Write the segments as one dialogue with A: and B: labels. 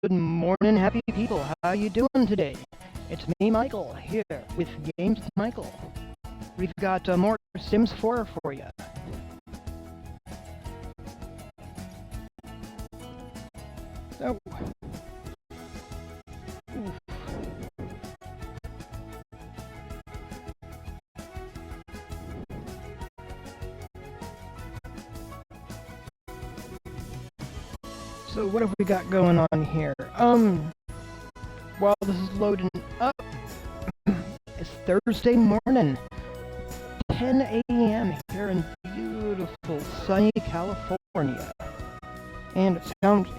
A: Good morning, happy people. How you doing today? It's me, Michael, here with Games with Michael. We've got more Sims 4 for you. So, what have we got going on here? While this is loading up, it's Thursday morning, 10 a.m. here in beautiful sunny California. And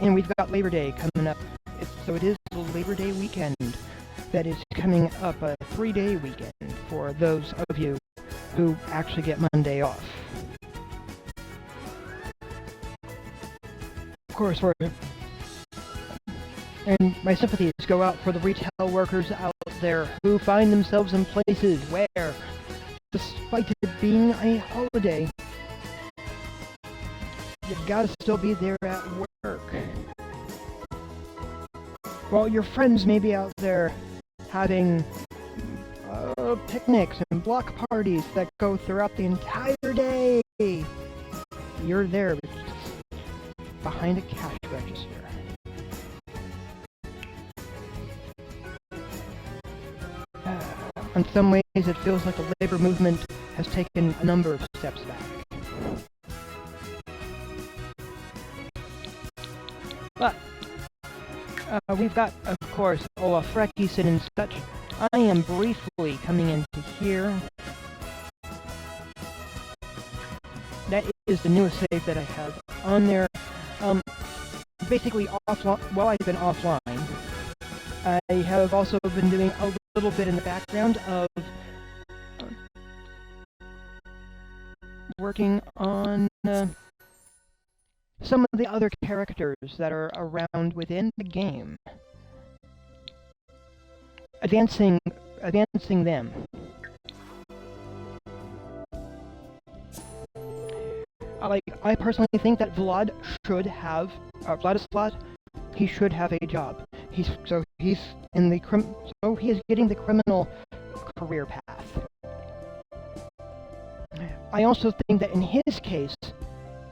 A: we've got Labor Day coming up. So it is the Labor Day weekend that is coming up, a 3-day weekend for those of you who actually get Monday off. Of course, and my sympathies go out for the retail workers out there who find themselves in places where, despite it being a holiday, you gotta still be there at work. While your friends may be out there having picnics and block parties that go throughout the entire day, you're there behind a cash register. In some ways, it feels like the labor movement has taken a number of steps back. But we've got, of course, Olaf Frekisen and such. I am briefly coming into here. That is the newest save that I have on there. Basically, while I've been offline, I have also been doing a little bit in the background of working on some of the other characters that are around within the game. Advancing them. I personally think that Vlad should have Vladislav. He should have a job. He is getting the criminal career path. I also think that in his case,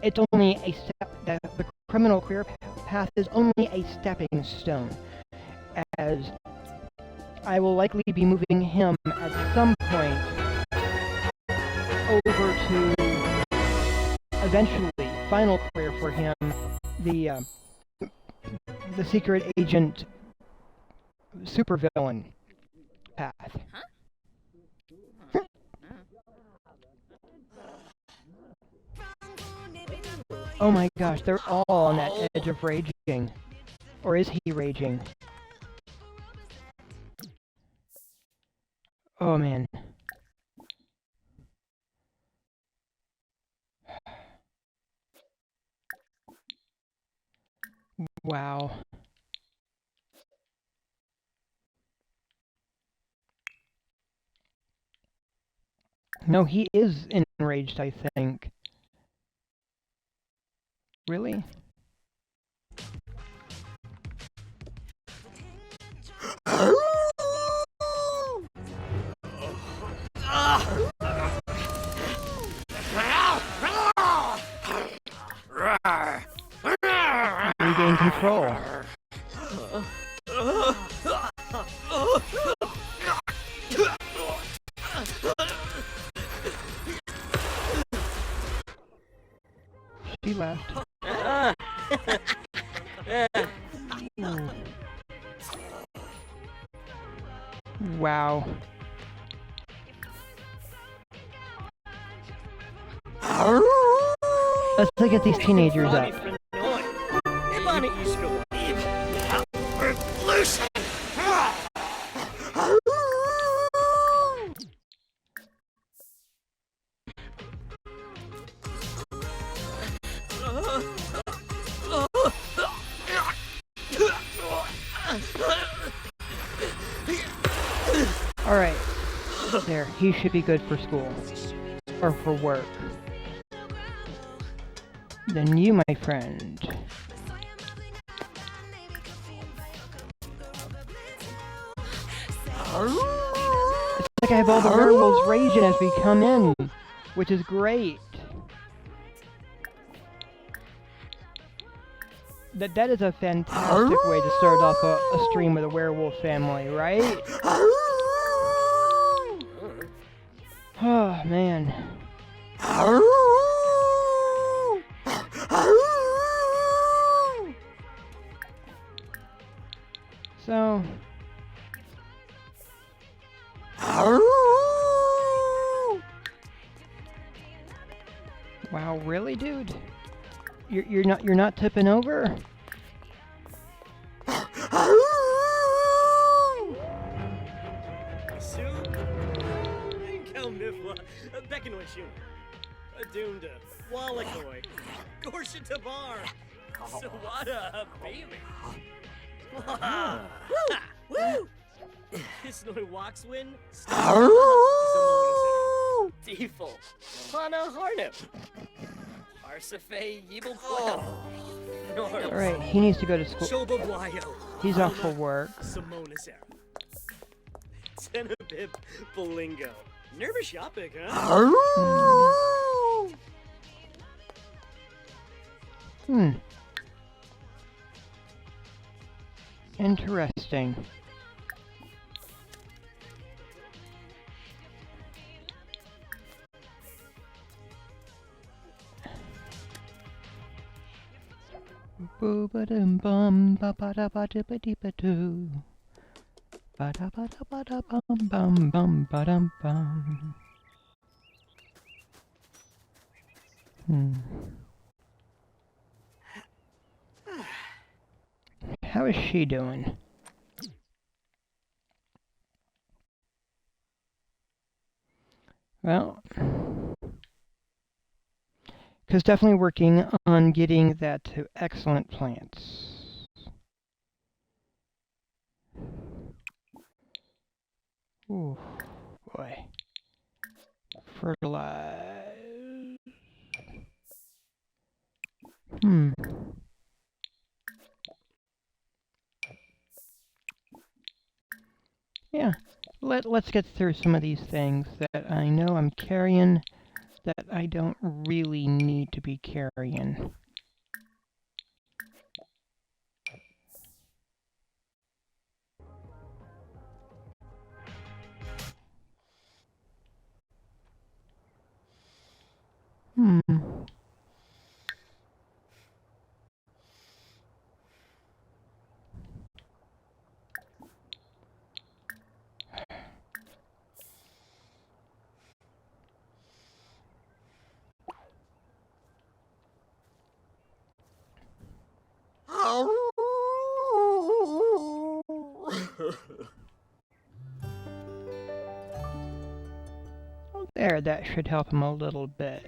A: it's only a step. That the criminal career path is only a stepping stone, as I will likely be moving him at some point over to eventually final career for him, the secret agent supervillain path. Huh? Oh my gosh, they're all on that edge of raging. Or is he raging? Oh man. Wow. No, he is enraged, I think. Really? Regain control. She left. Wow. Let's look at these teenagers up. Alright. There, he should be good for school. Or for work. Then you, my friend. It's like I have all the werewolves raging as we come in, which is great. That is a fantastic way to start off a stream with a werewolf family, right? Oh, man. So... Wow, really, dude? You're not tipping over?
B: Woo! Kisnoy Waxwin, Default, Hana Harnip, Arsafe Yibble
A: Alright, he needs to go to school. He's off for work.
B: Tenabib Bolingo. Nervous shopping, huh?
A: Interesting. Boo ba dum bum ba ba da ba da ba dee ba doo. Ba da bum bum bum ba dum bum. How is she doing? Well, because definitely working on getting that to excellent plants. Ooh, boy. Fertilize. Yeah, let's get through some of these things that I know I'm carrying that I don't really need to be carrying. There, that should help him a little bit.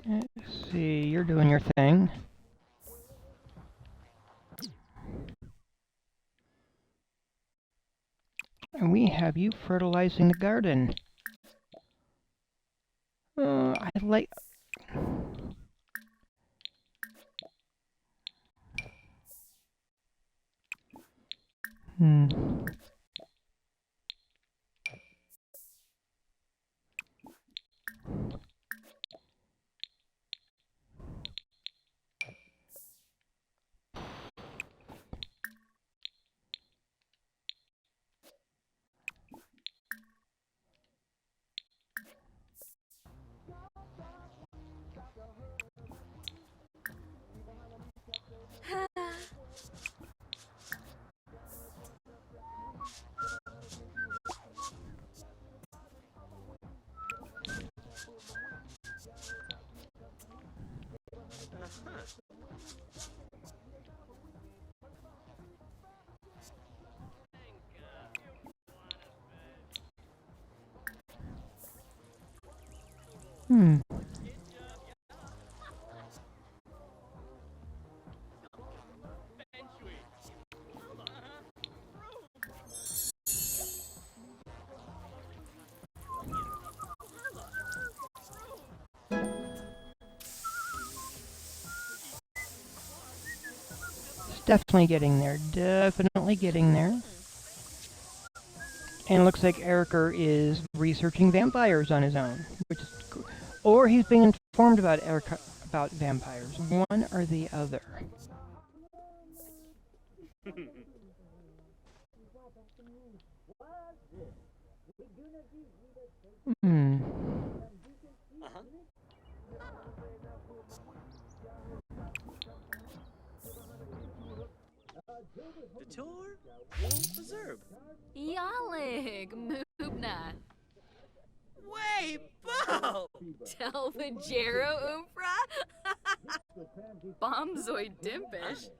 A: Let's see, you're doing your thing. And we have you fertilizing the garden. I like... Definitely getting there. Definitely getting there. And it looks like Eriker is researching vampires on his own, which is cool. Or he's being informed about about vampires. One or the other. Hmm.
B: Uh-huh. The tour won't preserve.
C: Yalig, Moobna.
B: Way, Bo!
C: Telvajero Umpra? Bombzoid Dimpish.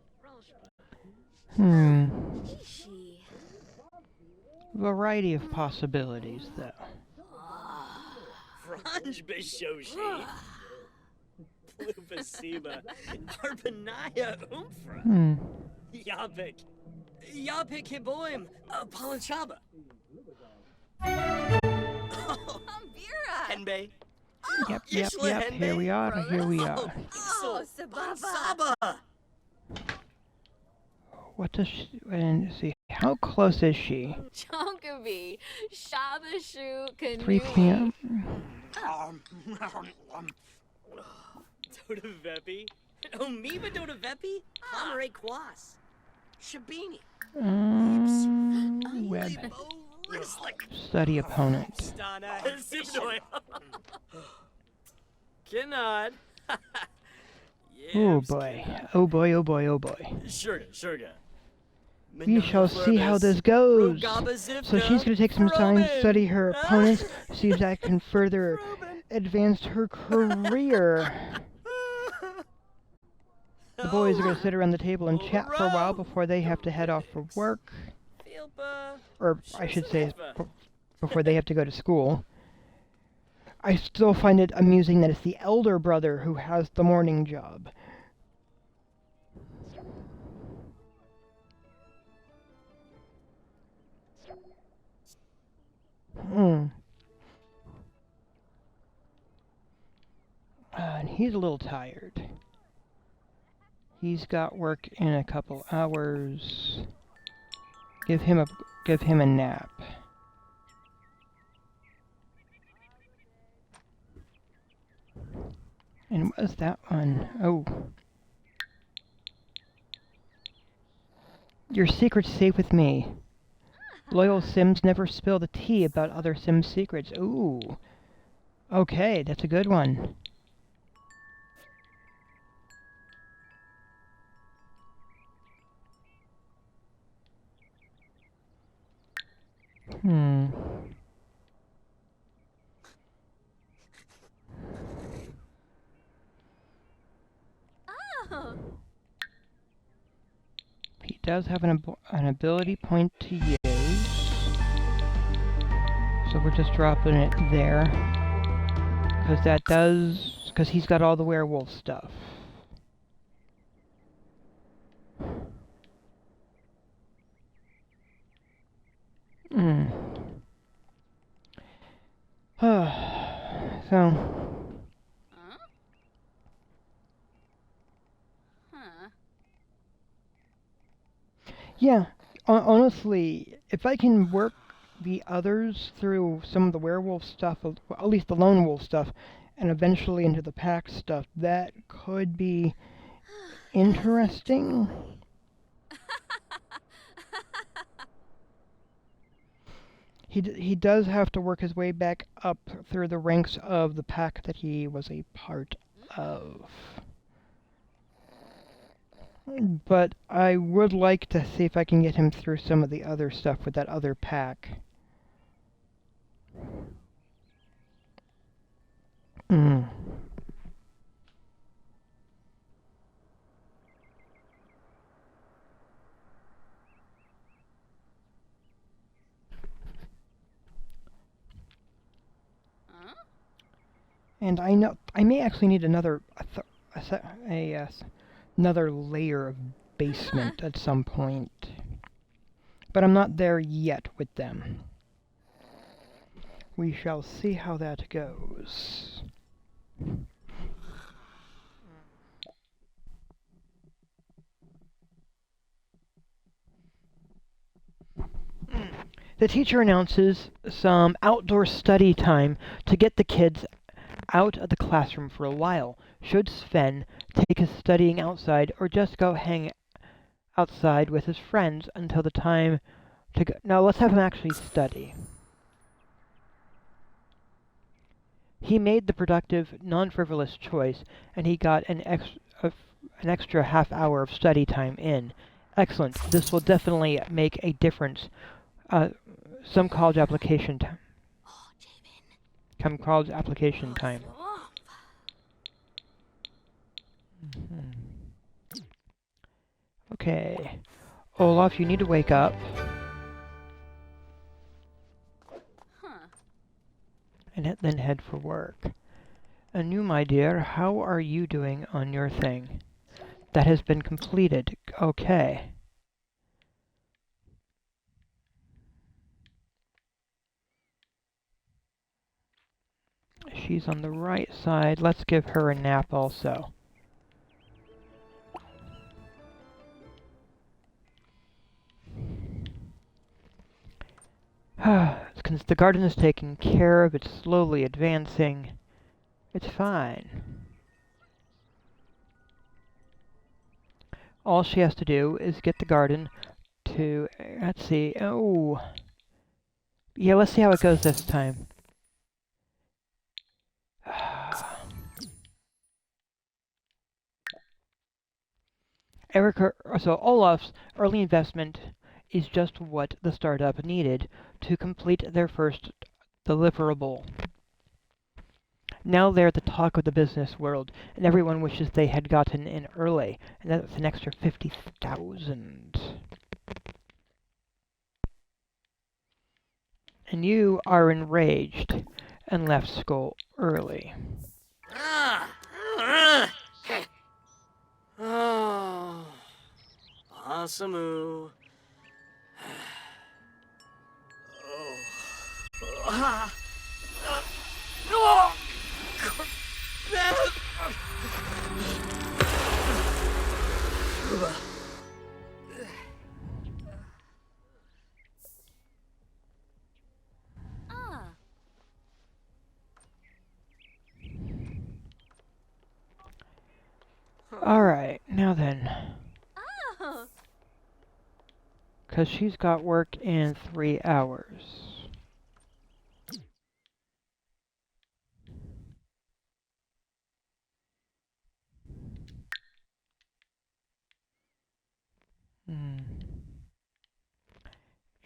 A: Hmm.
C: She.
A: Variety of possibilities, though.
B: Franj Bishoshi. Pluvasiba. Arpanaya Umfra.
A: Hmm.
B: Yapik. Yapik Hiboim. Palanchaba.
C: Ambira.
B: Henbei.
A: Yep. Here we are.
C: Oh, Sababa.
B: Saba.
A: What does she... And see, how close is she?
C: Chonkavi. Shabashu Canoe.
A: 3 p.m.
B: Dodavepi. Omiba Dodavepi. Hamare Kwas. Shabini.
A: Web.
B: Libo Rislik.
A: Study opponent.
B: Stana. Sibnoy. Kinod.
A: Oh boy. Oh boy.
B: Sugar.
A: We shall see how this goes. So she's going to take some time to study her opponents, see if that can further advance her career. The boys are going to sit around the table and chat for a while before they have to head off for work. Or I should say, before they have to go to school. I still find it amusing that it's the elder brother who has the morning job. And he's a little tired. He's got work in a couple hours. Give him a nap. And what was that one? Oh. Your secret's safe with me. Loyal Sims never spill the tea about other Sims' secrets. Ooh. Okay, that's a good one.
C: Oh.
A: He does have an ability point to use. So we're just dropping it there. Because he's got all the werewolf stuff. So... Yeah, honestly, if I can work the others through some of the werewolf stuff, at least the lone wolf stuff, and eventually into the pack stuff, that could be interesting. He does have to work his way back up through the ranks of the pack that he was a part of. But I would like to see if I can get him through some of the other stuff with that other pack. And I know I may actually need another another layer of basement at some point. But I'm not there yet with them. We shall see how that goes. The teacher announces some outdoor study time to get the kids out of the classroom for a while. Should Sven take his studying outside or just go hang outside with his friends until the time to go? No, let's have him actually study. He made the productive, non-frivolous choice, and he got an extra half hour of study time in. Excellent. This will definitely make a difference. Some college application time. Come college application time. Okay. Olaf, you need to wake up. And then head for work. Anu, my dear, how are you doing on your thing? That has been completed. Okay. She's on the right side. Let's give her a nap also. Since the garden is taken care of, it's slowly advancing. It's fine. All she has to do is get the garden to, let's see, oh. Yeah, let's see how it goes this time. So Olaf's early investment is just what the startup needed to complete their first deliverable. Now they're the talk of the business world, and everyone wishes they had gotten in early, and that's an extra 50,000. And you are enraged and left school early.
B: Oh, Asamu.
A: Alright, now then. Because she's got work in 3 hours.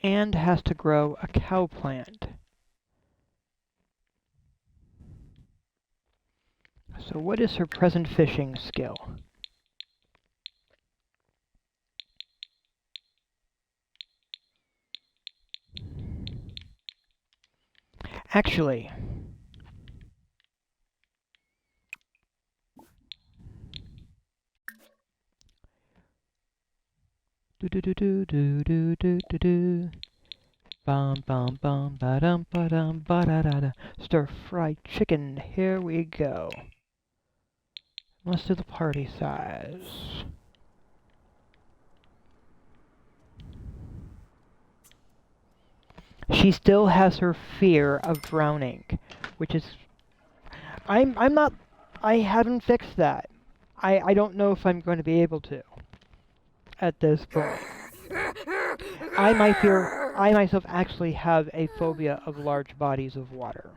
A: And has to grow a cow plant. So what is her present fishing skill? Actually, bum bum bum ba dum ba dum ba da da da. Stir fried chicken. Here we go. Let's do the party size. She still has her fear of drowning, which is... I haven't fixed that. I don't know if I'm going to be able to at this point. I myself actually have a phobia of large bodies of water.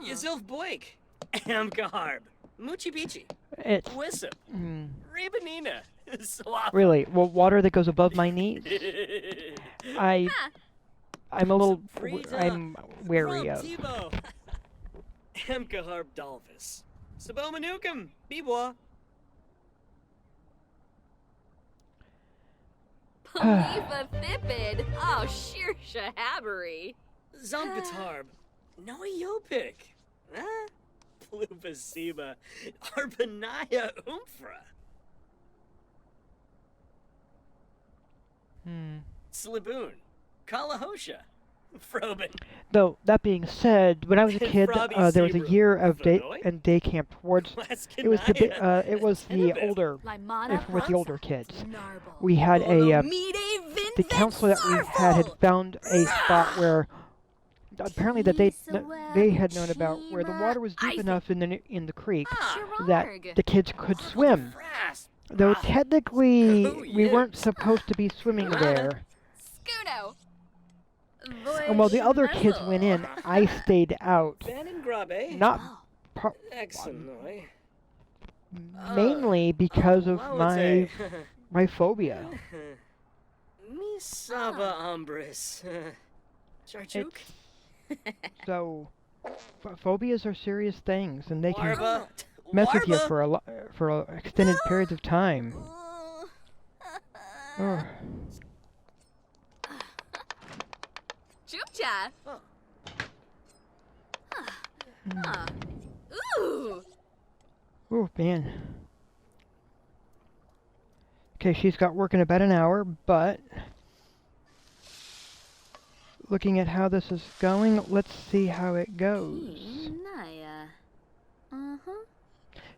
B: Yazilf Blake. Amkaharb. Moochie Beachy.
A: It's...
B: Wissip. Rebanina. Swap.
A: Really? Well, water that goes above my knees? I'm a little... I'm wary of.
B: Amkaharb Dalvis. Sabo Manukum. Bebois.
C: Palifa Thipid. Oh, sheer shahabbery.
B: Zombatarb. Noe Yopik. Huh? Pluvasiba. Arbanaya Umfra. Sliboon. Kalahosha. Frobin.
A: Though, that being said, when I was a kid, there was a year of day camp towards... It was the older... with the older kids. We had a... the counselor that we had found a spot where apparently that they had known about where the water was deep enough in the creek that the kids could swim. Though technically we weren't supposed to be swimming there.
C: Scudo.
A: And while the other kids went in, I stayed out.
B: Ben and Grabe.
A: Not
B: Excellent.
A: mainly because of my phobia.
B: Mi saba hombres. Charchuk?
A: So, phobias are serious things, and they can
B: Warba.
A: mess with you
B: Warba.
A: for extended periods of time. Ugh.
C: Chupcha.
B: Oh.
C: Ooh.
A: Oh man. Okay, she's got work in about an hour, but looking at how this is going, let's see how it goes.
C: Naya.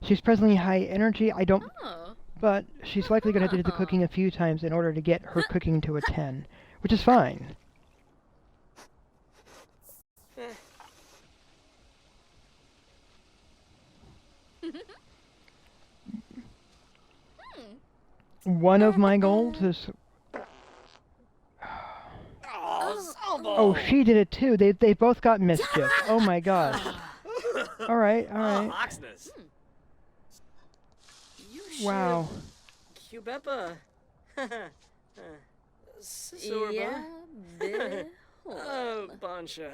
A: She's presently high energy.
C: Oh.
A: But she's likely going to have to do the cooking a few times in order to get her cooking to a 10, which is fine. One of my goals is... Oh, she did it too. They both got mischief. Oh my gosh. Alright.
B: Oxness.
A: Wow.
B: Cubepa. Sorba. Oh, Bansha.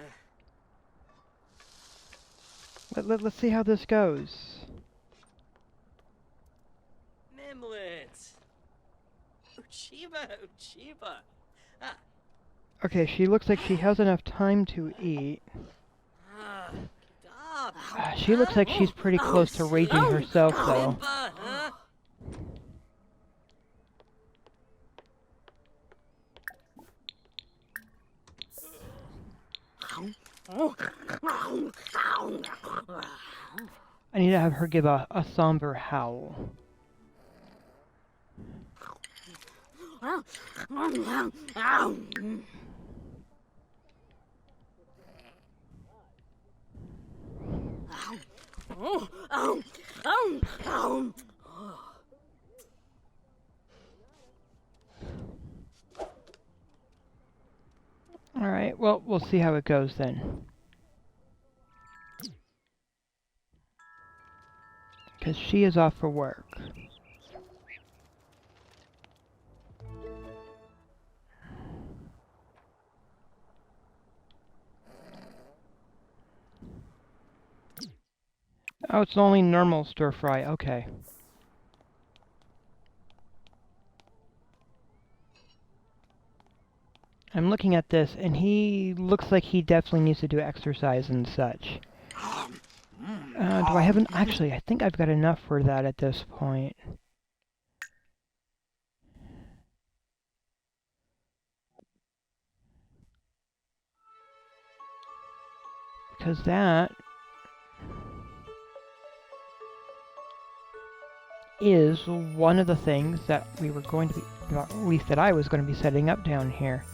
A: Let's see how this goes.
B: Mimlet. Uchiba.
A: Okay, she looks like she has enough time to eat. She looks like she's pretty close to raging herself, though. I need to have her give a somber howl. Alright, well, we'll see how it goes then. Because she is off for work. Oh, it's only normal stir fry. Okay. I'm looking at this, and he looks like he definitely needs to do exercise and such. Do I have an... Actually, I think I've got enough for that at this point. Because that is one of the things that we were going to be, well, at least that I was going to be setting up down here.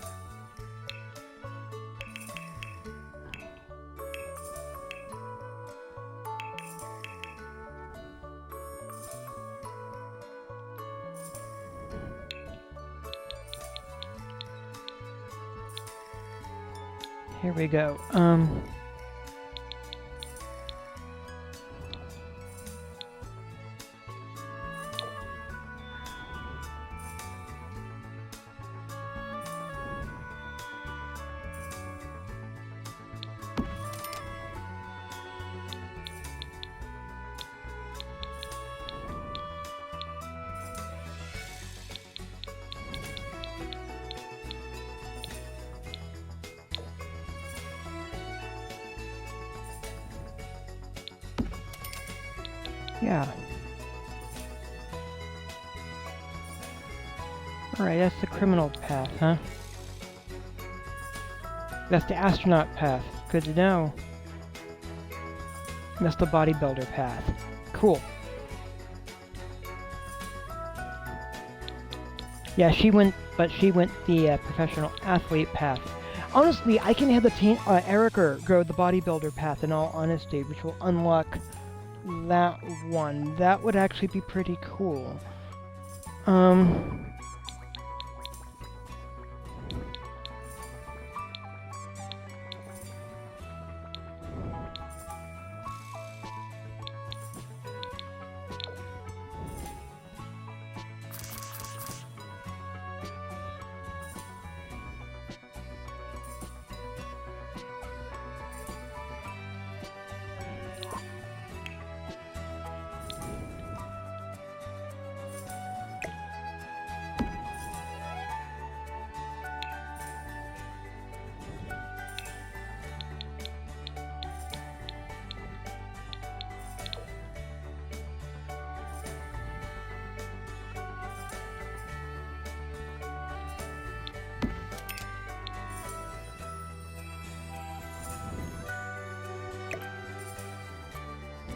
A: Here we go. Yeah. Alright, that's the criminal path, huh? That's the astronaut path. Good to know. That's the bodybuilder path. Cool. Yeah, she went but she went the professional athlete path. Honestly, I can have the Erica go the bodybuilder path in all honesty, which will unlock that one. That would actually be pretty cool.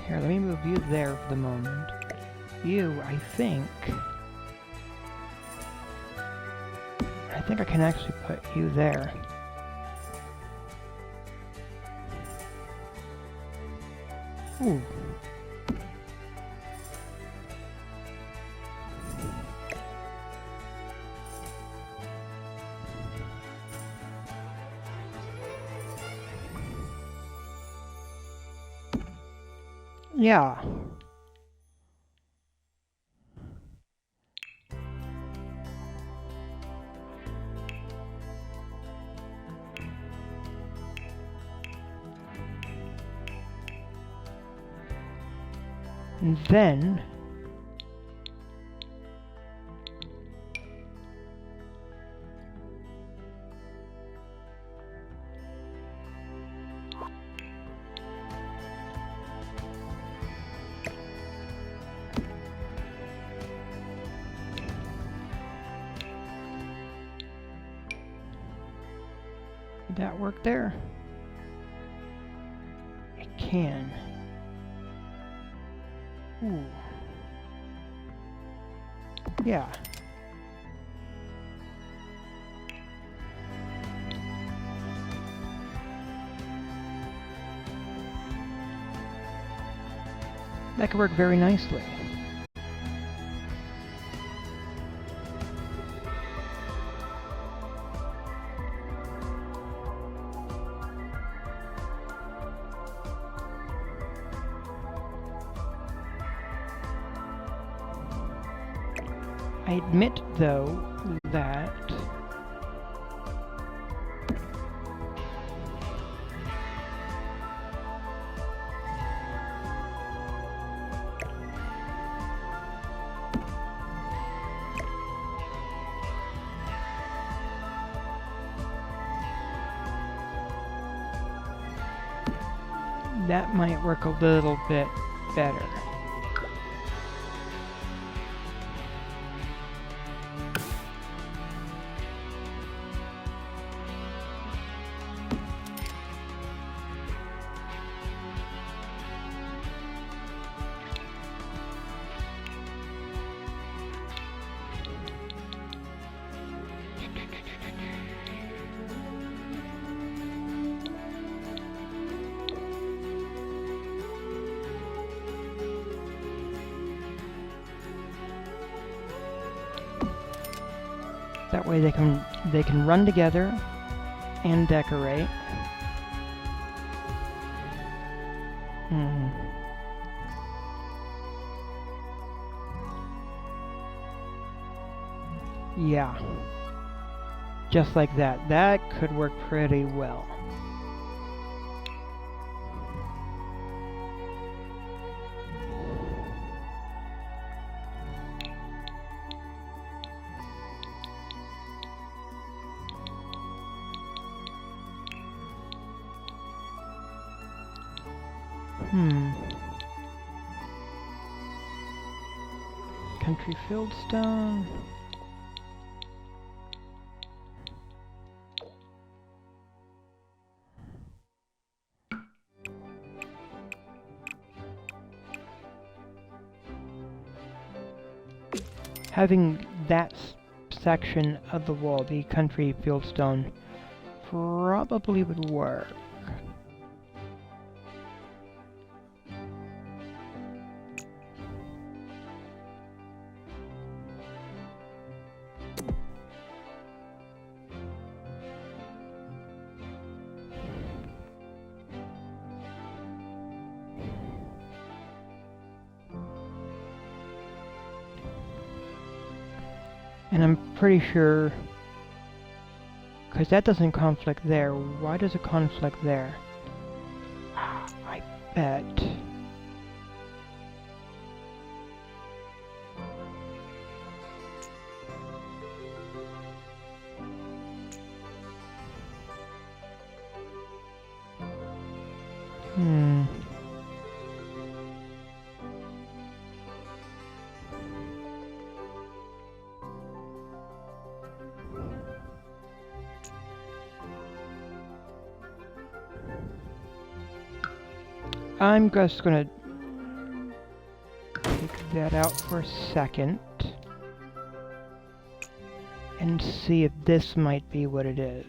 A: Here, let me move you there for the moment. You, I think I can actually put you there. Ooh. Yeah. And then did that work there? It can. Ooh. Yeah. That could work very nicely. I admit, though, that that might work a little bit better. That way they can run together and decorate. Yeah. Just like that. That could work pretty well. Country Fieldstone. Having that section of the wall, the country fieldstone, probably would work. And I'm pretty sure, because that doesn't conflict there, why does it conflict there? I bet. I'm just gonna take that out for a second and see if this might be what it is.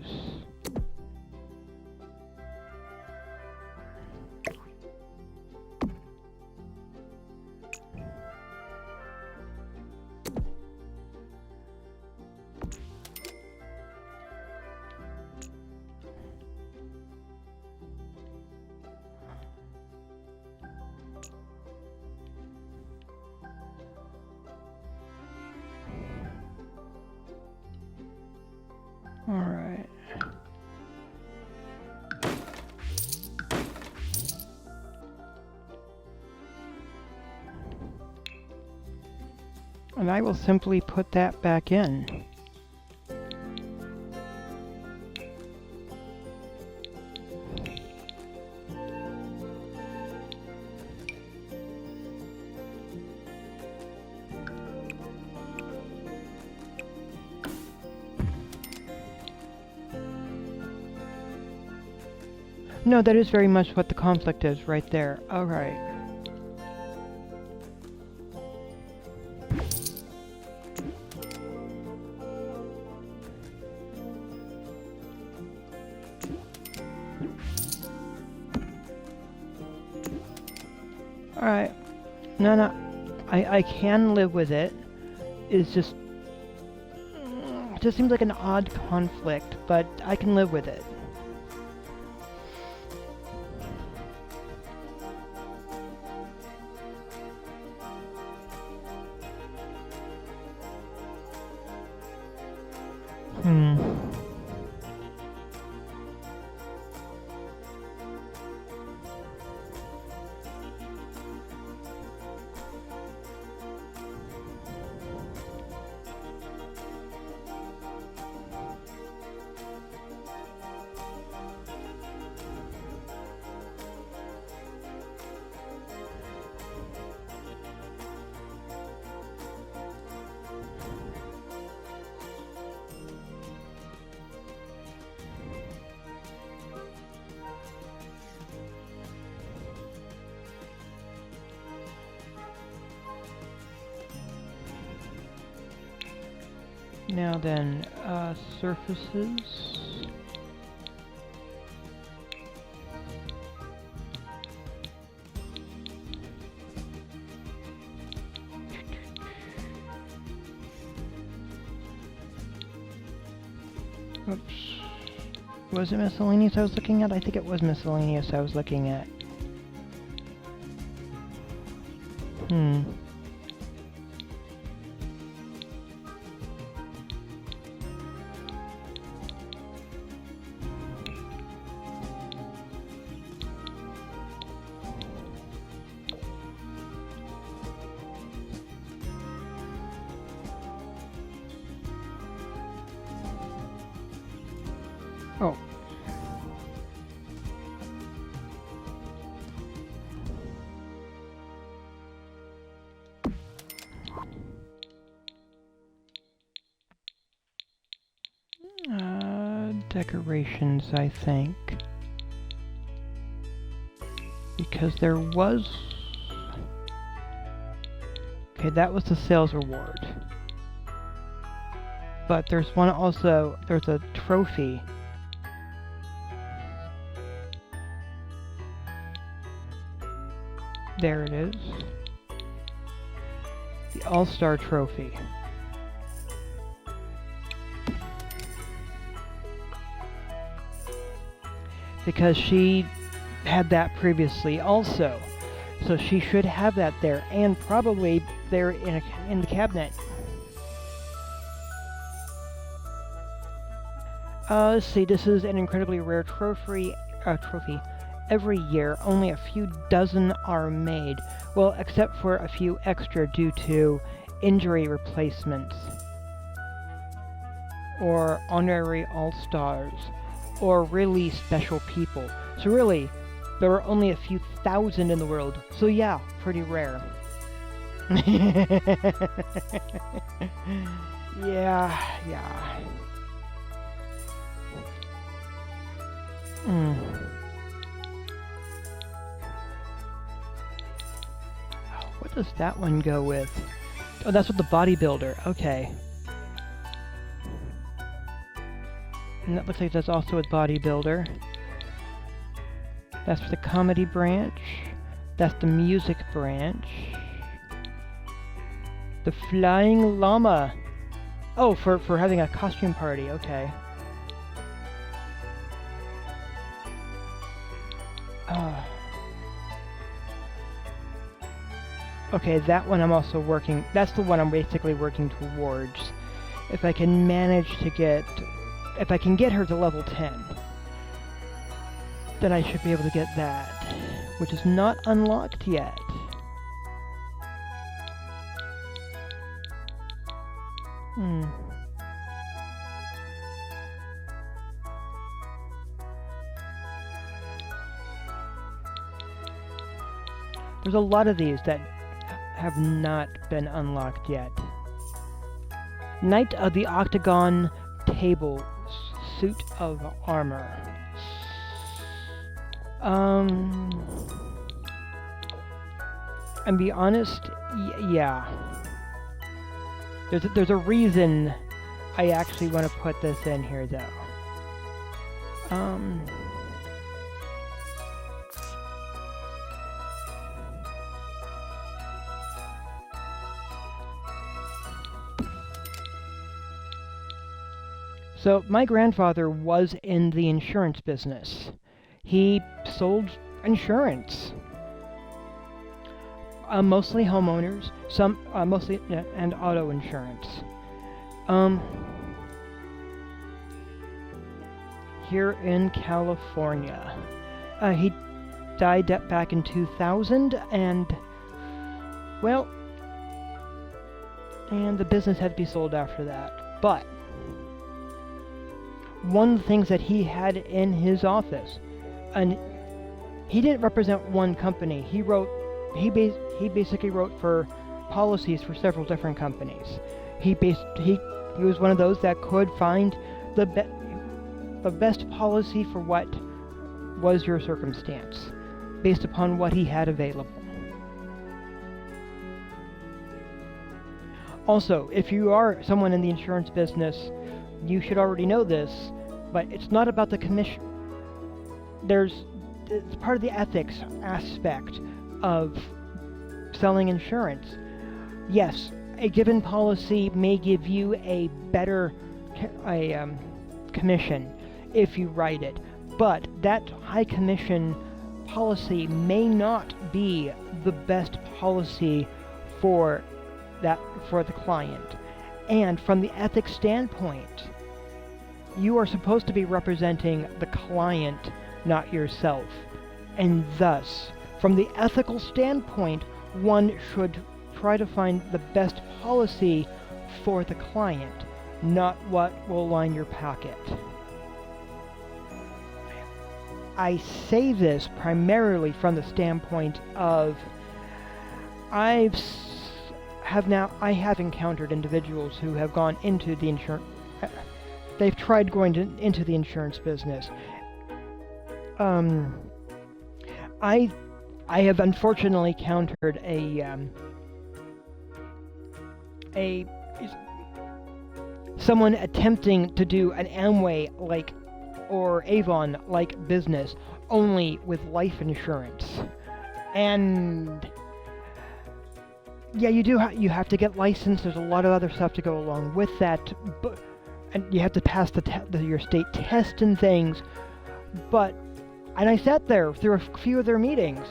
A: Alright. And I will simply put that back in. No, that is very much what the conflict is, right there. Alright. Alright. No, I can live with it. It's just... It just seems like an odd conflict, but I can live with it. Now then, surfaces. Oops. Was it miscellaneous I was looking at? I think it was miscellaneous I was looking at. Oh. Decorations, I think. Because there was... Okay, that was the sales reward. But there's one also, there's a trophy. There it is. The All-Star Trophy. Because she had that previously also. So she should have that there, and probably there in the cabinet. Let's see, this is an incredibly rare trophy. Every year, only a few dozen are made. Well, except for a few extra due to injury replacements, or honorary all-stars, or really special people. So really, there are only a few thousand in the world. So yeah, pretty rare. Yeah. What does that one go with? Oh, that's with the bodybuilder. Okay. And that looks like that's also with bodybuilder. That's for the comedy branch. That's the music branch. The flying llama. Oh, for having a costume party. Okay. Okay, that one I'm also working... That's the one I'm basically working towards. If I can manage to get... If I can get her to level 10, then I should be able to get that, which is not unlocked yet. There's a lot of these that have not been unlocked yet. Knight of the Octagon Table Suit of Armor. And be honest, yeah. There's a reason I actually want to put this in here, though. So, my grandfather was in the insurance business. He sold insurance. Mostly homeowners, mostly, and auto insurance. Here in California. He died back in 2000, and, well, and the business had to be sold after that. But one of the things that he had in his office, and he didn't represent one company. He basically wrote for policies for several different companies. He was one of those that could find the best policy for what was your circumstance, based upon what he had available. Also, if you are someone in the insurance business, you should already know this, but it's not about the commission. It's part of the ethics aspect of selling insurance. Yes, a given policy may give you a better commission if you write it, but that high commission policy may not be the best policy for the client. And from the ethics standpoint, you are supposed to be representing the client, not yourself. And thus, from the ethical standpoint, one should try to find the best policy for the client, not what will line your pocket. I say this primarily from the standpoint of I have encountered individuals who have gone into the they've tried going into the insurance business. I have unfortunately encountered someone attempting to do an Amway-like or Avon-like business only with life insurance. And yeah, you have to get licensed. There's a lot of other stuff to go along with that, and you have to pass your state test and things. And I sat there through a few of their meetings,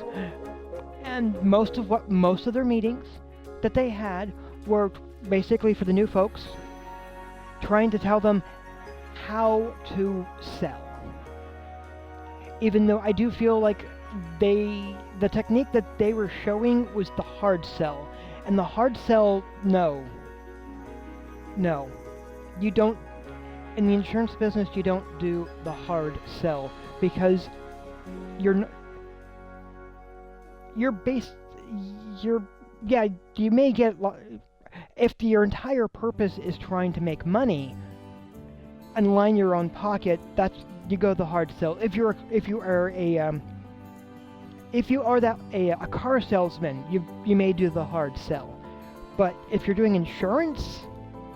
A: and most of their meetings that they had were basically for the new folks, trying to tell them how to sell. Even though I do feel like the technique that they were showing was the hard sell. And the hard sell, no, you don't, in the insurance business, you don't do the hard sell, because you may get, if your entire purpose is trying to make money and line your own pocket, you go the hard sell. If you are a car salesman, you may do the hard sell. But if you're doing insurance,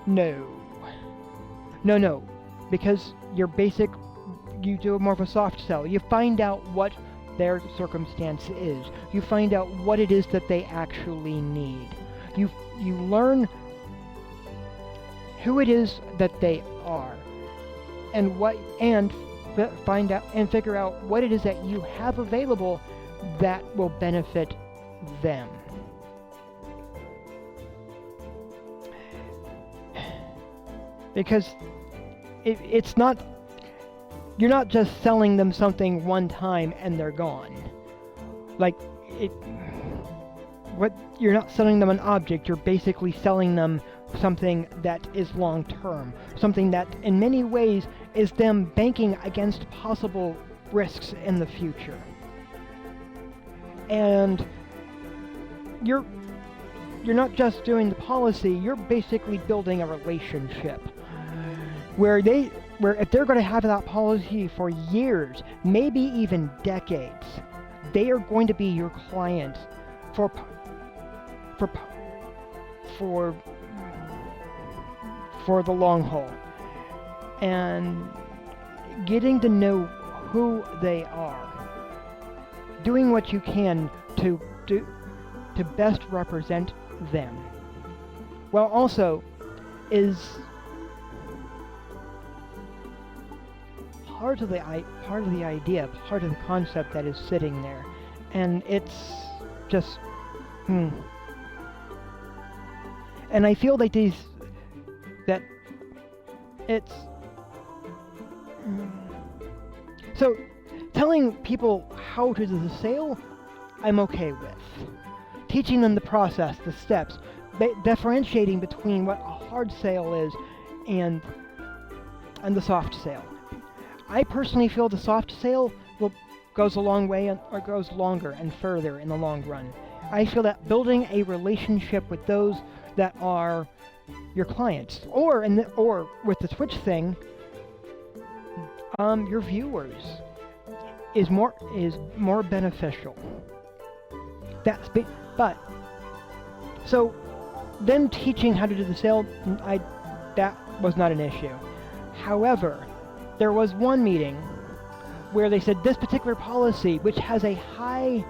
A: no, because you do more of a soft sell. You find out what their circumstance is. You find out what it is that they actually need. You learn who it is that they are, and find out and figure out what it is that you have available that will benefit them. Because it's not, you're not just selling them something one time and they're gone. You're not selling them an object, you're basically selling them something that is long term. Something that in many ways is them banking against possible risks in the future. And you're not just doing the policy, you're basically building a relationship. Where if they're going to have that policy for years, maybe even decades, they are going to be your client for the long haul. And getting to know who they are, doing what you can to best represent them, well, also is part of the idea, part of the concept that is sitting there, and it's just, and I feel like so telling people how to do the sale, I'm okay with. Teaching them the process, the steps, differentiating between what a hard sale is and the soft sale. I personally feel the soft sale goes a long way or goes longer and further in the long run. I feel that building a relationship with those that are your clients, or with the Twitch thing, your viewers, is more beneficial. So them teaching how to do the sale, that was not an issue. However, there was one meeting where they said this particular policy, which has a high,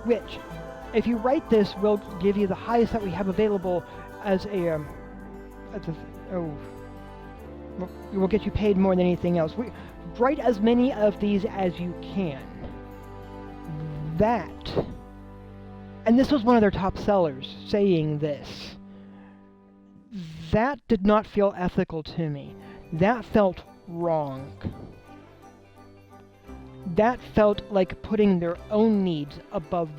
A: which, if you write this, we'll give you the highest that we have available we'll get you paid more than anything else. Write as many of these as you can. And this was one of their top sellers saying this. That did not feel ethical to me. That felt wrong. That felt like putting their own needs above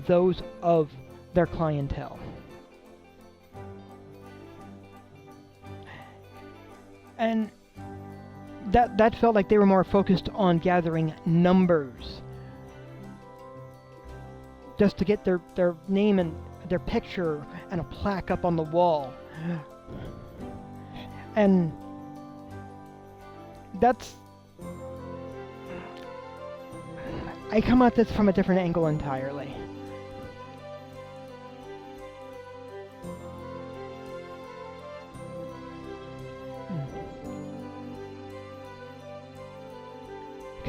A: those of their clientele. And that felt like they were more focused on gathering numbers, just to get their name and their picture and a plaque up on the wall. And I come at this from a different angle entirely.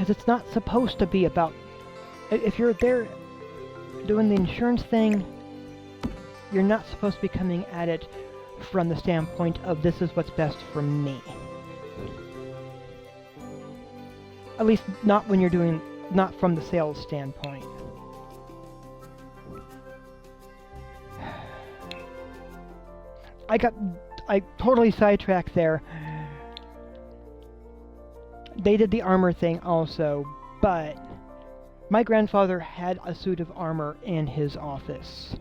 A: because it's not supposed to be about... If you're there doing the insurance thing, you're not supposed to be coming at it from the standpoint of this is what's best for me. At least not when you're doing... not from the sales standpoint. I totally sidetracked there. They did the armor thing also, but my grandfather had a suit of armor in his office.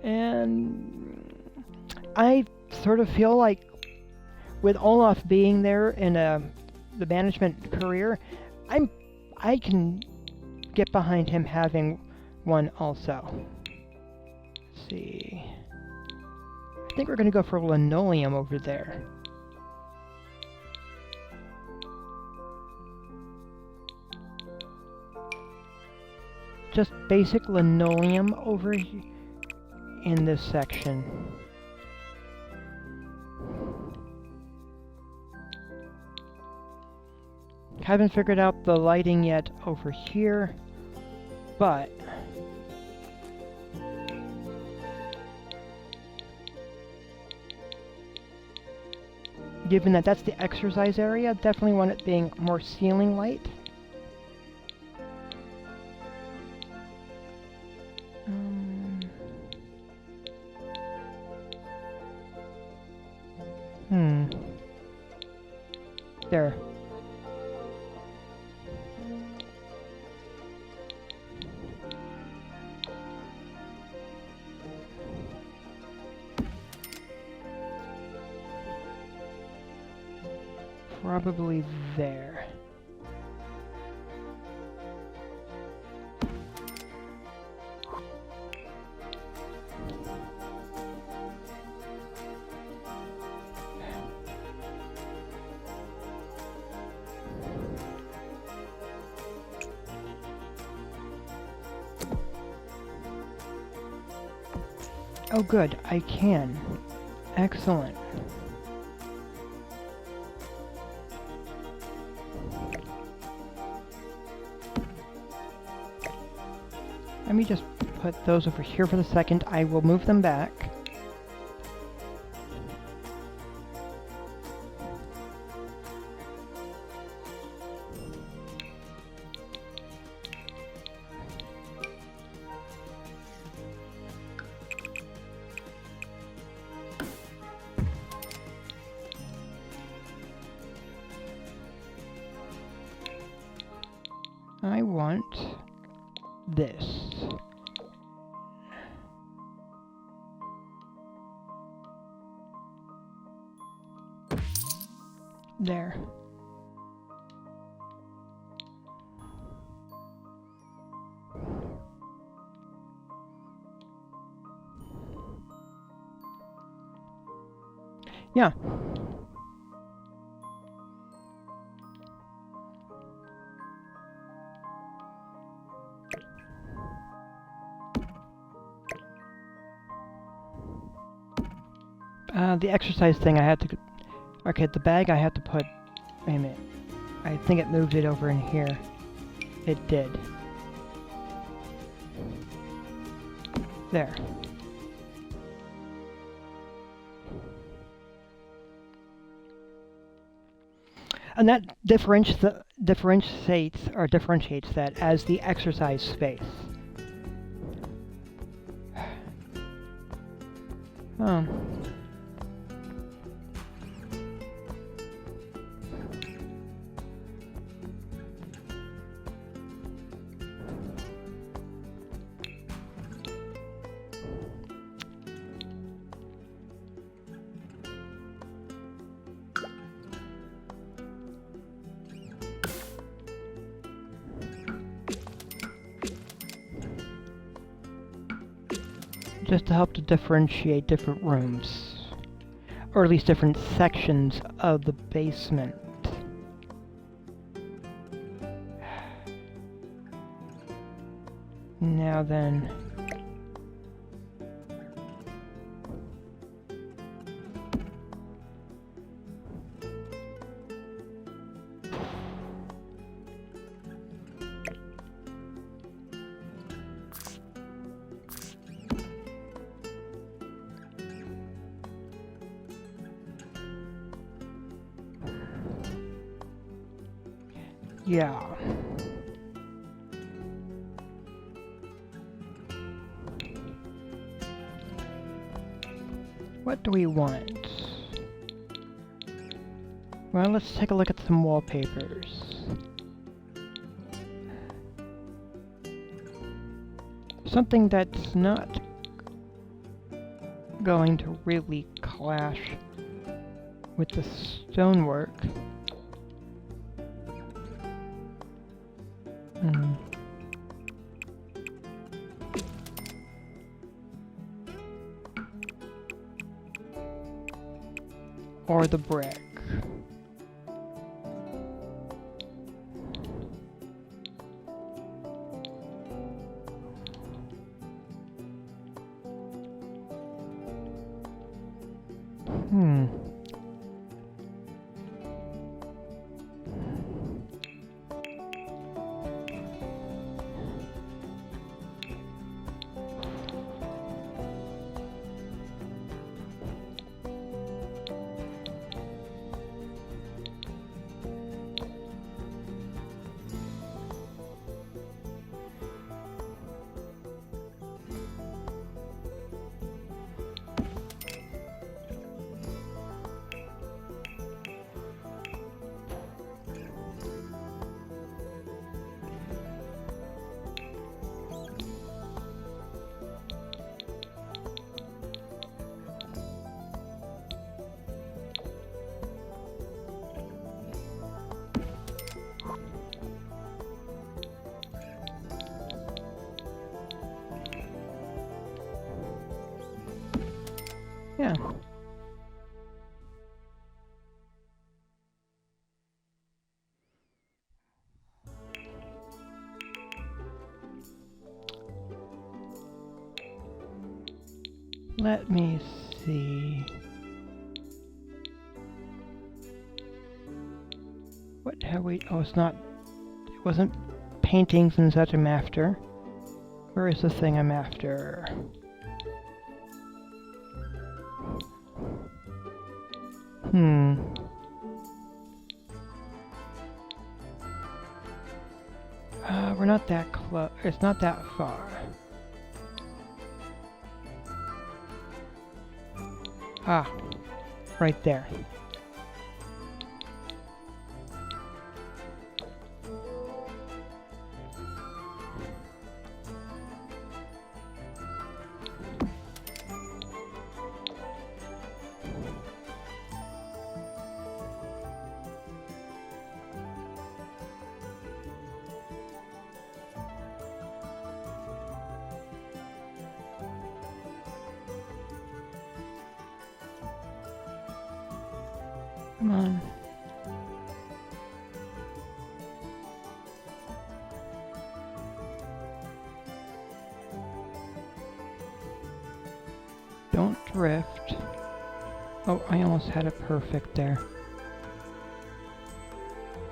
A: And I sort of feel like with Olaf being there in the management career, I can get behind him having one also. Let's see. I think we're gonna go for linoleum over there. Just basic linoleum over in this section. Haven't figured out the lighting yet over here, but given that that's the exercise area, definitely want it being more ceiling light. There. Probably there. Oh good, I can. Excellent. Let me just put those over here for the second. I will move them back. I want this. There. Yeah. The exercise thing I had to... Okay, the bag I had to put... Wait a minute. I think it moved it over in here. It did. There. And that differentiates that as the exercise space. Oh. Just to help to differentiate different rooms, or at least different sections of the basement. Now then... Yeah. What do we want? Well, let's take a look at some wallpapers. Something that's not going to really clash with the stonework. Or the brick. Yeah. Let me see. What have we... Oh, it's not... It wasn't paintings and such I'm after. Where is the thing I'm after? We're not that close. It's not that far. Ah, right there. Come on. Don't drift. Oh, I almost had it perfect there.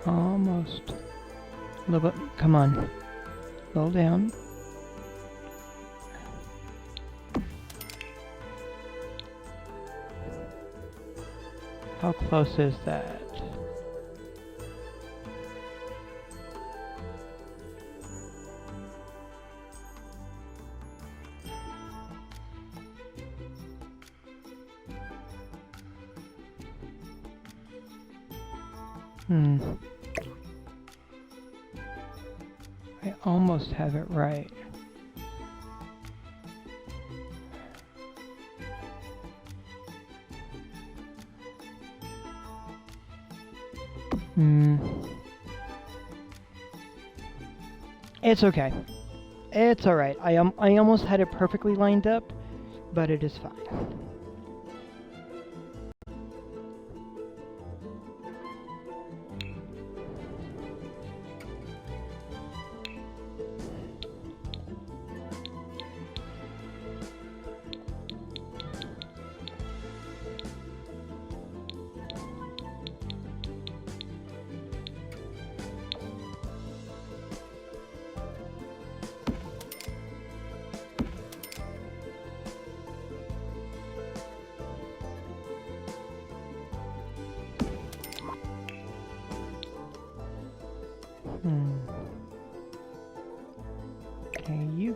A: Almost. A little bit. Come on. Slow down. How close is that? I almost have it right. It's okay. It's alright. I almost had it perfectly lined up, but it is fine.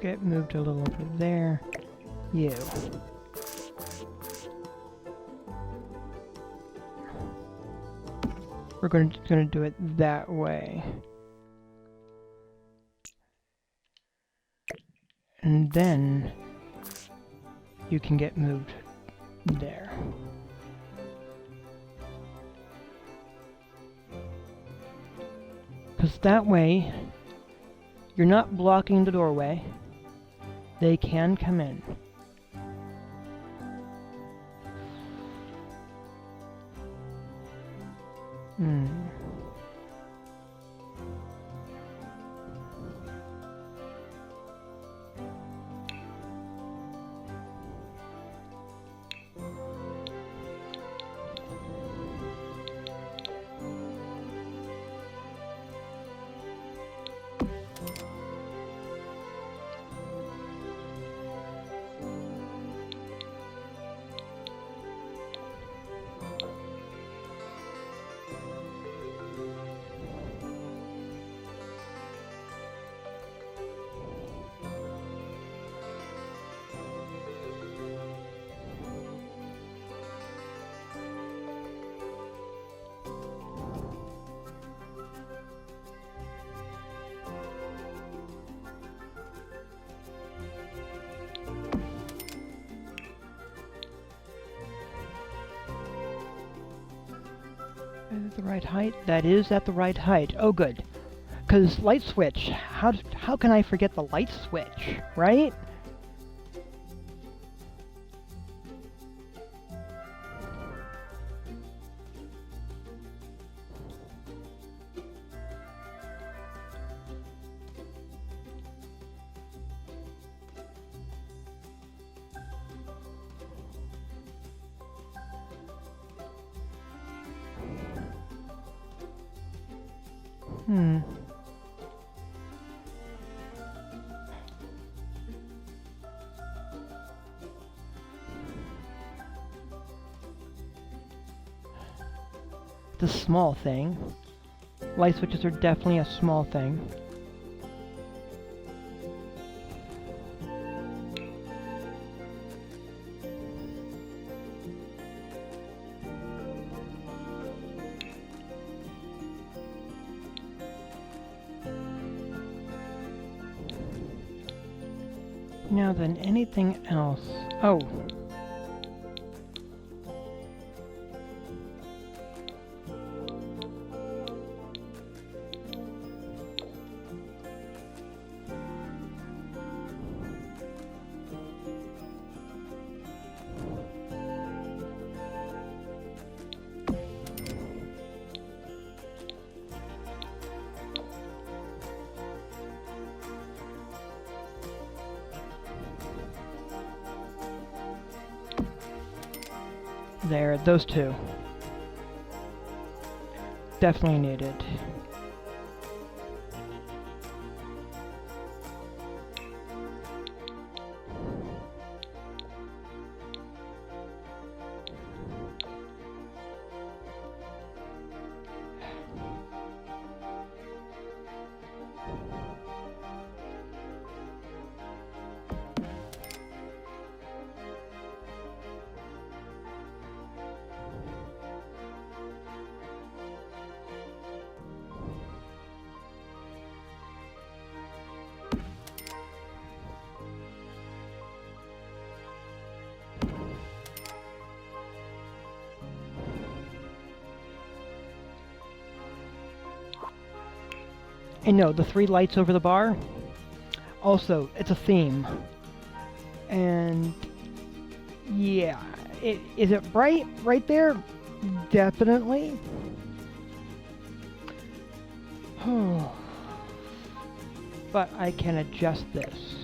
A: get moved a little over there. You. We're gonna do it that way. And then you can get moved there. Because that way, you're not blocking the doorway. They can come in. Is it the right height? That is at the right height. Oh, good. Because light switch. How can I forget the light switch, right? The small thing. Light switches are definitely a small thing. Now then, anything else? Oh. There, those two. Definitely needed. And no, the 3 lights over the bar, also, it's a theme. And yeah, is it bright right there? Definitely. But I can adjust this.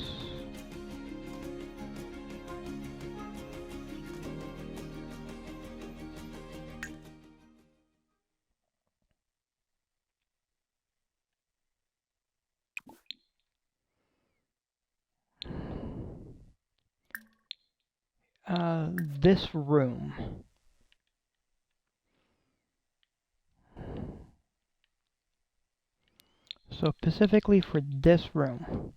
A: This room. So specifically for this room.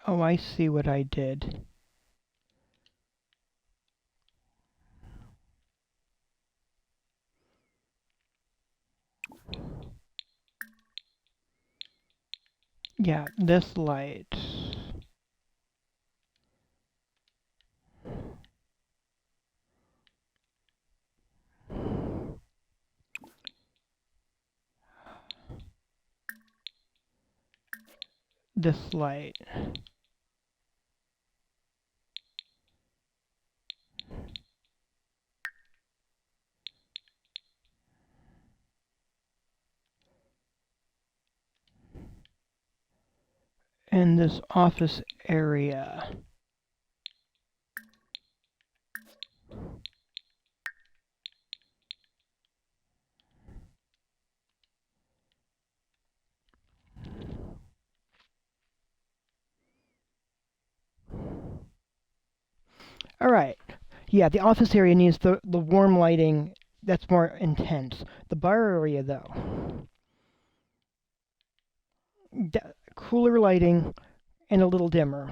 A: Oh, I see what I did. Yeah, this light. This light. And this office area. Alright. Yeah, the office area needs the warm lighting that's more intense. The bar area, though, cooler lighting and a little dimmer.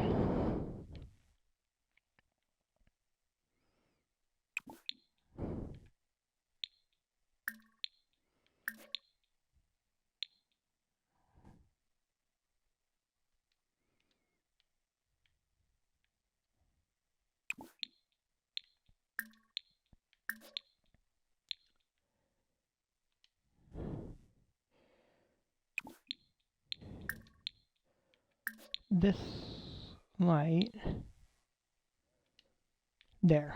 A: This light there.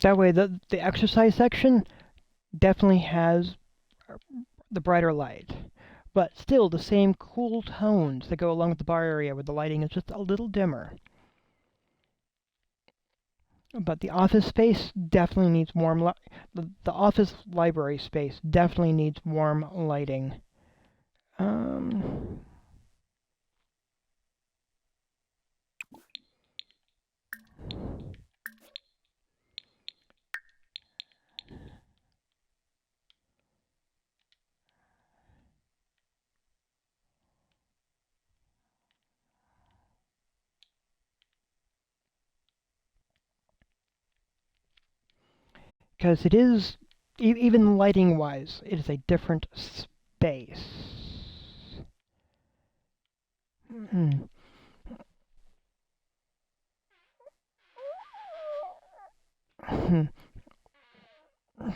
A: That way the exercise section definitely has the brighter light, but still the same cool tones that go along with the bar area where the lighting is just a little dimmer. But the office space definitely needs warm light. The office library space definitely needs warm lighting. Because it is, even lighting-wise, it is a different space.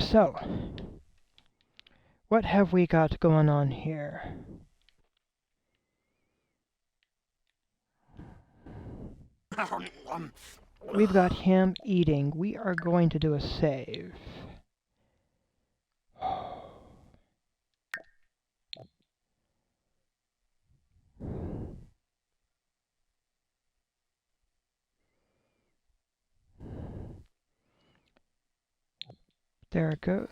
A: So, what have we got going on here? We've got him eating. We are going to do a save. There it goes.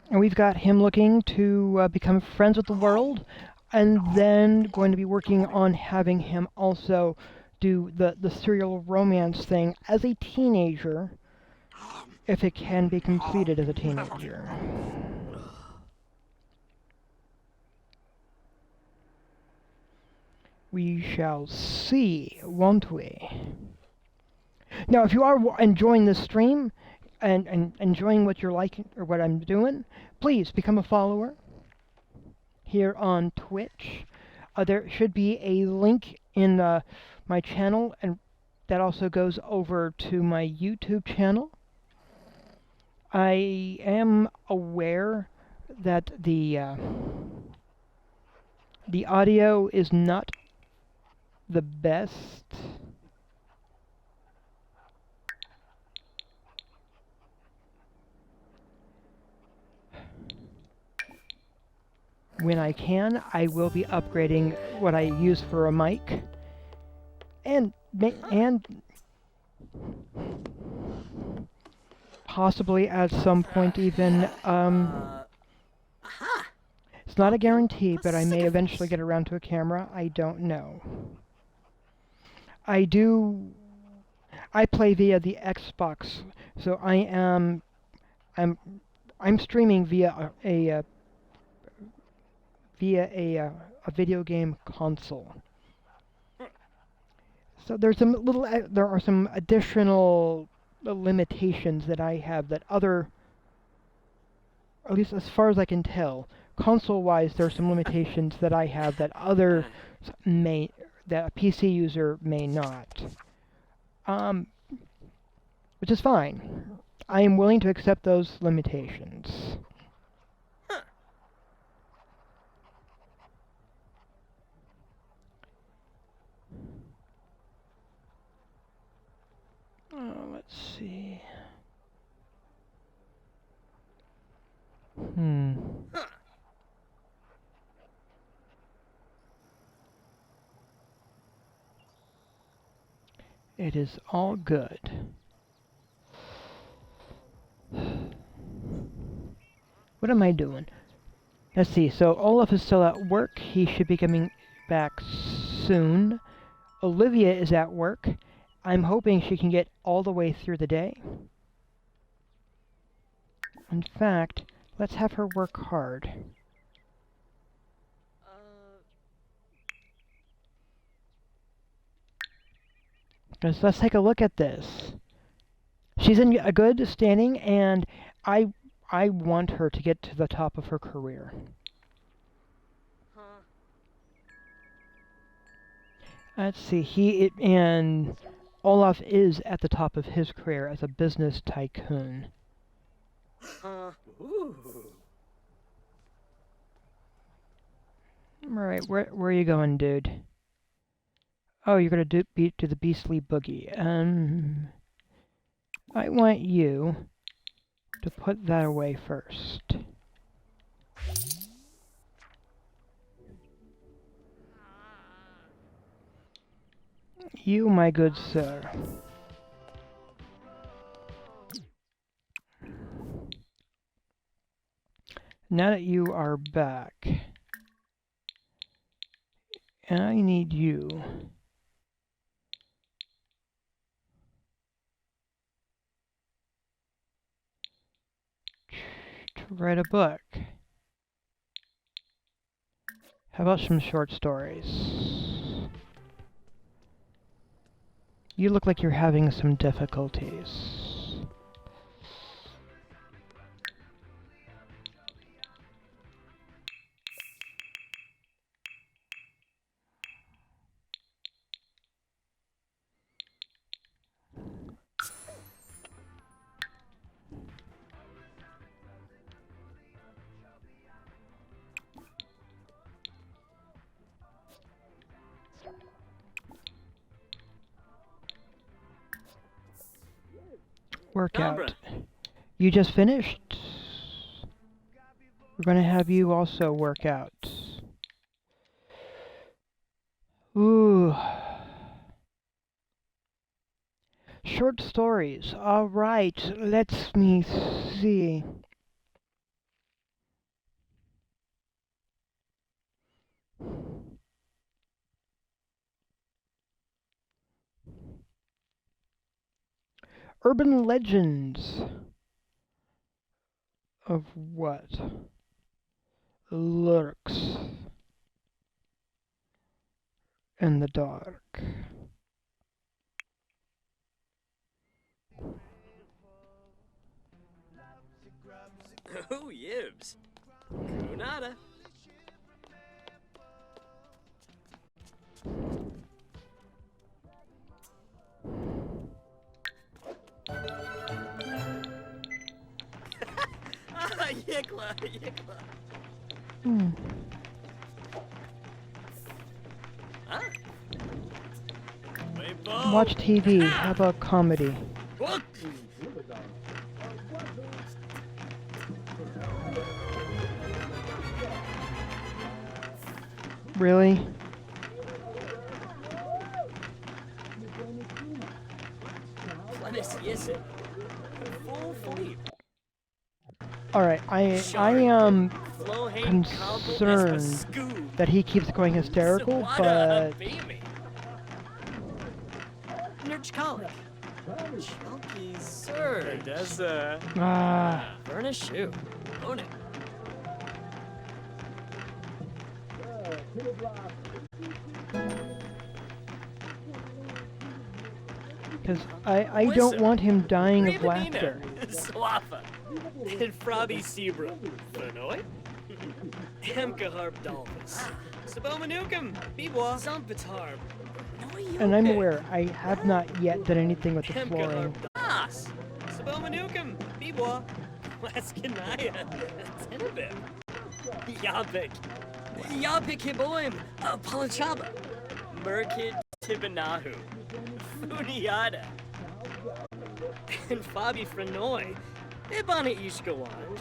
A: And we've got him looking to become friends with the world, and then going to be working on having him also do the serial romance thing as a teenager, if it can be completed as a teenager. We shall see, won't we? Now, if you are enjoying this stream and enjoying what you're liking or what I'm doing, please become a follower here on Twitch. There should be a link in my channel, and that also goes over to my YouTube channel. I am aware that the audio is not the best. When I can, I will be upgrading what I use for a mic, and possibly at some point even it's not a guarantee, but I may eventually get around to a camera. I don't know. I do. I play via the Xbox, so I'm streaming via a video game console. So there's there are some additional limitations that I have that other, at least as far as I can tell, console-wise, there are some limitations that I have that that a PC user may not. Which is fine. I am willing to accept those limitations. Let's see. It is all good. What am I doing? Let's see, so Olaf is still at work. He should be coming back soon. Olivia is at work. I'm hoping she can get all the way through the day. In fact, let's have her work hard. Let's take a look at this. She's in a good standing, and I want her to get to the top of her career. Let's see, and Olaf is at the top of his career as a business tycoon. Alright, where are you going, dude? Oh, you're gonna do the beastly boogie. I want you to put that away first. You, my good sir. Now that you are back, I need you to write a book. How about some short stories? You look like you're having some difficulties. Workout. You just finished? We're gonna have you also work out. Ooh. Short stories. Alright, let me see. Urban legends of what lurks in the dark.
B: Oh, yibs. Kunada. Yikla, yikla. Huh?
A: Watch TV. How about comedy?
B: What?
A: Really? Alright, I am concerned that he keeps going hysterical, but
B: Chkalik. Chunky Surge.
D: Odessa.
A: Ah,
B: Furnace Shoe. Own it.
A: because I don't want him dying of laughter.
B: Swafa. And Frobby Sebra. Fenoi. Hamkaharp Dolphus. Sabomanukum. Bibwa. Zampitarb.
A: And I'm aware I have not yet done anything with the flooring.
B: Das. Sabomanukum. Bibwa. Laskanaya. Tenebib. Yapik. Yapik Hiboim. Palachaba. Merkid Tibanahu. Funiata. And Fabi Frenoy. Ibana Ishkawanj.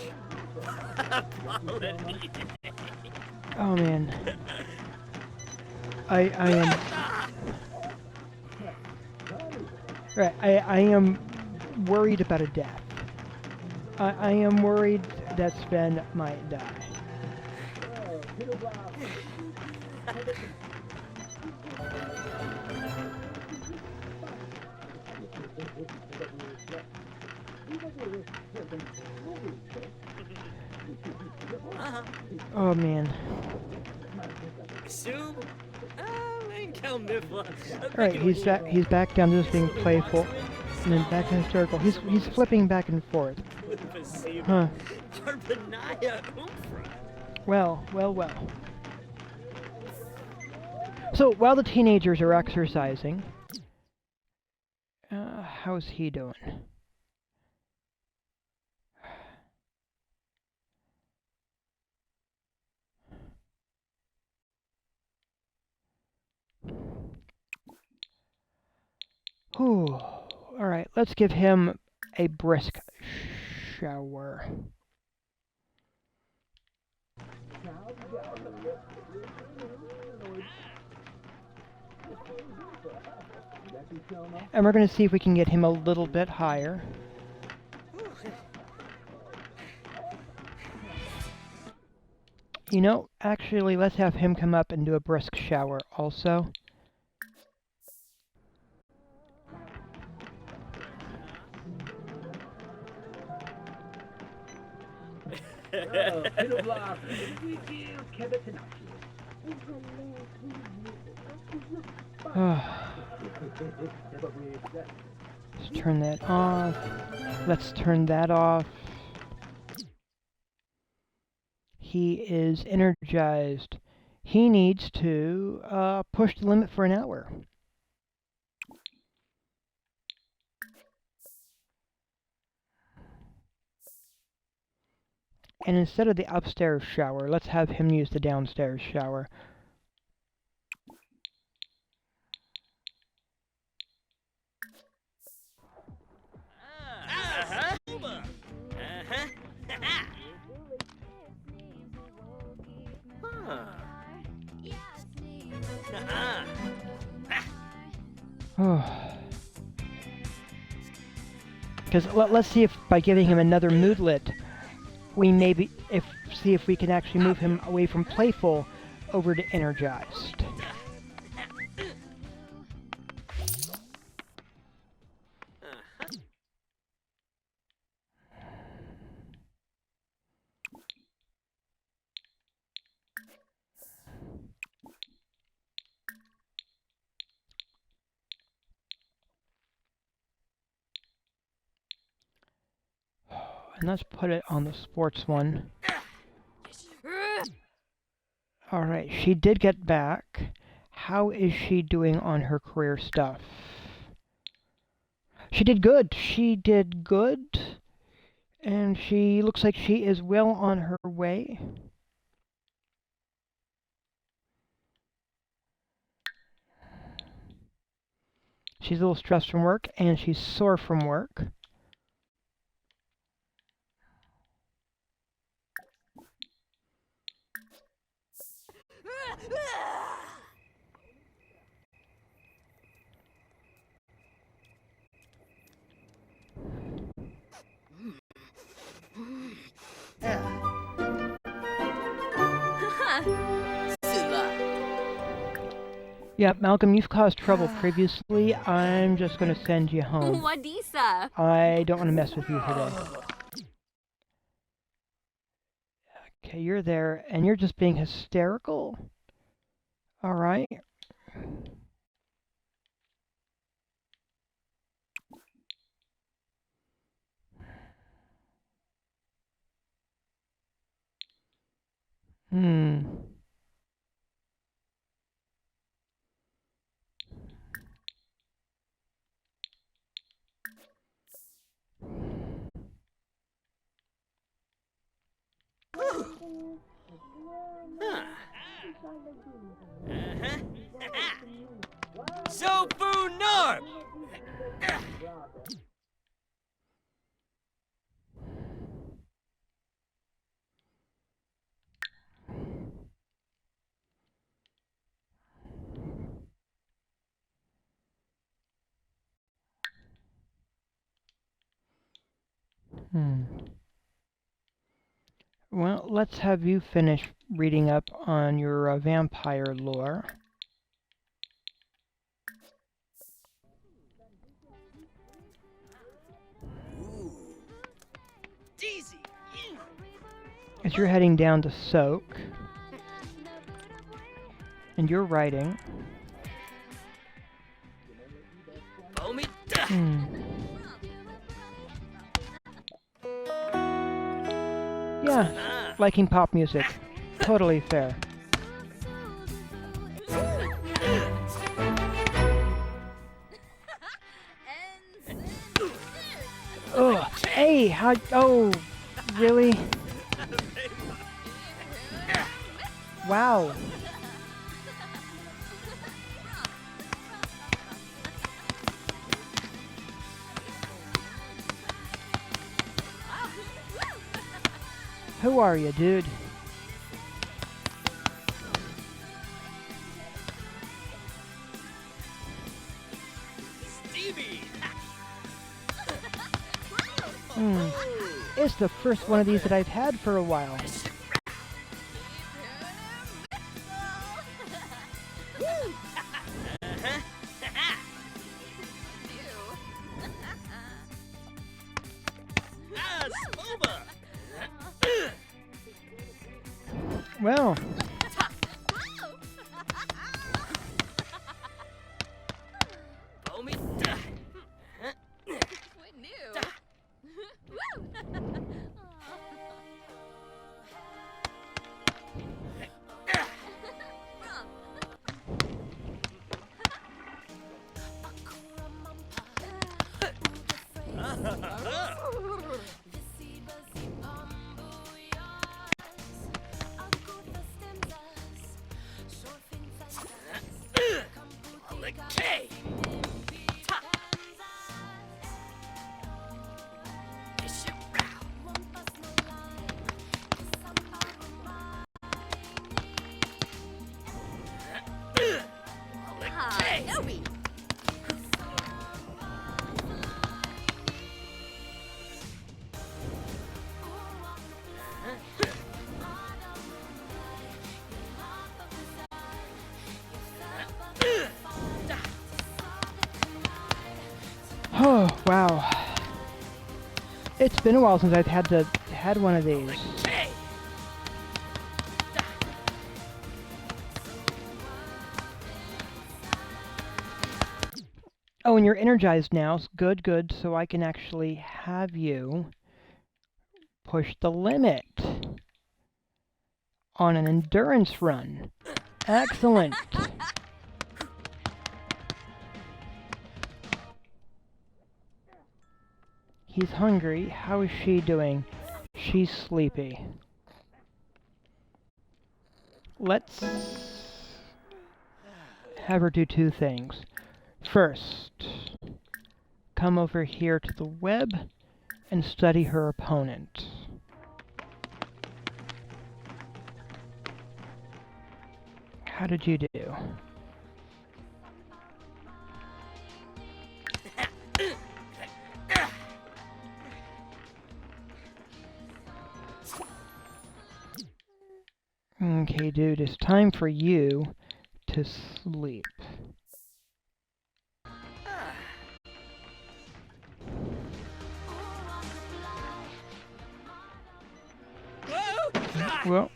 A: Oh man. I am right. I am worried about a death. I am worried that Sven might die. Oh man.
B: Sub.
A: Alright, he's back down to just being playful and then back to hysterical. He's flipping back and forth. Huh. Well. So while the teenagers are exercising, how's he doing? Whew. Alright, let's give him a brisk shower. And we're going to see if we can get him a little bit higher. You know, actually, let's have him come up and do a brisk shower also. Let's turn that off. Let's turn that off. He is energized. He needs to push the limit for an hour. And instead of the upstairs shower, let's have him use the downstairs shower. Because let's see if by giving him another moodlet, we maybe see if we can actually move him away from playful over to energized. And let's put it on the sports one. Alright, she did get back. How is she doing on her career stuff? She did good. She did good. And she looks like she is well on her way. She's a little stressed from work, and she's sore from work. Yeah, Malcolm, you've caused trouble previously. I'm just gonna send you home.
C: Wadisa.
A: I don't want to mess with you today. Okay, you're there, and you're just being hysterical. All right. Hmm.
B: Huh. Sofu Norb!
A: Hmm. Well, let's have you finish reading up on your vampire lore.
B: Ooh. Deezy!
A: As you're heading down to Soak, and you're writing.
B: Bomi.
A: Hmm. Yeah, liking pop music. Totally fair. Ugh. Hey, how? Oh, really? Wow. Who are you, dude?
B: Stevie!
A: Hmm. It's the first one of these that I've had for a while.
B: Ah, Spoba!
A: Well,
B: Bomi.
C: What new?
B: Okay.
C: Nobi.
A: oh wow. It's been a while since I've had one of these. Oh, and you're energized now. Good, good. So I can actually have you push the limit on an endurance run. Excellent. He's hungry. How is she doing? She's sleepy. Let's have her do two things. First, come over here to the web and study her opponent. How did you do? Okay, dude, it's time for you to sleep.
B: Whoa! Ah!
A: Well,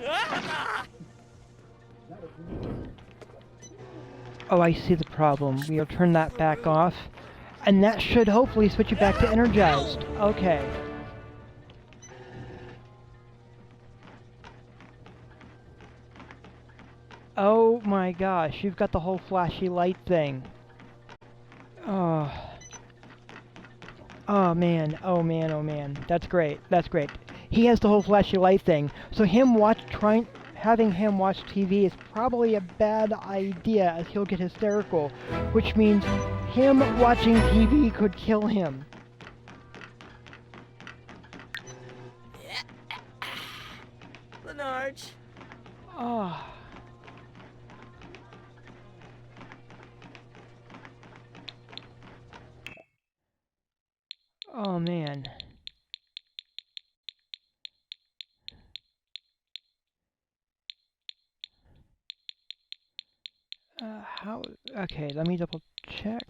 B: Ah!
A: oh, I see the problem. We'll turn that back off, and that should hopefully switch you back to energized. Okay. Oh my gosh, you've got the whole flashy light thing. Oh. Oh man, oh man, oh man. That's great. That's great. He has the whole flashy light thing. So having him watch TV is probably a bad idea, as he'll get hysterical, which means him watching TV could kill him.
B: Lenarge.
A: Oh. Oh man. How? Okay, let me double check.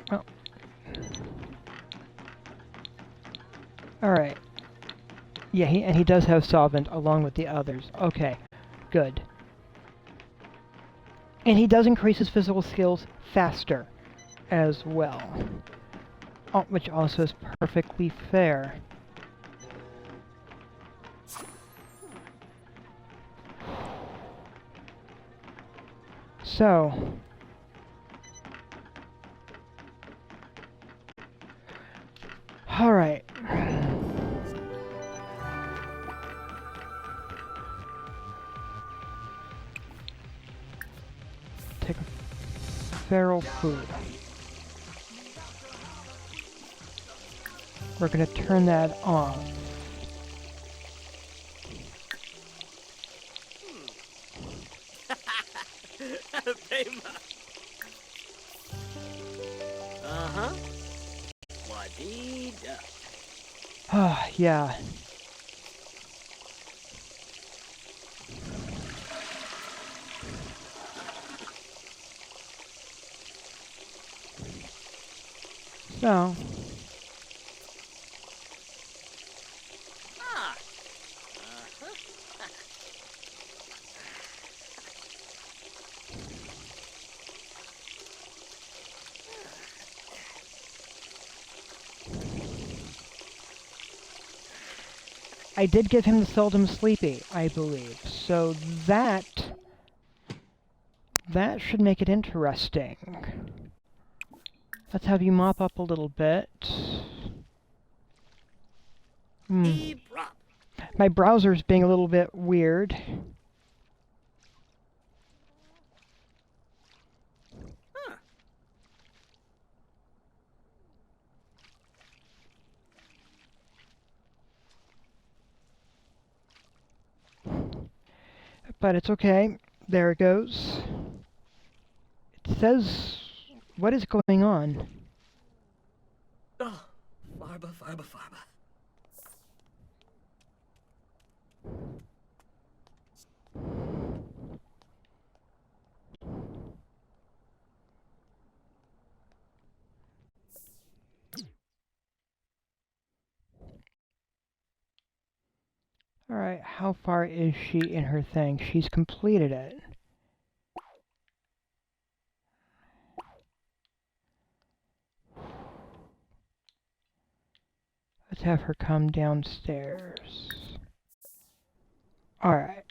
A: Well. Alright. Yeah, he does have solvent along with the others. Okay, good. And he does increase his physical skills faster as well. Oh, which also is perfectly fair. So, all right. Take a feral food. We're gonna turn that on.
B: Pema. Uh-huh. Wadida.
A: Ah, yeah. So,
B: Ah.
A: I did give him the Seldom Sleepy, I believe. So that should make it interesting. Let's have you mop up a little bit.
B: Prop.
A: My browser's being a little bit weird.
B: Huh.
A: But it's okay. There it goes. It says, what is going on?
B: Oh, farba, farba, farba.
A: Alright, how far is she in her thing? She's completed it. Let's have her come downstairs. Alright.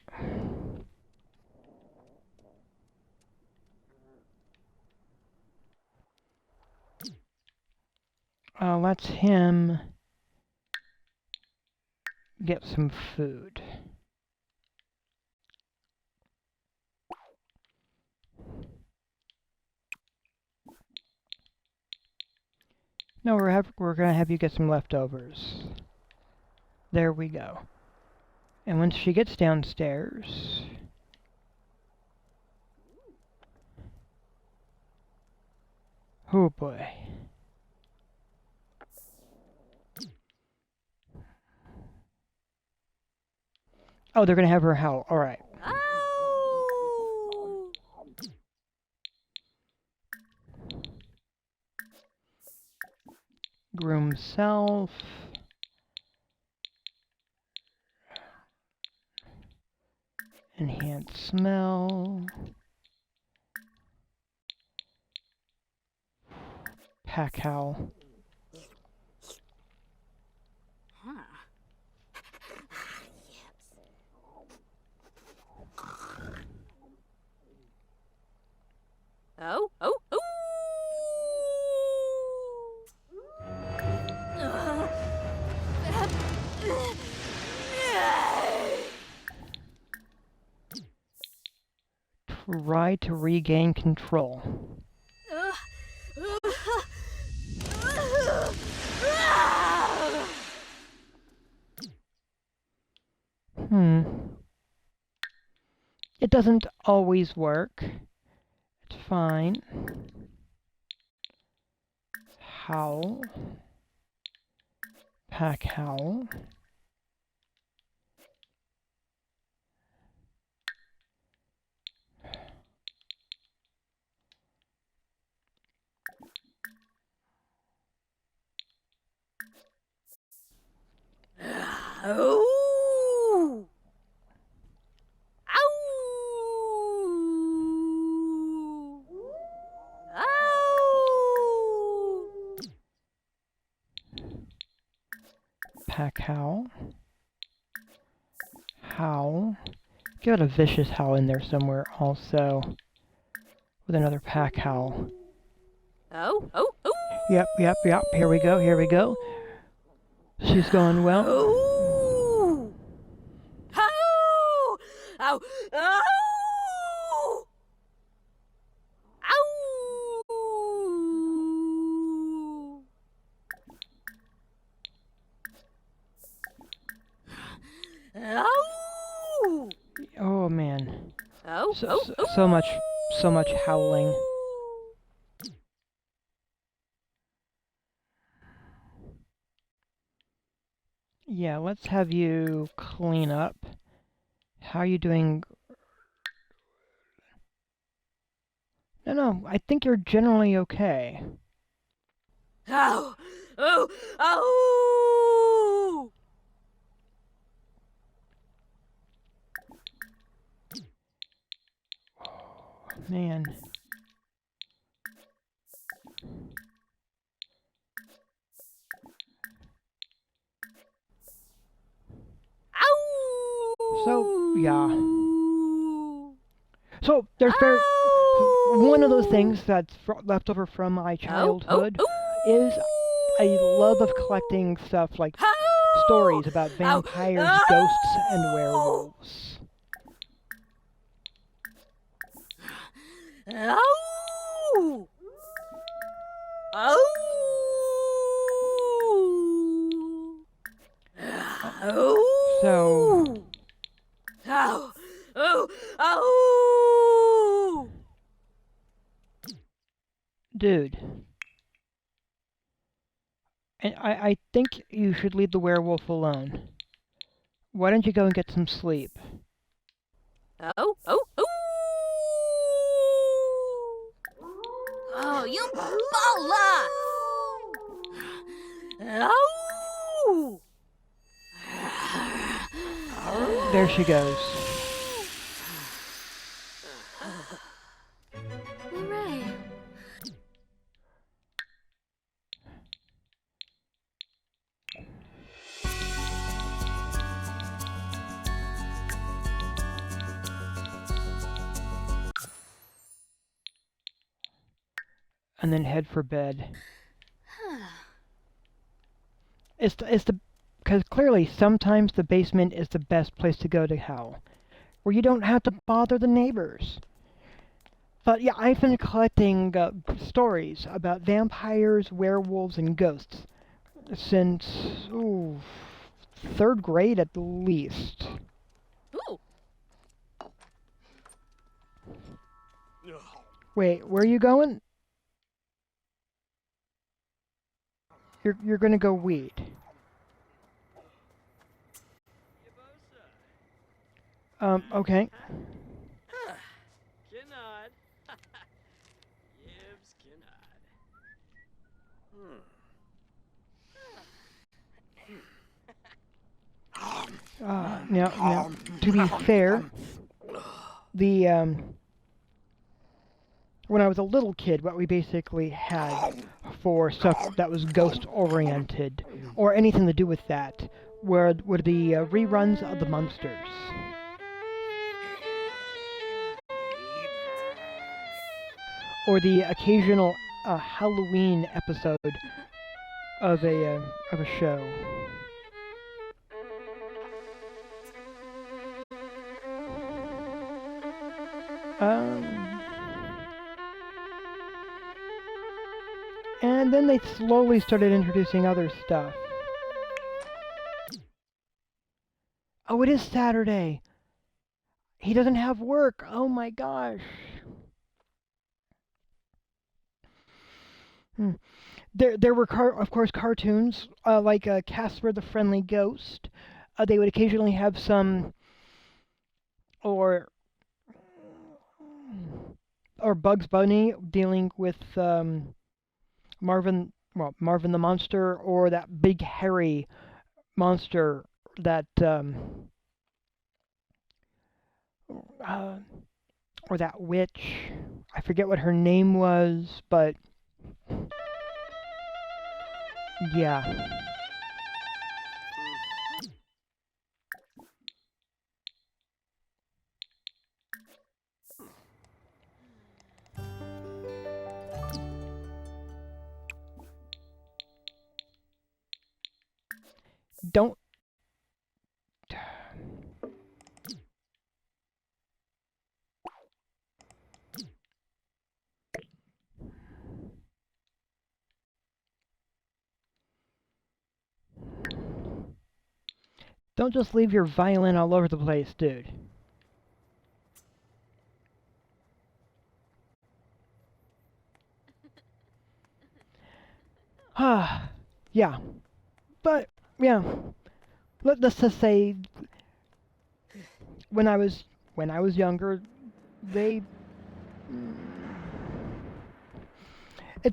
A: Let's him get some food. No, we're gonna have you get some leftovers. There we go. And once she gets downstairs... Oh boy. Oh, they're gonna have her howl. Alright.
C: Oh.
A: Groom self. Enhance smell. Pack howl.
C: Huh. Oh, oh, oh!
A: Try to regain control. It doesn't always work. It's fine. Howl. Pack howl.
C: Oh! Ow! Ow!
A: Pack howl. Howl. Give it a vicious howl in there somewhere also. With another pack howl.
C: Oh, oh, oh!
A: Yep. Here we go. She's going well.
C: Oh! Ow! Ow! Ow! Ow! Ow!
A: Oh man.
C: Oh,
A: So much howling. Yeah, let's have you clean up. How are you doing? No, I think you're generally okay.
C: Ow! Oh! Ow!
A: Man. So, yeah. So, there's one of those things that's left over from my childhood is a love of collecting stuff like stories about vampires, ghosts, and werewolves.
C: Ow! Ow!
A: So,
C: Ow! Oh! Ow!
A: dude, and I think you should leave the werewolf alone. Why don't you go and get some sleep?
C: Oh! Oh! Oh! Oh, you balla! Ow!
A: There she goes.
C: Hooray!
A: And then head for bed. Because clearly sometimes the basement is the best place to go to howl, where you don't have to bother the neighbors. But yeah, I've been collecting stories about vampires, werewolves, and ghosts since third grade at the least. Wait, where are you going? You're gonna go weed. Okay.
B: Kinod. Yibs Kinod.
A: Now, to be fair, the, when I was a little kid, what we basically had for stuff that was ghost-oriented, or anything to do with that, would be reruns of the Munsters. Or the occasional Halloween episode of a show. And then they slowly started introducing other stuff. Oh, it is Saturday. He doesn't have work. Oh my gosh. There were, of course, cartoons like Casper the Friendly Ghost. They would occasionally have some, or Bugs Bunny dealing with Marvin the Monster, or that big hairy monster that or that witch. I forget what her name was, but yeah. Don't Don't just leave your violin all over the place, dude. Yeah. But, yeah. Let's just say, when I was younger, it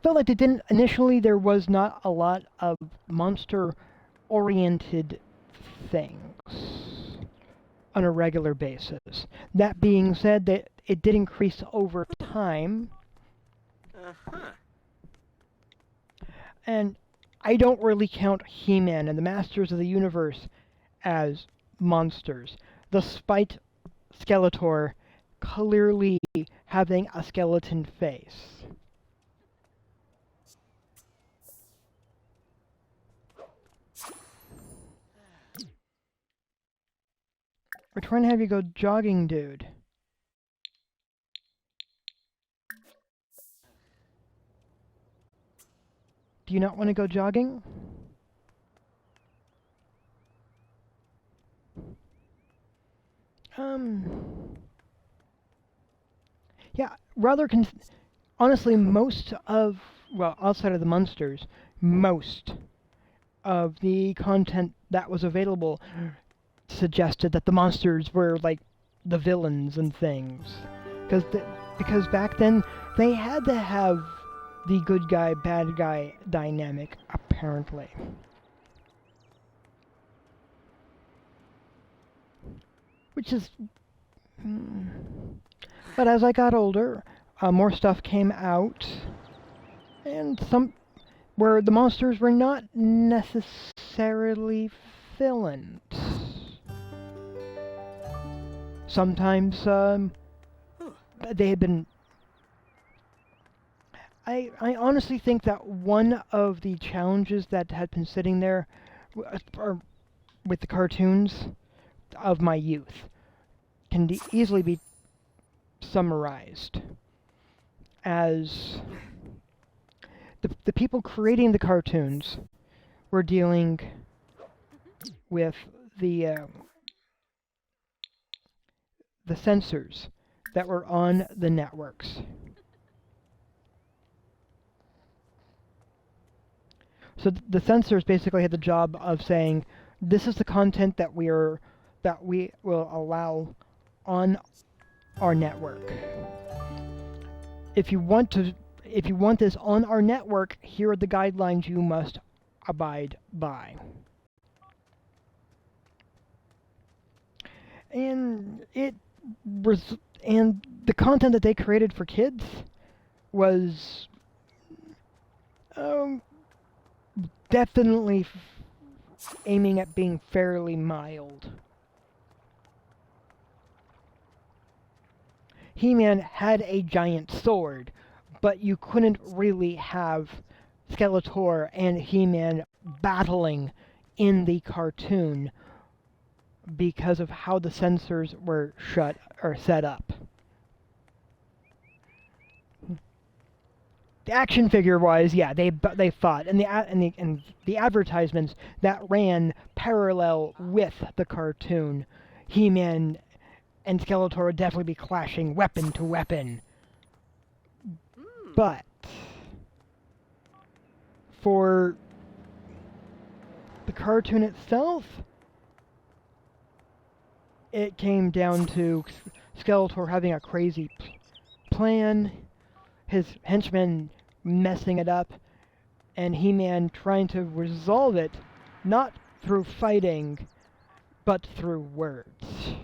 A: felt like there was not a lot of monster-oriented things on a regular basis. That being said, that it did increase over time. And I don't really count He-Man and the Masters of the Universe as monsters, despite Skeletor clearly having a skeleton face. We're trying to have you go jogging, dude. Do you not want to go jogging? Yeah, honestly, most of, well, outside of the Munsters, most of the content that was available suggested that the monsters were like the villains and things, because back then they had to have the good guy bad guy dynamic, apparently. Which is but as I got older, more stuff came out, and some where the monsters were not necessarily villains. Sometimes they had been... I honestly think that one of the challenges that had been sitting there with the cartoons of my youth can easily be summarized as the people creating the cartoons were dealing with the censors that were on the networks. So the censors basically had the job of saying, this is the content that we will allow on our network. If you want this on our network, here are the guidelines you must abide by. And the content that they created for kids was definitely aiming at being fairly mild. He-Man had a giant sword, but you couldn't really have Skeletor and He-Man battling in the cartoon because of how the censors were set up. The action figure-wise, yeah, they fought, and the advertisements that ran parallel with the cartoon, He-Man and Skeletor would definitely be clashing weapon to weapon. But for the cartoon itself, it came down to Skeletor having a crazy plan, his henchmen messing it up, and He-Man trying to resolve it, not through fighting, but through words.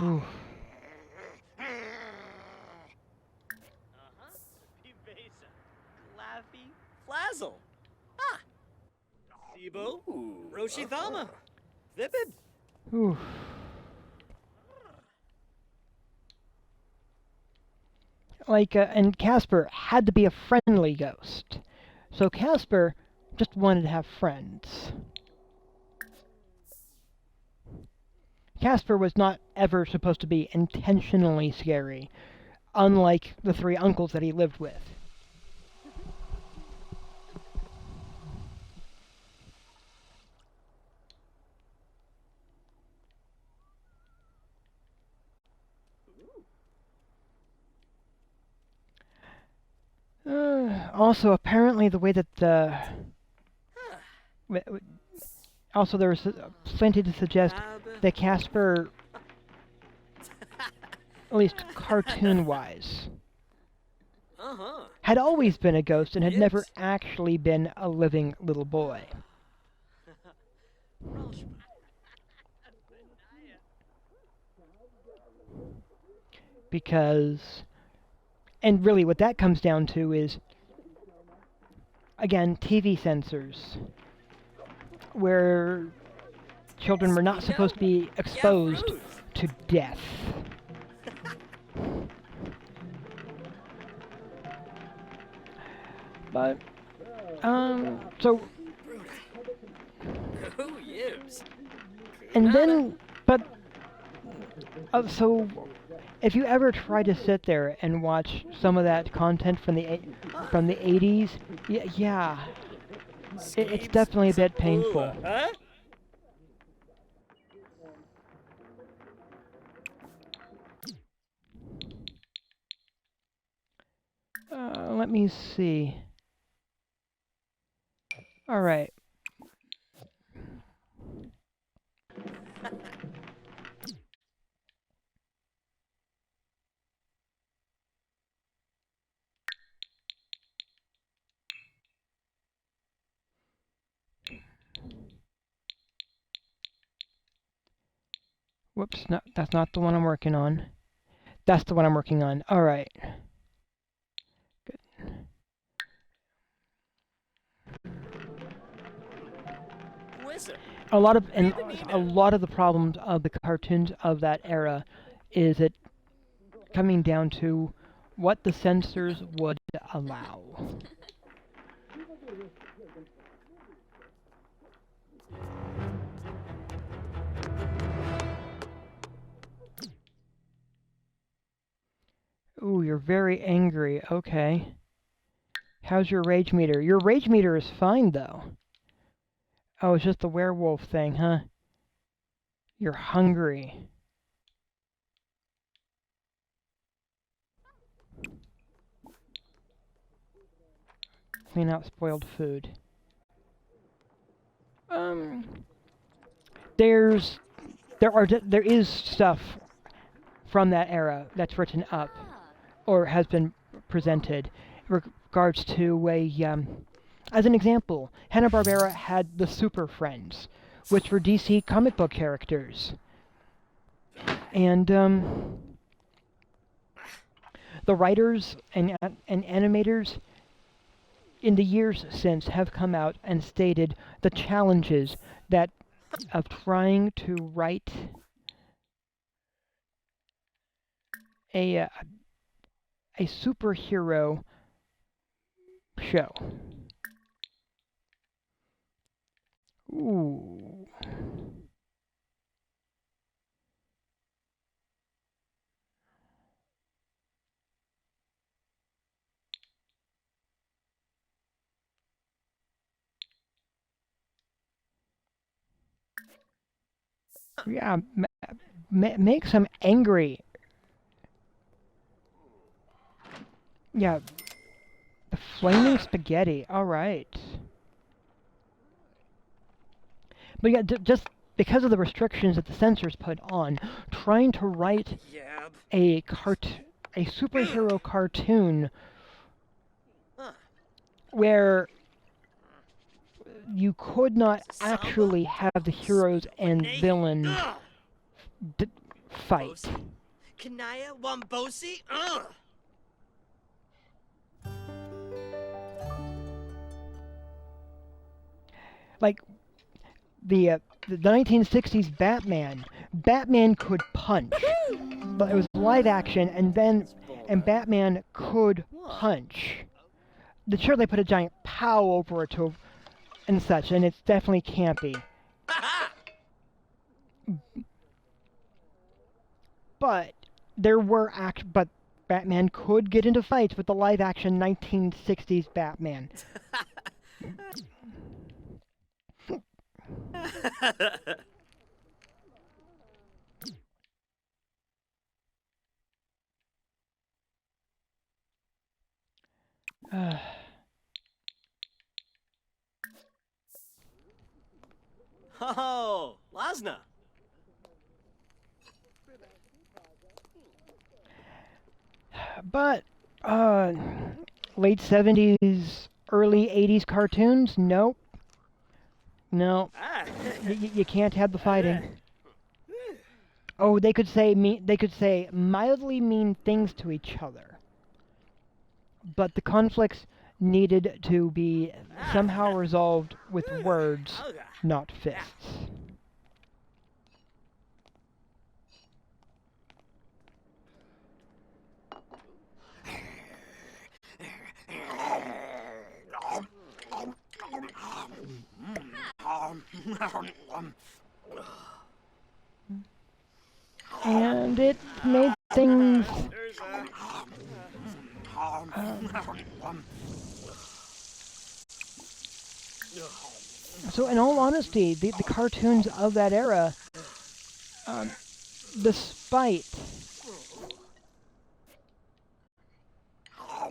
A: Oof.
B: Evasa. Laffy. Flazzle. Ah. Sibo. Roshithama. Vipid.
A: Oof. And Casper had to be a friendly ghost. So Casper just wanted to have friends. Casper was not ever supposed to be intentionally scary, unlike the three uncles that he lived with. Also, apparently the way that also there was plenty to suggest that Casper, at least cartoon-wise, had always been a ghost and had never actually been a living little boy. Because, and really what that comes down to is, again, TV censors, where children were not supposed to be exposed to death. But, so... And then, but... so, if you ever try to sit there and watch some of that content from the 80s, yeah, it's definitely a bit painful. Let me see. All right. Whoops, no, that's not the one I'm working on. That's the one I'm working on. All right. Good. A lot of the problems of the cartoons of that era is it coming down to what the censors would allow. Ooh, you're very angry. Okay. How's your rage meter? Your rage meter is fine, though. Oh, it's just the werewolf thing, huh? You're hungry. Clean out spoiled food. There is stuff from that era that's written up or has been presented in regards to as an example, Hanna-Barbera had the Super Friends, which were DC comic book characters. And the writers and animators in the years since have come out and stated the challenges that of trying to write a superhero show. Ooh. Yeah, makes him angry. Yeah, the flaming spaghetti. All right. But yeah, just because of the restrictions that the censors put on, trying to write
B: Yab.
A: a superhero cartoon where you could not actually have the heroes and villains fight.
B: Kanaya Wambosi?
A: Like the 1960s Batman could punch, but it was live action, and Batman could punch. Sure, they put a giant pow over it and such, and it's definitely campy. But but Batman could get into fights with the live action 1960s Batman.
B: Oh, Lasna.
A: But late 70s, early 80s cartoons? Nope. No. You can't have the fighting. Oh, they could say mildly mean things to each other. But the conflicts needed to be somehow resolved with words, not fists. And it made things so in all honesty, the cartoons of that era, despite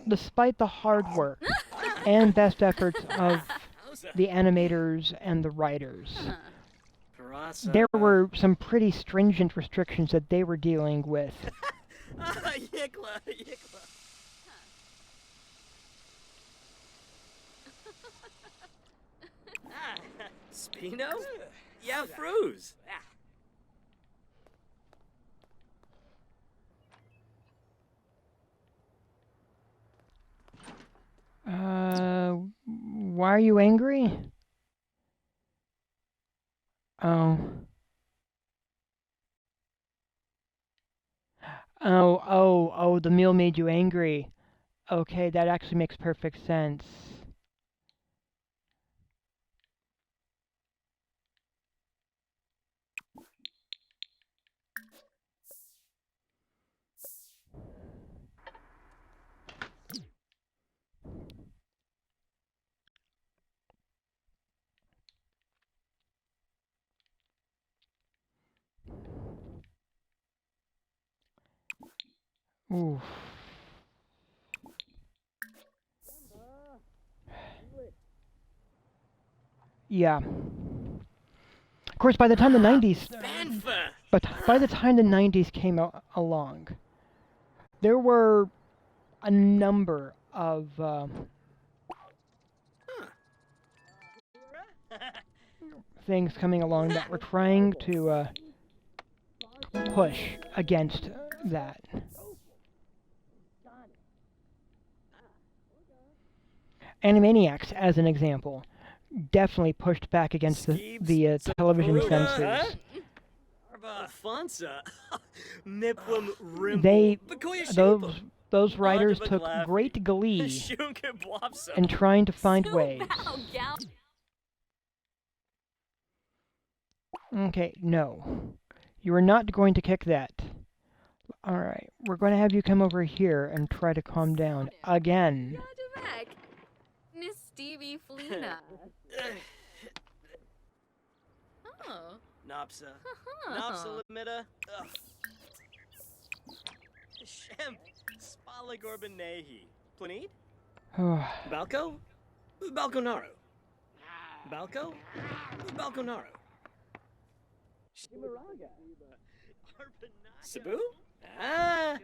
A: the hard work and best efforts of the animators and the writers, there were some pretty stringent restrictions that they were dealing with.
B: Yikla. Spino? Yeah, Fruz.
A: Why are you angry? Oh. Oh, the meal made you angry. Okay, that actually makes perfect sense. Oof. Yeah. Of course, by the time the 90s,
B: Banfa!
A: but by the time the 90s came along, there were a number of things coming along that were trying to push against that. Animaniacs, as an example, definitely pushed back against the television censors.
B: Alfonsa. Nipwam Rimble.
A: They,
B: Bakoya
A: those writers took
B: Glaffy.
A: great glee
B: Shunka Blopsa.
A: in trying to find ways. Okay, no. You are not going to kick that. Alright, we're going to have you come over here and try to calm down again.
C: Miss Stevie Flina. Oh.
B: Nopsa. Nopsa Limita. Shem. Spala Gorban Nehi. Planid? Balco? Balconaru. Balco? Balconaru. Sabu? Ah.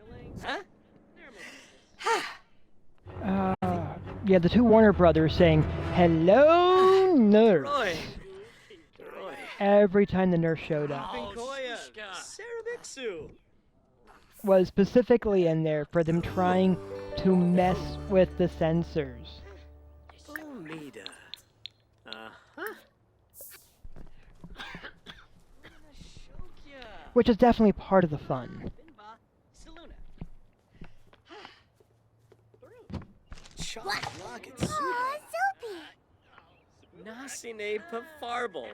B: Huh?
A: Yeah, the two Warner brothers saying, "Hello, nurse,"
B: Roy.
A: every time the nurse showed up.
B: Binkoya. Sarabixu.
A: Was specifically in there for them trying to mess with the censors.
B: Omida.
A: Which is definitely part of the fun.
B: Nasine Pafarble.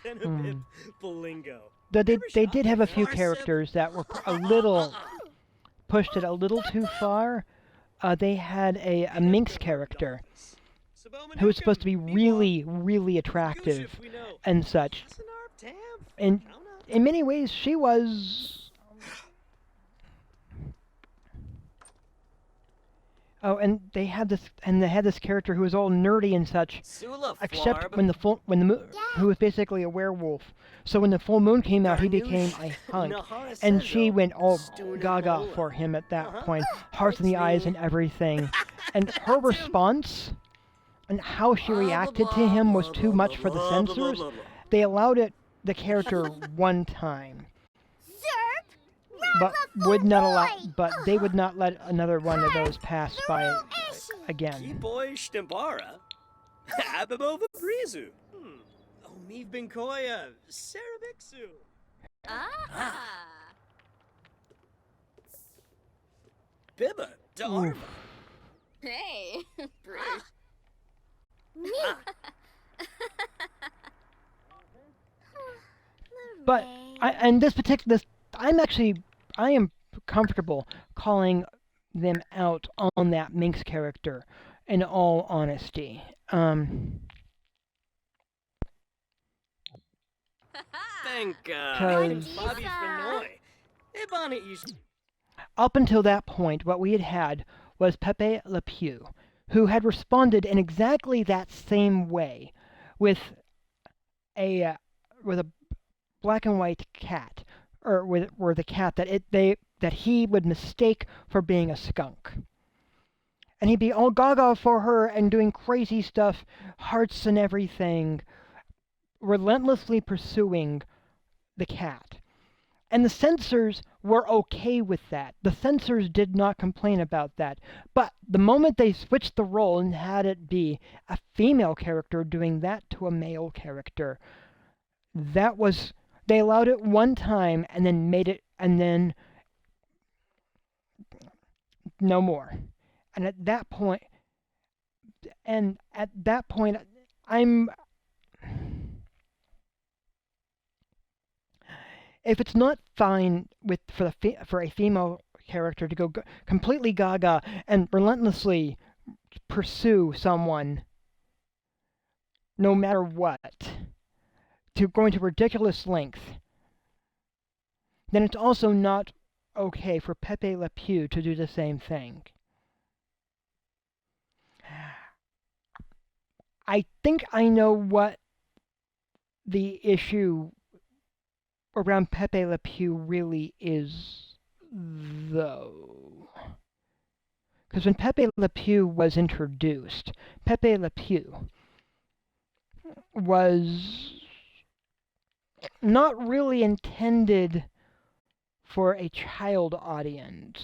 B: Zenobit Bolingo.
A: Though they did have a few characters that were a little pushed it a little too far. They had a Minx character who was supposed to be really, really attractive and such. And in many ways, she was. Oh, and they had this character who was all nerdy and such, except when who was basically a werewolf. So when the full moon came out, he became a hunk, and she went all gaga for him at that point, hearts in the eyes and everything. And her response and how she reacted to him was too much for the censors. They allowed the character one time, but they would not let another one of those pass by again.
B: Boy Shtembara. Ababova Brizu. Omiv Binkoya. Sarabixu. Bibba. Darma.
C: Hey.
A: But I am comfortable calling them out on that Minx character, in all honesty.
B: Thank
A: Cause-
B: Bobby Fenoy. Ebony used.
A: Up until that point, what we had was Pepe Le Pew, who had responded in exactly that same way, with a black and white cat, or the cat that he would mistake for being a skunk. And he'd be all gaga for her and doing crazy stuff, hearts and everything, relentlessly pursuing the cat. And the censors were okay with that. The censors did not complain about that. But the moment they switched the role and had it be a female character doing that to a male character, they allowed it one time and then made it, and then no more. And at that point, if it's not fine for a female character to go completely gaga and relentlessly pursue someone, no matter what, to going to ridiculous length, then it's also not okay for Pepe Le Pew to do the same thing. I think I know what the issue around Pepe Le Pew really is, though. Because when Pepe Le Pew was introduced, Pepe Le Pew was not really intended for a child audience.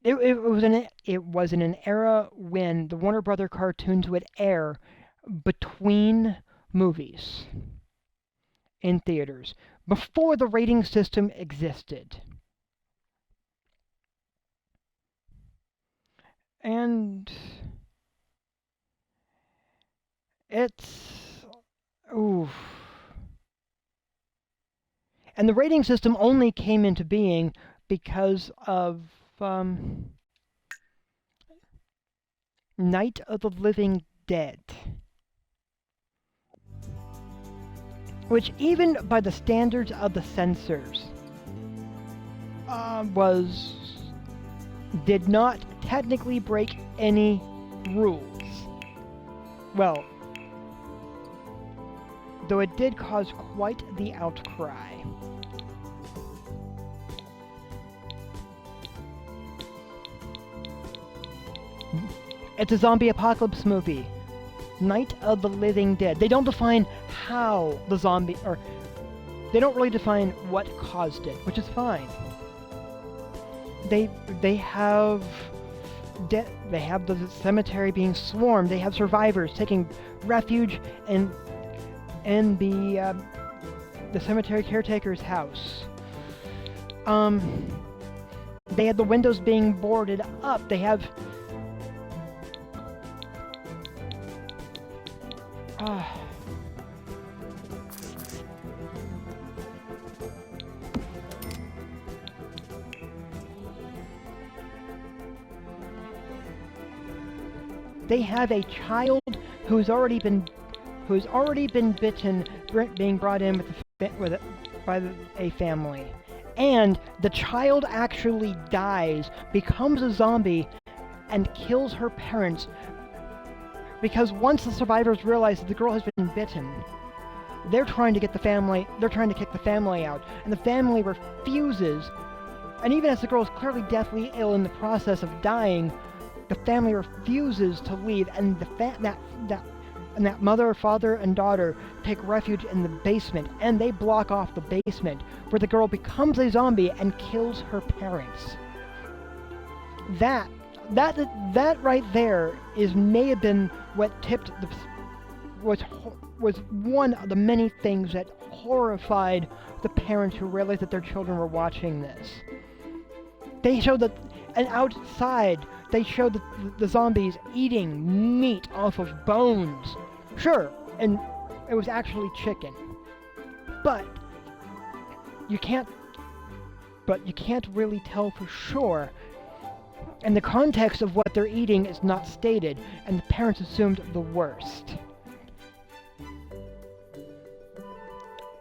A: It was in an era when the Warner Brother cartoons would air between movies in theaters before the rating system existed. And it's oof. And the rating system only came into being because of Night of the Living Dead. Which, even by the standards of the censors, did not technically break any rules. Well, though it did cause quite the outcry. It's a zombie apocalypse movie. Night of the Living Dead. They don't define how the zombie, or they don't really define what caused it, which is fine. They have the cemetery being swarmed. They have survivors taking refuge in the cemetery caretaker's house. They had the windows being boarded up. They have they have a child who's already been bitten, being brought in by a family, and the child actually dies, becomes a zombie, and kills her parents. Because once the survivors realize that the girl has been bitten, they're trying to kick the family out, and the family refuses. And even as the girl is clearly deathly ill in the process of dying, the family refuses to leave, and that mother, father, and daughter take refuge in the basement, and they block off the basement, where the girl becomes a zombie and kills may right there may have been what tipped was one of the many things that horrified the parents who realized that their children were watching this. They showed that, and outside, they showed the zombies eating meat off of bones. Sure, and it was actually chicken. But you can't really tell for sure. And the context of what they're eating is not stated, and the parents assumed the worst.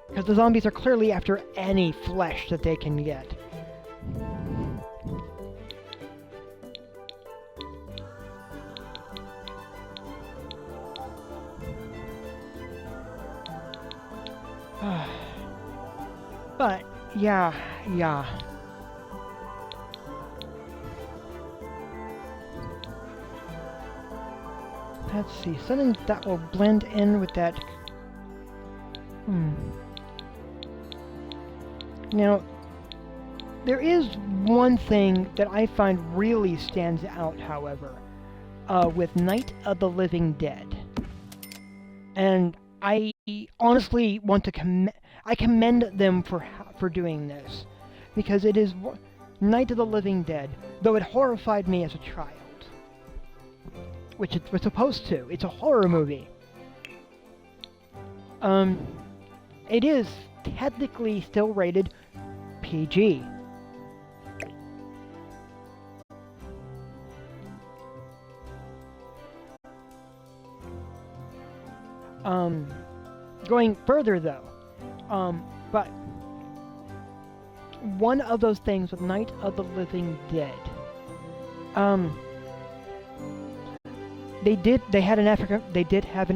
A: Because the zombies are clearly after any flesh that they can get. But, yeah. Let's see, something that will blend in with that. Now, there is one thing that I find really stands out, however, with Night of the Living Dead. And I honestly want to commend them for doing this, because it is Night of the Living Dead, though it horrified me as a child. Which it was supposed to. It's a horror movie. It is technically still rated PG. Going further though, but one of those things with Night of the Living Dead. They did have an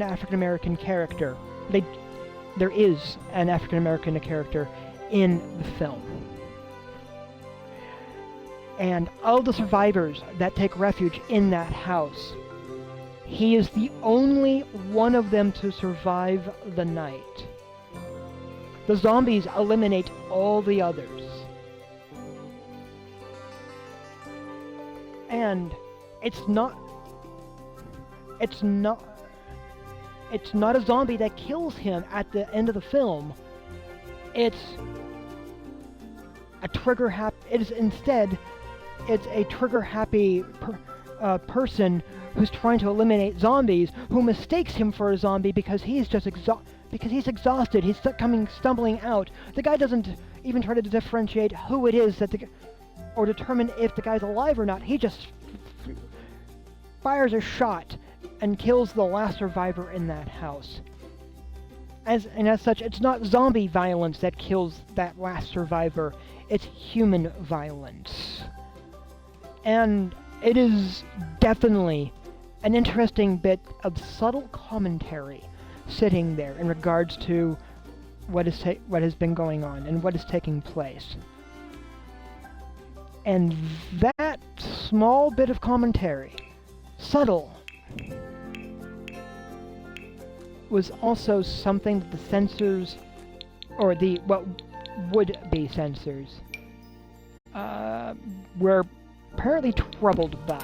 A: African American character. There is an African American character in the film. And of the survivors that take refuge in that house, he is the only one of them to survive the night. The zombies eliminate all the others. And it's not a zombie that kills him at the end of the film. It's a trigger-happy person who's trying to eliminate zombies, who mistakes him for a zombie because he's just exhausted. He's stumbling out. The guy doesn't even try to differentiate who it is or determine if the guy's alive or not. He just fires a shot and kills the last survivor in that house. As such, it's not zombie violence that kills that last survivor. It's human violence. And it is definitely an interesting bit of subtle commentary sitting there in regards to what has been going on and what is taking place. And that small bit of commentary, subtle, was also something that the censors, or what would be censors, were apparently troubled by.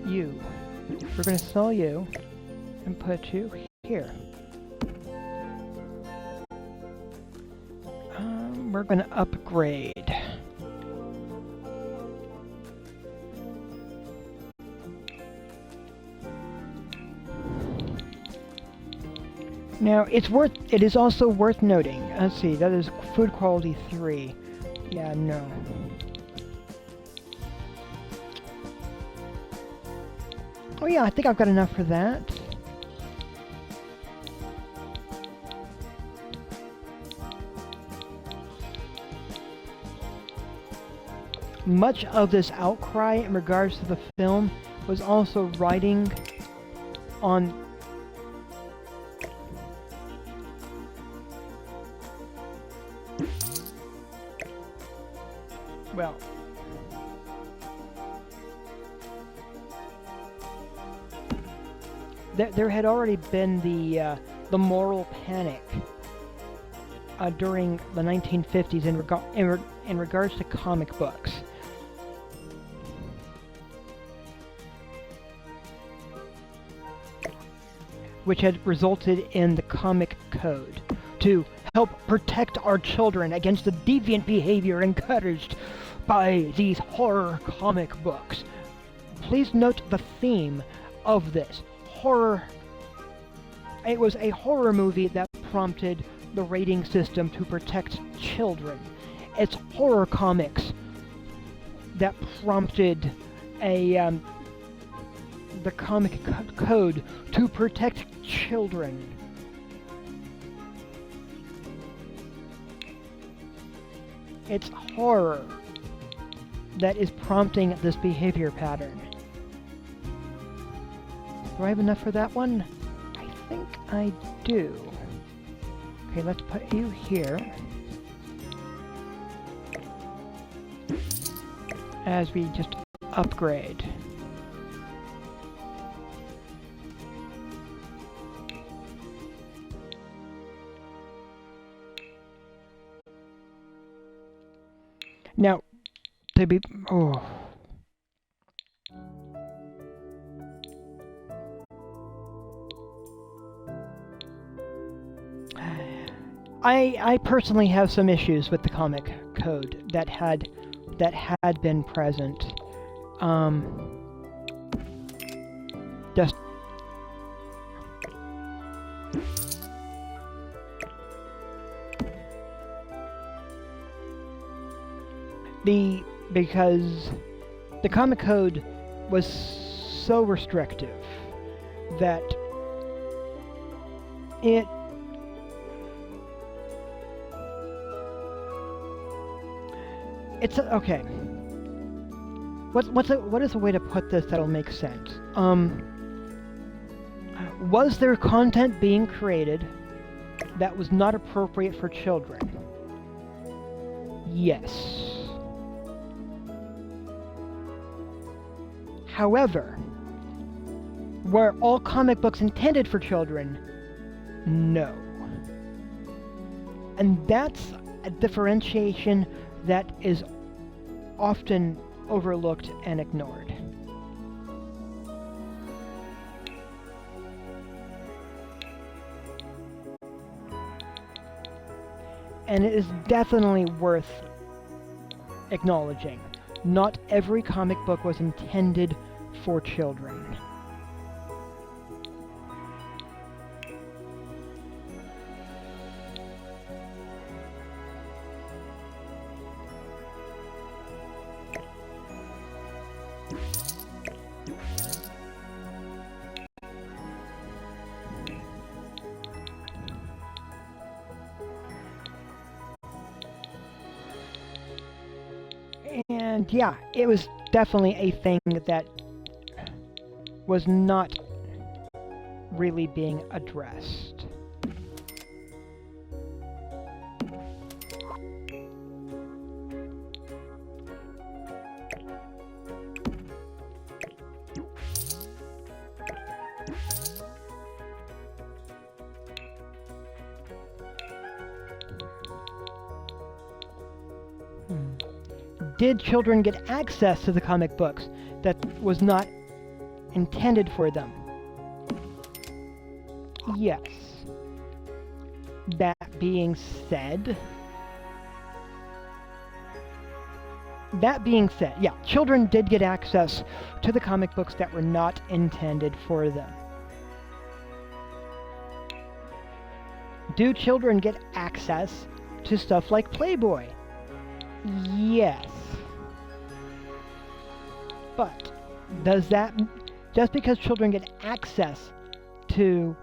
A: We're going to sell you and put you here. We're going to upgrade. Now, it is also worth noting, let's see, that is food quality 3. Yeah, no. Oh yeah, I think I've got enough for that. Much of this outcry in regards to the film was also riding on well, there had already been the moral panic during the 1950s in regards to comic books. Which had resulted in the Comic Code to help protect our children against the deviant behavior encouraged by these horror comic books. Please note the theme of this. Horror. It was a horror movie that prompted the rating system to protect children. It's horror comics that prompted the Comic Code to protect children. It's horror that is prompting this behavior pattern. Do I have enough for that one? I think I do. Okay, let's put you here. As we just upgrade. Now, to be... oh... I personally have some issues with the Comic Code that had been present. Just because the Comic Code was so restrictive that it It's okay. What is a way to put this that'll make sense? Was there content being created that was not appropriate for children? Yes. However, were all comic books intended for children? No. And that's a differentiation that is often overlooked and ignored. And it is definitely worth acknowledging. Not every comic book was intended for children. And yeah, it was definitely a thing that was not really being addressed. Did children get access to the comic books that was not intended for them? Yes. That being said, yeah, children did get access to the comic books that were not intended for them. Do children get access to stuff like Playboy? Yes. But does that, just because children get access to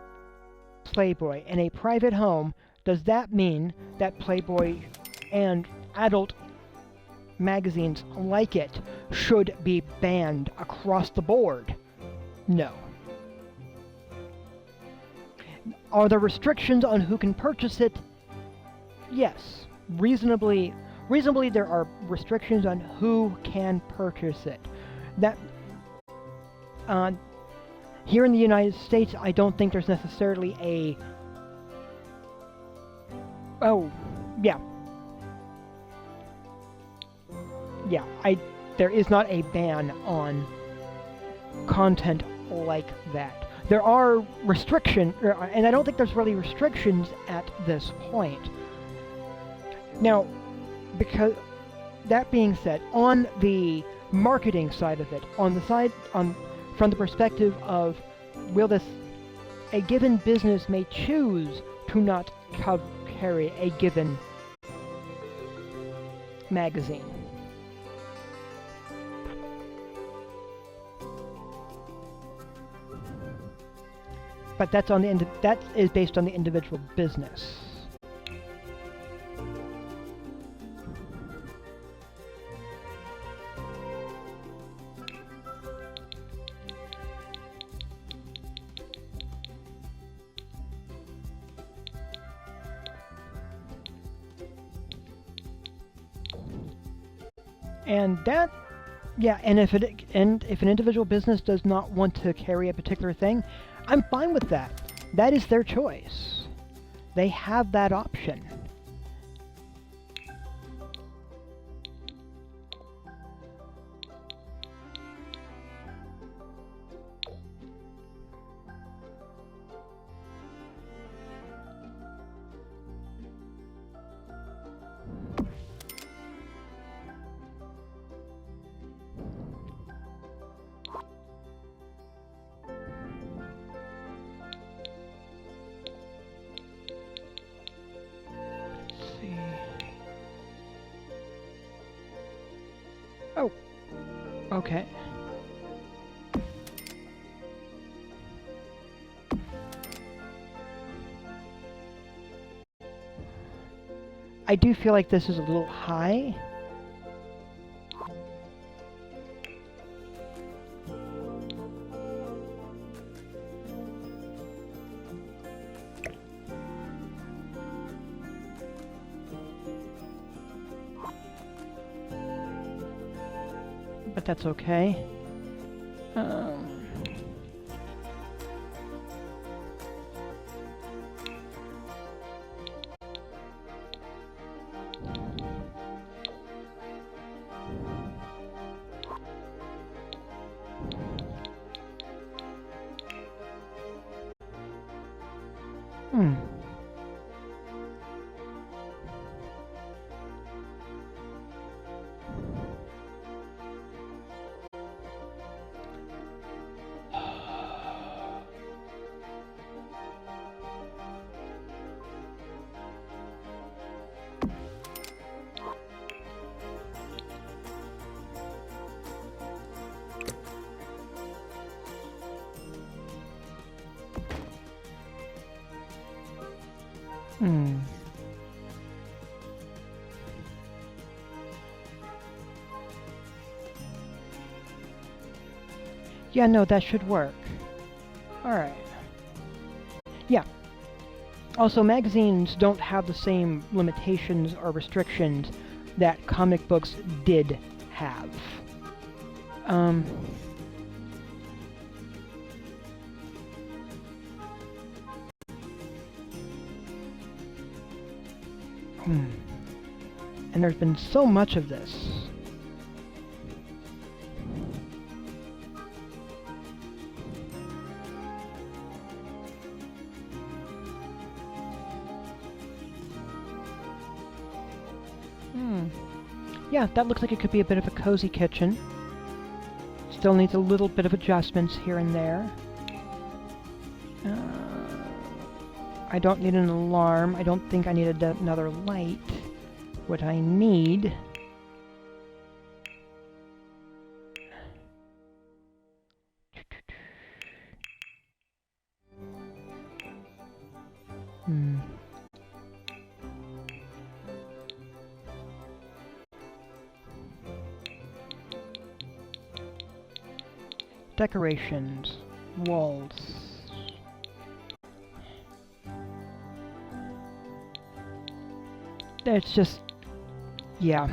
A: Playboy in a private home, does that mean that Playboy and adult magazines like it should be banned across the board? No. Are there restrictions on who can purchase it? Yes. Reasonably there are restrictions on who can purchase it. That here in the United States, I don't think there's necessarily a... Oh, yeah. Yeah, there is not a ban on content like that. There are restrictions, and I don't think there's really restrictions at this point. Now, because that being said, on the marketing side of it, from the perspective of a given business may choose to not carry a given magazine. But that is based on the individual business. And that, yeah, and if an individual business does not want to carry a particular thing, I'm fine with that. That is their choice. They have that option. Oh, okay. I do feel like this is a little high. but that's okay. Um... Hmm. Hmm. Yeah, no, that should work. Alright. Yeah. Also, magazines don't have the same limitations or restrictions that comic books did have. And there's been so much of this. Yeah, that looks like it could be a bit of a cozy kitchen. Still needs a little bit of adjustments here and there. I don't need an alarm. I don't think I need another light. What I need... Decorations. Walls. It's just... yeah.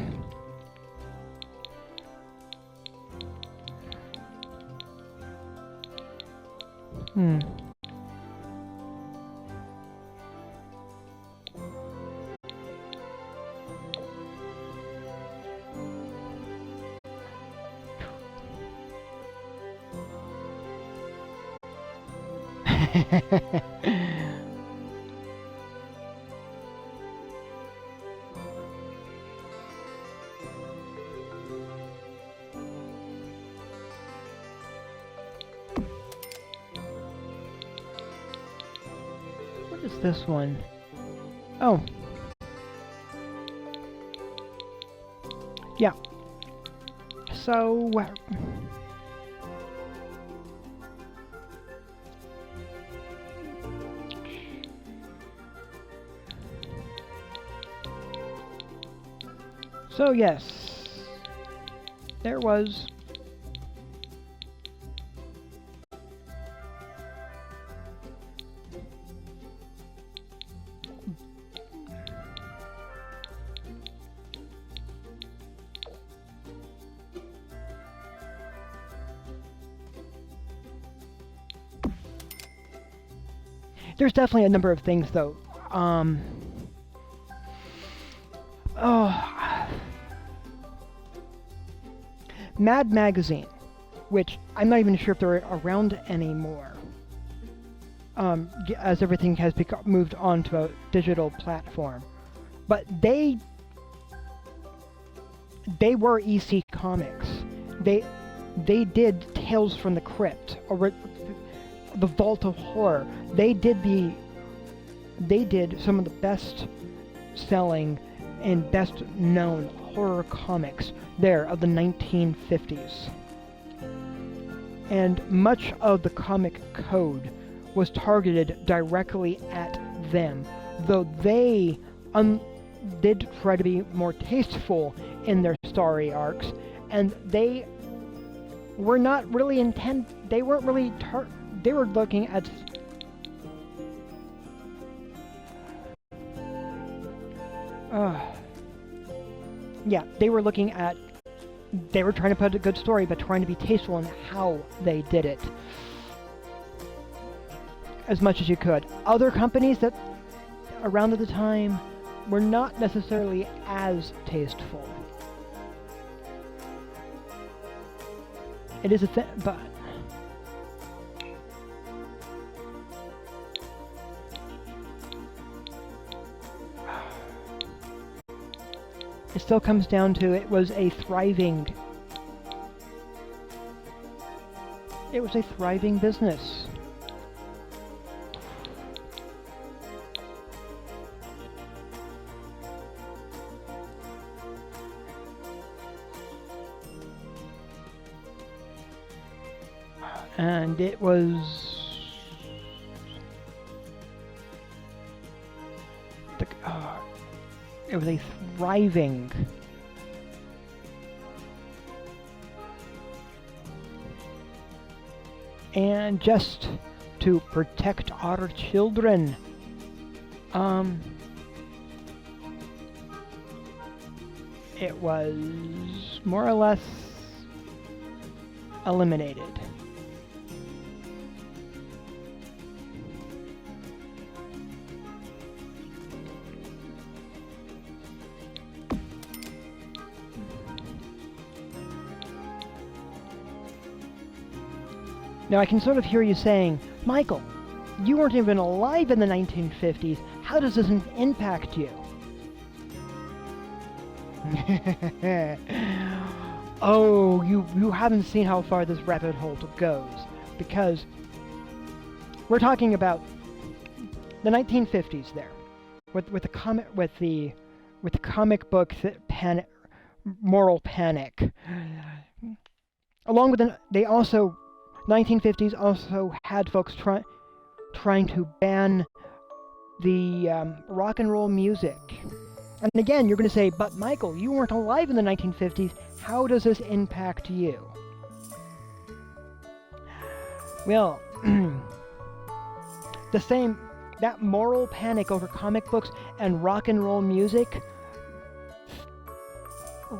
A: What is this one? Oh. Yeah. So... So yes, there was there's definitely a number of things though. Mad Magazine, which I'm not even sure if they're around anymore, as everything has moved on to a digital platform. But they were EC Comics. They did Tales from the Crypt, or the Vault of Horror. They did some of the best selling and best known horror comics there of the 1950s. And much of the comic code was targeted directly at them, though they did try to be more tasteful in their story arcs, and they were not really they weren't really they were looking at yeah, they were looking at they were trying to put a good story, but trying to be tasteful in how they did it as much as you could. Other companies that around at the time were not necessarily as tasteful. It is a thing, but it still comes down to it was a thriving business. And it was a thriving and just to protect our children, it was more or less eliminated. Now I can sort of hear you saying, Michael, you weren't even alive in the 1950s. How does this impact you? Oh, you haven't seen how far this rabbit hole goes, because we're talking about the 1950s there, with the comic book moral panic, along with they also 1950s also had folks trying to ban the rock and roll music. And again, you're going to say, but Michael, you weren't alive in the 1950s. How does this impact you? Well, that moral panic over comic books and rock and roll music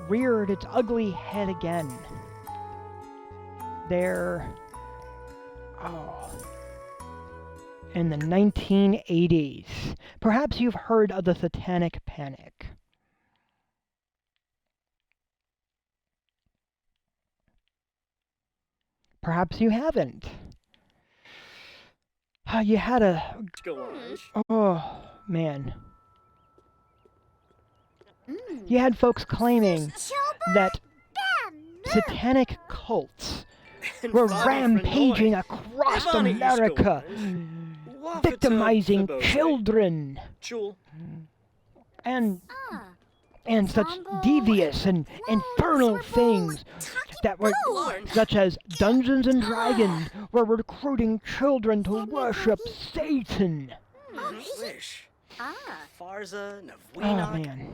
A: reared its ugly head again. In the 1980s. Perhaps you've heard of the Satanic Panic. Perhaps you haven't. You had a...
B: Go on.
A: Oh, man. You had folks claiming that satanic cults were rampaging across America, victimizing children, and such devious and infernal things that were such as Dungeons and Dragons were recruiting children to worship Satan.
B: Farza,
A: Oh man.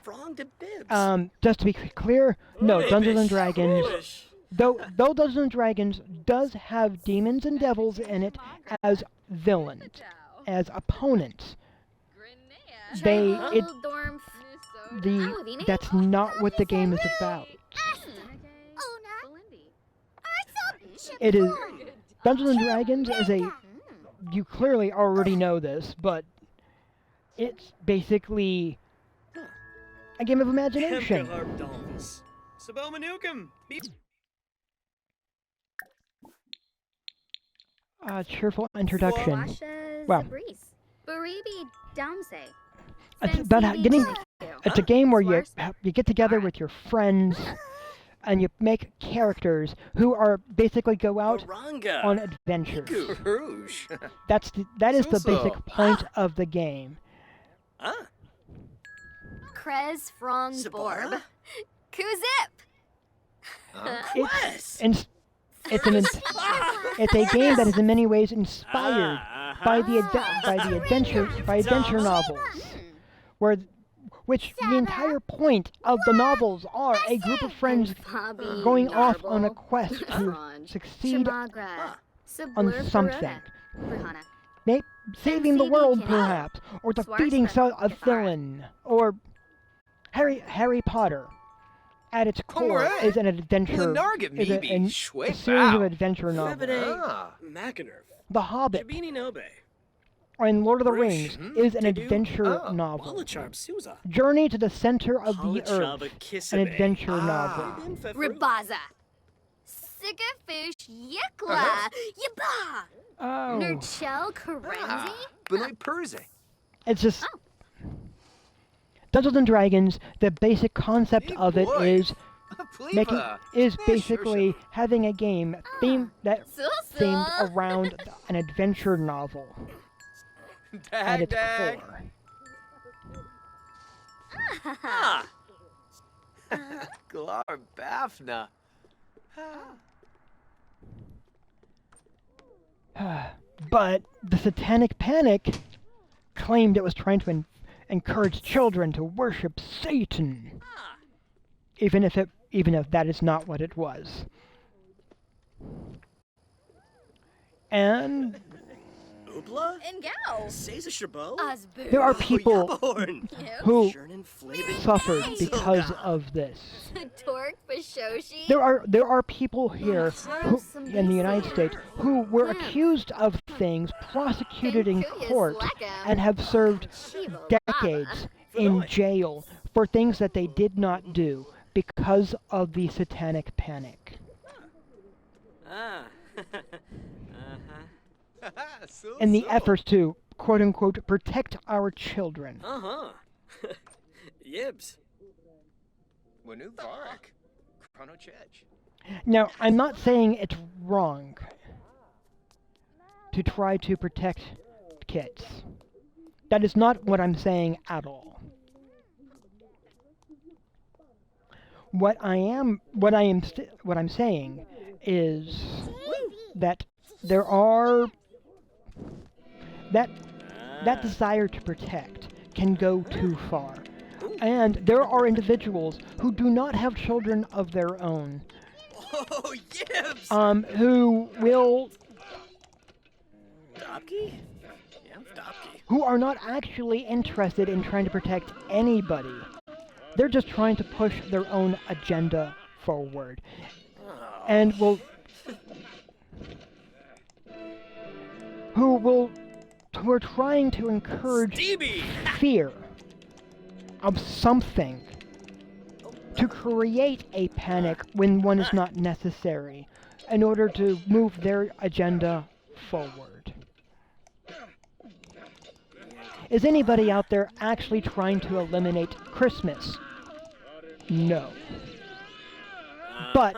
B: Wrong to bibs.
A: Just to be clear, no, Dungeons and Dragons. Though Dungeons and Dragons does have demons and devils in it as villains, as opponents. That's not what the game is about. It is Dungeons and Dragons is you clearly already know this, but it's basically a game of imagination. Cheerful introduction. Wow. It's about it's a game where you get together with your friends and you make characters who are basically go out on adventures. That is the basic point of the game.
C: Krez Frong Borb. Kuzip!
A: It's a game that is in many ways inspired by the adventure novels, which the entire point of the novels are a group of friends going off on a quest to succeed on something. Maybe saving the world, perhaps, or defeating a villain, or Harry Potter. at its core is an adventure, is a series of adventure novels.
B: Macanerv.
A: The Hobbit
B: Jabini Nobe.
A: and Lord of the Rings is an adventure novel.
B: Walacharb Suza.
A: Journey to the Center of the
B: Halachaba
A: Earth,
B: Kissibe.
A: an adventure novel.
C: Ribaza. Sikafish Yikla. Yaba.
A: Oh,
C: Nurchel Karenzi.
D: Benoit Perse.
A: it's just Dungeons and Dragons. The basic concept
D: Big
A: of it
D: boy.
A: is making
D: Pleva.
A: is
D: Yeah,
A: basically having a game themed
C: Susa.
A: around an adventure novel at
D: Dag,
A: its
D: dag.
A: core.
B: Ah.
D: Glar Bafna.
A: But the Satanic Panic claimed it was trying to encourage children to worship Satan, even if that is not what it was. And
B: Ubla?
C: And Gao.
B: Seiza Shabo?
C: Osboo.
A: there are people
B: Yaborn.
A: who
B: Shernan Flavin.
A: suffered
C: Nice.
A: because of this.
C: Torque Bashoshi.
A: There are people here who, in the United States who were accused of things, prosecuted in court, and have served decades in jail for things that they did not do because of the Satanic Panic.
B: Ah.
A: In the efforts to, quote unquote, protect our children.
B: Uh-huh. Yibs.
D: Wanu Varek. Chrono Chech.
A: Now, I'm not saying it's wrong to try to protect kids. That is not what I'm saying at all. What I'm saying is that there are that desire to protect can go too far. And there are individuals who do not have children of their own,
B: Oh, Yibs!
A: who will,
B: Stopke? Yeah, I'm Stopke.
A: who are not actually interested in trying to protect anybody. They're just trying to push their own agenda forward, and who are trying to encourage
B: Stevie!
A: fear of something to create a panic when one is not necessary in order to move their agenda forward. Is anybody out there actually trying to eliminate Christmas? No. But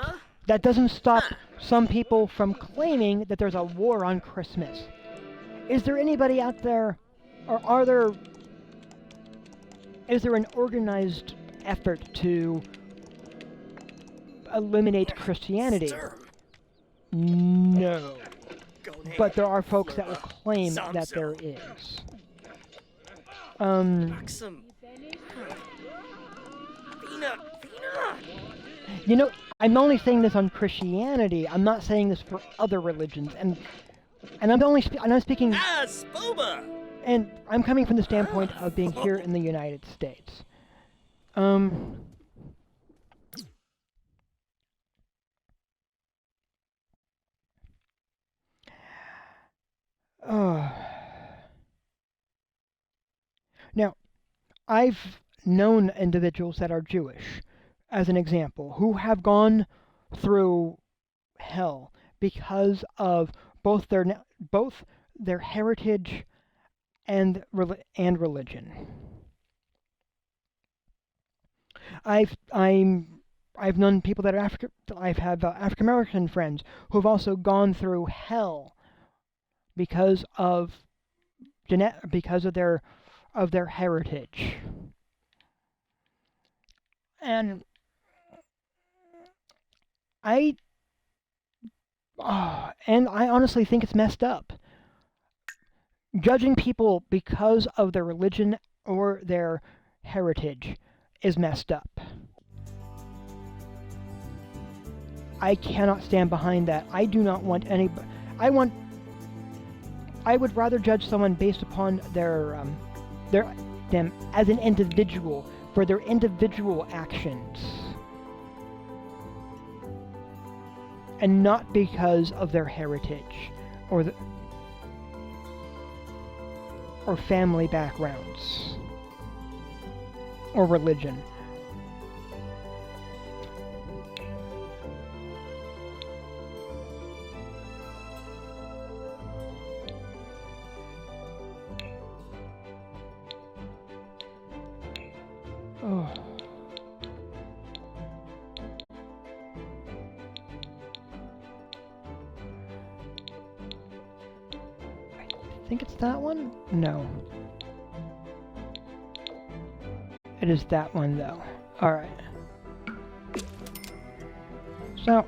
A: that doesn't stop some people from claiming that there's a war on Christmas. Is there anybody out there, or is there an organized effort to eliminate Christianity?
B: Sturm.
A: No.
B: Gone
A: But there are folks that will claim that
B: Zamzo.
A: there is.
B: Maxim. Fina!
A: You know, I'm only saying this on Christianity. I'm not saying this for other religions, and I'm speaking,
B: Ah, Spoba!
A: and I'm coming from the standpoint of being here in the United States. Now, I've known individuals that are Jewish, as an example, who have gone through hell because of both their heritage and religion. I've known people that are I've had African American friends who have also gone through hell because of their heritage. And I honestly think it's messed up. Judging people because of their religion or their heritage is messed up. I cannot stand behind that. I do not want any. I would rather judge someone based upon them as an individual for their individual actions and not because of their heritage or or family backgrounds or religion. Oh. I think it's that one? No. It is that one, though. Alright. So...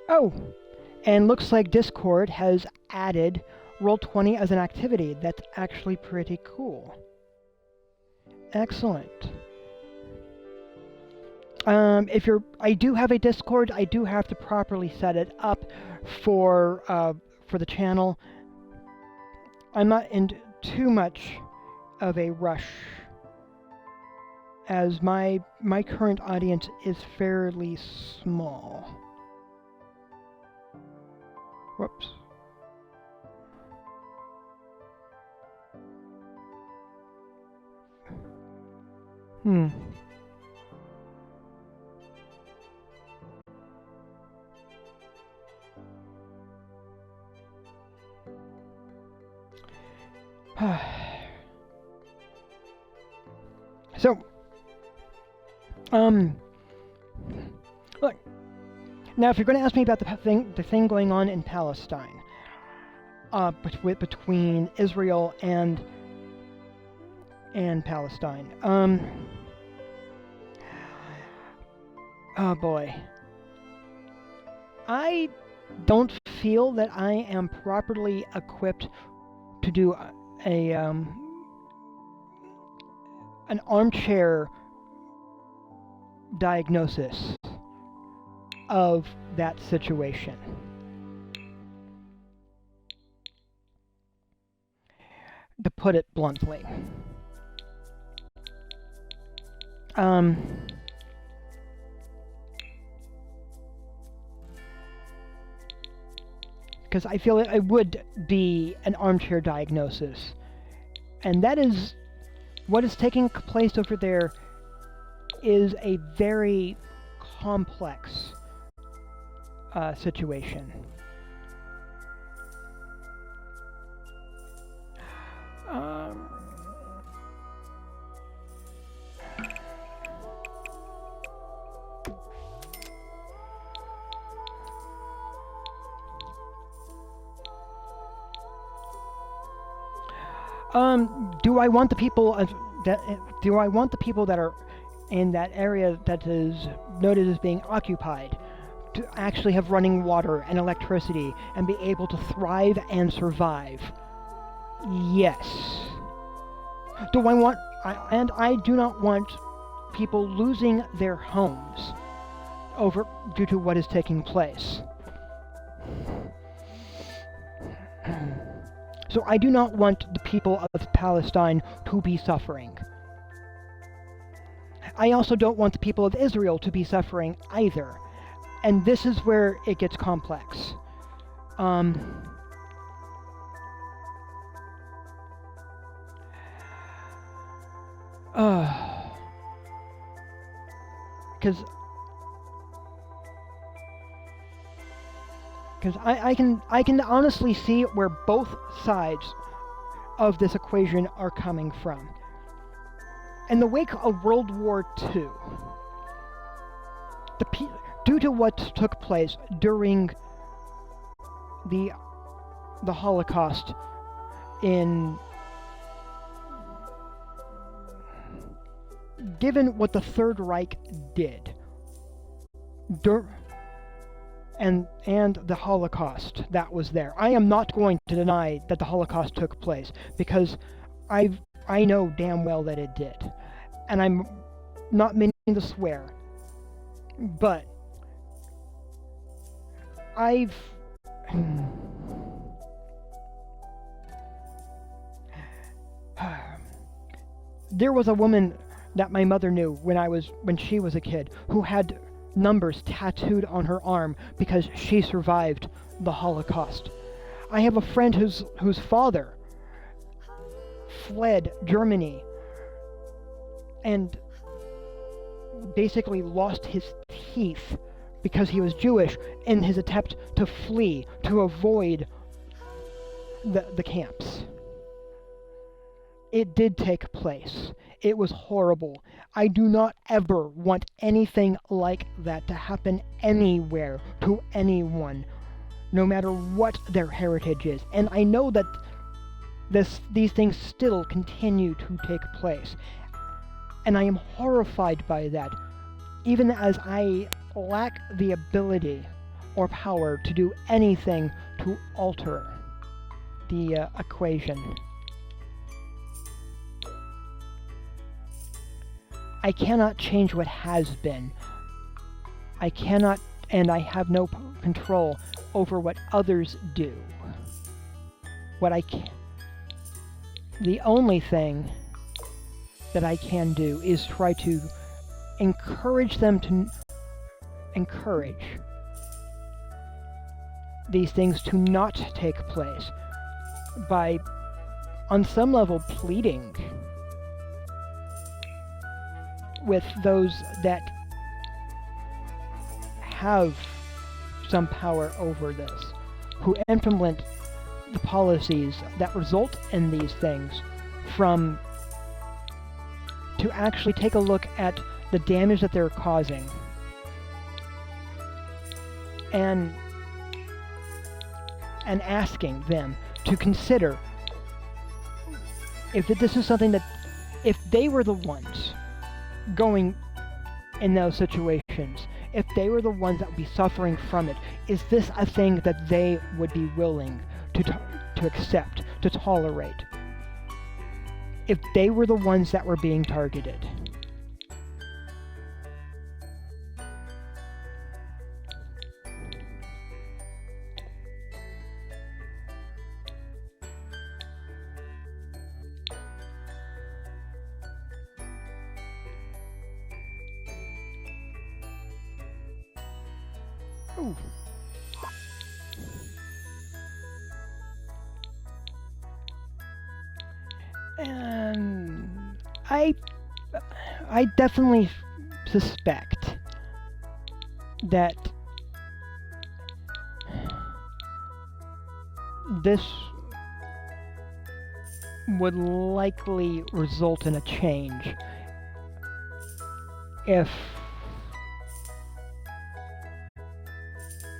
A: Oh, and looks like Discord has added Roll20 as an activity. That's actually pretty cool. Excellent. I do have a Discord. I do have to properly set it up for the channel. I'm not in too much of a rush, as my current audience is fairly small. Whoops. So, look. Now, if you're going to ask me about the thing going on in Palestine, between Israel and Palestine, oh boy, I don't feel that I am properly equipped to do an armchair diagnosis of that situation. To put it bluntly. Because I feel it would be an armchair diagnosis. And that is what is taking place over there is a very complex situation. Do I want the people that are in that area that is noted as being occupied to actually have running water and electricity and be able to thrive and survive? Yes. I do not want people losing their homes due to what is taking place. So I do not want the people of Palestine to be suffering. I also don't want the people of Israel to be suffering either. And this is where it gets complex. Because I can honestly see where both sides of this equation are coming from. In the wake of World War II, due to what took place during the Holocaust in given what the Third Reich did, and the Holocaust that was there, I am not going to deny that the Holocaust took place, because I know damn well that it did, and I'm not meaning to swear, but there was a woman that my mother knew when she was a kid who had numbers tattooed on her arm because she survived the Holocaust. I have a friend whose father fled Germany and basically lost his teeth because he was Jewish in his attempt to flee, to avoid the camps. It did take place. It was horrible. I do not ever want anything like that to happen anywhere to anyone, no matter what their heritage is. And I know that these things still continue to take place. And I am horrified by that, even as I lack the ability or power to do anything to alter the equation. I cannot change what has been. I cannot, and I have no control over what others do. The only thing that I can do is try to encourage them to encourage these things to not take place by, on some level, pleading with those that have some power over this, who implement the policies that result in these things, to actually take a look at the damage that they're causing and asking them to consider if this is something that, if they were the ones going in those situations, if they were the ones that would be suffering from it, is this a thing that they would be willing to accept, to tolerate, if they were the ones that were being targeted? Ooh. And I definitely suspect that this would likely result in a change if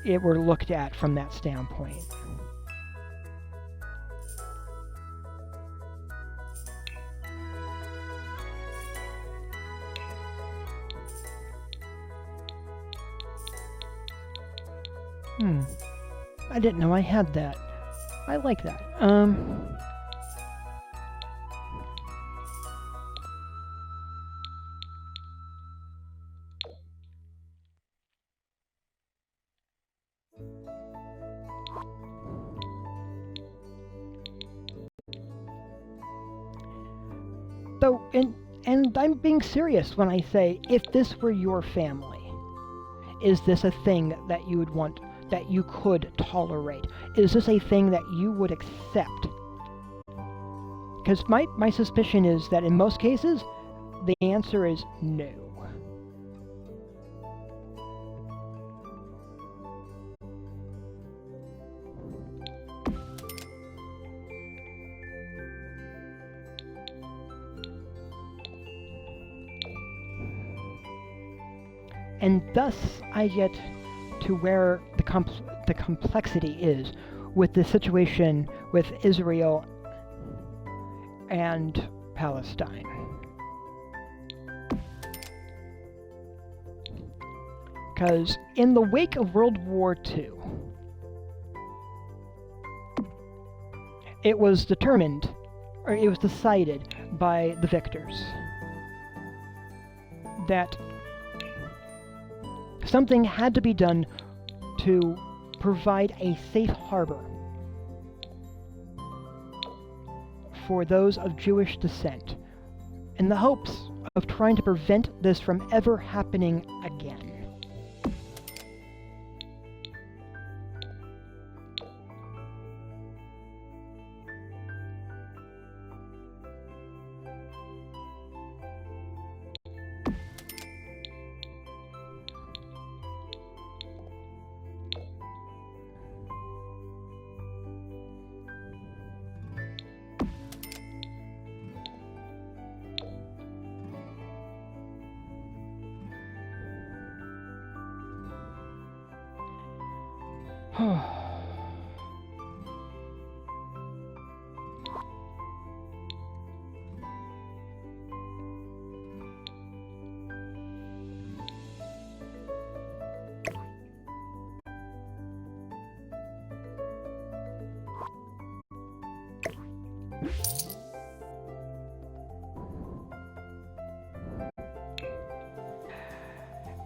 A: it were looked at from that standpoint. I didn't know I had that. I like that. So, and I'm being serious when I say, if this were your family, is this a thing that you would want, that you could tolerate? Is this a thing that you would accept? Because my suspicion is that in most cases, the answer is no. And thus I get to where the complexity is with the situation with Israel and Palestine. Because in the wake of World War II, it was decided by the victors that something had to be done to provide a safe harbor for those of Jewish descent, in the hopes of trying to prevent this from ever happening again.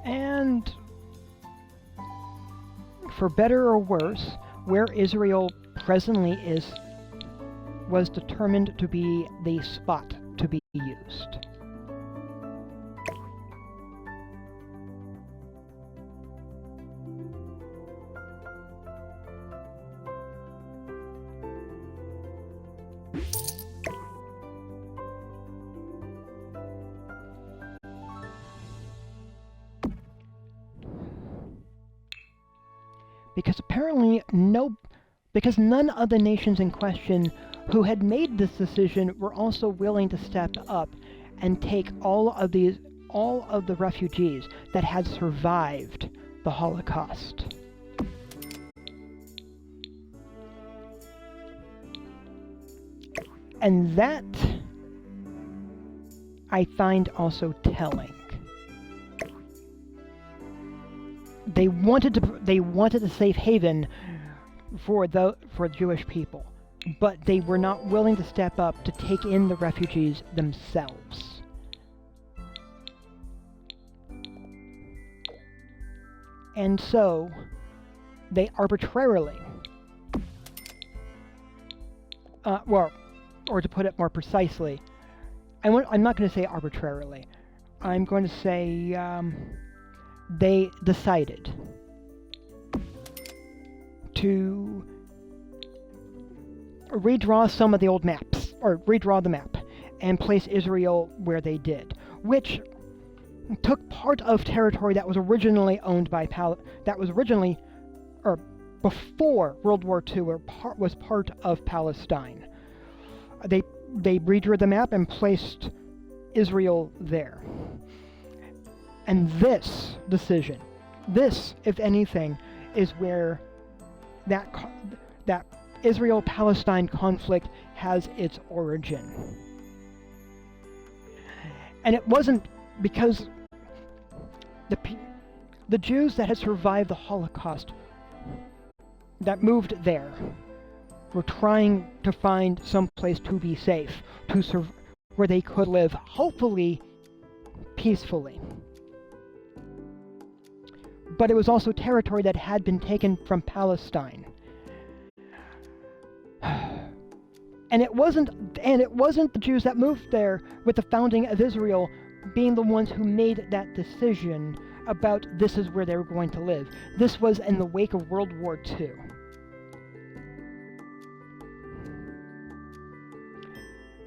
A: And for better or worse, where Israel presently was determined to be the spot to be used. Because apparently because none of the nations in question who had made this decision were also willing to step up and take all of the refugees that had survived the Holocaust. And that I find also telling. They wanted a safe haven for the Jewish people, but they were not willing to step up to take in the refugees themselves. And so they arbitrarily, or to put it more precisely, I'm not going to say arbitrarily. I'm going to say they decided to redraw some of the old maps, or redraw the map, and place Israel where they did, which took part of territory that was originally owned by before World War II, was part of Palestine. They redrew the map and placed Israel there. And this decision, if anything, is where that Israel-Palestine conflict has its origin. And it wasn't because the Jews that had survived the Holocaust, that moved there, were trying to find some place to be safe, where they could live, hopefully, peacefully. But it was also territory that had been taken from Palestine. And it wasn't the Jews that moved there with the founding of Israel being the ones who made that decision about this is where they were going to live. This was in the wake of World War II.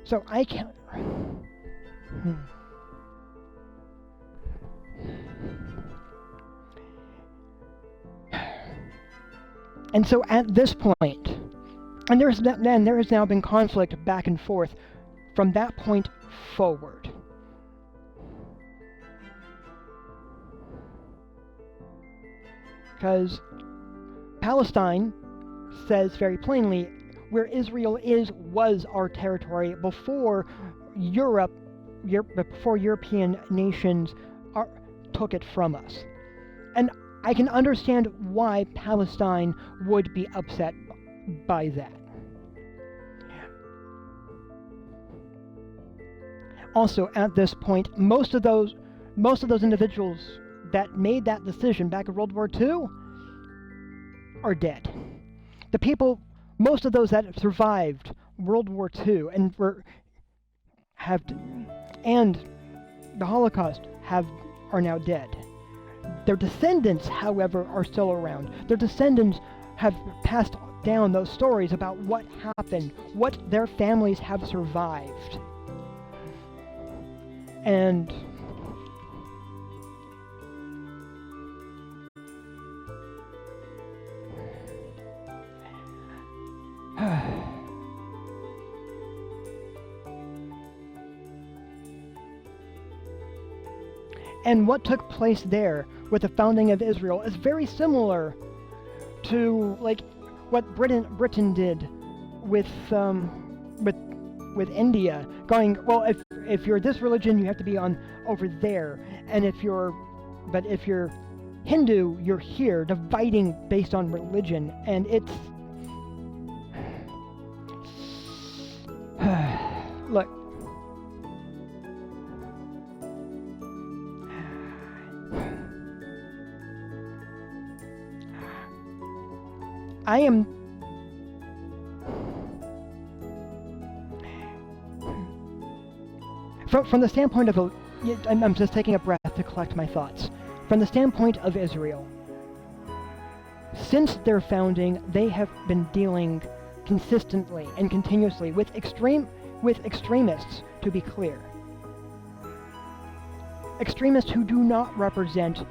A: So I can't... And so at this point, and there has now been conflict back and forth from that point forward. Because Palestine says very plainly, where Israel was our territory before before European nations took it from us. And I can understand why Palestine would be upset by that. Also, at this point, most of those individuals that made that decision back in World War II are dead. Most of those that survived World War II and the Holocaust are now dead. Their descendants, however, are still around. Their descendants have passed down those stories about what happened, what their families have survived. And and what took place there with the founding of Israel is very similar to like what Britain did with India, going, well, if you're this religion, you have to be on over there, and if you're Hindu, you're here, dividing based on religion, and it's look. I am from the standpoint of I'm just taking a breath to collect my thoughts. From the standpoint of Israel, since their founding, they have been dealing consistently and continuously with extremists, to be clear. Extremists who do not represent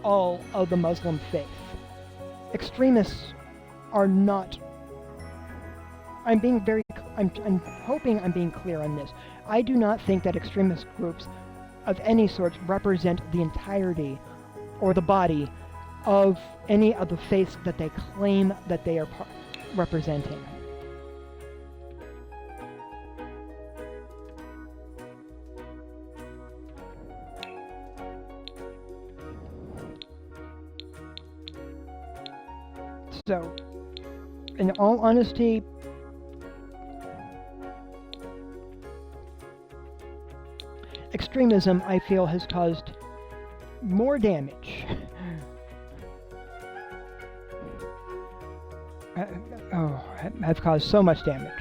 A: all of the Muslim faith. Extremists are not. I'm hoping I'm being clear on this. I do not think that extremist groups of any sort represent the entirety or the body of any of the faiths that they claim that they are representing. So, in all honesty, extremism, I feel, has caused more damage. Have caused so much damage.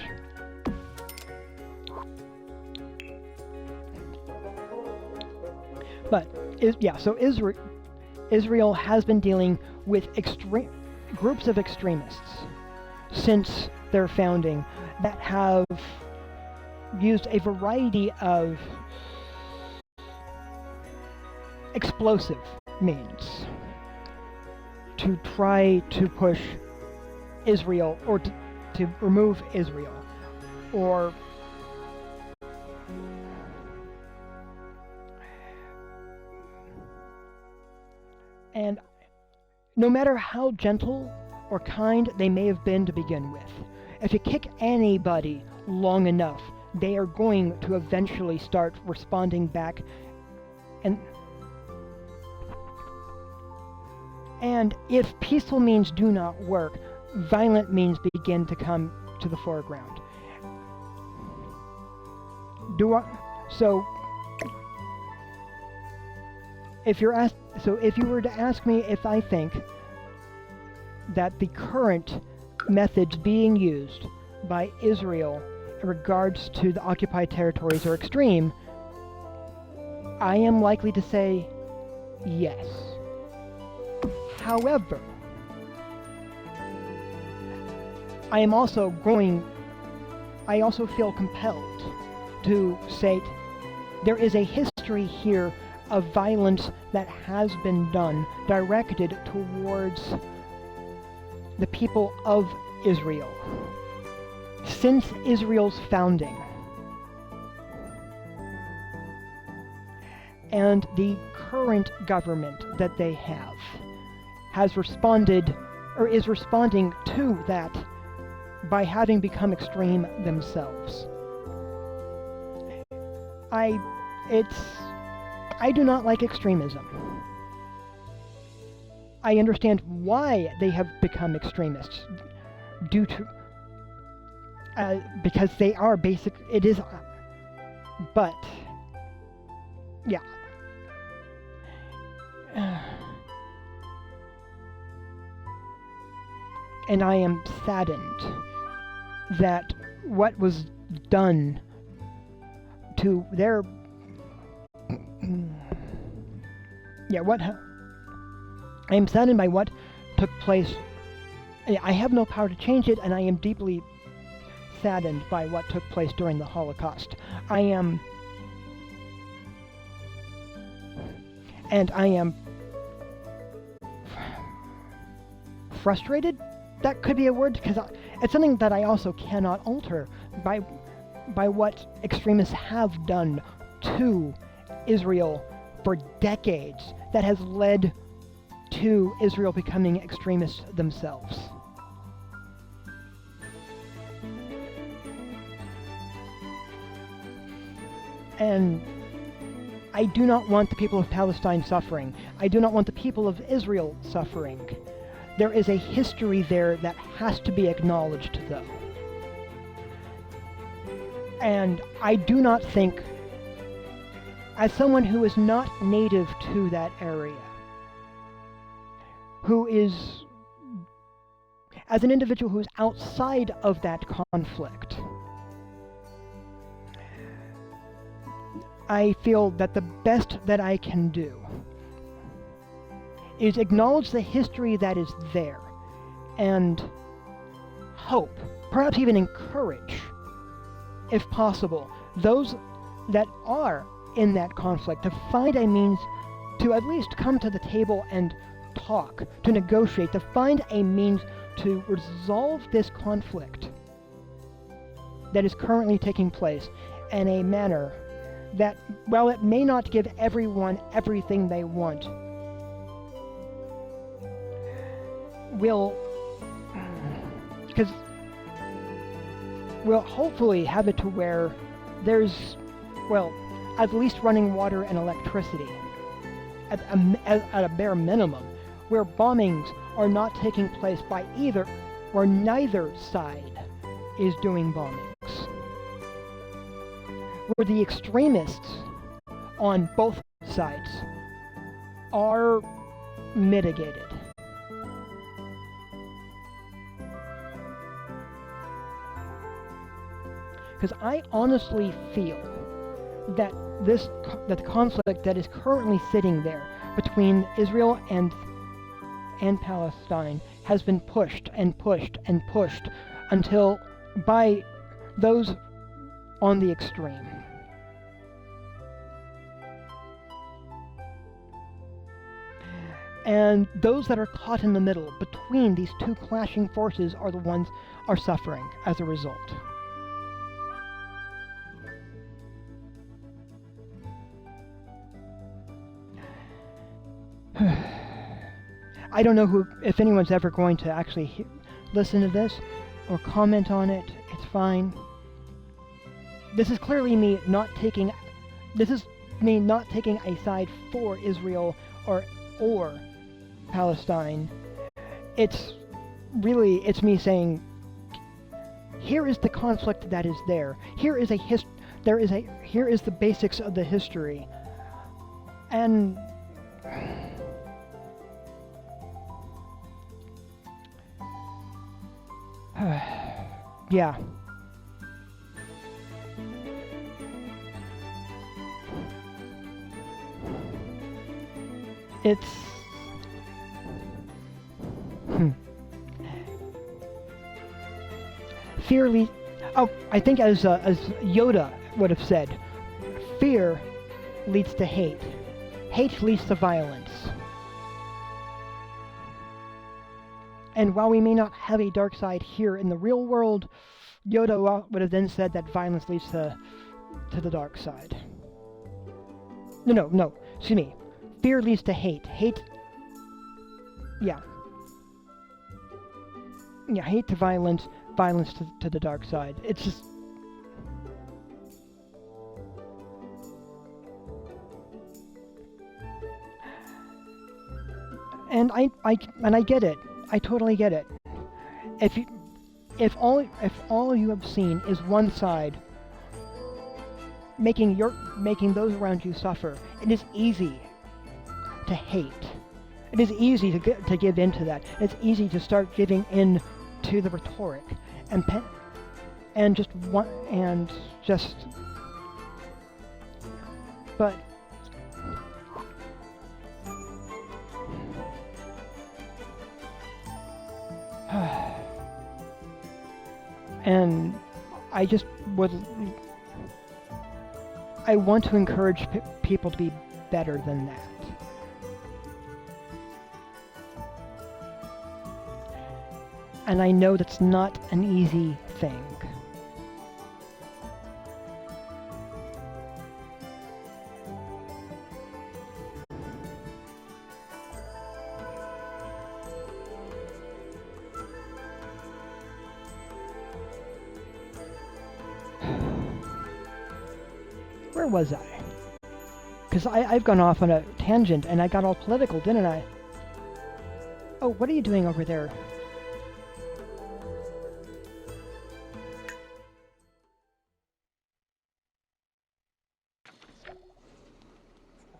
A: But, so Israel has been dealing with groups of extremists since their founding that have used a variety of explosive means to try to push Israel or to remove Israel, or and no matter how gentle or kind they may have been to begin with, if you kick anybody long enough, they are going to eventually start responding back, and if peaceful means do not work, violent means begin to come to the foreground. If you were to ask me if I think that the current methods being used by Israel in regards to the occupied territories are extreme, I am likely to say yes. However, I also feel compelled to say there is a history here of violence that has been done directed towards the people of Israel since Israel's founding. And the current government that they have has responded, or is responding to that by having become extreme themselves. I do not like extremism. I understand why they have become extremists, due to because they are basic. It is, but yeah. And I am saddened that what was done to their I am saddened by what took place. I have no power to change it, and I am deeply saddened by what took place during the Holocaust. I am frustrated. That could be a word, because it's something that I also cannot alter by what extremists have done to Israel for decades, that has led to Israel becoming extremists themselves. And I do not want the people of Palestine suffering. I do not want the people of Israel suffering. There is a history there that has to be acknowledged, though. And I do not think, as someone who is not native to that area, as an individual who is outside of that conflict, I feel that the best that I can do is acknowledge the history that is there and hope, perhaps even encourage, if possible, those that are in that conflict to find a means to at least come to the table and talk, to negotiate, to find a means to resolve this conflict that is currently taking place in a manner that, while it may not give everyone everything they want, will hopefully have it to where there's, well, at least running water and electricity at a bare minimum, where bombings are not taking place by either or neither side is doing bombings, where the extremists on both sides are mitigated. Because I honestly feel that the conflict that is currently sitting there between Israel and Palestine has been pushed and pushed and pushed until by those on the extreme. And those that are caught in the middle between these two clashing forces are the ones are suffering as a result. I don't know if anyone's ever going to actually listen to this or comment on it. It's fine. This is clearly me not taking a side for Israel or Palestine. It's me saying, here is the conflict that is there. Here is the basics of the history. And yeah. It's fear I think as Yoda would have said, fear leads to hate. Hate leads to violence. And while we may not have a dark side here in the real world, Yoda would have then said that violence leads to the dark side. No, excuse me. Fear leads to hate. Hate to violence, violence to the dark side. It's just... And And I get it. I totally get it. If all you have seen is one side making those around you suffer, it is easy to hate. It is easy to give in to that. It's easy to start giving in to the rhetoric and just but and I want to encourage people to be better than that. And I know that's not an easy thing. Where was I? Because I've gone off on a tangent and I got all political, didn't I? Oh, what are you doing over there?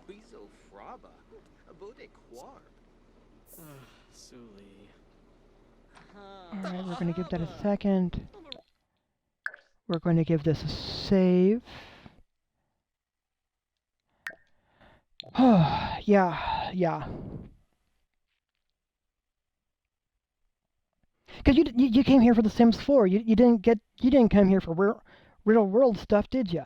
D: Weasel Fraba. Abode Quarb.
B: Suli.
A: Alright, we're going to give that a second. We're going to give this a save. Oh, yeah. Because you came here for the Sims 4. You didn't come here for real world stuff, did you?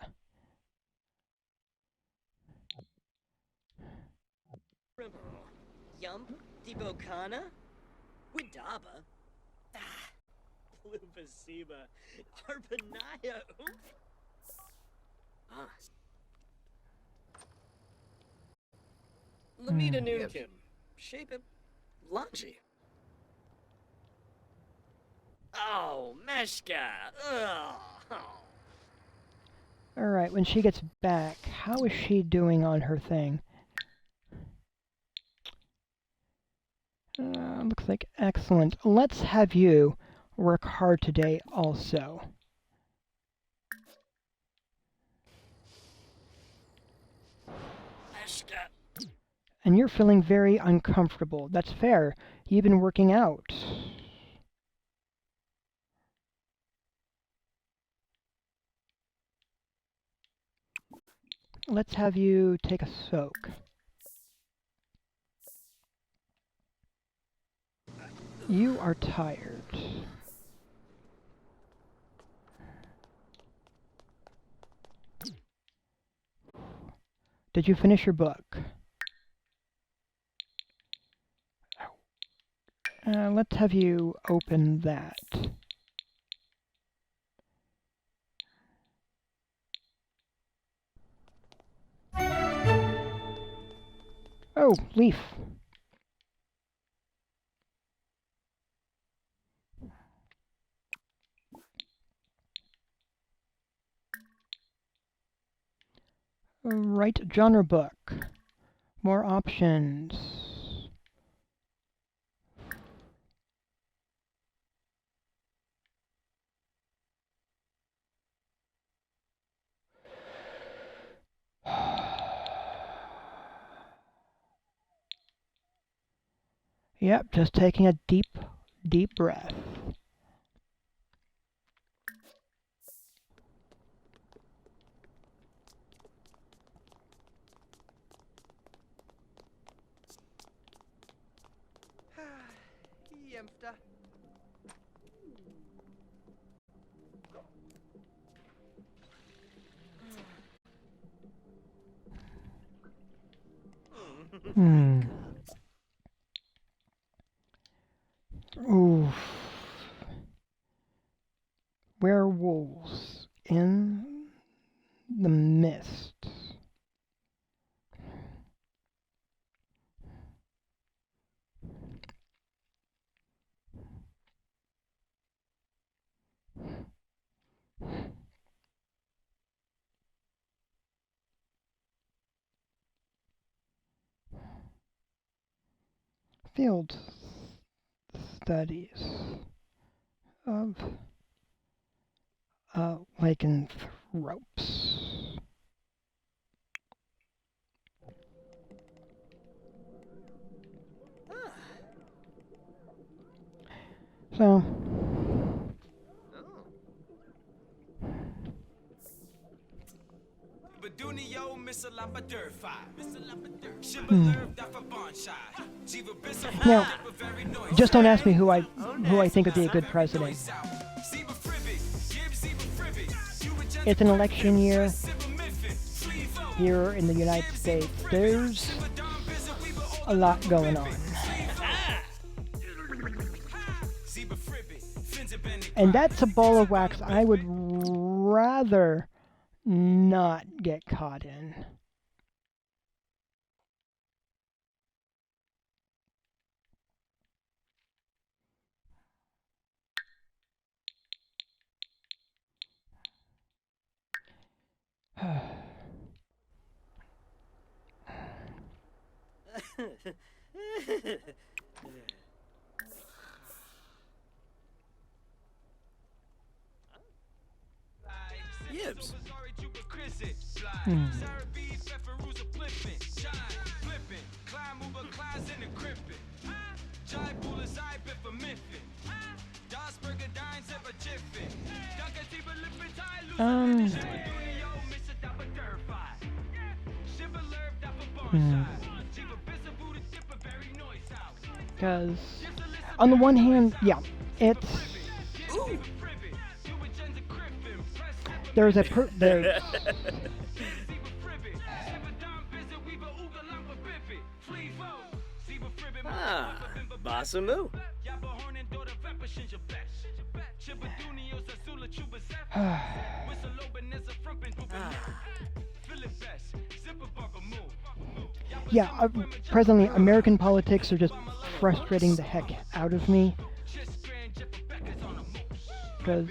B: Yump, Dibokana, Widaba, Pluvasiba, Arpanaya, Lamita Noonkim, Shape it, Lanchi. Oh, Meshka! Ugh.
A: Alright, when she gets back, how is she doing on her thing? Looks like excellent. Let's have you work hard today also.
B: Meshka.
A: And you're feeling very uncomfortable. That's fair. You've been working out. Let's have you take a soak. You are tired. Did you finish your book? Let's have you open that. Oh, Leaf. Right genre book. More options. Yep, just taking a deep breath.
D: Yempta.
A: Oof. Werewolves in the mist. field studies of lycanthropes. So,
D: Oh.
A: now, just don't ask me who I think would be a good president. It's an election year here in the United States. There's a lot going on. And that's a ball of wax I would rather not get caught in.
B: Yibs.
A: Because, on the one hand, yeah, it's... There's
B: Ah, Basamu.
A: Yeah, presently American politics are just frustrating the heck out of me. Because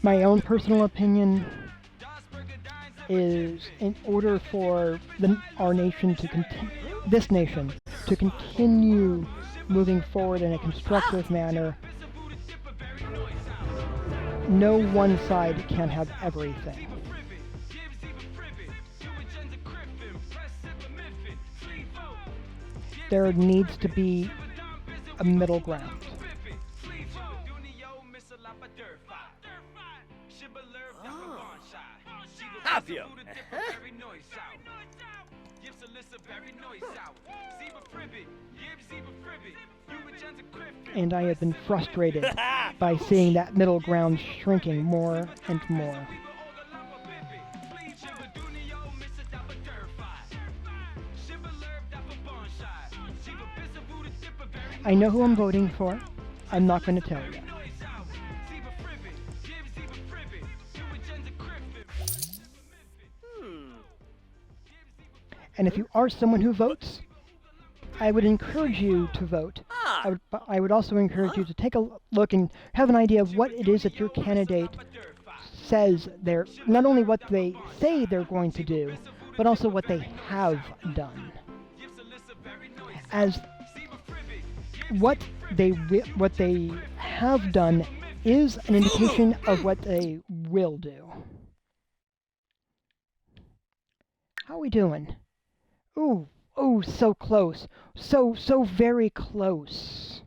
A: my own personal opinion is, in order for our nation to continue moving forward in a constructive manner, no one side can have everything. There needs to be a middle ground.
B: Have you?
A: And I have been frustrated by seeing that middle ground shrinking more and more. I know who I'm voting for. I'm not going to tell you. And if you are someone who votes, I would encourage you to vote. I would also encourage you to take a look and have an idea of what it is that your candidate says they're, not only what they say they're going to do, but also what they have done. As what they have done is an indication of what they will do. How are we doing? Ooh, so close. So very close.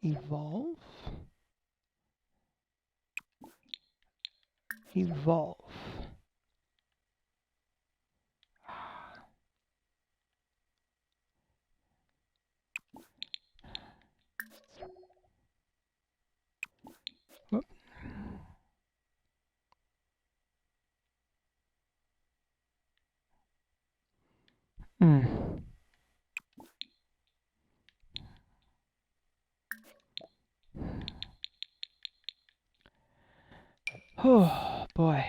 A: Evolve. Evolve. Whoop. Oh boy.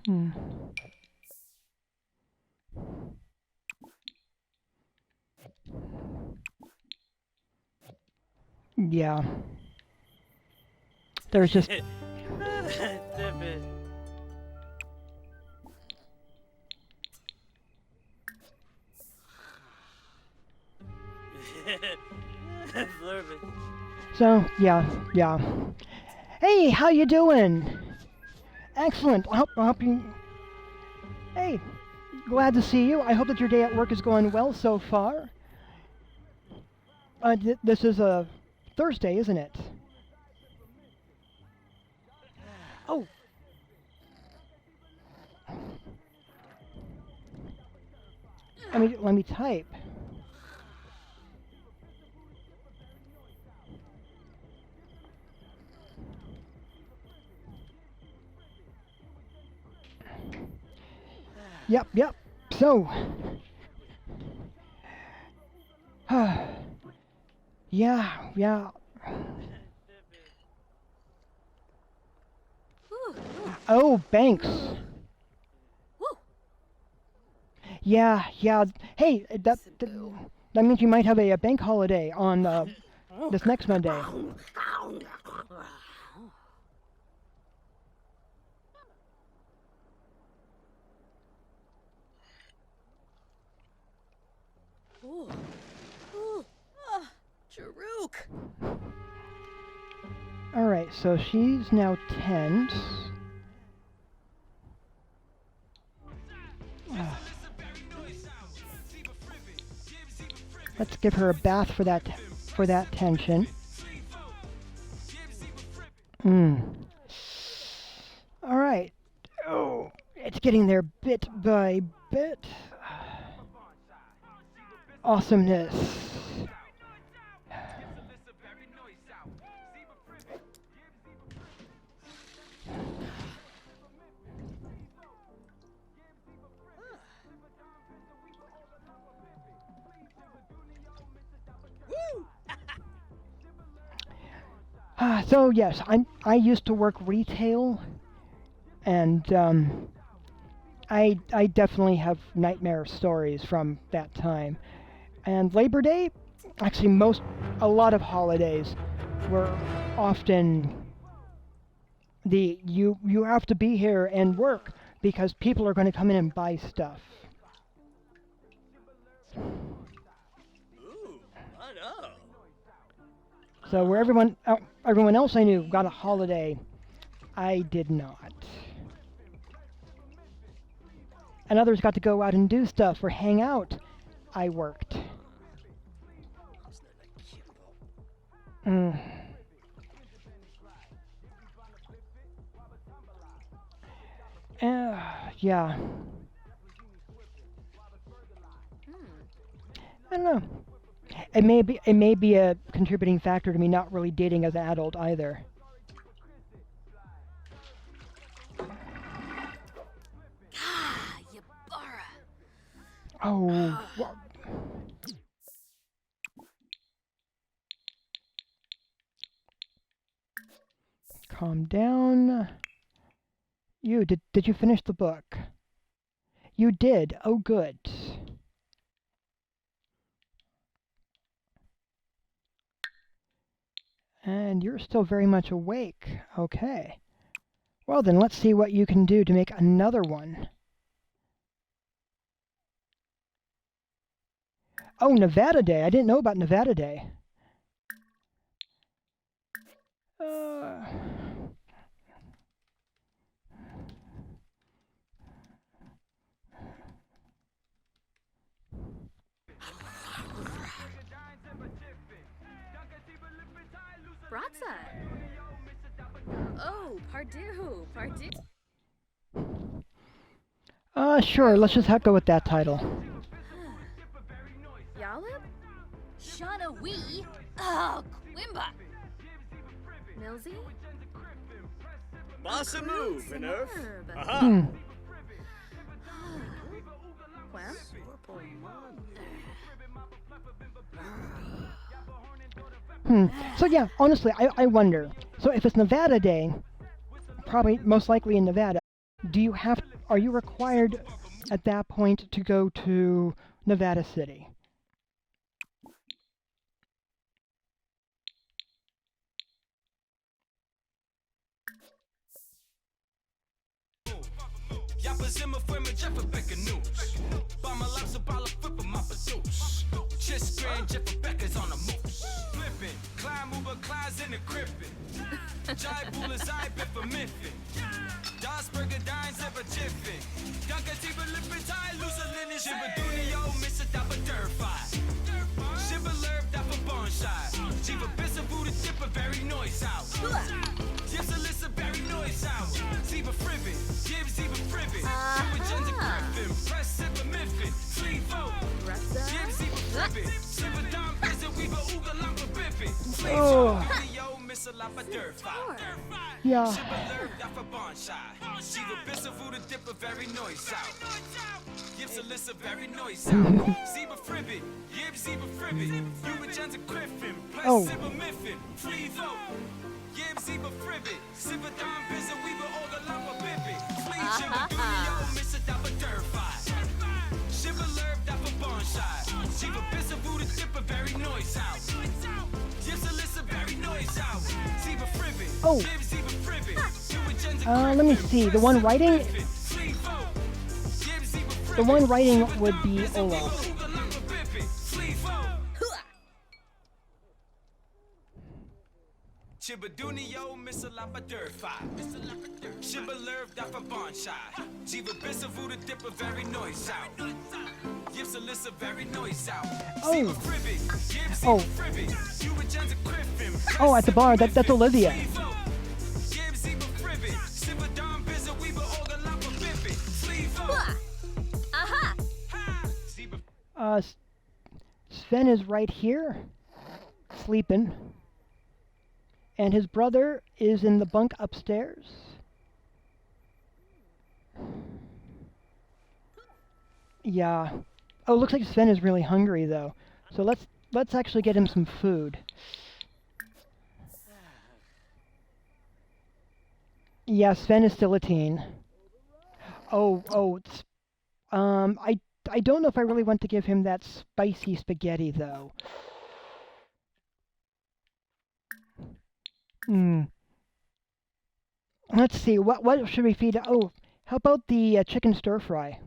A: Hmm. Yeah. There's just
B: Flurby.
A: so yeah. Hey, how you doing? Excellent. I hope you. Hey, glad to see you. I hope that your day at work is going well so far. This is a Thursday, isn't it? Oh. Let me type. Yep. So, yeah. Oh, Banks. Yeah. Hey, that means you might have a bank holiday on this next Monday.
E: Jaruk!
A: Alright, so she's now 10. Let's give her a bath for that tension. Alright. Oh, it's getting there bit by bit. Awesomeness. So yes, I used to work retail, and I definitely have nightmare stories from that time. And Labor Day, actually a lot of holidays were often you have to be here and work because people are going to come in and buy stuff.
B: Ooh, I know.
A: So where everyone else I knew got a holiday, I did not. And others got to go out and do stuff or hang out. I worked. Yeah. I don't know. It may be a contributing factor to me not really dating as an adult either.
C: Yabara.
A: Oh. Calm down. Did you finish the book? You did. Oh, good. And you're still very much awake. Okay. Well then, let's see what you can do to make another one. Oh, Nevada Day. I didn't know about Nevada Day.
E: Bratza! Oh, Pardue!
A: Sure, let's just go with that title.
E: Yalib?
C: Shauna Wee. Oh, Quimba.
E: Milsey?
B: Bossa move, Minerv.
E: Superb.
B: Aha!
A: So yeah, honestly, I wonder. So if it's Nevada Day, probably most likely in Nevada, do you have are you required at that point to go to Nevada City?
F: Climb Uber, Clive's in the crippin'. Jai Bull's eye, bit for miffin. Dasburger dines, never jiffin. Dunker, Tiba, lippin, tie, loose a linen. Shibba Dunio, Mr. Dapper, dirt fight. Shibba Lerb, Dapper, bone shot. Jiba Bissa, Buddha, Dipper, very noise out. Jips, Alyssa, very noise out. Ziba Fribbin, Gibbs, Ziba Fribbin. Ziba Jenza Griffin, Press, Zipper, Miffin. Sleep vote. Gibbs, Ziba Fribbin. Ziba Dom, Bizza, Weaver, Ooga, Lumpa, Bippin.
A: Oh. Yeah. Oh. Oh. Let me see. The one writing would be Olaf.
F: Chibadunio, Mr. Lapa Dirt Five. Shibba Lerv, Dapper Bonshai. Jiva Bissa Voodoo Dipper, very noise out. Gives Alyssa, very noise out.
A: Oh. Oh, at the bar. That's Olivia. Sven is right here, sleeping. And his brother is in the bunk upstairs. Yeah. Oh, looks like Sven is really hungry though. So let's actually get him some food. Yeah, Sven is still a teen. I don't know if I really want to give him that spicy spaghetti though. Let's see, what should we feed? Oh, how about the chicken stir fry?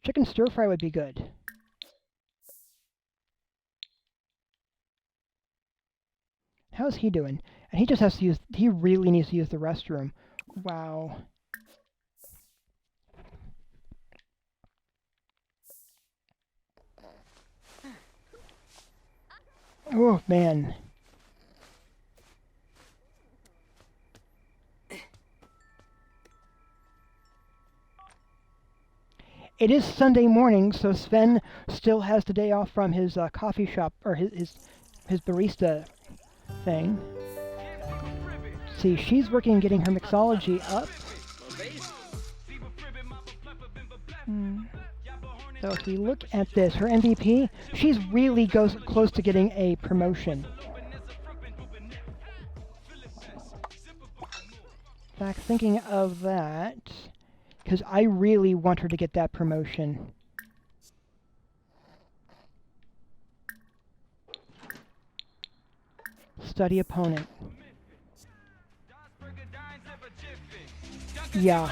A: Chicken stir fry would be good. How's he doing? And he just has to use, he really needs to use the restroom. Wow. Oh, man. It is Sunday morning, so Sven still has the day off from his coffee shop, or his barista thing. See, she's working getting her mixology up. So if we look at this, her MVP, she's really goes close to getting a promotion. In fact, thinking of that, because I really want her to get that promotion. Study opponent. Yeah.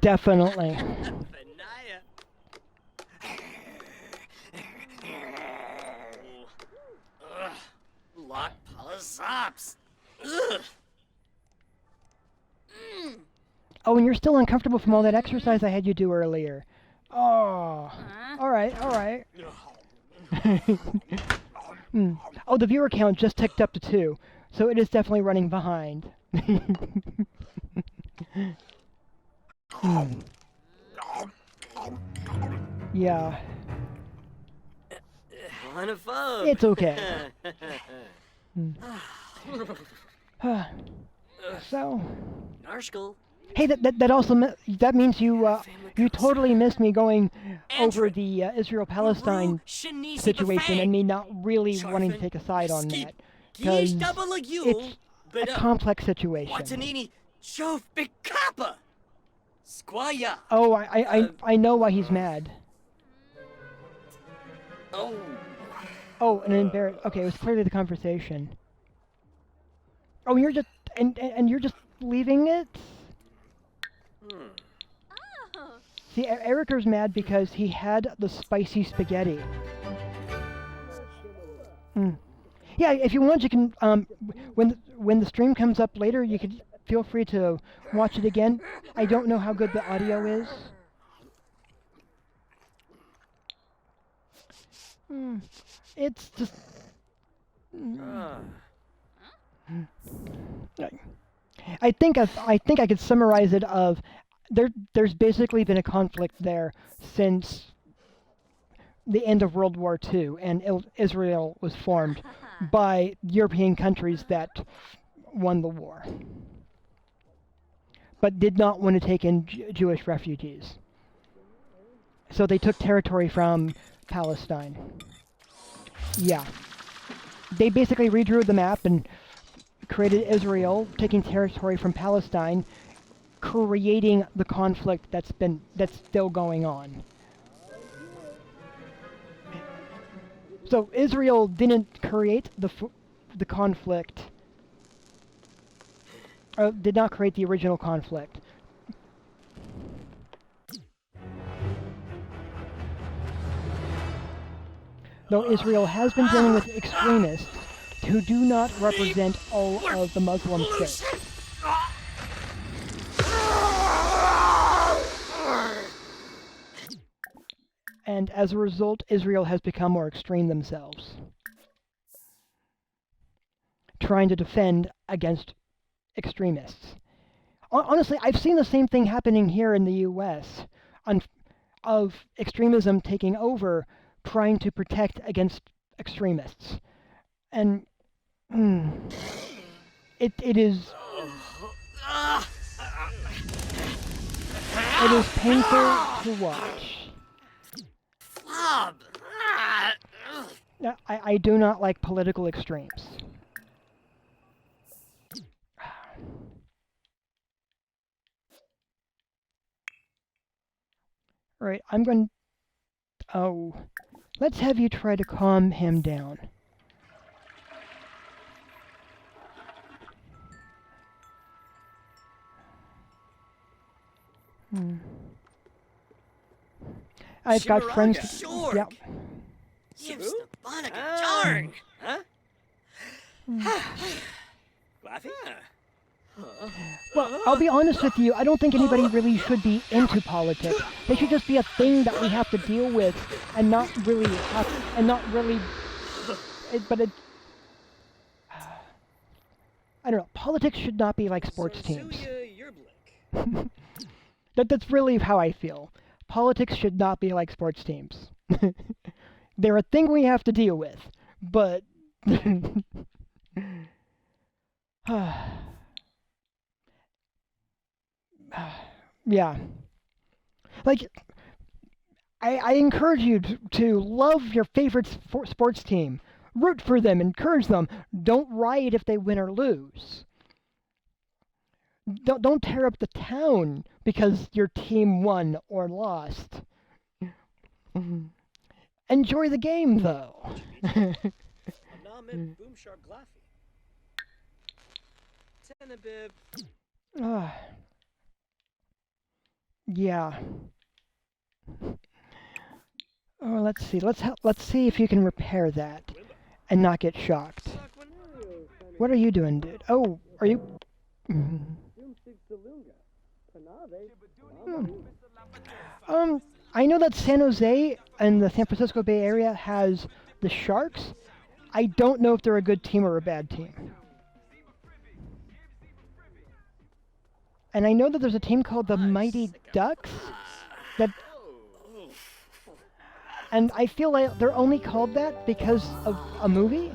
A: Definitely.
B: Lock Palazops. Ugh.
A: Oh, and you're still uncomfortable from all that exercise I had you do earlier. Oh. Alright, alright. Oh, the viewer count just ticked up to 2, so it is definitely running behind. Yeah.
B: Wanaphobe.
A: It's okay. So.
B: Narshkel.
A: Hey, that also that means you totally missed me going over the Israel-Palestine situation and me not really wanting to take a side on that, because it's a complex situation.
B: Watanini Shove Bikapa! Squaya!
A: Oh, I know why he's mad.
B: Oh.
A: Oh, an embarrass. Okay, it was clearly the conversation. Oh, you're just and you're just leaving it.
E: Oh.
A: See, Eriker's mad because he had the spicy spaghetti. Yeah, if you want, you can. When the stream comes up later, you could feel free to watch it again. I don't know how good the audio is. It's just. I think I could summarize it of there's basically been a conflict there since the end of World War II, and Israel was formed by European countries that won the war, but did not want to take in Jewish refugees. So they took territory from Palestine. Yeah. They basically redrew the map and created Israel, taking territory from Palestine, creating the conflict that's still going on. So Israel didn't create the conflict, or did not create the original conflict. Though Israel has been dealing with extremists who do not represent all of the Muslim faith. And as a result, Israel has become more extreme themselves, trying to defend against extremists. Honestly, I've seen the same thing happening here in the US, of extremism taking over, trying to protect against extremists. And it is painful to watch. I do not like political extremes. Right, I'm going. Oh, let's have you try to calm him down. I've got friends.
B: Sure.
A: Yep.
B: Jarn! Huh?
A: Well, I'll be honest with you. I don't think anybody really should be into politics. They should just be a thing that we have to deal with, and not really I don't know. Politics should not be like sports teams. That's really how I feel. Politics should not be like sports teams. They're a thing we have to deal with, but yeah. Like, I encourage you to love your favorite sports team. Root for them, encourage them. Don't riot if they win or lose. Don't tear up the town because your team won or lost. Enjoy the game, though. Yeah. Oh, let's see. Let's see if you can repair that and not get shocked. What are you doing, dude? Oh, are you? I know that San Jose and the San Francisco Bay Area has the Sharks. I don't know if they're a good team or a bad team. And I know that there's a team called the Mighty Ducks and I feel like they're only called that because of a movie.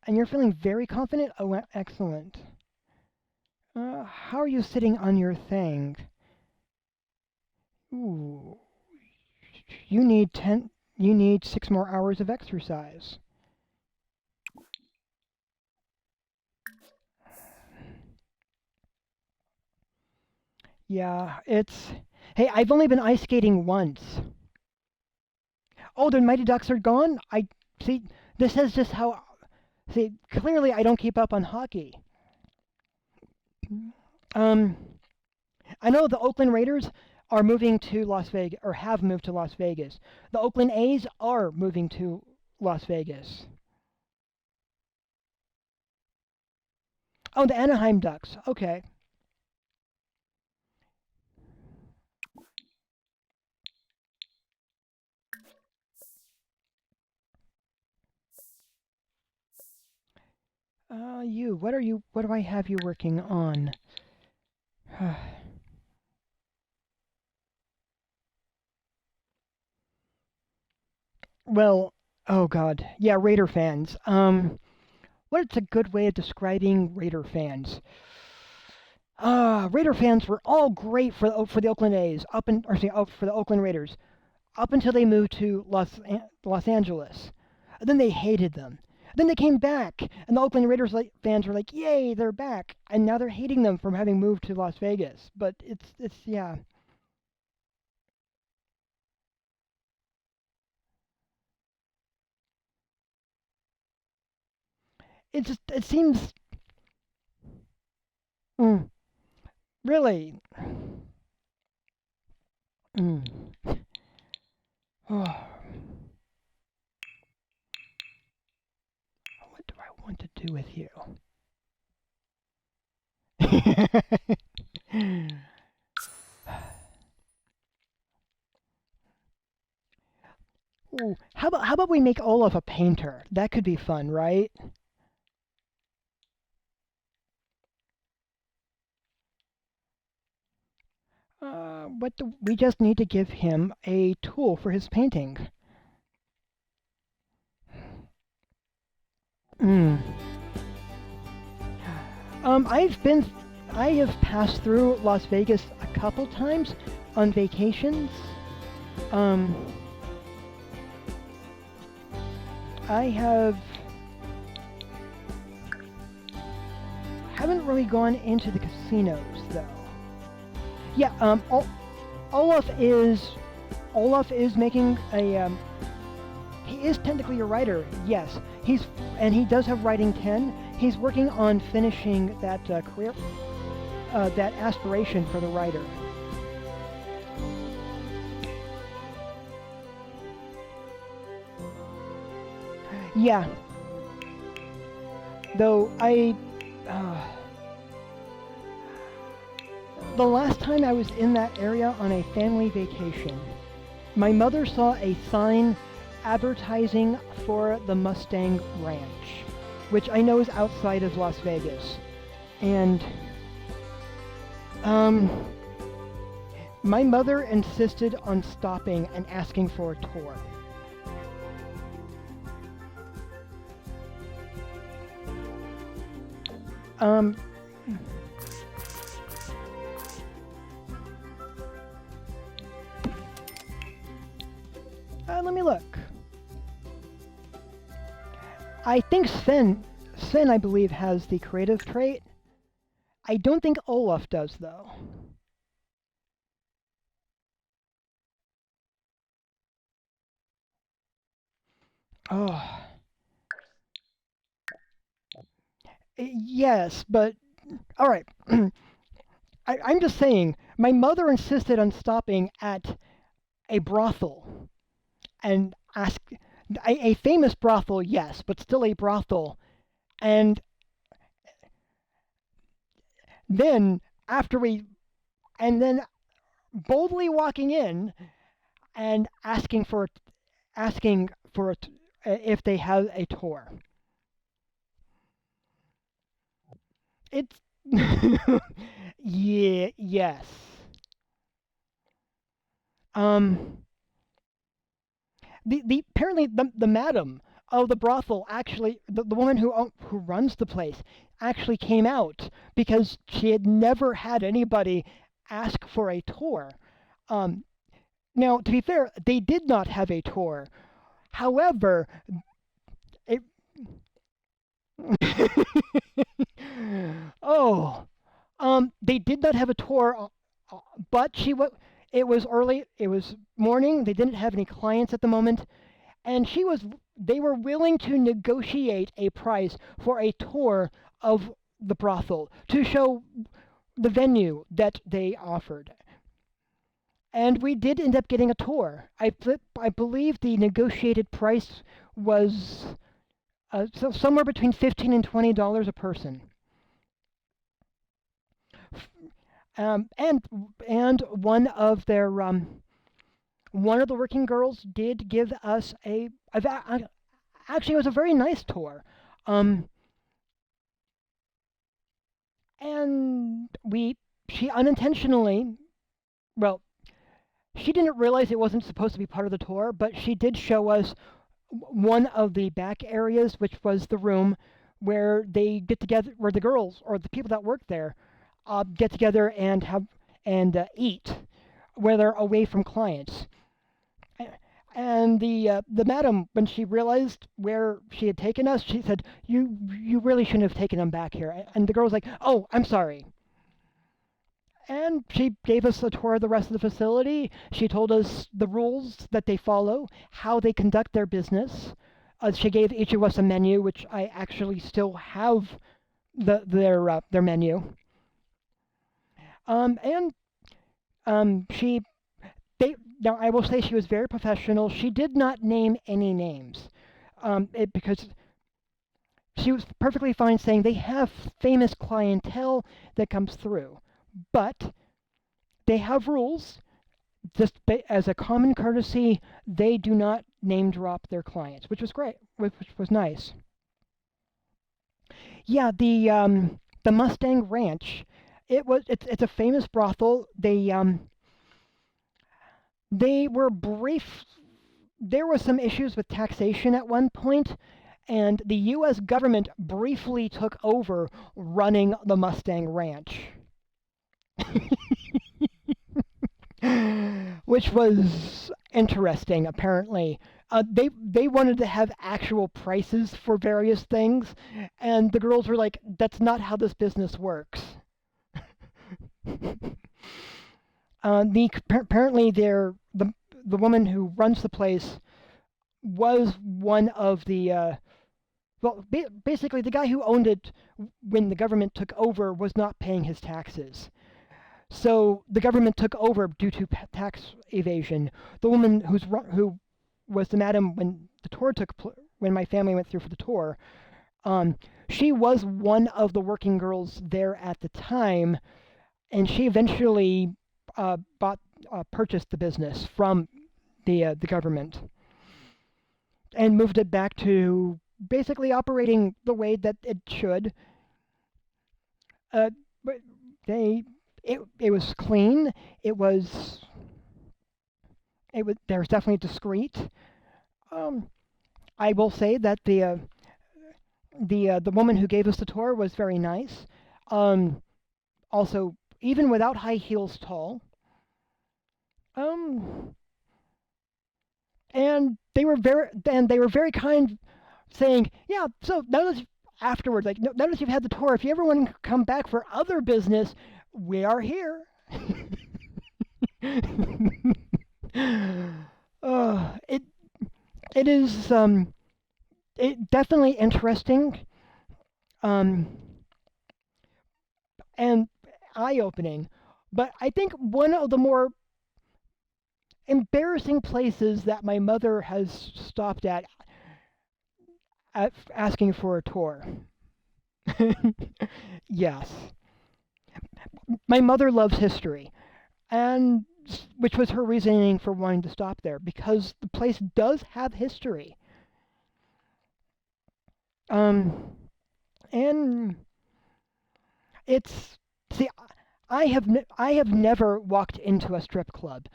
A: And you're feeling very confident? Oh, excellent. How are you sitting on your thing? Ooh. You need 6 more hours of exercise. Yeah, hey, I've only been ice skating once. Oh, the Mighty Ducks are gone? See, this is just how, see, clearly I don't keep up on hockey. I know the Oakland Raiders are moving to Las Vegas, or have moved to Las Vegas. The Oakland A's are moving to Las Vegas. Oh, the Anaheim Ducks. Okay. What do I have you working on? Well, oh God. Yeah, Raider fans. What's a good way of describing Raider fans? Raider fans were all great for the Oakland A's, for the Oakland Raiders, up until they moved to Los Angeles. And then they hated them. Then they came back, and the Oakland Raiders fans were like, "Yay, they're back!" And now they're hating them from having moved to Las Vegas. But it's yeah. It seems really. Oh. What do I want to do with you? Ooh, how about we make Olaf a painter? That could be fun, right? We just need to give him a tool for his painting. I have passed through Las Vegas a couple times on vacations. Haven't really gone into the casinos though. Yeah, Olaf is making a he is technically a writer, yes. He does have writing 10. He's working on finishing that career, that aspiration for the writer. Yeah. Though the last time I was in that area on a family vacation, my mother saw a sign advertising for the Mustang Ranch, which I know is outside of Las Vegas. And my mother insisted on stopping and asking for a tour. Let me look. I think Sven, I believe, has the creative trait. I don't think Olaf does, though. Oh. Yes, but... Alright. I'm just saying, my mother insisted on stopping at a brothel and ask a famous brothel, yes, but still a brothel. And then boldly walking in and asking for if they have a tour. It's yeah, yes. Apparently the madam of the brothel, actually, the woman who runs the place, actually came out because she had never had anybody ask for a tour. Now, to be fair, they did not have a tour. However, it oh, they did not have a tour, but it was early. It was morning. They didn't have any clients at the moment, and they were willing to negotiate a price for a tour of the brothel to show the venue that they offered. And we did end up getting a tour. I believe the negotiated price was somewhere between $15 and $20 a person. And one of the working girls did give us actually, it was a very nice tour. And she unintentionally, well, she didn't realize it wasn't supposed to be part of the tour, but she did show us one of the back areas, which was the room where they get together, where the girls or the people that work there get together and eat, where they're away from clients. And the madam, when she realized where she had taken us, she said, "You really shouldn't have taken them back here." And the girl was like, "Oh, I'm sorry." And she gave us a tour of the rest of the facility. She told us the rules that they follow, how they conduct their business. She gave each of us a menu, which I actually still have their menu. Now, I will say she was very professional. She did not name any names because she was perfectly fine saying they have famous clientele that comes through. But they have rules. Just as a common courtesy, they do not name drop their clients, which was great, which was nice. Yeah, the Mustang Ranch. It's a famous brothel. They were brief. There were some issues with taxation at one point, and the U.S. government briefly took over running the Mustang Ranch. Which was interesting, apparently. They wanted to have actual prices for various things, and the girls were like, "That's not how this business works." Apparently, the woman who runs the place was one of the basically the guy who owned it when the government took over was not paying his taxes. So the government took over due to tax evasion. The woman who was the madam when the tour when my family went through for the tour, she was one of the working girls there at the time, and she eventually purchased the business from the government and moved it back to basically operating the way that it should. But it was clean. There was definitely discreet. I will say that the woman who gave us the tour was very nice. Also, even without high heels, tall. And they were very kind, saying, "Yeah, so notice afterwards, like, notice you've had the tour. If you ever want to come back for other business, we are here." It is definitely interesting, and eye-opening. But I think one of the more embarrassing places that my mother has stopped at asking for a tour. Yes. My mother loves history, and which was her reasoning for wanting to stop there, because the place does have history. And it's, see, I have never walked into a strip club.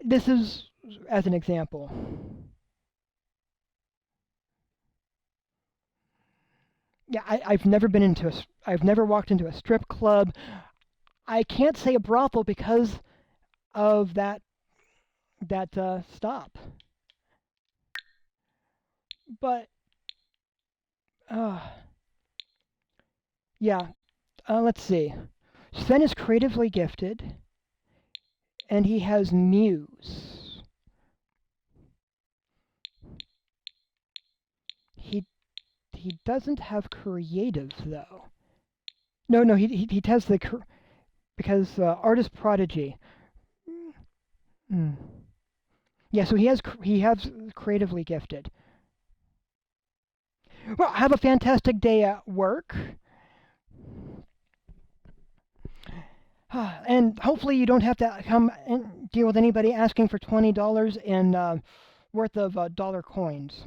A: This is as an example. Yeah, I've never been into I've never walked into a strip club. I can't say a brothel because of that stop. But uh, yeah, let's see. Sven is creatively gifted, and he has muse. He doesn't have creative though. No, he has because artist prodigy. Hmm. Yeah, so he has creatively gifted. Well, have a fantastic day at work. And hopefully you don't have to come and deal with anybody asking for $20 in worth of dollar coins.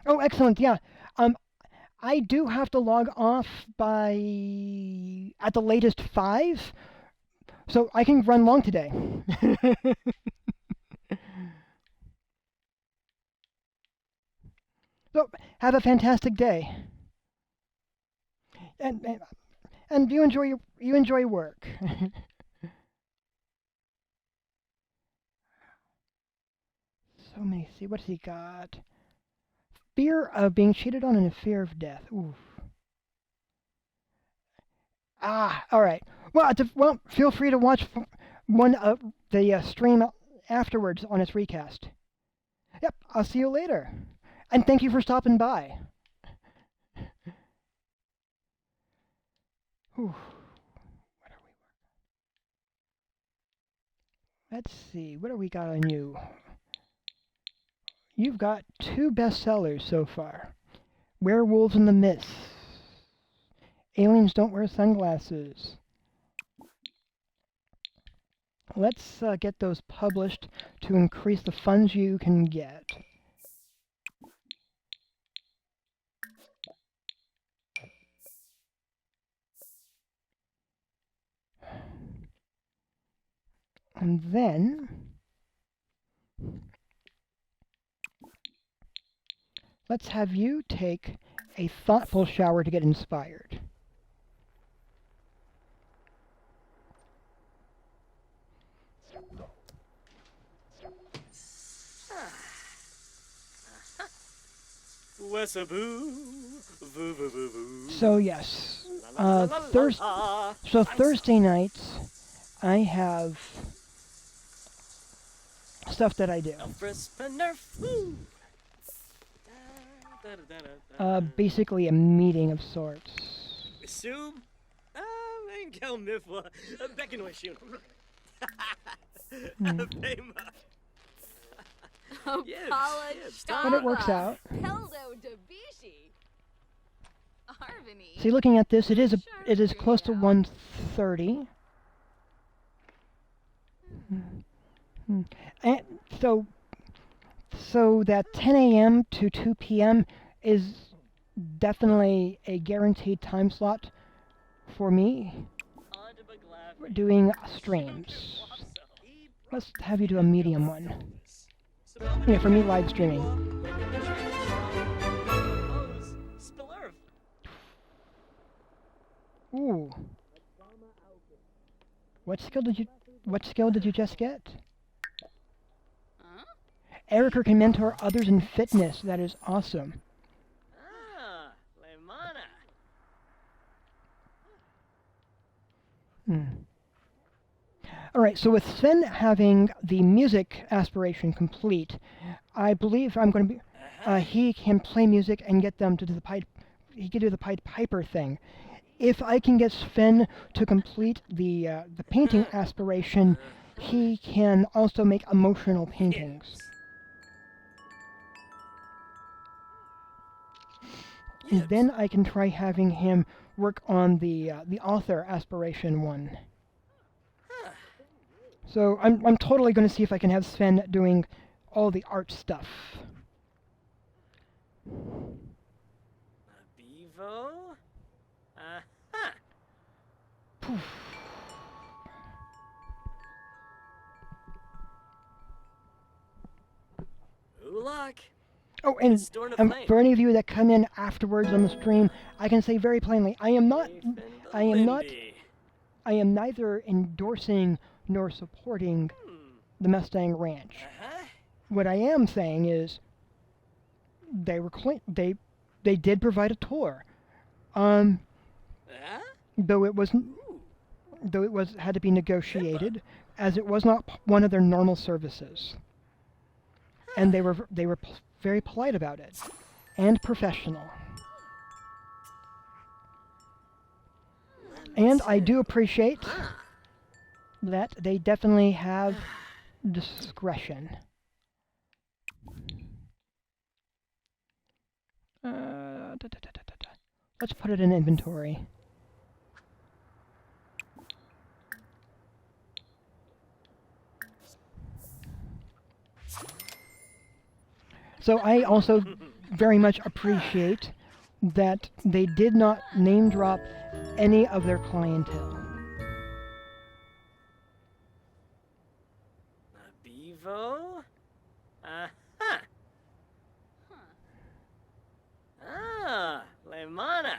A: Oh, excellent. Yeah. I do have to log off by at the latest 5, so I can run long today. So have a fantastic day, and and you enjoy work. So many. See what's he got? Fear of being cheated on and a fear of death. Oof. Ah, all right. Well, well, feel free to watch one of the stream afterwards on its recast. Yep, I'll see you later. And thank you for stopping by. Whew. What are we? Let's see. What do we got on you? You've got 2 bestsellers so far. Werewolves in the Mist. Aliens Don't Wear Sunglasses. Let's get those published to increase the funds you can get. And then let's have you take a thoughtful shower to get inspired. So yes, Thursday nights I have stuff that I do. Basically a meeting of sorts.
B: Sub? Engel Mifwa. Beckenwishun.
A: But it works out.
E: Peldo Dabishi. Arvini.
A: See, looking at this, it is close to 1:30. And so that 10 a.m. to 2 p.m. is definitely a guaranteed time slot for me doing streams. Let's have you do a medium one. Yeah, for me live streaming. Ooh. What skill did you just get? Erica can mentor others in fitness. That is awesome. Alright, so with Sven having the music aspiration complete, I believe I'm going to be... he can play music and get them to do the Pied... He can do the Pied Piper thing. If I can get Sven to complete the painting aspiration, he can also make emotional paintings. And then I can try having him work on the author aspiration one. So I'm totally going to see if I can have Sven doing all the art stuff.
B: Bevo?
A: Poof. Oh, and
B: Storm of Flame.
A: for any of you that come in afterwards on the stream, I can say very plainly, I am neither endorsing nor supporting the Mustang Ranch.
B: Uh-huh.
A: What I am saying is, they did provide a tour,
B: Huh?
A: though it had to be negotiated, as it was not one of their normal services, and they were very polite about it, and professional. And I do appreciate that they definitely have discretion. Let's put it in inventory. So I also very much appreciate that they did not name drop any of their clientele.
B: A bevo? Uh-huh. Ah, Lemana.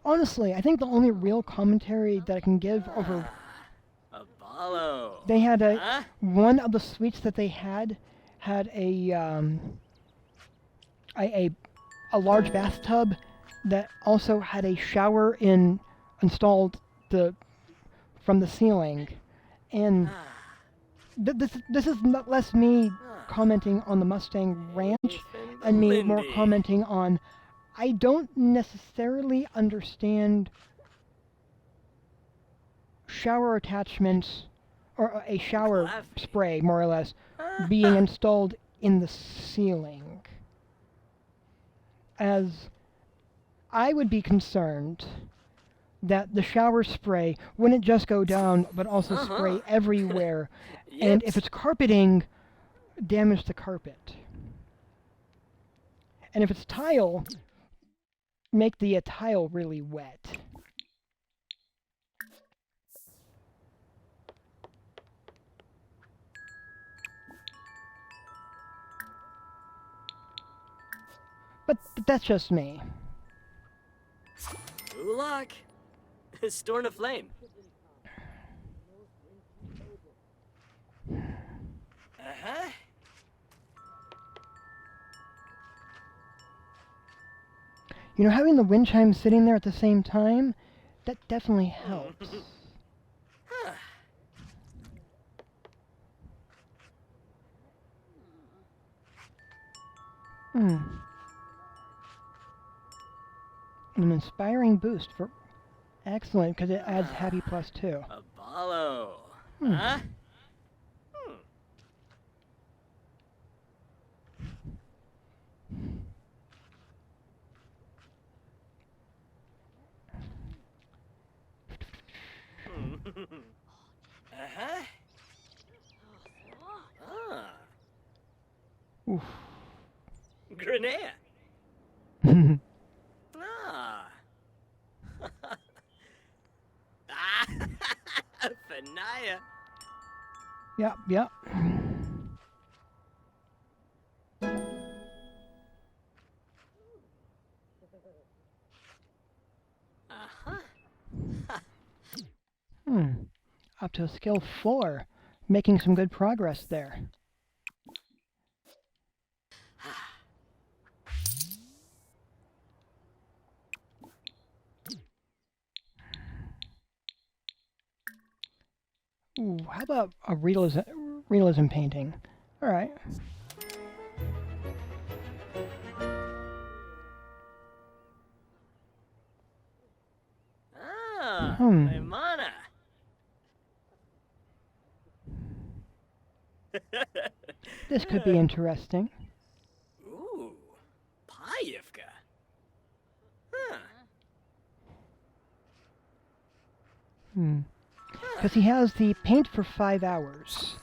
A: Honestly, I think the only real commentary that I can give over...
B: Apollo.
A: They had
B: Huh?
A: one of the suites that they had a large bathtub that also had a shower installed from the ceiling, and this is not less me commenting on the Mustang Ranch and me more
B: Lindy.
A: commenting on, I don't necessarily understand shower attachments or a shower
B: Classy.
A: spray, more or less, being installed in the ceiling, as I would be concerned that the shower spray wouldn't just go down, but also spray everywhere, and if it's carpeting, damage the carpet. And if it's tile, make the tile really wet. But that's just me.
B: Ulak. Storm of Flame. Uh-huh.
A: You know, having the wind chime sitting there at the same time, that definitely helps. An inspiring boost for... Excellent, because it adds Happy Plus 2.
B: Apollo. Huh? Uh-huh. Ah.
A: Oof.
B: Grenea. Ah. Fanaya.
A: Yep.
B: Uh-huh.
A: Up to skill 4. Making some good progress there. Ooh, how about a realism painting? Alright.
B: Ah,
A: Hmm.
B: Lemana.
A: This could be interesting.
B: Ooh, Payivka. Huh.
A: Because he has the paint for 5 hours.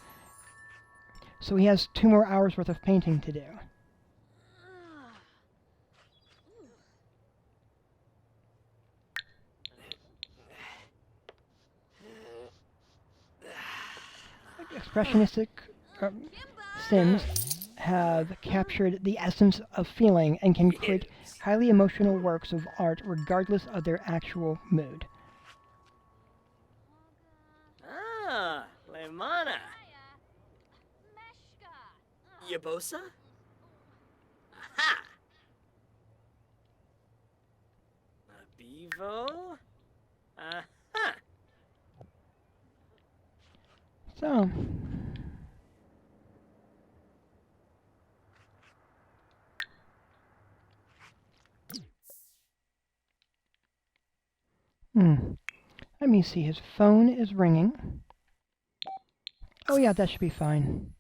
A: So he has 2 more hours worth of painting to do. Expressionistic Sims have captured the essence of feeling and can create highly emotional works of art regardless of their actual mood.
B: Ah, Lemana. Yabosa? Aha! A bevo? Aha!
A: So, let me see, his phone is ringing. Oh yeah, that should be fine.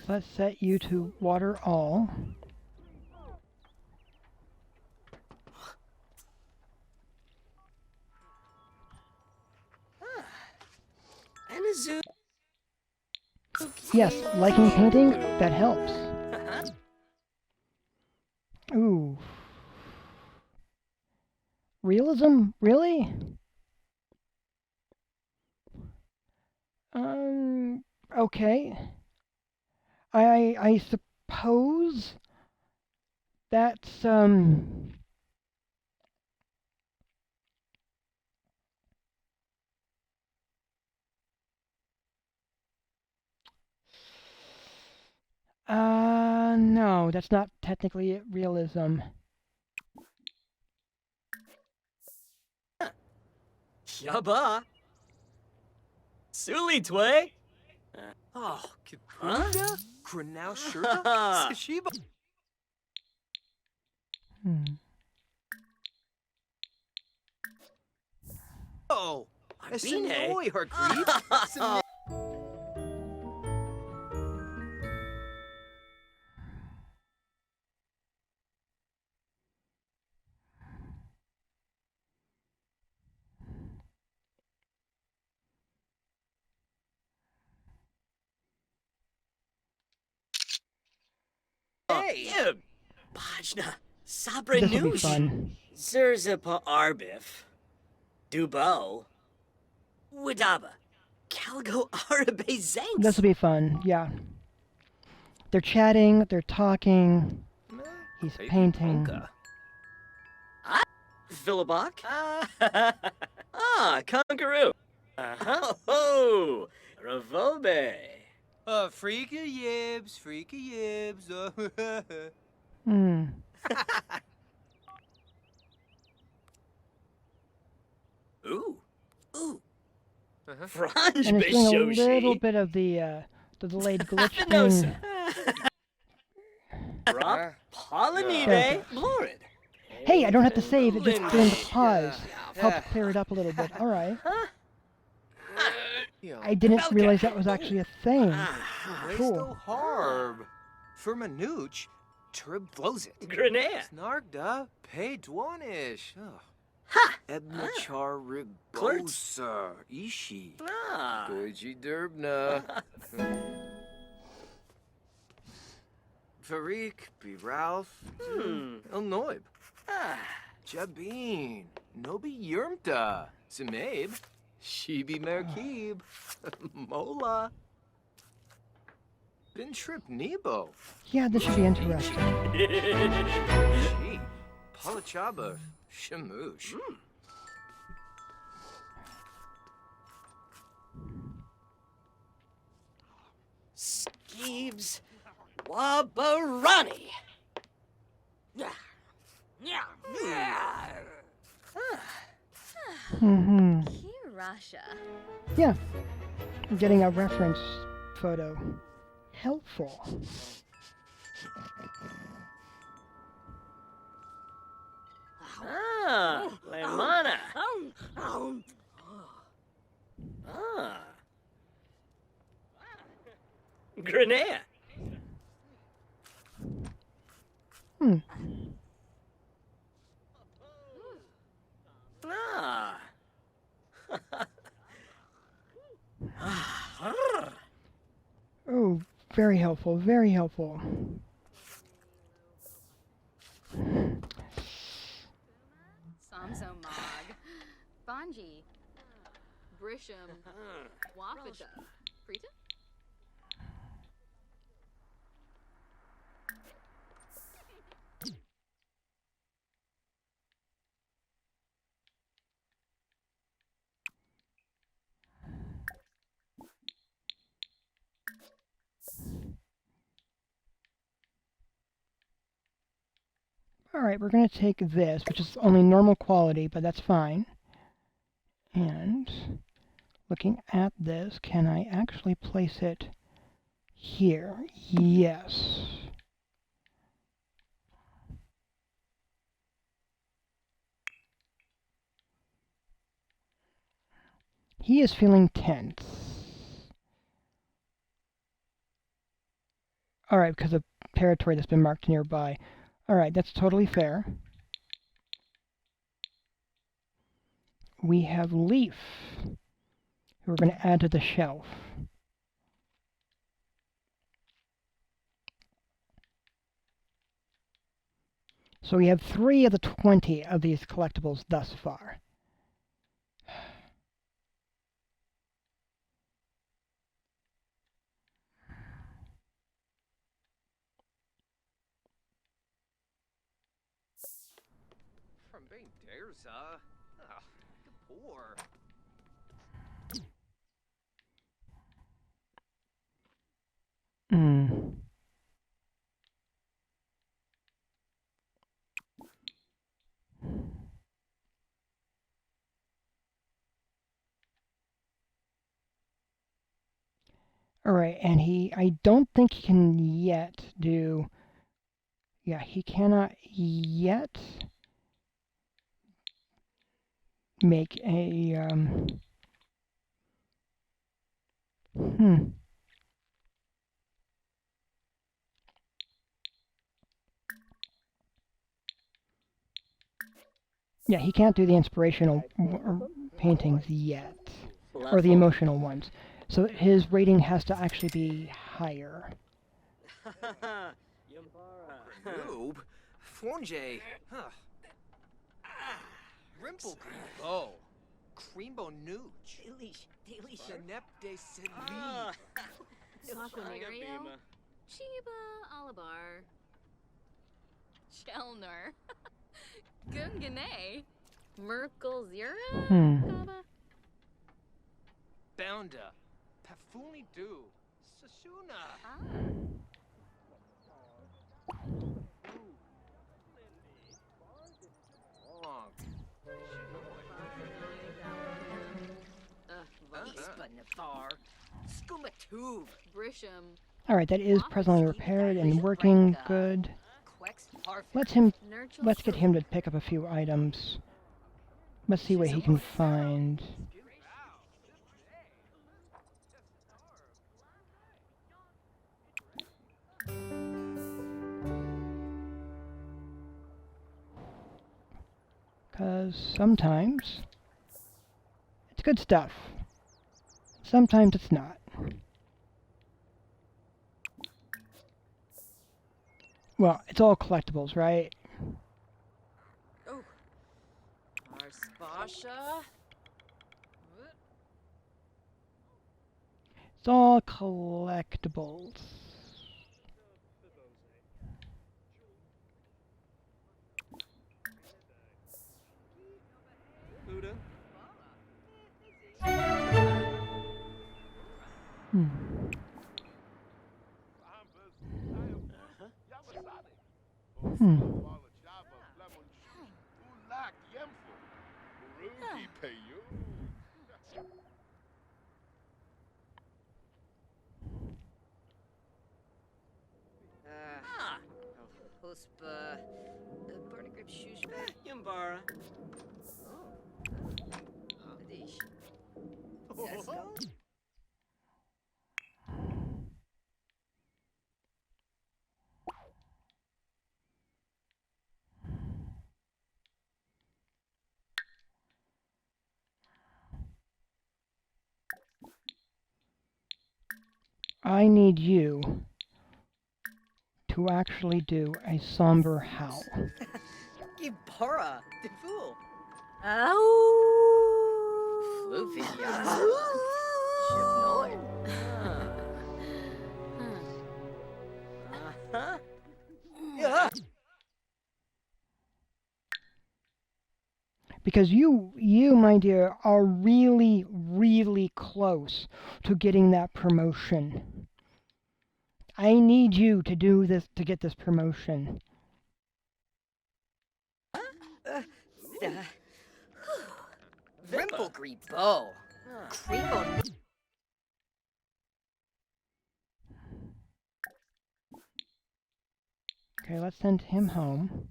A: Let's set you to water all.
B: Anazu.
A: Yes, liking painting, that helps. Ooh. Realism? Really? Okay. I suppose that's, no, that's not technically realism.
B: Yaba. Suli Tway.
D: Oh,
B: Huh?
D: Kapuda? Krenau Shurta? Sashiba? Oh,
B: Arbine.
D: Esinoi, Hargreave.
B: Hey! Bajna. Sabra
A: This'll be
B: Noosh.
A: fun.
B: Zerzipa Arbif. Dubo. Wadaba. Calgo Arabe Zanks.
A: This'll be fun, yeah. They're chatting, they're talking, he's
D: Baby
A: painting.
D: Ponka.
B: Philibok? Congaroo. Oh, Ravobe.
D: Freaky yibs, freaky yibs.
B: Ooh.
D: Uh-huh.
B: Franj
A: And it's doing a
B: Bishoshi.
A: little bit of the delayed glitch thing.
B: Finosa. Rob Polynide. Florid.
A: Hey, I don't have to save, it just doing the pause. Help clear it up a little bit. Alright. I didn't realize that was actually a thing. Cool.
D: Resto harb. For Manooch, Trib blows it.
B: Grenade.
D: Snargda, pay dwanish. Ebnachar rigosa, ishi. Doiji derbna. Farik, be Ralph. Noib. Jabin, Nobi Yermta. Zimabe. Shibi Merkib. Mola. Bin Trip Nebo.
A: Yeah, this should be interesting.
D: Gee, Palachaba, Shamoosh.
B: Skeebs Wabarani.
C: Kirasha.
A: Yeah. I'm getting a reference photo. Helpful.
B: Lemana. Grenea.
A: Hmm.
B: Ah.
A: Oh, very helpful, very helpful.
C: Samso Mog. Banji.
E: Brisham. Wafata. Prita?
A: Alright, we're going to take this, which is only normal quality, but that's fine. And looking at this, can I actually place it here? Yes. He is feeling tense. Alright, because of territory that's been marked nearby. Alright, that's totally fair. We have Leaf, who we're going to add to the shelf. So we have 3 of the 20 of these collectibles thus far.
D: From being Derza. Ah, poor.
A: Hmm. Alright, and I don't think he can yet do, yeah, he cannot yet make a, Yeah, he can't do the inspirational paintings yet, or the emotional ones. So his rating has to actually be higher.
D: Noob. Fonje. Huh. Rimple Creambo. Creambo Nooch. Senep de Sedli.
E: Aquanario. Chiba Alabar. Chelner. Gungane. Merkel Zira? Gaba?
D: Bounda. Pafuni Du. Sasuna.
E: Ah.
D: Nathar. Skumatuv.
E: Brisham.
A: Alright, that is presently repaired and working good. Let's get him to pick up a few items. Let's see what he can find. Because sometimes it's good stuff. Sometimes it's not. Well, it's all collectibles, right?
E: Oh. Arspasha.
A: It's all collectibles.
B: Buddha.
E: Huspa. Barnagrip Shushba.
B: Yumbara.
E: Adish.
A: I need you to actually do a somber howl.
B: Gibora, the fool.
E: Ow!
B: Fluvidia.
E: Shivnoin.
B: Huh? Yeah.
A: Because you, my dear, are really, really close to getting that promotion. I need you to do this, to get this promotion.
E: Rimplegreebo. Creepo.
A: Okay, let's send him home.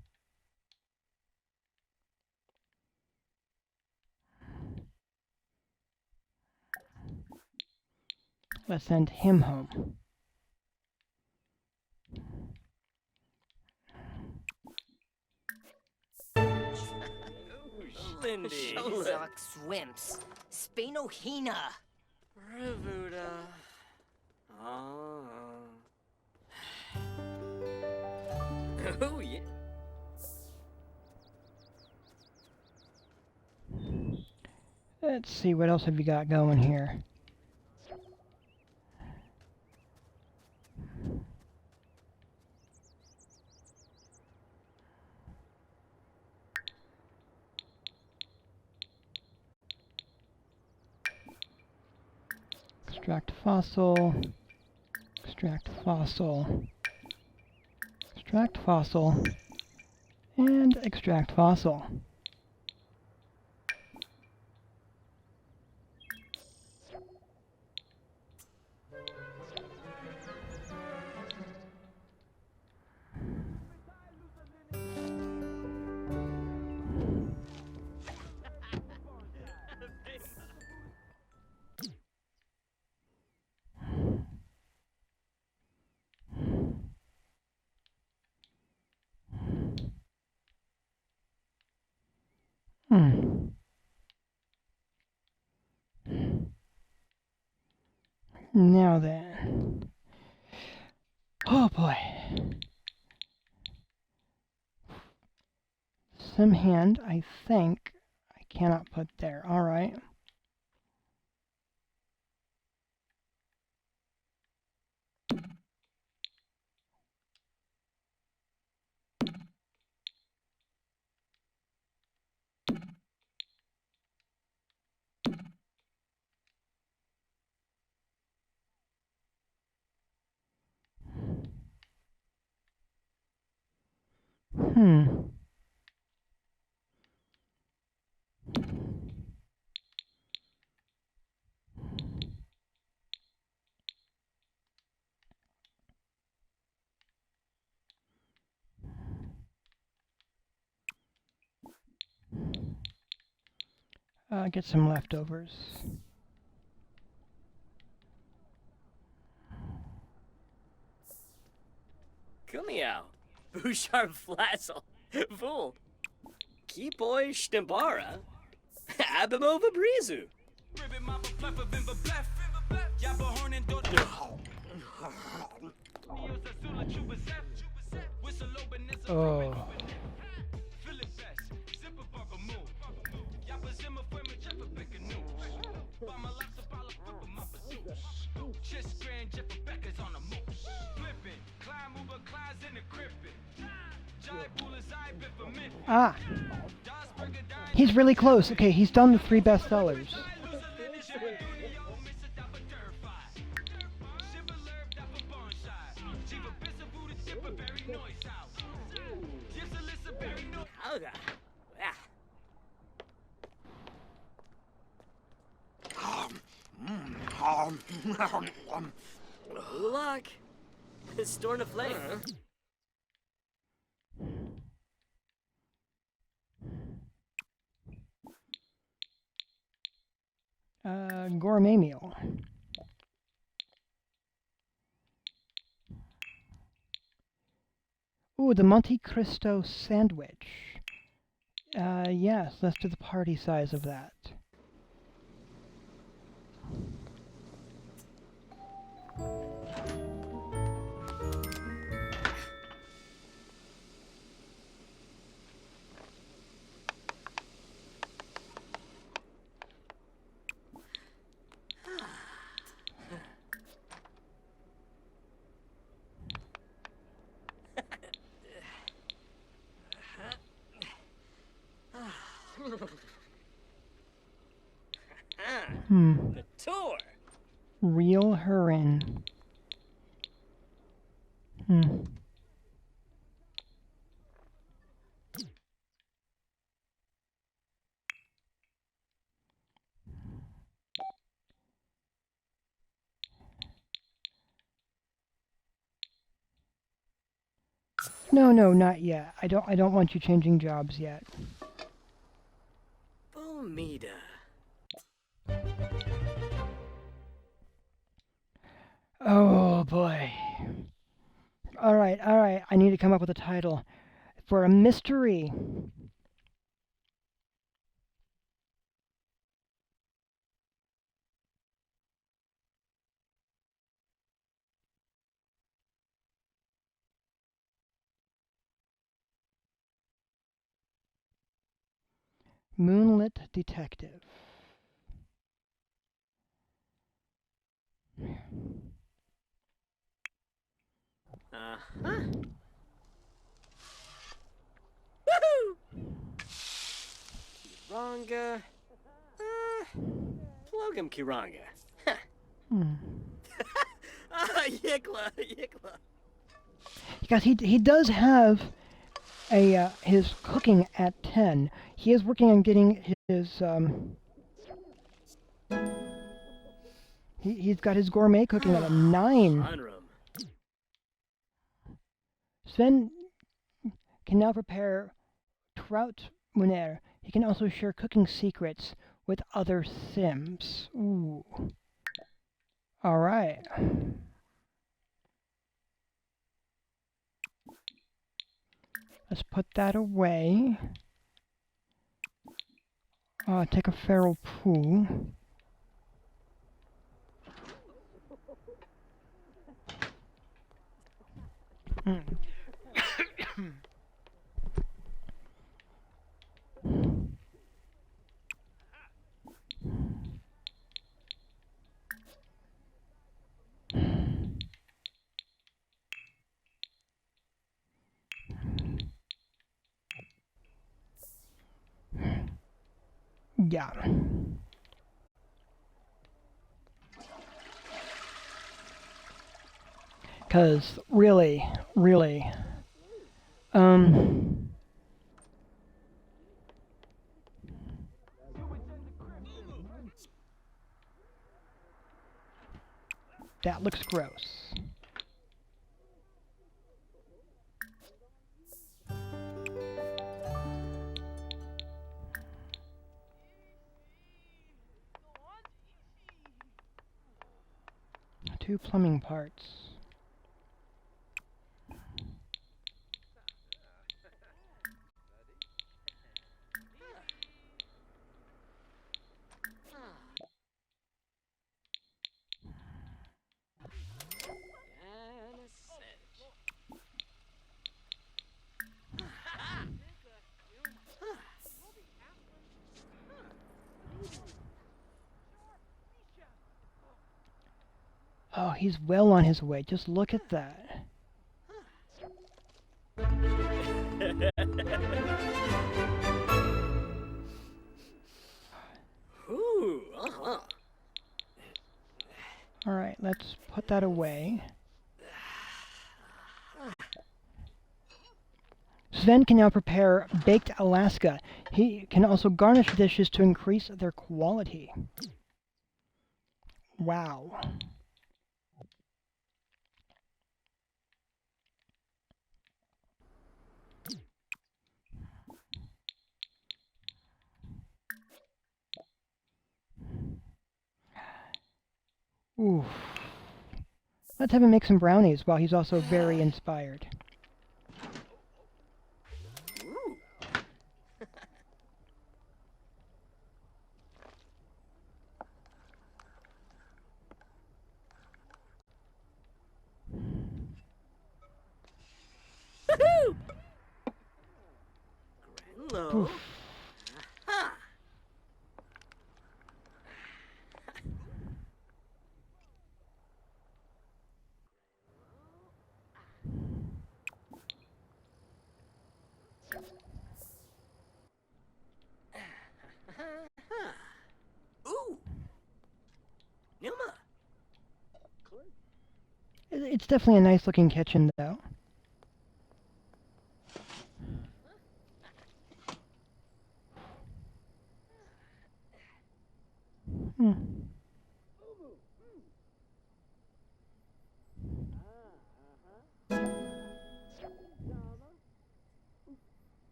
A: Let's send him home.
B: Lindy.
E: Zok Swimps. Spainohina.
B: Revuda. Oh. Oh, yeah.
A: Let's see, what else have you got going here? Extract fossil, extract fossil, extract fossil, and extract fossil. Now then. Oh boy. Sim hand, I think I cannot put there. Alright. Get some leftovers.
B: Kumiao. Bouchard Flassel. Fool. Kipoy Shtambara. Abimova Brizu.
A: Oh. Ah! He's really close. Okay, he's done the 3 bestsellers.
B: Luck. Storm of Flame.
A: Gourmet meal. Ooh, the Monte Cristo sandwich. Yes, let's do the party size of that.
B: The tour.
A: Reel her in. No, no, not yet. I don't want you changing jobs yet.
B: Bomita.
A: Oh boy. Alright, alright. I need to come up with a title for a mystery. Moonlit Detective.
B: Uh-huh. Woohoo! Kiranga. Plogum Kiranga. Yikla, Yikla.
A: Because he does have a his cooking at 10. He is working on getting his he's got his gourmet cooking at a 9.
B: Unrum.
A: Sven can now prepare trout muner. He can also share cooking secrets with other Sims. Ooh. Alright. Let's put that away. Take a feral poo. Yeah. Because really, that looks gross. Two plumbing parts. Oh, he's well on his way. Just look at that.
B: Ooh, uh-huh.
A: Alright, let's put that away. Sven can now prepare baked Alaska. He can also garnish dishes to increase their quality. Wow. Ooh. Let's have him make some brownies while he's also very inspired.
B: Grenlo.
A: Oof.
B: Aha. Ooh.
A: It's definitely a nice looking kitchen, though. Hmm.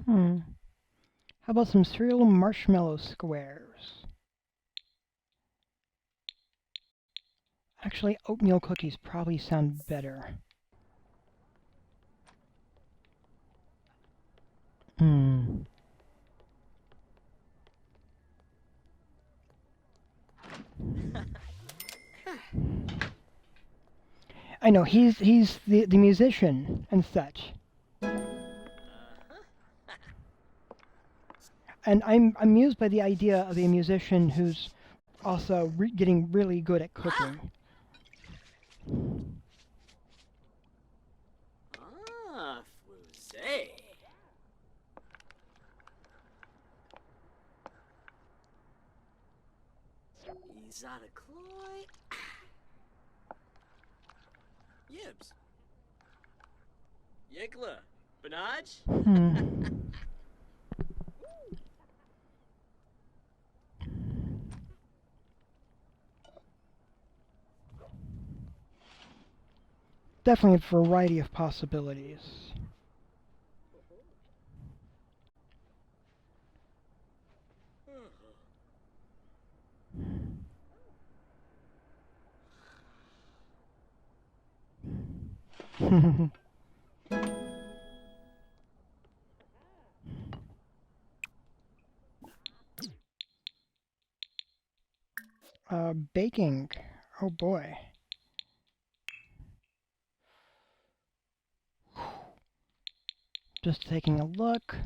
A: Hmm. How about some cereal marshmallow squares? Actually, oatmeal cookies probably sound better. Hmm. I know, he's the musician and such. And I'm amused by the idea of a musician who's also getting really good at cooking.
B: Ah, Fluzé. Izada Cloy. Yibs. Yikla. Benaj?
A: Hmm. Definitely a variety of possibilities. Baking. Oh boy. Just taking a look.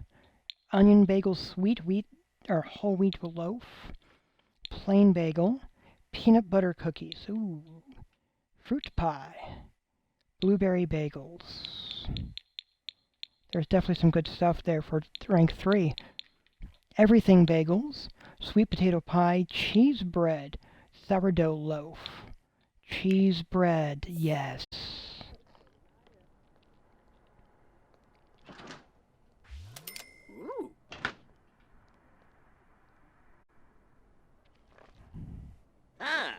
A: Onion bagel, sweet wheat or whole wheat loaf, plain bagel, peanut butter cookies. Ooh. Fruit pie. Blueberry bagels. There's definitely some good stuff there for rank 3. Everything bagels, sweet potato pie, cheese bread, sourdough loaf. Cheese bread, yes.
B: Ooh. Ah.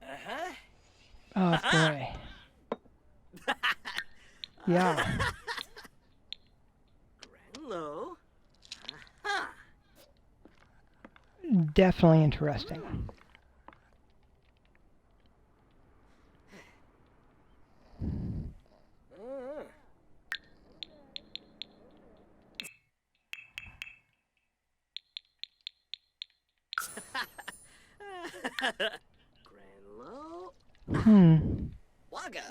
B: Uh-huh.
A: Oh boy. Yeah.
B: Granlow. Uh-huh.
A: Definitely interesting.
B: Granlow.
A: Hmm.
B: Wagga.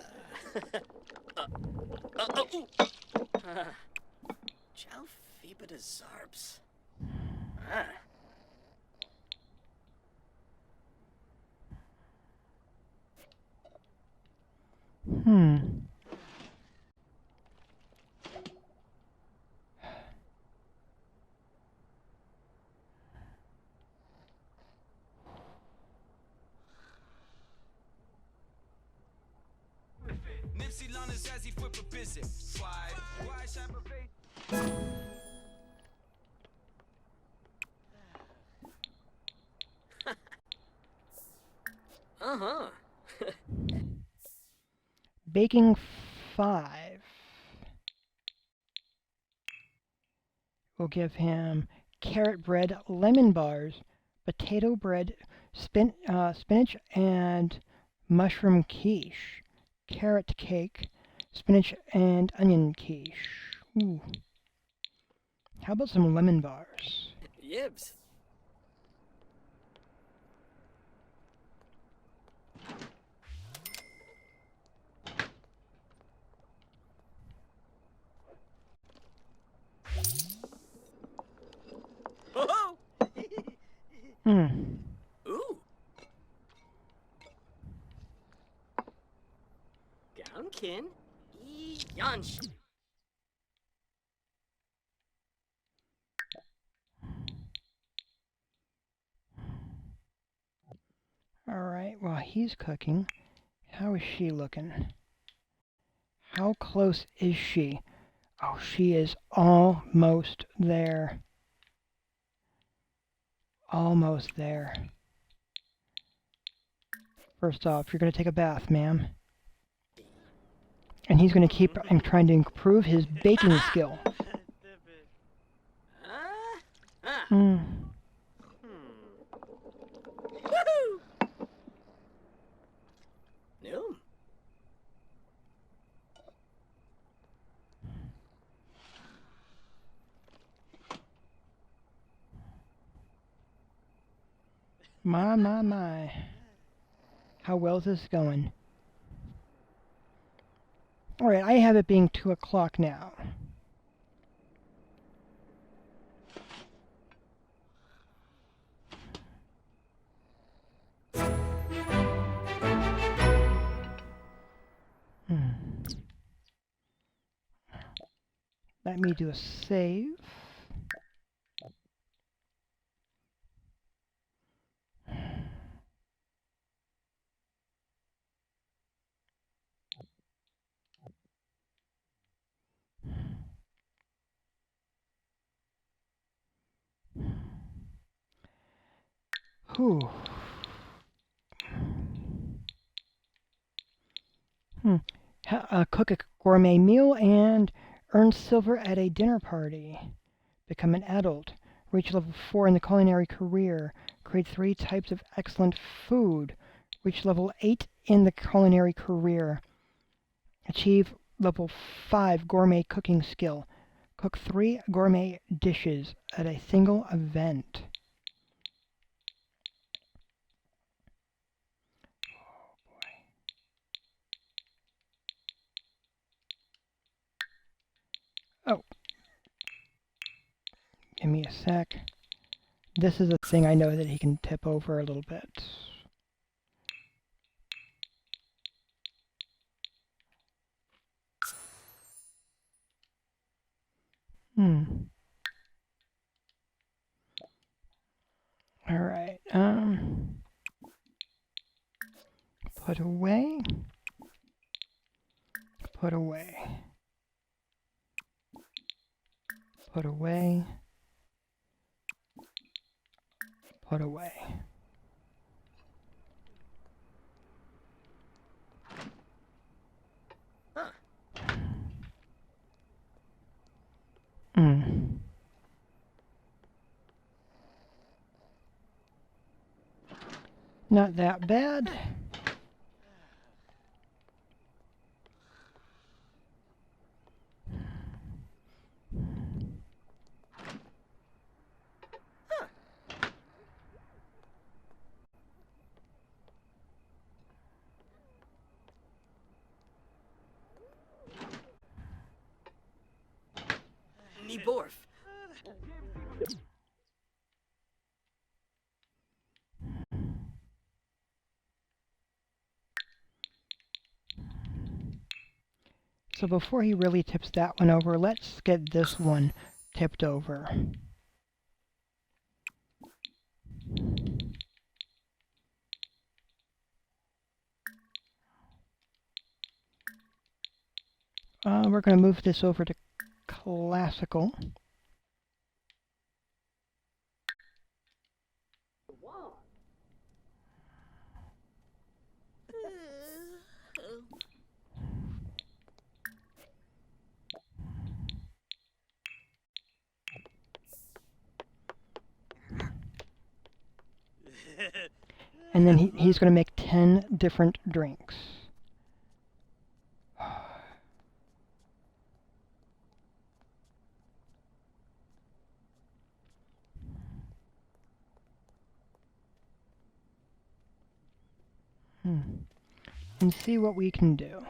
B: Ooh. Chow Phoeba de Zarps. Ah.
A: Hmm.
F: Nipsey Lana Zazzy flip a visit. Why shine my face?
B: Uh-huh.
A: Baking 5. We'll give him carrot bread, lemon bars, potato bread, spinach and mushroom quiche, carrot cake, spinach and onion quiche. Ooh. How about some lemon bars?
B: Yibs. Duncan? Yansh.
A: Alright, while he's cooking, how is she looking? How close is she? Oh, she is almost there. Almost there. First off, you're going to take a bath, ma'am. And he's going to keep trying to improve his baking skill. Hmm.
B: Woohoo! No.
A: My. How well is this going? Alright, I have it being 2 o'clock now. Let me do a save. Whew. Cook a gourmet meal and earn silver at a dinner party. Become an adult. Reach level 4 in the culinary career. Create 3 types of excellent food. Reach level 8 in the culinary career. Achieve level 5 gourmet cooking skill. Cook 3 gourmet dishes at a single event. Oh. Give me a sec. This is a thing I know that he can tip over a little bit. Alright, put away. Put away. Put away. Put away. Not that bad.
B: Me borf.
A: So before he really tips that one over, let's get this one tipped over. We're going to move this over to classical. And then he's going to make 10 different drinks. And see what we can do.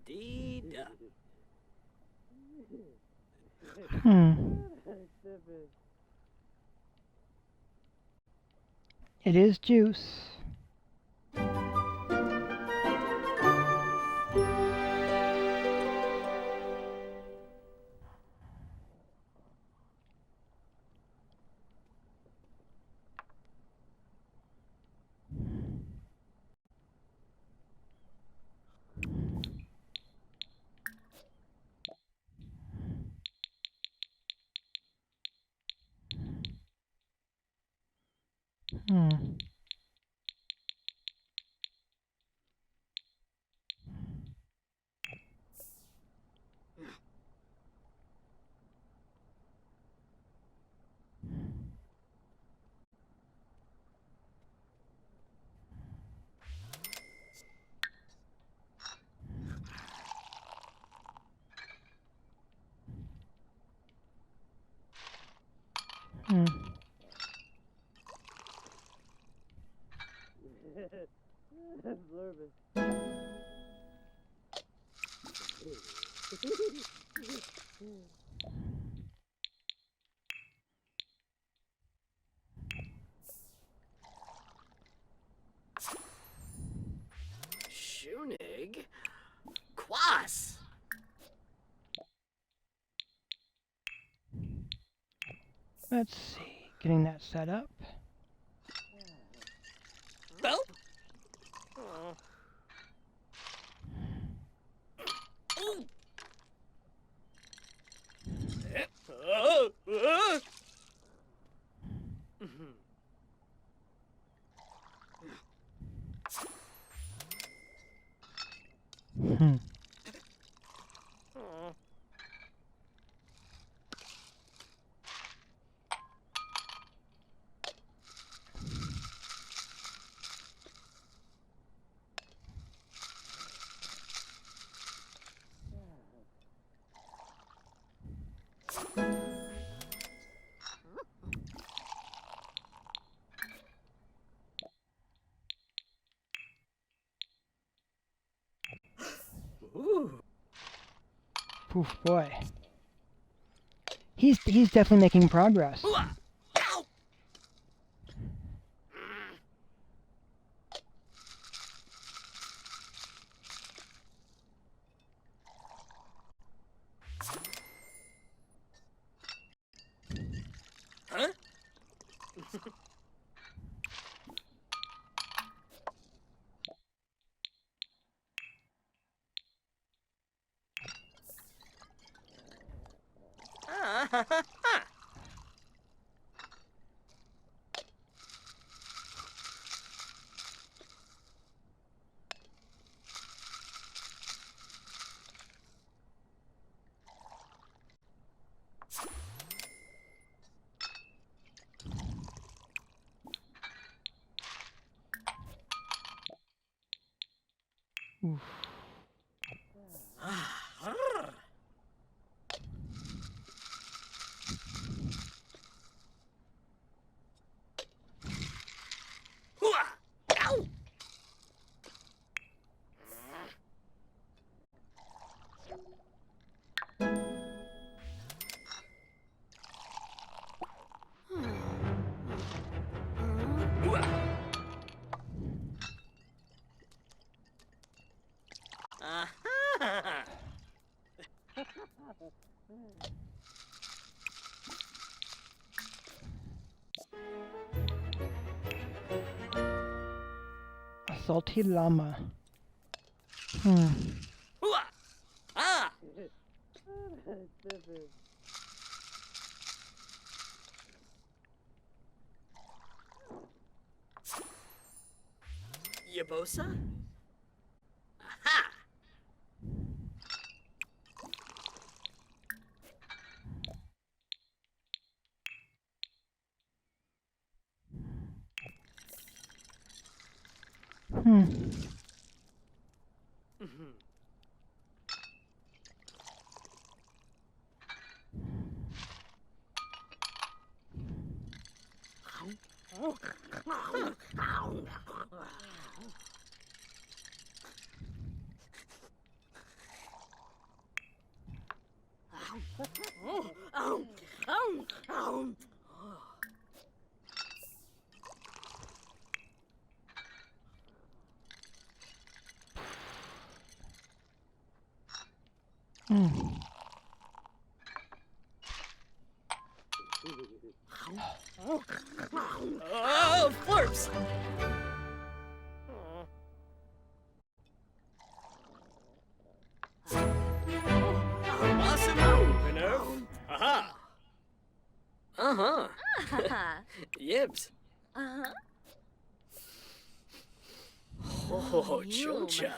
B: Dee-da.
A: It is juice. Hmm. Hmm.
B: Shunig? Quas!
A: Let's see. Getting that set up.
B: Boop!
A: Hmm.
B: Ooh.
A: Poof, boy. He's definitely making progress.
B: Hooah! Ow! Huh?
A: Oof.
B: Hooah! Ow! Hooah! Ah-ha!
A: A salty llama. Hmm.
B: Hooah! Ah! Yabosa? Aha!
A: Hmm. Mm.
B: Oh, Florps! Awesome move, Minerv. Aha! Uh-huh. Yibs.
C: Uh-huh.
B: Oh, chuncha.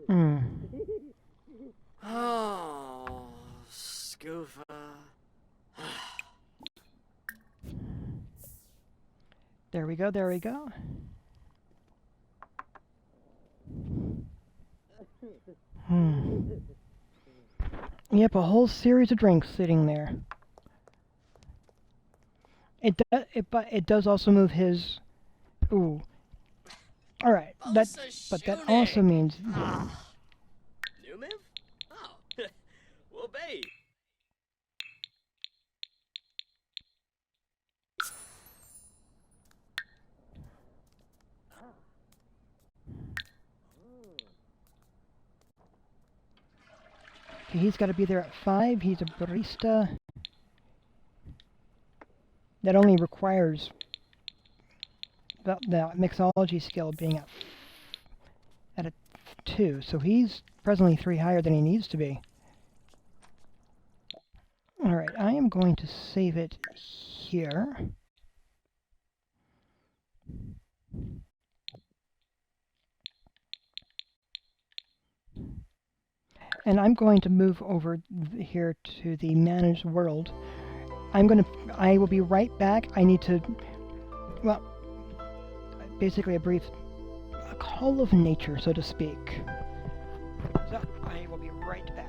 A: Mm.
B: Oh, Scoofa.
A: There we go, there we go. Hmm. Yep, a whole series of drinks sitting there. But it does also move his. Ooh. All right. But that also means.
B: New move? Oh, well, babe.
A: He's got to be there at 5. He's a barista. That only requires the mixology skill being at a 2. So he's presently 3 higher than he needs to be. Alright, I am going to save it here. And I'm going to move over here to the managed world. I will be right back. I need to, well, basically a call of nature, so to speak. So, I will be right back.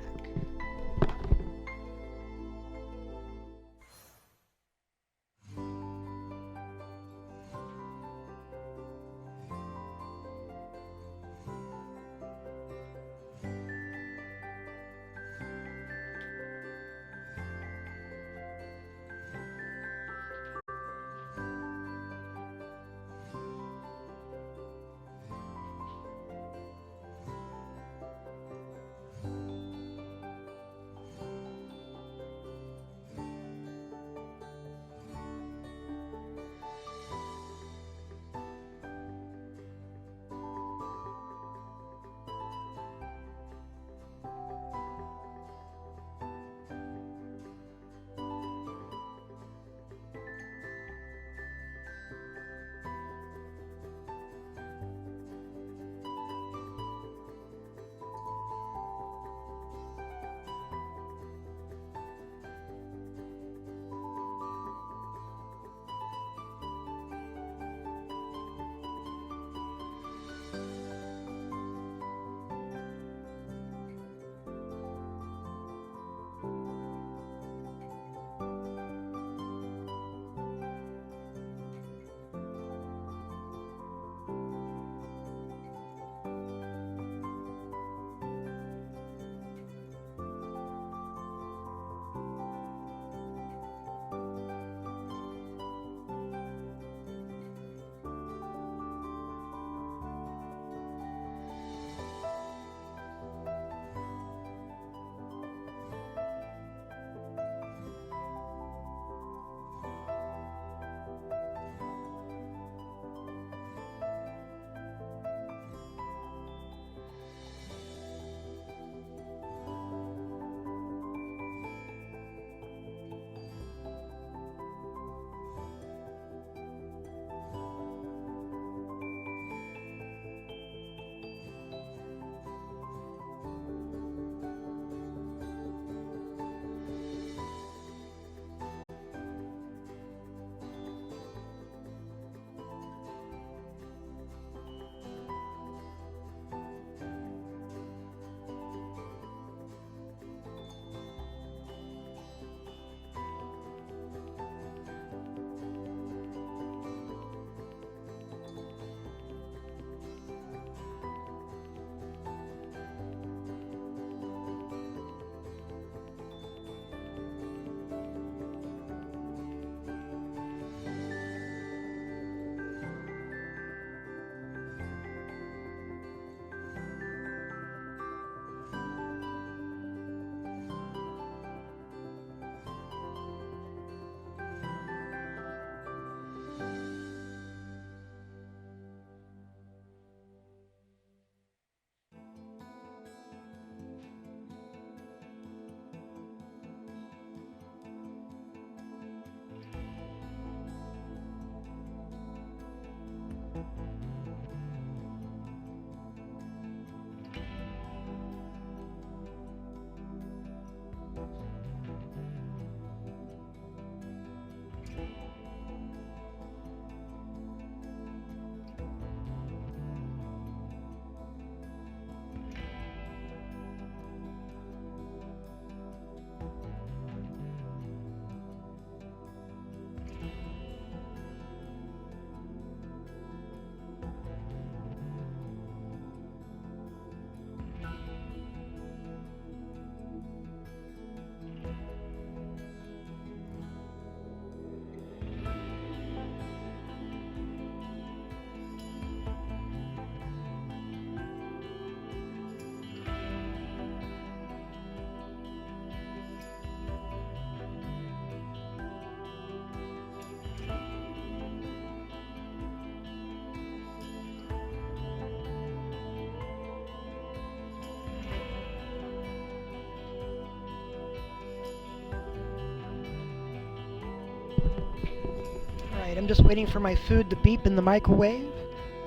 A: Right, I'm just waiting for my food to beep in the microwave.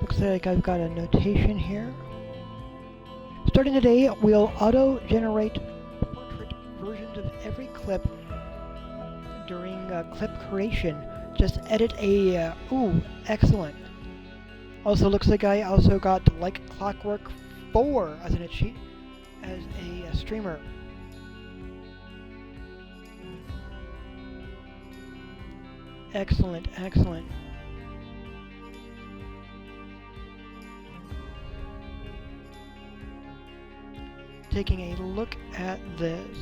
A: Looks like I've got a notation here. Starting today, we'll auto-generate portrait versions of every clip during clip creation. Just edit a... ooh, excellent. Also, looks like I also got Like Clockwork 4 as an cheat as a streamer. Excellent, excellent. Taking a look at this.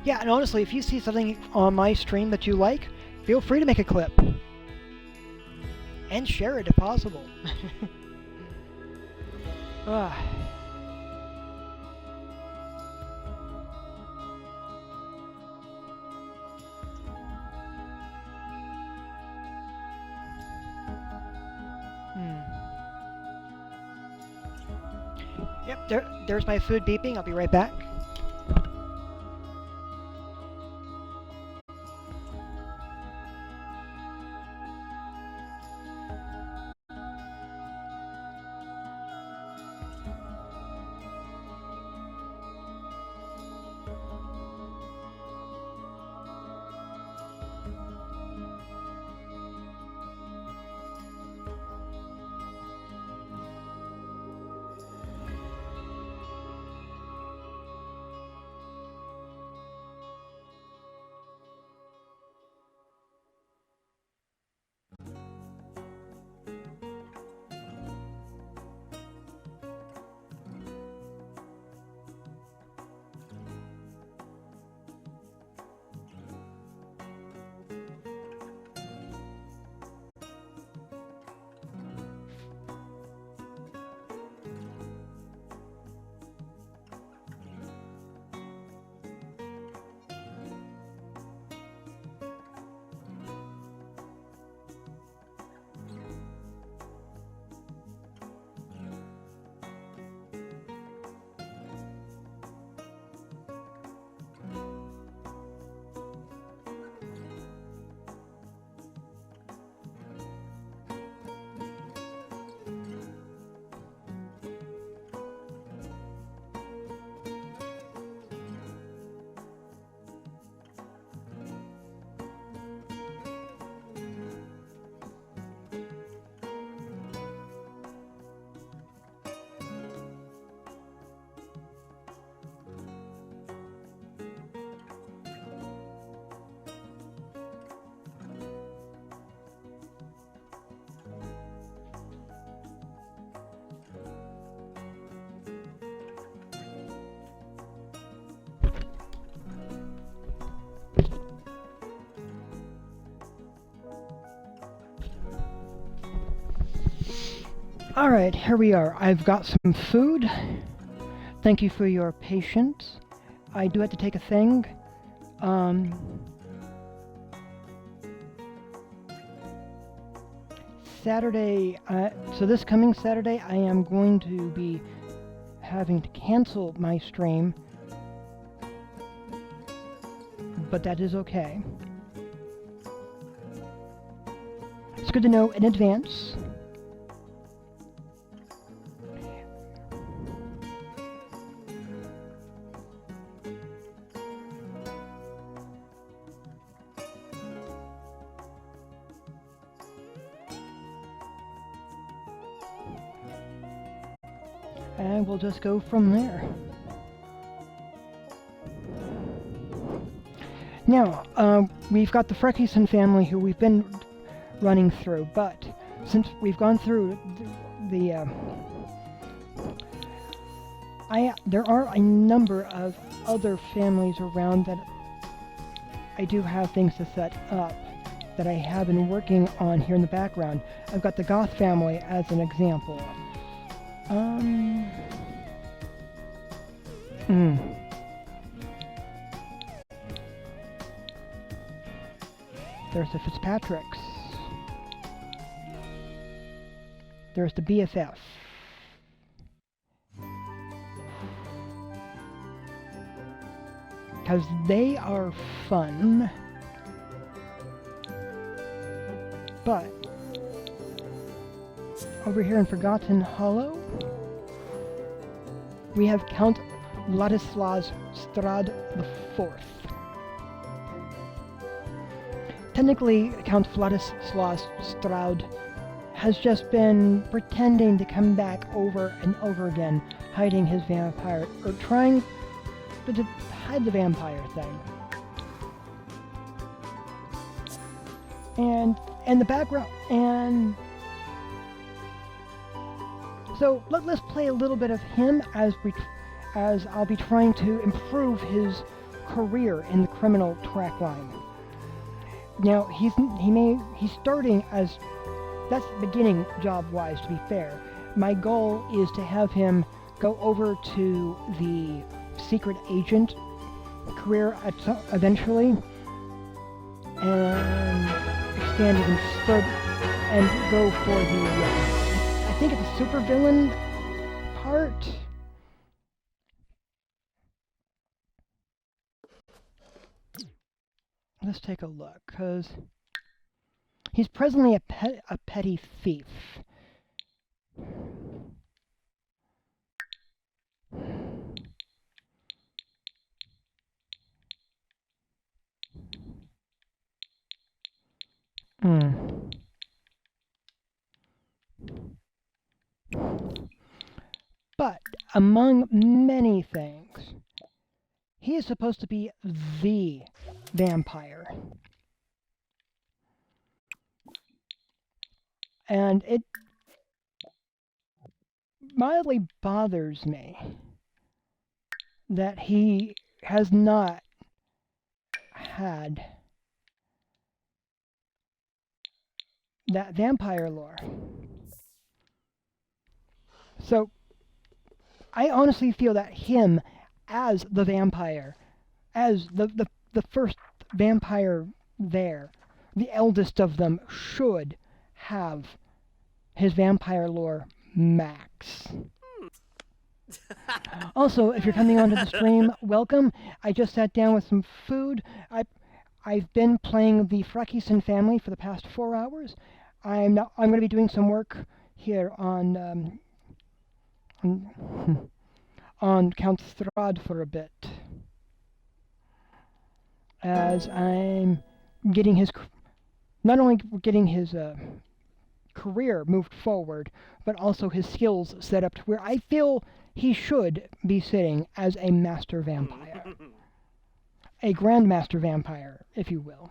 A: Yeah, and honestly, if you see something on my stream that you like, feel free to make a clip. And share it if possible. Ah. Yep, there's my food beeping. I'll be right back. Alright, here we are. I've got some food. Thank you for your patience. I do have to take a thing. Saturday, so this coming Saturday, I am going to be having to cancel my stream. But that is okay. good to know in advance. And we'll just go from there. Now, we've got the Freckison family who we've been running through, but since we've gone through there are a number of other families around that I do have things to set up that I have been working on here in the background. I've got the Goth family as an example. There's the Fitzpatricks. There's the BFF. Because they are fun. But over here in Forgotten Hollow, we have Count Ladislaus Strahd IV. Technically, Count Vladislav Strahd has just been pretending to come back over and over again, hiding his vampire, or trying to hide the vampire thing. And the background, and so let's play a little bit of him as I'll be trying to improve his career in the criminal track line. Now he's starting as, that's the beginning job-wise, to be fair. My goal is to have him go over to the secret agent career eventually, and expand even further, and go for the I think it's a supervillain part. Let's take a look, because he's presently a petty thief. But among many things, he is supposed to be the vampire. And it mildly bothers me that he has not had that vampire lore. So I honestly feel that him as the vampire, as the first vampire there, the eldest of them, should have his vampire lore max. Also, if you're coming onto the stream, welcome. I just sat down with some food. I've been playing the Freckison family for the past 4 hours. I'm going to be doing some work here on Count Strahd for a bit, as I'm getting his, not only getting his career moved forward, but also his skills set up to where I feel he should be sitting as a master vampire. A grandmaster vampire, if you will.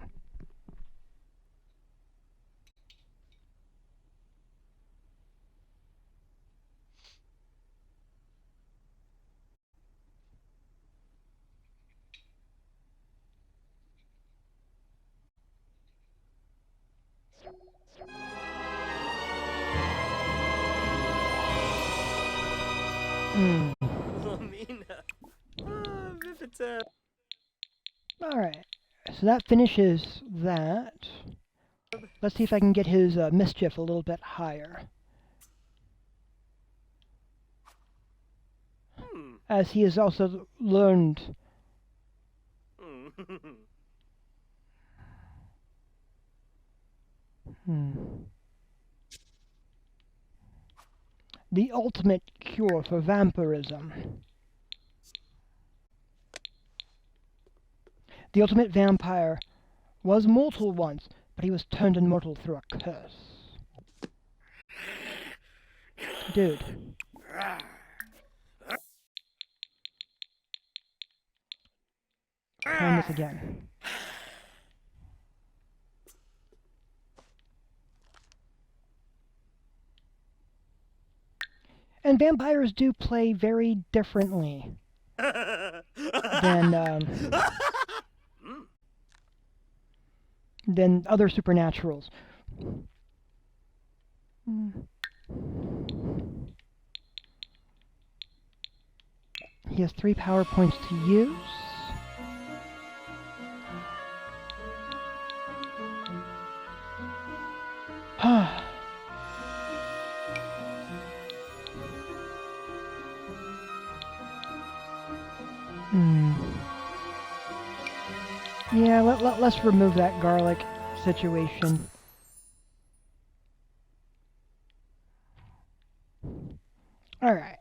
A: Alright, so that finishes that. Let's see if I can get his mischief a little bit higher. As he has also learned the ultimate cure for vampirism. The ultimate vampire was mortal once, but he was turned immortal through a curse. Dude. Trying this again. And vampires do play very differently than other supernaturals. He has 3 power points to use. Yeah, let's remove that garlic situation. Alright.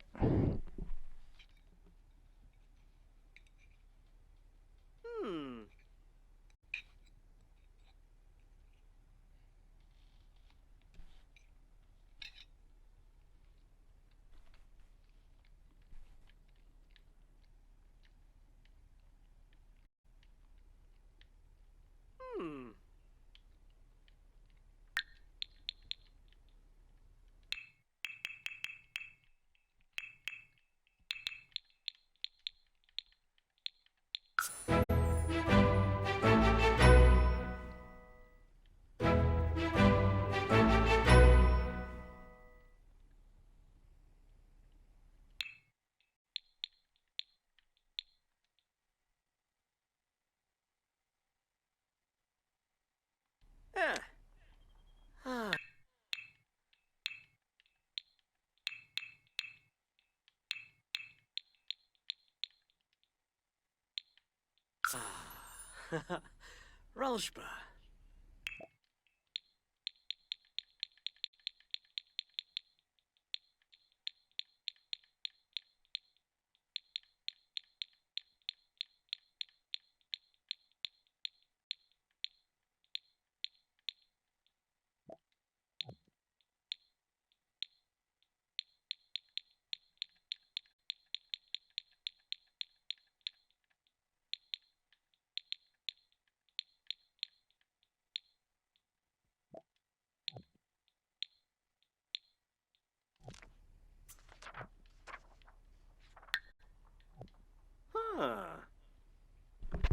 B: Ralshba.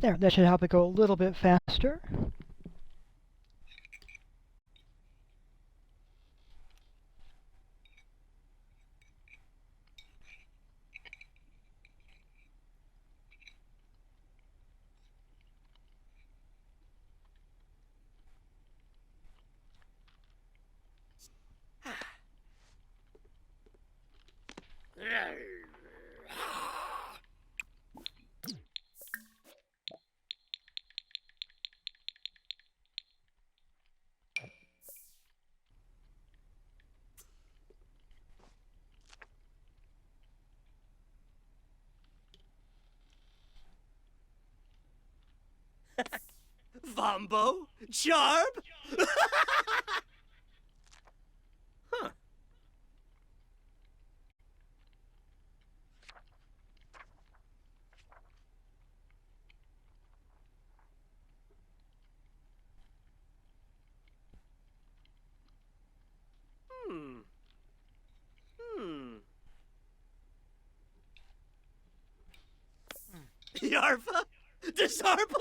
A: There, that should help it go a little bit faster.
B: Vombo? Charb? Yarva? Desarble?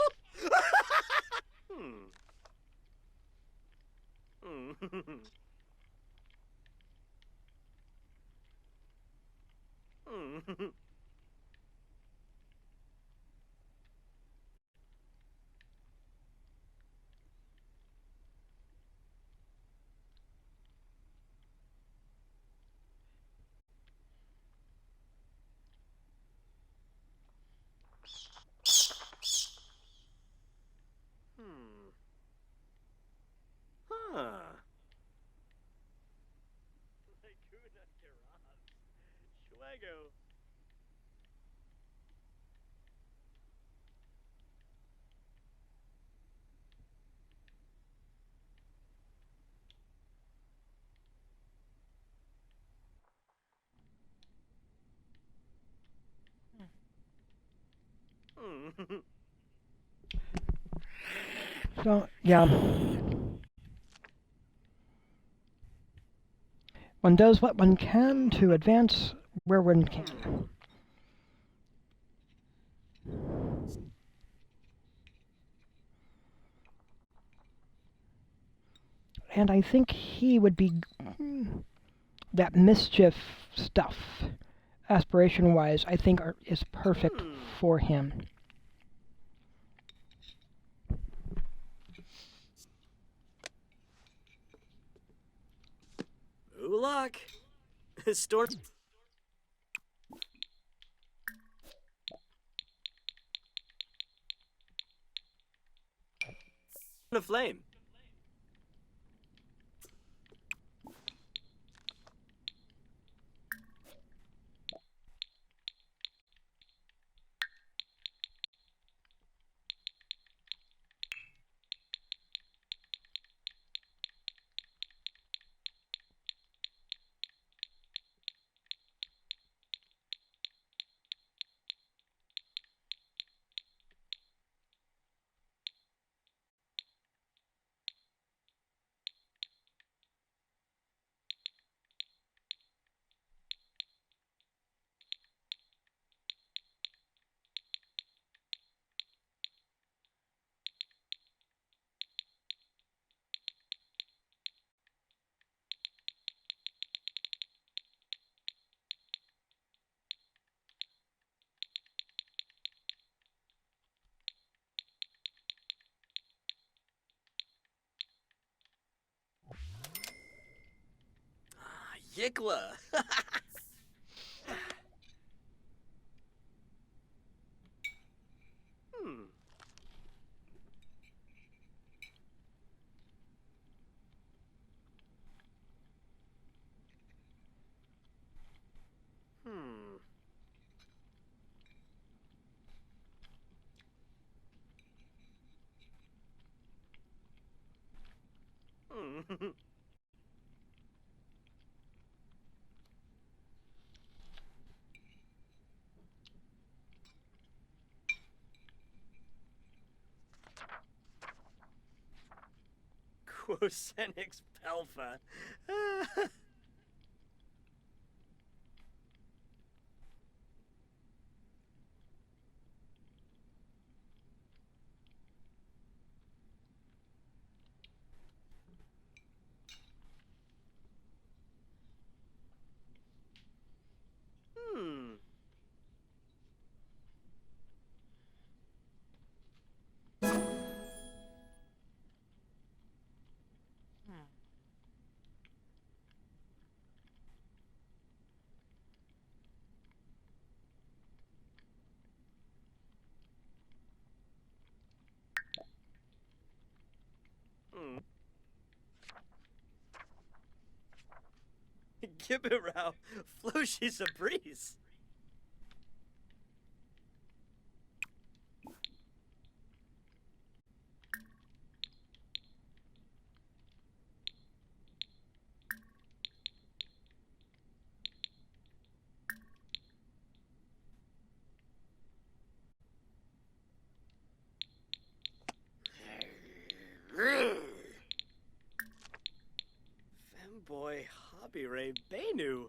B: Huh. go. Hmm.
A: So, yeah. One does what one can to advance where one can. And I think he would be that mischief stuff, aspiration-wise, I think is perfect for him.
B: Ulak. Storm. A flame. Yikla. Hmm. Hmm. Hmm. Quosenix Pelfa. Hmm. Hmm. Gibberau. Floshy's a breeze. Femboy Hobby Ray Benu.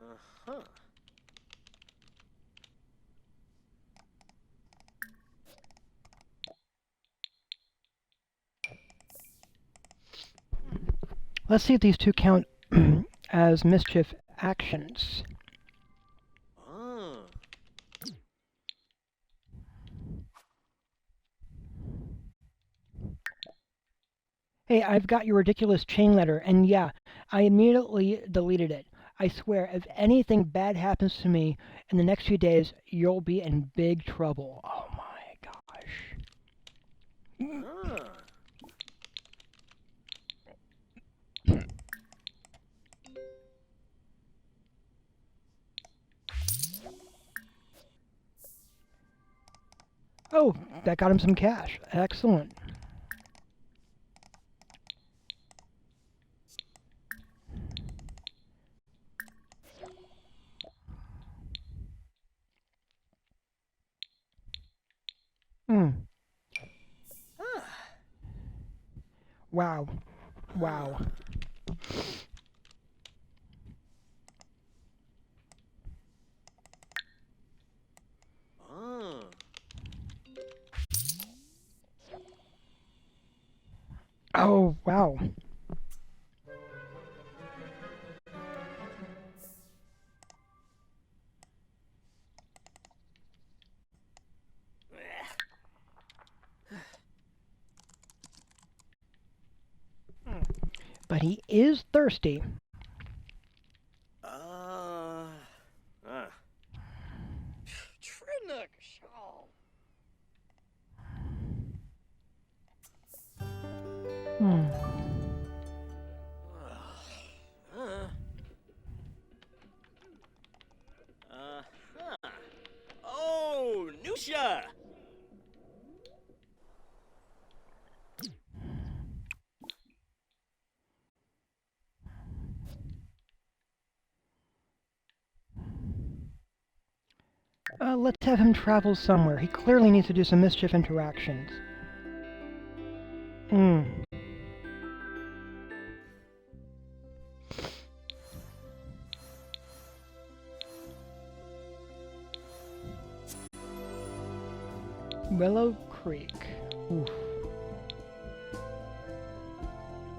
B: Uh-huh.
A: Let's see if these two count as mischief actions.
B: Ah.
A: Hey, I've got your ridiculous chain letter, and yeah, I immediately deleted it. I swear, if anything bad happens to me in the next few days, you'll be in big trouble. Oh my gosh. Oh, that got him some cash. Excellent. Hmm. Wow. Wow. Oh, wow. But he is thirsty.
B: Trinuk, Shaw.
A: Hmm.
B: Oh, Nusha!
A: Let's have him travel somewhere. He clearly needs to do some mischief interactions. Hmm. Willow Creek. Oof.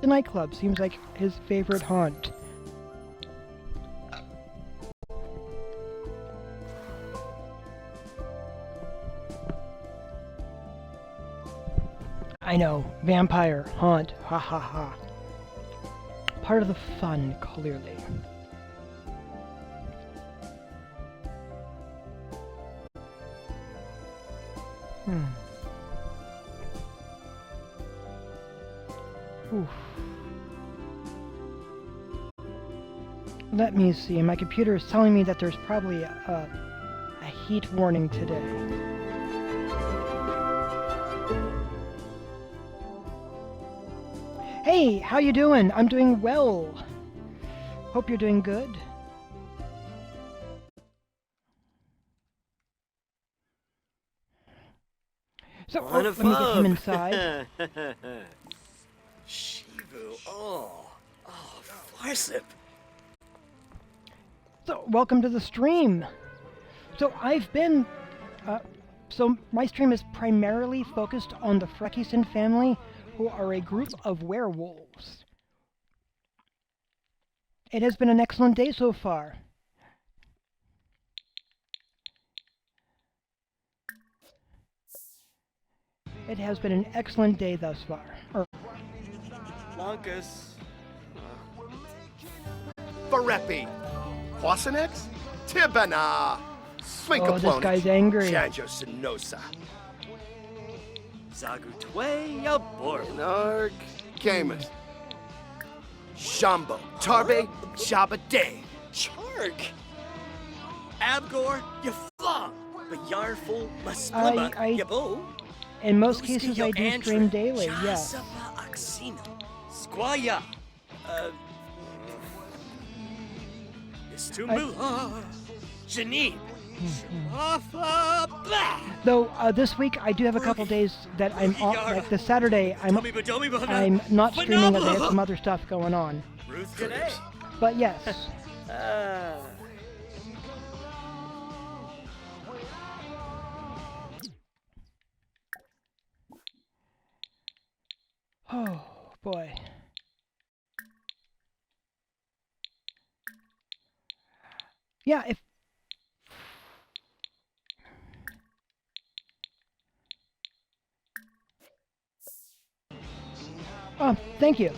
A: The nightclub seems like his favorite haunt. I know, vampire, haunt, ha ha ha. Part of the fun, clearly. Hmm. Oof. Let me see. My computer is telling me that there's probably a heat warning today. Hey, how you doing? I'm doing well. Hope you're doing good. So, let me get him inside.
B: Shivu, Farsip.
A: So, welcome to the stream. So, my stream is primarily focused on the Frekisen family, who are a group of werewolves. It has been an excellent day so far. It has been an excellent day thus far.
B: Lonkus.
G: Barepi, Quasanex, Tibana,
A: Oh, this guy's angry.
G: Janjo Sinosa,
B: Zagutwe Yabor.
G: Narg, Camus, Shambo, Tarbe, Jabade,
B: Chark. Abgor, Yafla. Bayarful, Masplima,
A: I-
B: Yabo.
A: In most cases, I do stream daily, yes.
B: Squaya. Istumbu. Janine. Blah.
A: Though this week I do have a couple days that I'm off. Like this Saturday, I'm not streaming as I have some other stuff going on.
B: Ruth today.
A: But yes. Oh boy. Yeah, if Oh, thank you.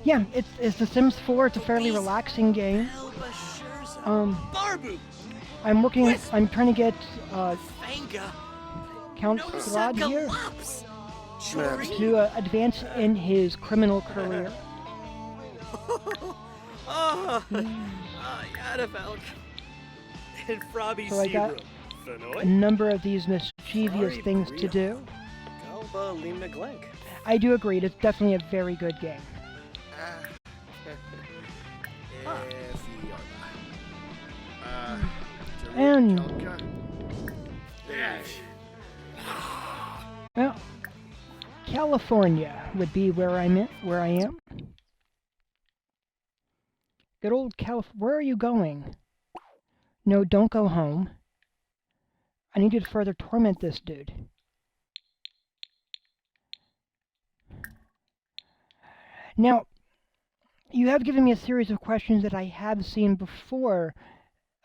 A: Yeah, it's The Sims 4. It's a fairly relaxing game.
B: Barbu!
A: I'm trying to get
B: Fanga!
A: Count
B: No
A: Strahd here
B: Sakalops!
A: to advance in his criminal career.
B: Yadavalk. And Frobby
A: So I got
B: Seabrook.
A: a number of these mischievous things to do.
B: Galba Limna Glenk.
A: I do agree, it's definitely a very good game. And well, California would be where I am. Good old Where are you going? No, don't go home. I need you to further torment this dude. Now, you have given me a series of questions that I have seen before,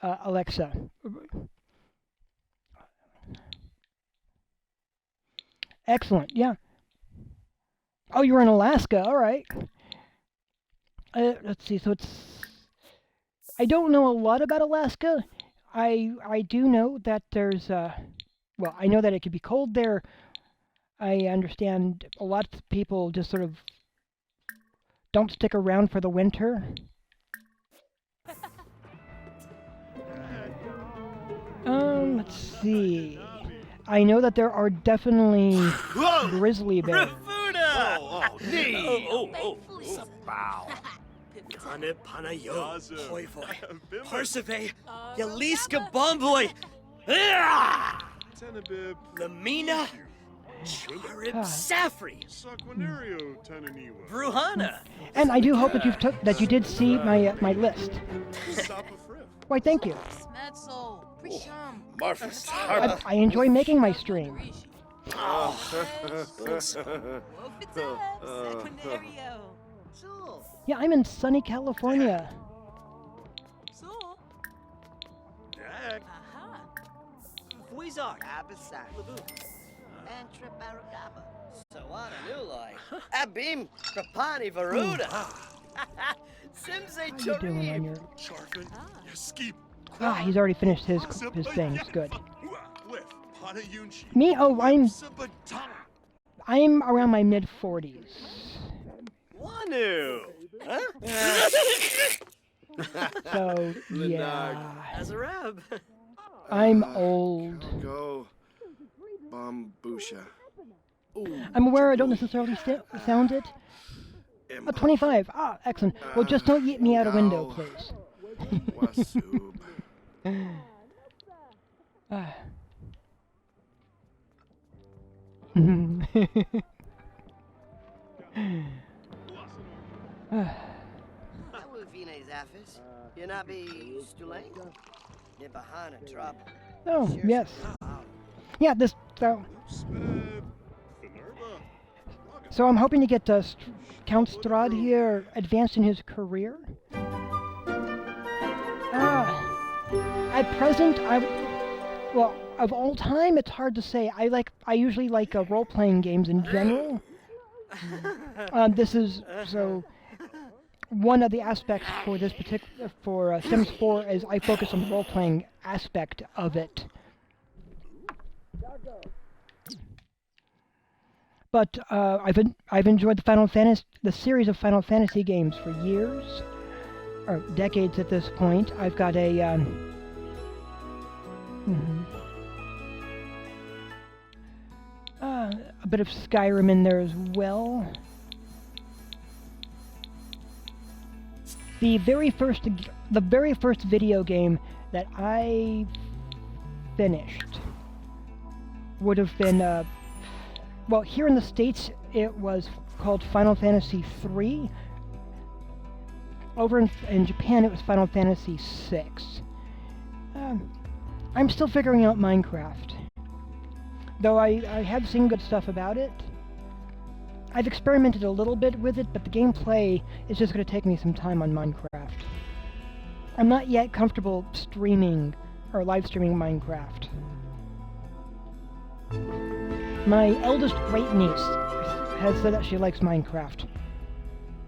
A: Alexa. Excellent, yeah. Oh, you're in Alaska, all right. Let's see, so I don't know a lot about Alaska. I do know that there's, well, I know that it could be cold there. I understand a lot of people just sort of don't stick around for the winter. Let's see. I know that there are definitely grizzly bears.
B: Rafuda!
G: Oh,
B: Bow. Tane Panayo. Hoi voi. Parsive. Yaliska Bomboy. Lamina. Charib Safri. Bruhana.
A: And I do hope that you did see my list. Why, thank you.
G: Marvelous.
A: I enjoy making my stream. Yeah, I'm in sunny California.
B: Fuizak. Sawananulai. Abim Krapani Varuda. Simse
A: How you doing on your...
F: Charfin, Yaskip,
A: Ah, he's already finished his things. Good.
F: Lif, Pana Yunchi,
A: Me? Oh,
F: Sabatana.
A: I'm around my mid-40s.
B: Wanu. Huh?
A: So, yeah.
B: Azarab.
A: I'm old.
G: Go. Bambusha.
A: I'm aware I don't necessarily sound it. 25. Ah, excellent. Well, just don't yeet me out a window, please.
G: Wasub.
A: Oh, yes. Yeah, this... So I'm hoping to get Count Strahd here advanced in his career. At present, well, of all time, it's hard to say. I usually like role-playing games in general. This is so. One of the aspects for this particular Sims 4 is I focus on the role-playing aspect of it. But I've enjoyed the series of Final Fantasy games for years, or decades at this point. I've got a bit of Skyrim in there as well. The very first video game that I finished would have been well, here in the States it was called Final Fantasy III. Over in Japan it was Final Fantasy VI. I'm still figuring out Minecraft, though I have seen good stuff about it. I've experimented a little bit with it, but the gameplay is just going to take me some time on Minecraft. I'm not yet comfortable streaming or live streaming Minecraft. My eldest great niece has said that she likes Minecraft.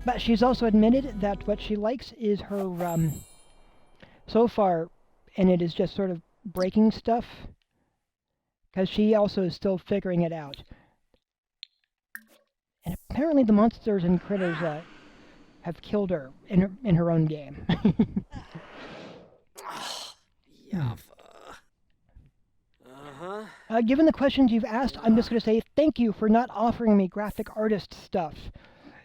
A: But she's also admitted that what she likes is her, so far, and it is just sort of breaking stuff, because she also is still figuring it out. And apparently the monsters and critters have killed her in her own game.
B: Yaffa. Uh-huh.
A: Given the questions you've asked, I'm just going to say thank you for not offering me graphic artist stuff.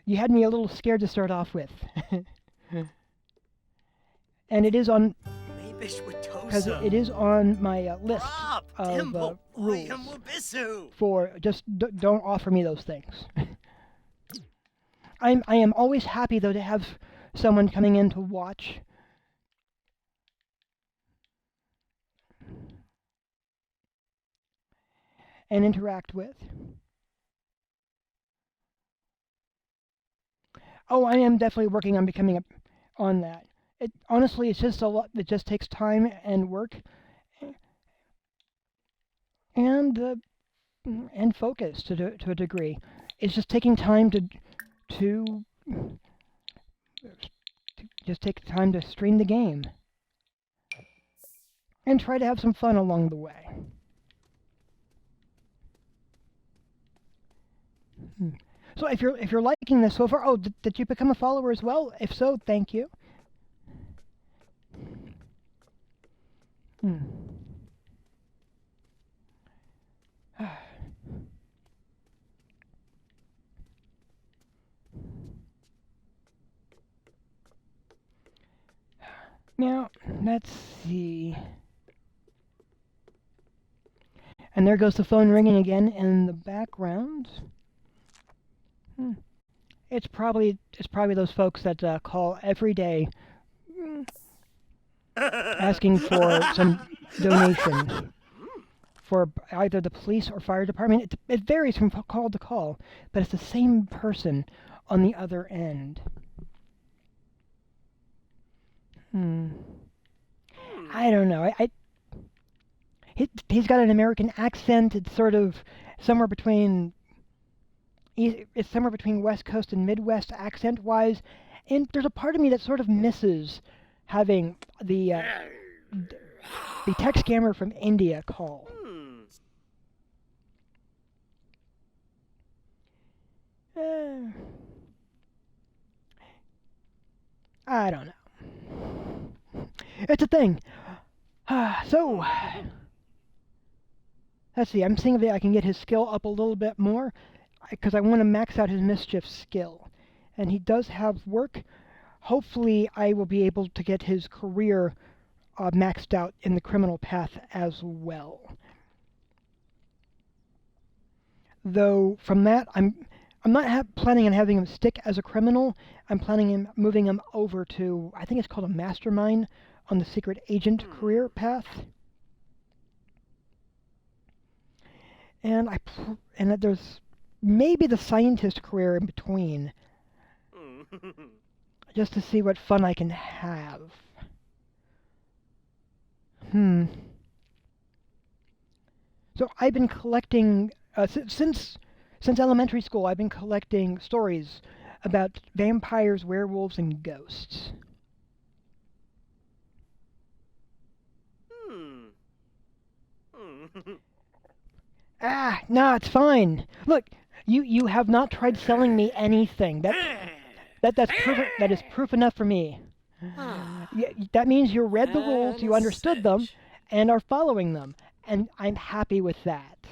A: You had me a little scared to start off with. And it is on, because it is on my list of rules for just don't offer me those things. I am always happy though to have someone coming in to watch. And interact with. Oh, I am definitely working on becoming on that. Honestly, it's just a lot. It just takes time and work, and focus to a degree. It's just taking time to just take time to stream the game and try to have some fun along the way. So if you're liking this so far, oh, did you become a follower as well? If so, thank you. Now, let's see. And there goes the phone ringing again in the background. It's probably those folks that call every day asking for some donation for either the police or fire department. It varies from call to call, but it's the same person on the other end. I don't know. He's got an American accent. It's sort of somewhere between. It's somewhere between West Coast and Midwest accent-wise, and there's a part of me that sort of misses having the tech scammer from India call. I don't know. It's a thing. So, let's see. I'm seeing if I can get his skill up a little bit more, because I want to max out his mischief skill. And he does have work. Hopefully I will be able to get his career maxed out in the criminal path as well. Though from that, I'm not planning on having him stick as a criminal. I'm planning on moving him over to, I think it's called a mastermind on the secret agent career path. And that there's maybe the scientist career in between, just to see what fun I can have. So I've been collecting, since elementary school, I've been collecting stories about vampires, werewolves, and ghosts. No, it's fine. Look, you have not tried selling me anything. That is proof enough for me. That means you read the rules, you understood them, and are following them, and I'm happy with that.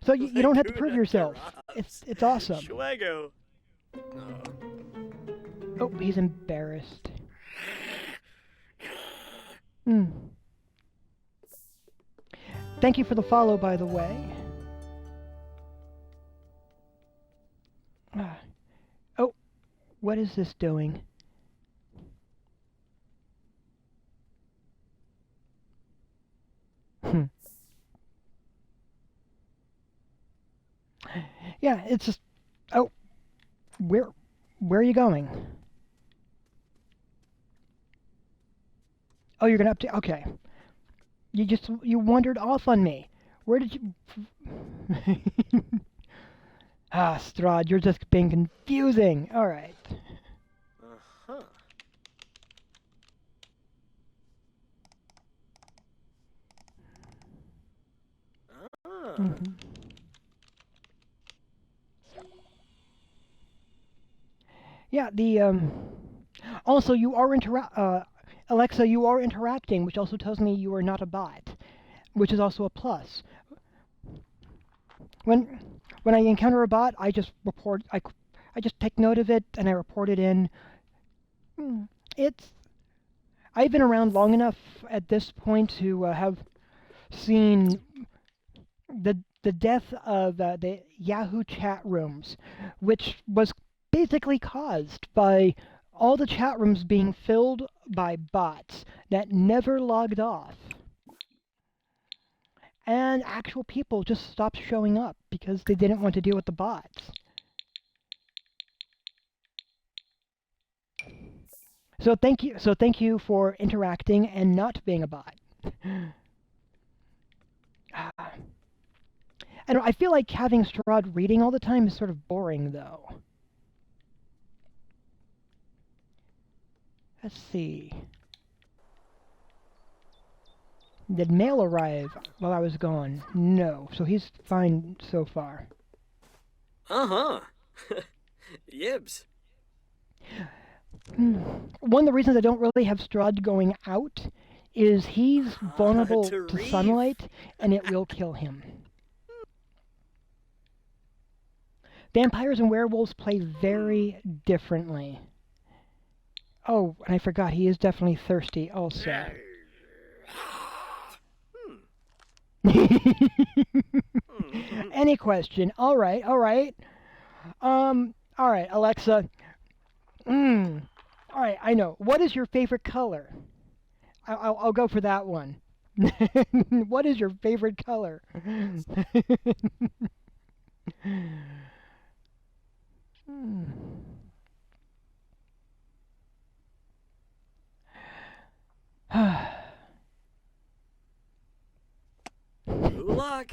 A: So you don't have to prove yourself. It's awesome.
B: Schwago.
A: Oh, he's embarrassed. Thank you for the follow, by the way. Oh, what is this doing? Yeah, it's just... Oh, where are you going? Oh, you're gonna update... Okay. You wandered off on me. Where did you... Ah, Strahd, you're just being confusing. Alright.
B: Uh-huh. Ah.
A: Yeah, also, you are Alexa, you are interacting, which also tells me you are not a bot, which is also a plus. When I encounter a bot, I just report. I just take note of it and I report it in. I've been around long enough at this point to have seen the death of the Yahoo chat rooms, which was basically caused by all the chat rooms being filled by bots that never logged off. And actual people just stopped showing up because they didn't want to deal with the bots. So thank you for interacting and not being a bot. I feel like having Strahd reading all the time is sort of boring, though. Let's see. Did mail arrive while I was gone? No, so he's fine so far.
B: Uh-huh. Yibs.
A: One of the reasons I don't really have Strahd going out is he's vulnerable to
B: Tarif.
A: sunlight, and it will kill him. Vampires and werewolves play very differently. Oh, and I forgot, he is definitely thirsty also. Any question? All right. All right, Alexa. All right, I know. What is your favorite color? I'll go for that one. What is your favorite color?
B: Ulak.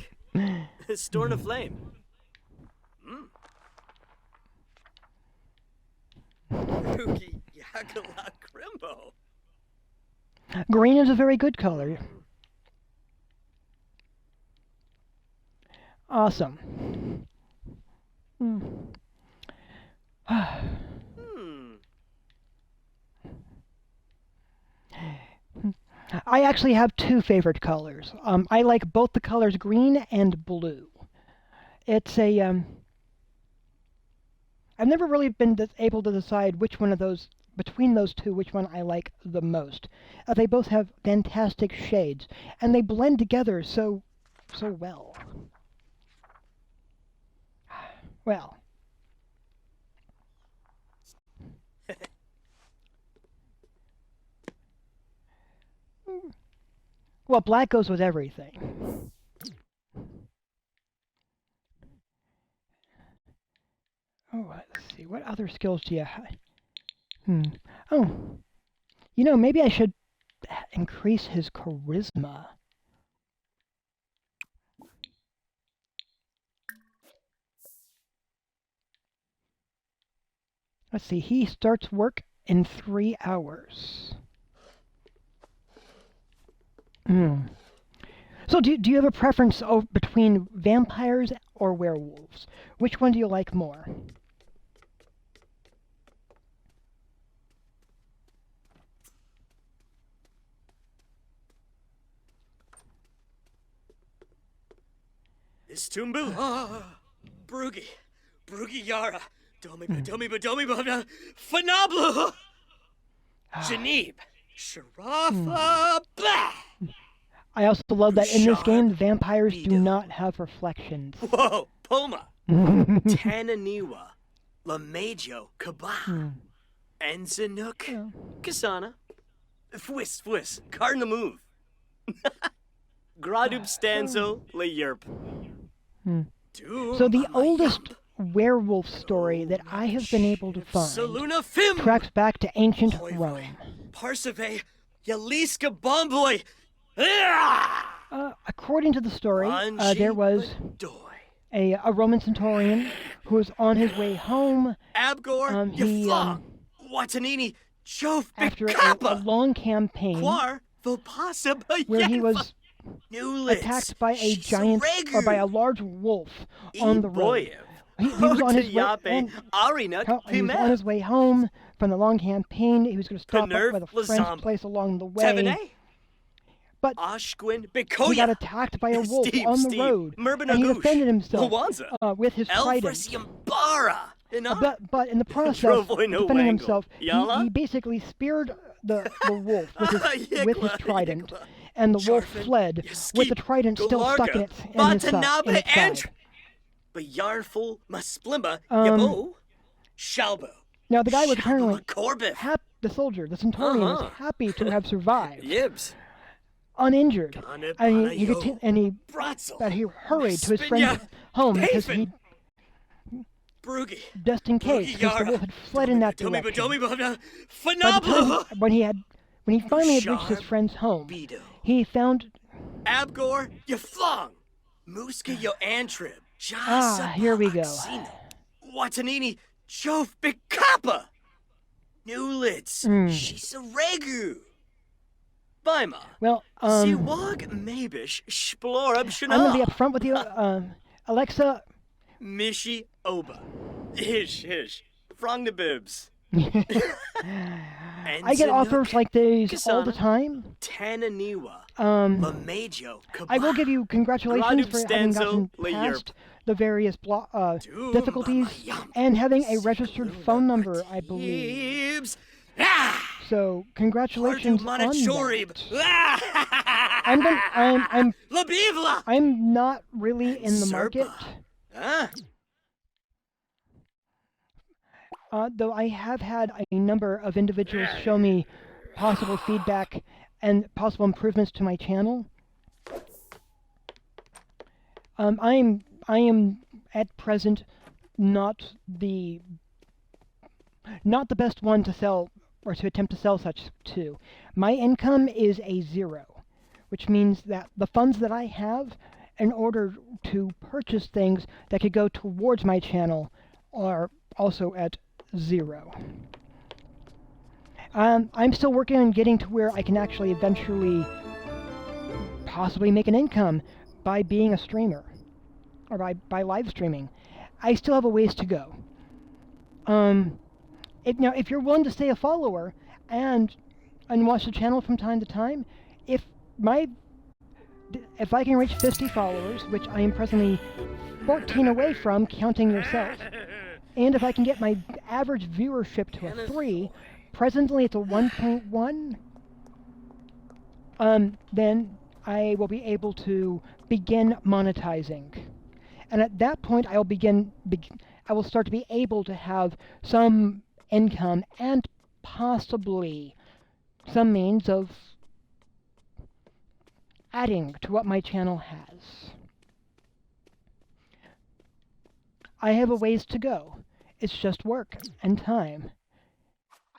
B: Storn of Flame. Ruki Yakala Crimbo.
A: Green is a very good color. Awesome. I actually have two favorite colors. I like both the colors green and blue. It's a I've never really been able to decide which one of those, between those two, which one I like the most. They both have fantastic shades, and they blend together so well. Well. Well, black goes with everything. Oh, let's see. What other skills do you have? Oh. You know, maybe I should increase his charisma. Let's see. He starts work in 3 hours. So do you have a preference between vampires or werewolves? Which one do you like more?
B: Istumbu. Brugi Yara. Domi Bada. Fanablu. Janib. Sharafa. Blah.
A: I also love that in this
B: Bouchard,
A: game, the vampires do
B: Beedle.
A: not have reflections.
B: Whoa, Poma. Tananiwa. Lamejo. Kaba. Enzanuk. Kasana. Fwis. Cardinal move. Gradub stanzo. Le yerp.
A: So the oldest werewolf story that I have been able to find
B: Saluna Fim.
A: tracks back to ancient
B: Hoi
A: Rome.
B: Roy. Parsave. Yaliska Bomboy.
A: According to the story, there was a Roman centurion who was on his way home
B: Abgor,
A: he,
B: Yaflong, Watanini, Jove,
A: after a
B: Bikapa,
A: long campaign
B: Quar, Vopasa,
A: where he was
B: Newlitz,
A: attacked by a giant or by a large wolf on the road. He was on his way. And,
B: Arina,
A: he was on his way home from the long campaign. He was going to stop
B: Canerv,
A: at a friend's
B: Lazamba,
A: place along the way.
B: Tevene,
A: But
B: Ashquin,
A: he
B: Bikoya,
A: got attacked by a wolf
B: Steve,
A: on the
B: Steve,
A: road,
B: Murban
A: and he
B: Agush,
A: defended himself
B: Lawanza,
A: with his trident.
B: Elfris Yambara,
A: But in the process of
B: Trovoy no
A: defending
B: wangle.
A: himself,
B: Yala?
A: he basically speared the wolf with his
B: Yigla,
A: trident,
B: Yigla.
A: and the wolf
B: Jarfin,
A: fled with the
B: Yaskip,
A: trident still stuck in
B: Galarga,
A: its
B: Batanaba,
A: side.
B: and Bayarful, Masplimba,
A: Um,
B: Yabo, Shalbo.
A: Now the guy was apparently
B: Corbif,
A: the soldier, the centurion, was happy to have survived,
B: Yibs,
A: uninjured,
B: Gane
A: and he
B: Panayo, Bratzel,
A: that he hurried to his friend's home because he,
B: Brugi,
A: just in case, because the wolf had fled in that
B: Tomi
A: direction.
B: Badomi Bada,
A: By the
B: Fanabla,
A: time, when he finally had reached his friend's home,
B: Bido,
A: he found
B: Abgor, Yaflong, Muska Yo Antrib,
A: here we go.
B: Watanini, Jove Bikapa, Newlitz, Shisaregu, Baima,
A: well,
B: Siwag Mabish, Splorab
A: I'm gonna be
B: Shana,
A: upfront with you, Alexa.
B: Mishi Oba, Hish, Frong the Bibs.
A: I get offers like these all the
B: Kasana.
A: time.
B: Tananiwa, Lamajo,
A: I will give you congratulations for having gotten
B: Stenzo,
A: past the various difficulties and having a registered phone number, I believe.
B: Yibs. Ah!
A: So congratulations on
B: Manachorib.
A: that.
B: Ah!
A: I'm
B: Labivla.
A: I'm not really in the market,
B: Ah,
A: though I have had a number of individuals show me possible feedback and possible improvements to my channel. I am at present not the best one to sell or to attempt to sell such to. My income is a 0, which means that the funds that I have in order to purchase things that could go towards my channel are also at 0. I'm still working on getting to where I can actually eventually possibly make an income by being a streamer or by live streaming. I still have a ways to go. Now, if you're willing to stay a follower and watch the channel from time to time, if I can reach 50 followers, which I am presently 14 away from, counting yourself, and if I can get my average viewership to a 3, presently it's a 1.1, then I will be able to begin monetizing. And at that point, I will start to be able to have some income and possibly some means of adding to what my channel has. I have a ways to go. It's just work and time.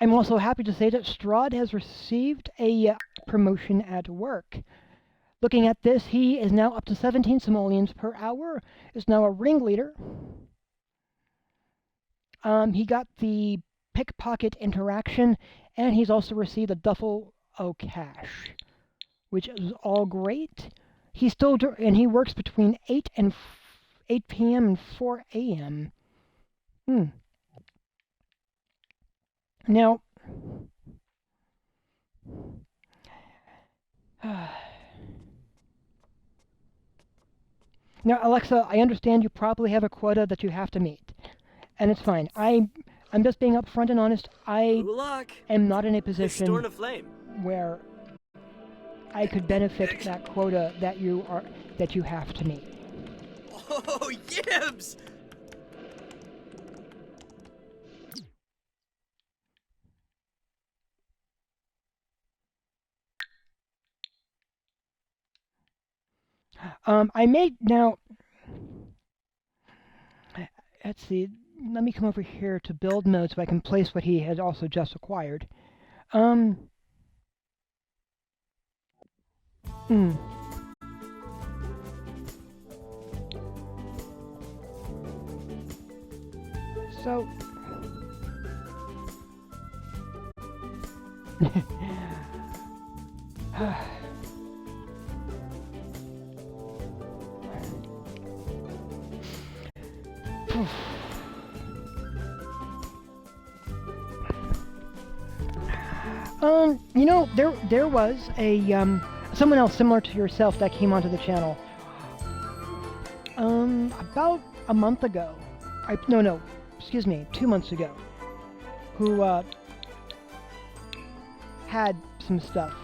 A: I'm also happy to say that Strahd has received a promotion at work. Looking at this, he is now up to 17 simoleons per hour, is now a ringleader. He got the pickpocket interaction, and he's also received a duffel o' cash, which is all great. He works between 8 p.m. and 4 a.m. Now, Alexa, I understand you probably have a quota that you have to meet, and it's fine. I'm just being upfront and honest. I am not in a position where I could benefit that quota that you have to meet.
B: Oh, Yibs!
A: I may now. Let's see. Let me come over here to build mode so I can place what he has also just acquired. So... you know, there was a, someone else similar to yourself that came onto the channel. About a month ago. No, excuse me, 2 months ago. Who, had some stuff.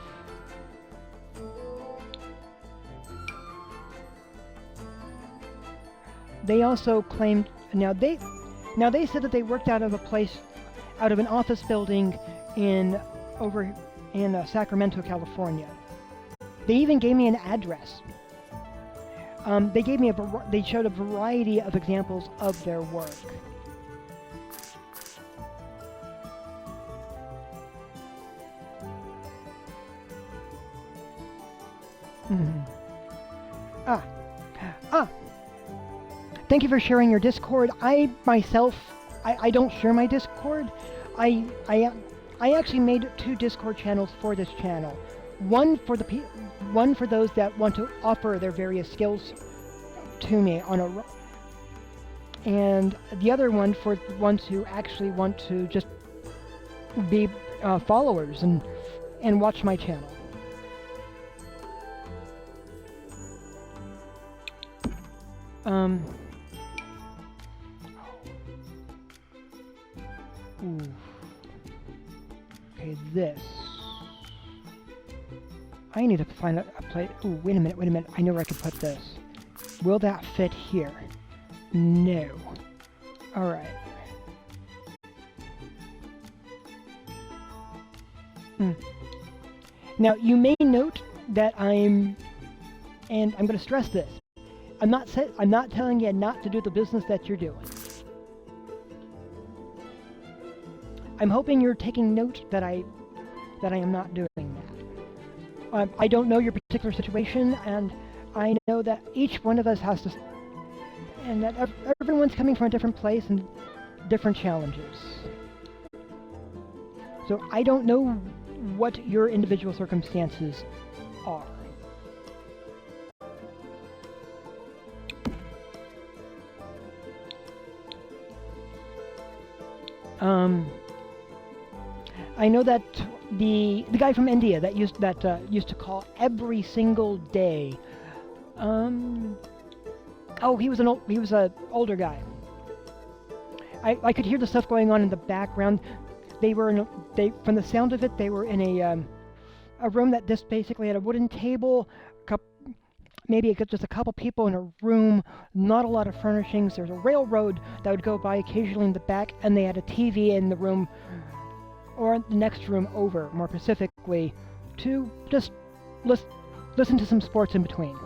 A: They also claimed, now they said that they worked out of an office building over in Sacramento, California. They even gave me an address. They showed a variety of examples of their work. Thank you for sharing your Discord. I myself, I don't share my Discord. I actually made 2 Discord channels for this channel. One for those that want to offer their various skills to me and the other one for the ones who actually want to just be followers and watch my channel. Ooh. Okay, this. I need to find a place. Ooh, wait a minute. I know where I could put this. Will that fit here? No. Alright. Now, you may note that and I'm going to stress this, I'm not telling you not to do the business that you're doing. I'm hoping you're taking note that I am not doing that. I don't know your particular situation, and I know that each one of us has to, and that everyone's coming from a different place and different challenges. So I don't know what your individual circumstances are. I know that the guy from India that used to call every single day. Oh, he was an older guy. I could hear the stuff going on in the background. From the sound of it, they were in a room that just basically had a wooden table, maybe just a couple people in a room, not a lot of furnishings. There's a railroad that would go by occasionally in the back, and they had a TV in the room, or the next room over, more specifically, to just listen to some sports in between.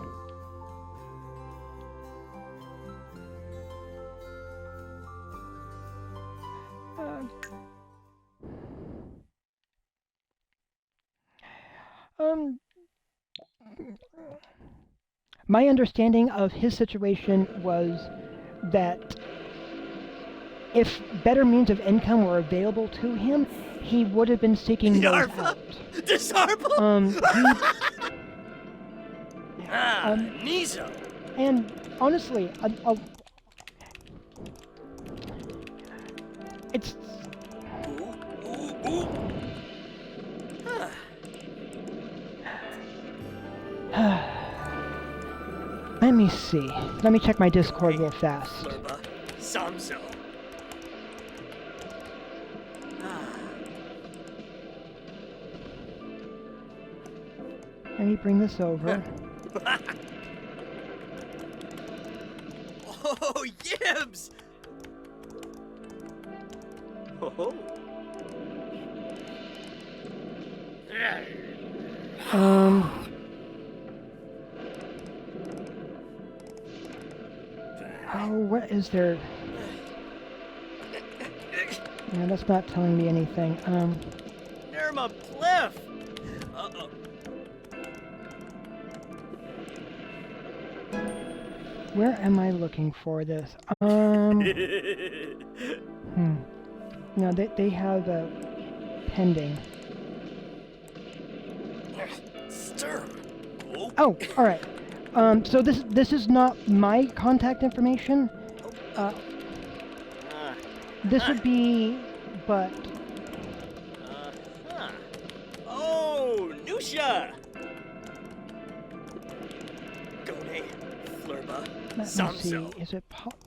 A: My understanding of his situation was that if better means of income were available to him, he would have been seeking those out.
B: Nizo.
A: And honestly, it's... Let me see. Let me check my Discord real fast.
B: Samso.
A: Let me bring this over.
B: Oh, Yibs! Oh. Oh, what is there? No, that's not telling me anything. Nirma Pliff! Uh-oh.
A: Where am I looking for this?
B: No, they have pending.
H: Sturm.
B: Oh, all right. So this is not my contact information. This would be, but
H: Oh, Nusha. Gone. Flurba.
B: let me see.
H: Samso.
B: Is it?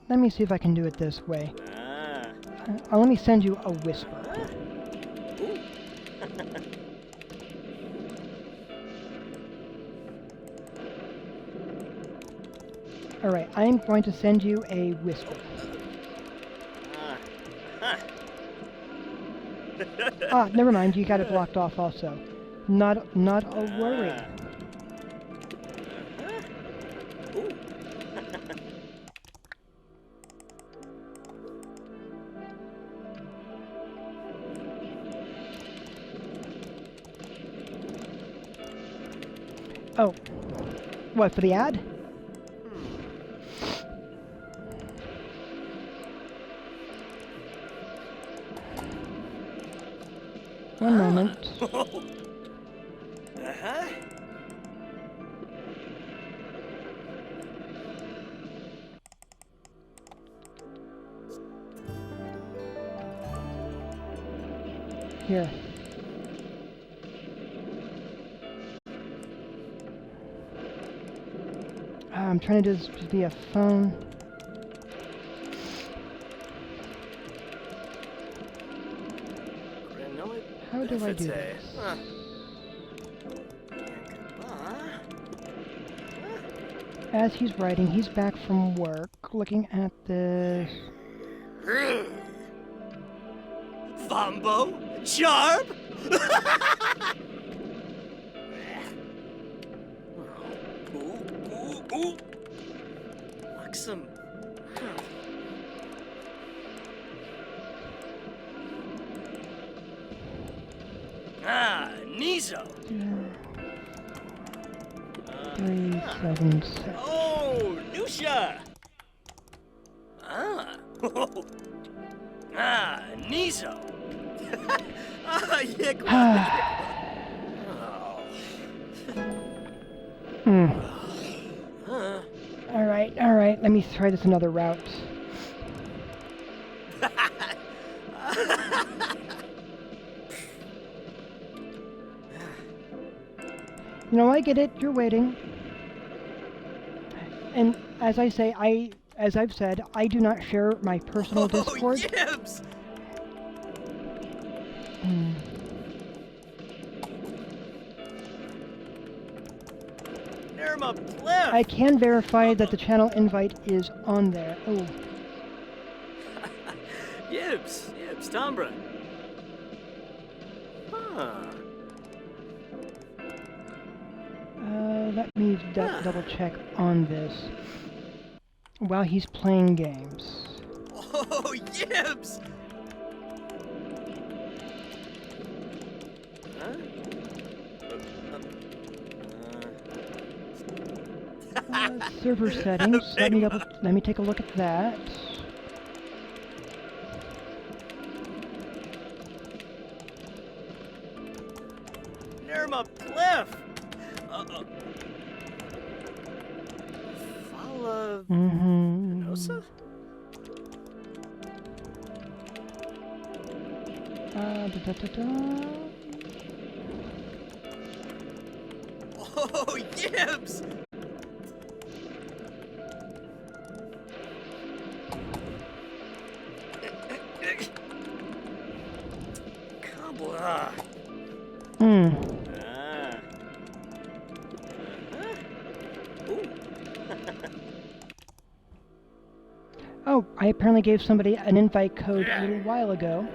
B: Let me see if I can do it this way.
H: Ah.
B: Let me send you a whisper.
H: Ooh.
B: All right, I'm going to send you a whisper. Ah, never mind. You got it blocked off also. Not a worry.
H: Ooh.
B: Oh, what for the ad? One moment.
H: Uh-huh.
B: Here. I'm trying to do this via phone. How do I do this? As he's writing, he's back from work, looking at this.
H: Vombo? Sharp? Ooh. Like some... Ah, Nizo.
B: 376.
H: Oh, Nusha. Ah. Ah, Nizo. Ah, yeah.
B: All right. Let me try this another route. You know, I get it. You're waiting. And as I say, as I've said, I do not share my personal Discord.
H: Yibs! Nirma Pliff!
B: I can verify that the channel invite is on there. Oh,
H: Yibs, Tombra. Huh.
B: let me double check on this. While he's playing games.
H: Oh, Yibs!
B: Server settings. Let me take a look at that.
H: Nirma Pliff! Fala... Nosa? Oh, Yibs! Kabla.
B: Oh, I apparently gave somebody an invite code a little while ago.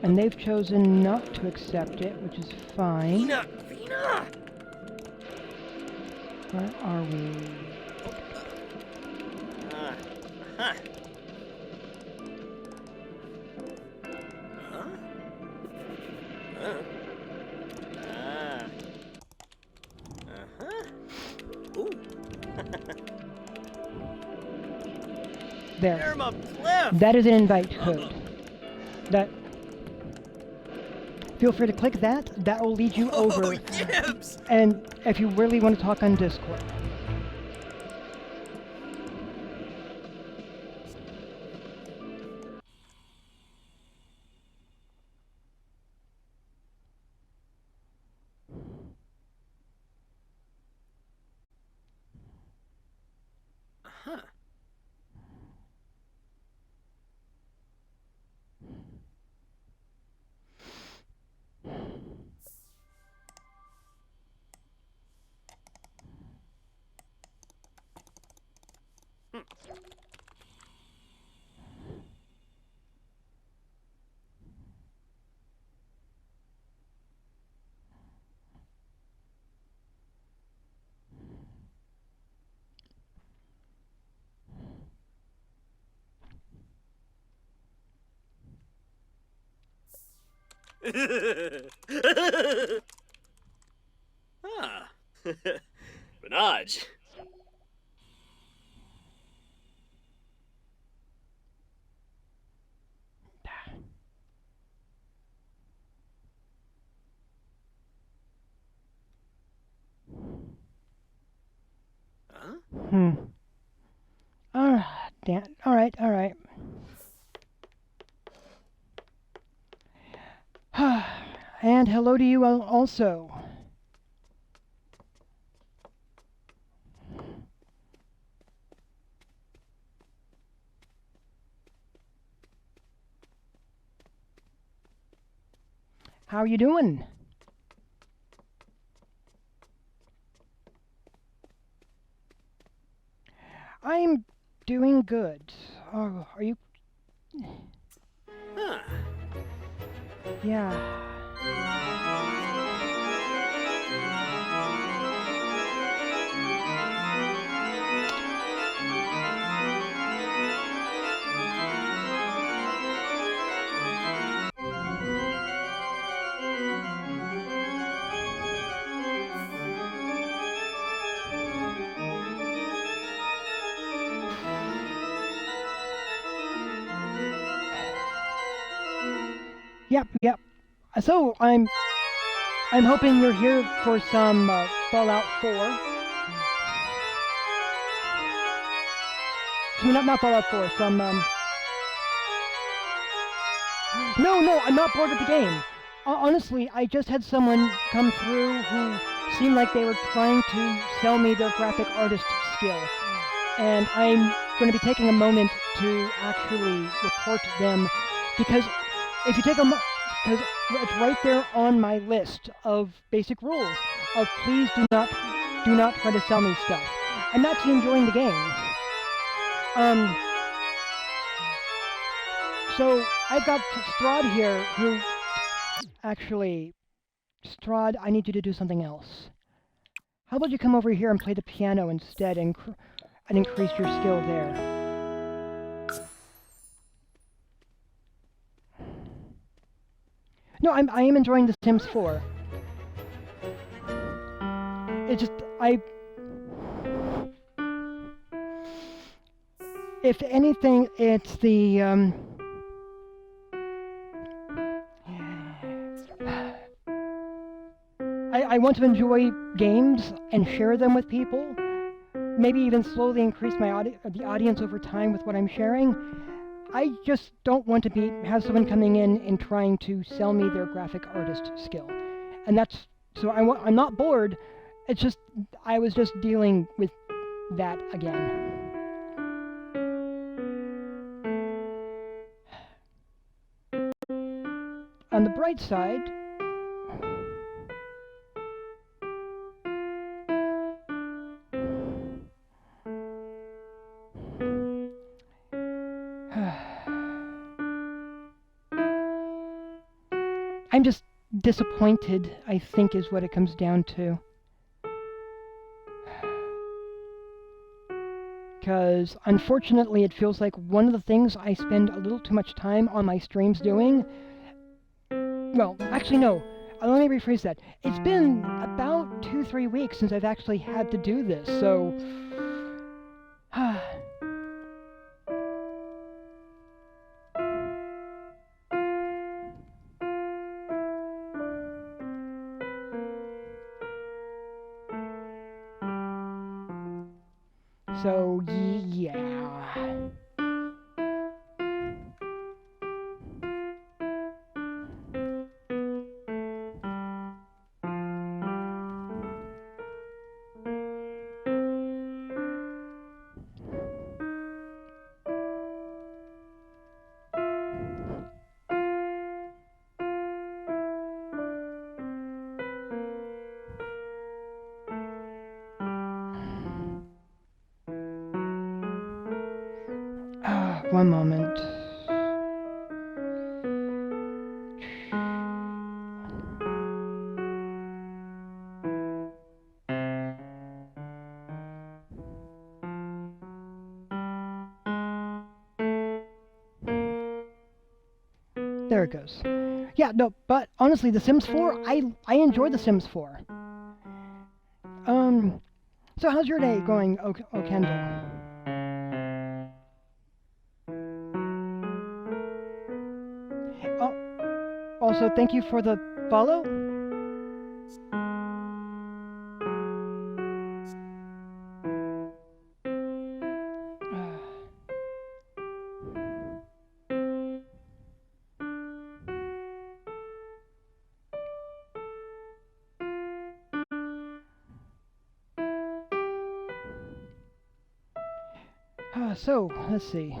B: And they've chosen not to accept it, which is fine.
H: Vina!
B: Where are we?
A: There.
H: Nerma Pliff!
A: That is an invite code. That. Feel free to click that. That will lead you over.
H: Oh, Yibs!
A: And if you really want to talk on Discord.
H: Huh. Ah. Benaj. Huh?
A: Alright, alright. And hello to you also. How are you doing? I'm doing good. Oh, are you?
H: Huh.
A: Yeah. Yep. So I'm hoping you're here for some Fallout 4. Not Fallout 4. Some No, I'm not bored with the game. Honestly, I just had someone come through who seemed like they were trying to sell me their graphic artist skill, and I'm going to be taking a moment to actually report them because. If you take a because it's right there on my list of basic rules of please do not try to sell me stuff. I'm actually enjoying the game. So I've got Strahd here who actually Strahd, I need you to do something else. How about you come over here and play the piano instead and increase your skill there? No, I am enjoying The Sims 4. It's just, if anything, it's the, I want to enjoy games and share them with people. Maybe even slowly increase the audience over time with what I'm sharing. I just don't want to have someone coming in and trying to sell me their graphic artist skill. And that's, so I'm not bored, it's just, I was just dealing with that again. On the bright side, I'm just disappointed, I think is what it comes down to. Because, unfortunately, it feels like one of the things I spend a little too much time on my streams doing... Well, actually, no. Let me rephrase that. It's been about 2-3 weeks since I've actually had to do this, so...
B: So, yeah. One moment. There it goes. Yeah, no, but honestly, The Sims 4, I enjoy The Sims 4. So how's your day going, Kendall? Also, thank you for the follow. So, let's see.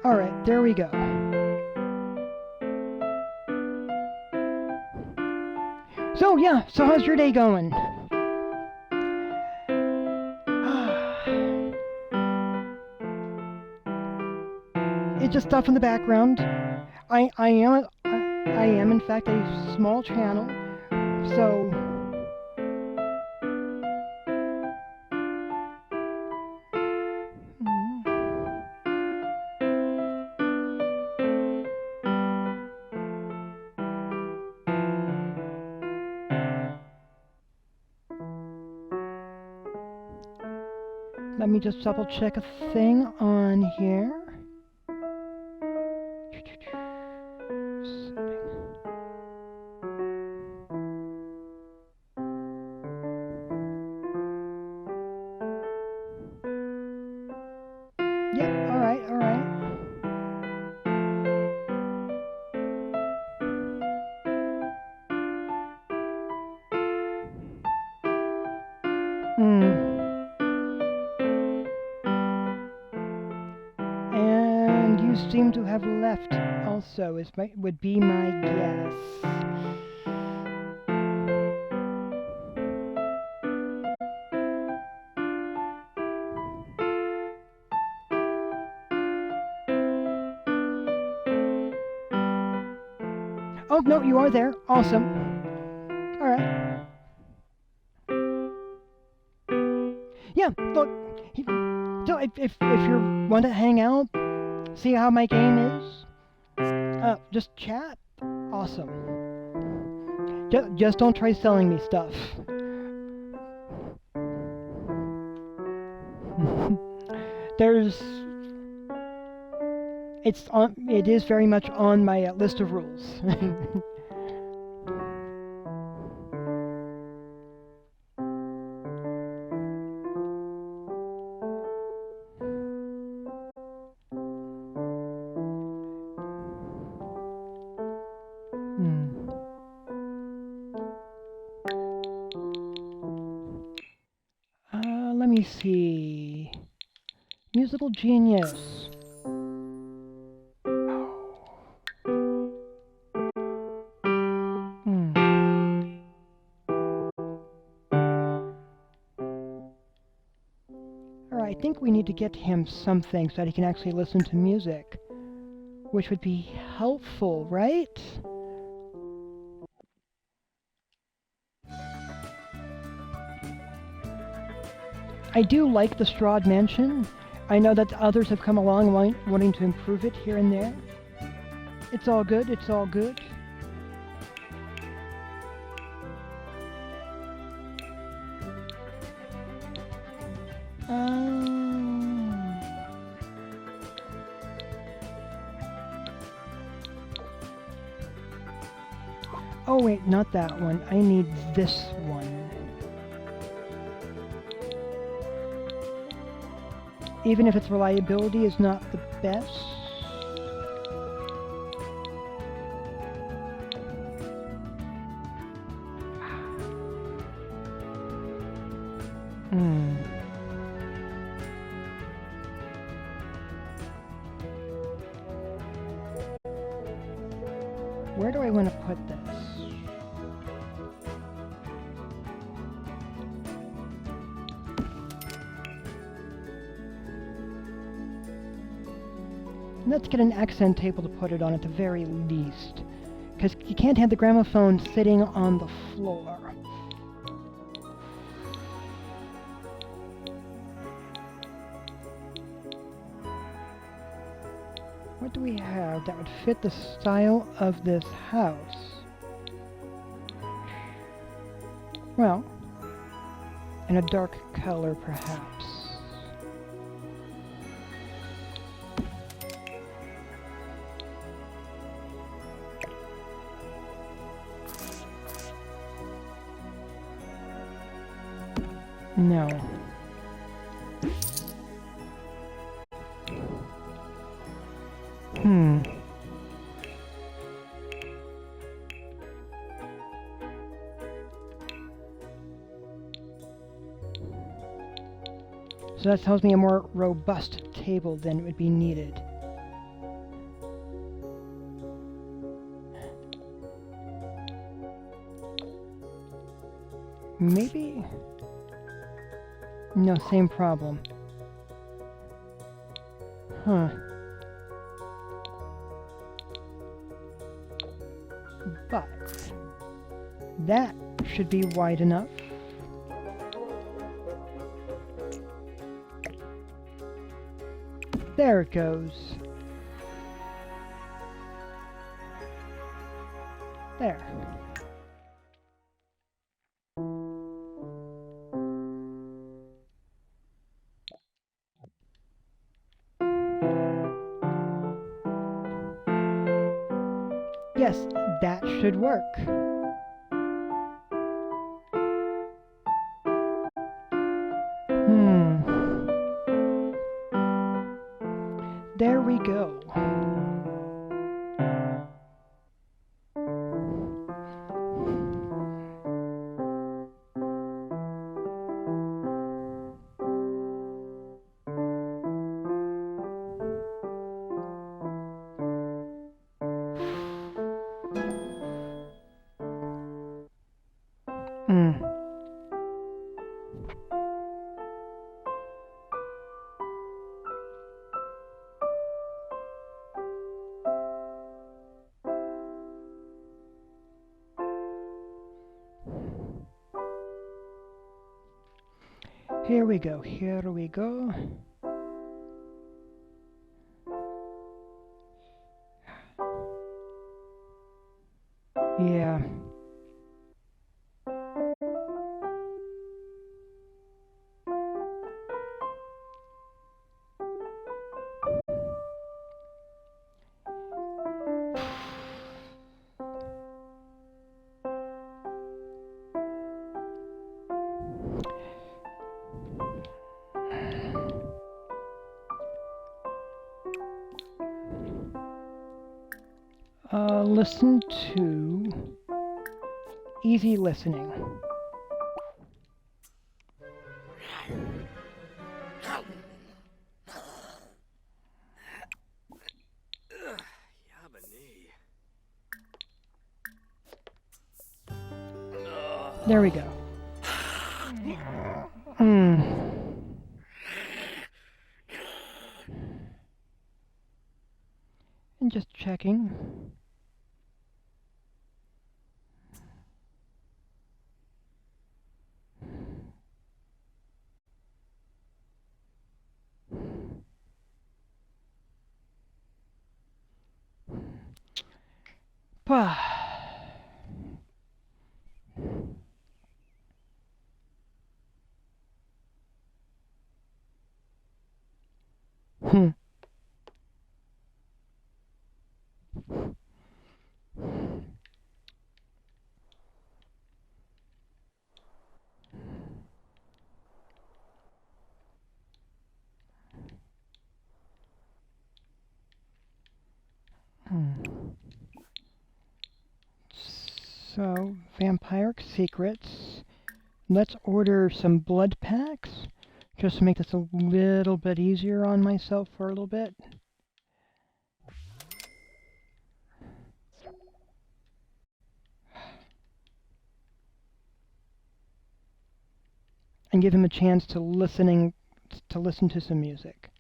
B: Alright, there we go. So yeah, so how's your day going? It's just stuff in the background. I am in fact a small channel, so let me just double check a thing on here. Yep, alright, alright. And you seem to have left also, would be my guess. Oh, no, you are there. Awesome. Alright. Yeah, look. So if you want to hang out, see how my game is, just chat. Awesome. Just don't try selling me stuff. It is very much on my list of rules. Let me see. Musical Genius. Oh. I think we need to get him something so that he can actually listen to music. Which would be helpful, right? I do like the Strahd Mansion. I know that others have come along wanting to improve it here and there. It's all good, it's all good. Oh wait, not that one. I need this one. Even if its reliability is not the best. Where do I want to put this? Let's get an accent table to put it on at the very least. Because you can't have the gramophone sitting on the floor. What do we have that would fit the style of this house? Well, in a dark color perhaps. No. So that tells me a more robust table than would be needed. Maybe? No, same problem. Huh. But that should be wide enough. There it goes. There. Yes, that should work. There we go. Here we go, here we go. Yeah. Listen to easy listening. There we go. I'm just checking. Pah. Hmm. So, vampire secrets. Let's order some blood packs, just to make this a little bit easier on myself for a little bit. And give him a chance to listen to some music.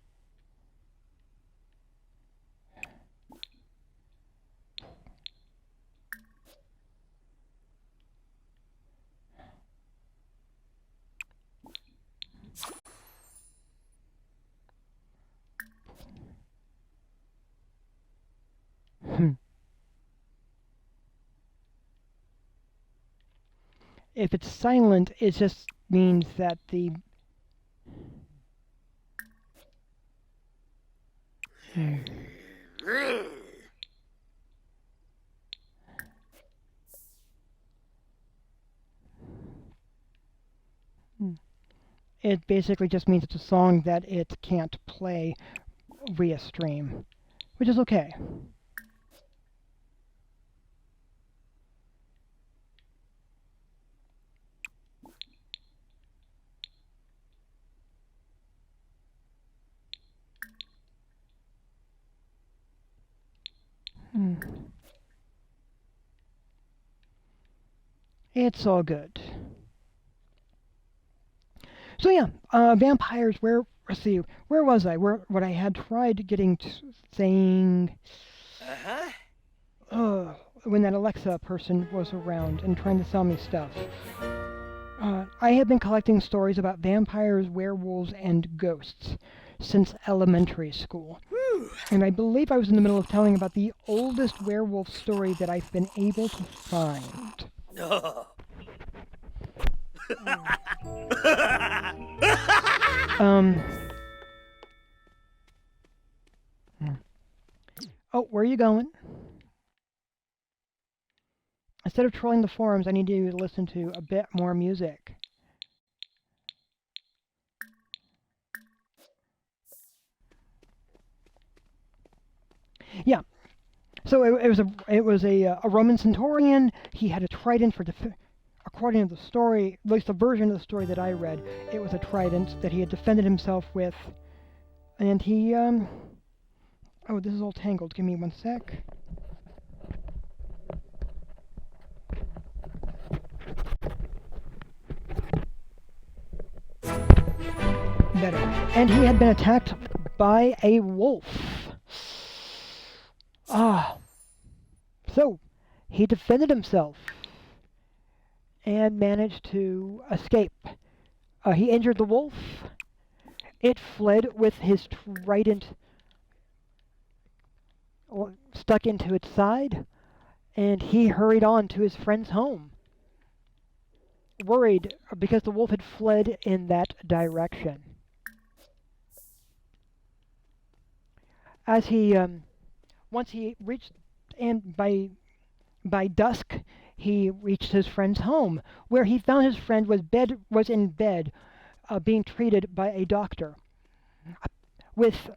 B: If it's silent, it just means that the... It basically just means it's a song that it can't play via stream, which is okay. It's all good. So yeah, vampires, let's see, where was I? What I had tried getting to saying... when that Alexa person was around and trying to sell me stuff. I have been collecting stories about vampires, werewolves, and ghosts since elementary school. And I believe I was in the middle of telling about the oldest werewolf story that I've been able to find. Oh, where are you going? Instead of trolling the forums, I need you to listen to a bit more music. Yeah. So it was a Roman centurion. He had a trident for according to the story, at least the version of the story that I read, it was a trident that he had defended himself with, and he oh, this is all tangled. Give me one sec. Better. And he had been attacked by a wolf. So he defended himself and managed to escape. He injured the wolf. It fled with his trident stuck into its side, and he hurried on to his friend's home, worried because the wolf had fled in that direction. As he, once he reached, and by dusk, he reached his friend's home, where he found his friend was in bed, being treated by a doctor, with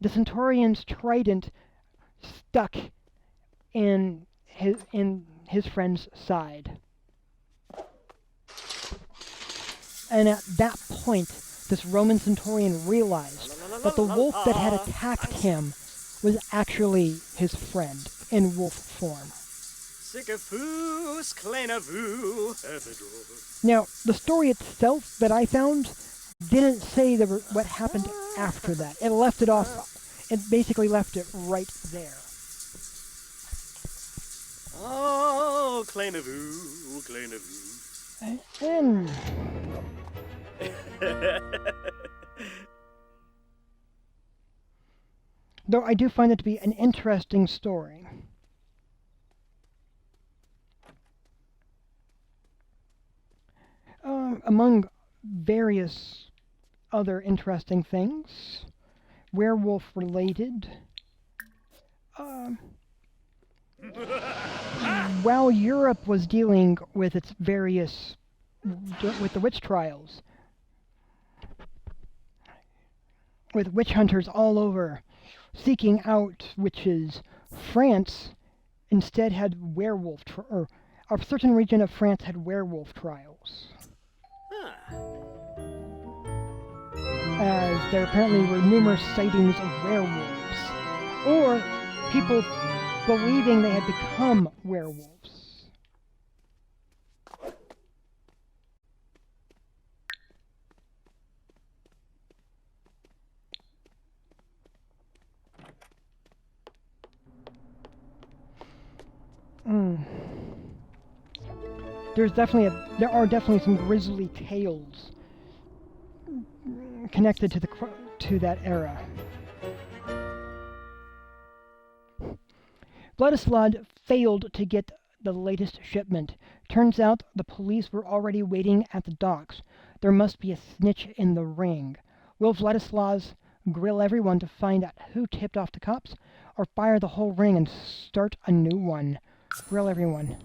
B: the centurion's trident stuck in his friend's side. And at that point, this Roman centurion realized that the wolf that had attacked him was actually his friend in wolf form. Now, the story itself that I found didn't say what happened after that. It left it off. it basically left it right there.
H: Oh, clay de vous, clay de vous.
B: And though I do find it to be an interesting story. Among various other interesting things, werewolf related, while Europe was dealing with its various, with the witch trials, with witch hunters all over, seeking out witches, France instead had werewolf, or a certain region of France had werewolf trials.
H: Huh.
B: As there apparently were numerous sightings of werewolves, or people believing they had become werewolves. There are definitely some grisly tales connected to that era. Vladislav failed to get the latest shipment. Turns out the police were already waiting at the docks. There must be a snitch in the ring. Will Vladislav grill everyone to find out who tipped off the cops, or fire the whole ring and start a new one? Grill everyone.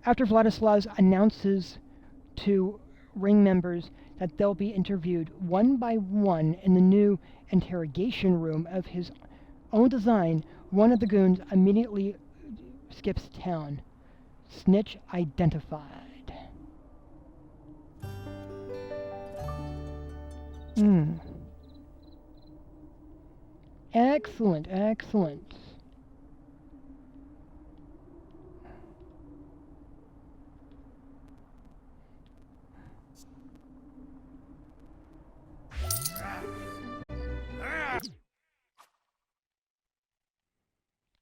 B: After Vladislav announces to ring members that they'll be interviewed one by one in the new interrogation room of his own design, one of the goons immediately skips town. Snitch identified. Excellent, excellent.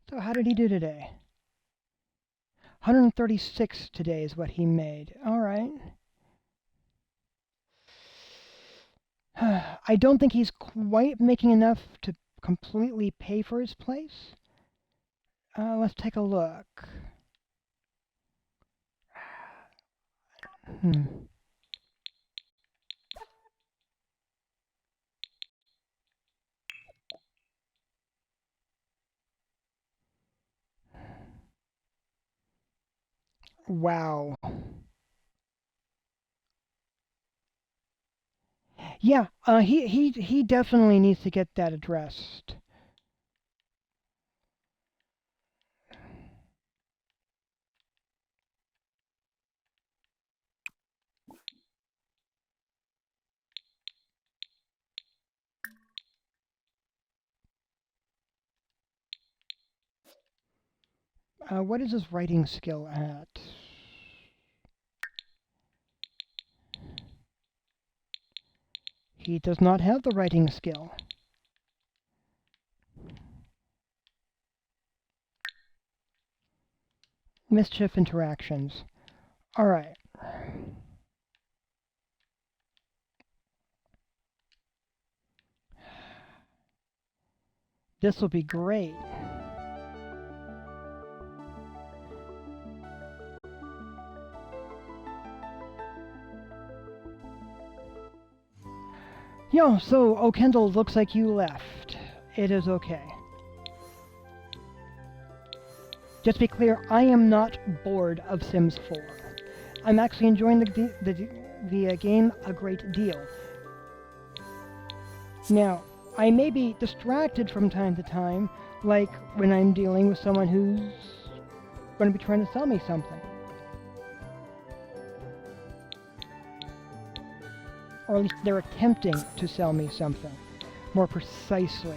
B: So how did he do today? 136 today is what he made. All right. I don't think he's quite making enough to completely pay for his place. Let's take a look. Wow. Yeah, he definitely needs to get that addressed. What is his writing skill at? He does not have the writing skill. Mischief interactions. All right. This will be great. Yo, so, Kendall, looks like you left. It is okay. Just to be clear, I am not bored of Sims 4. I'm actually enjoying the game a great deal. Now, I may be distracted from time to time, like when I'm dealing with someone who's going to be trying to sell me something. Or at least they're attempting to sell me something, more precisely.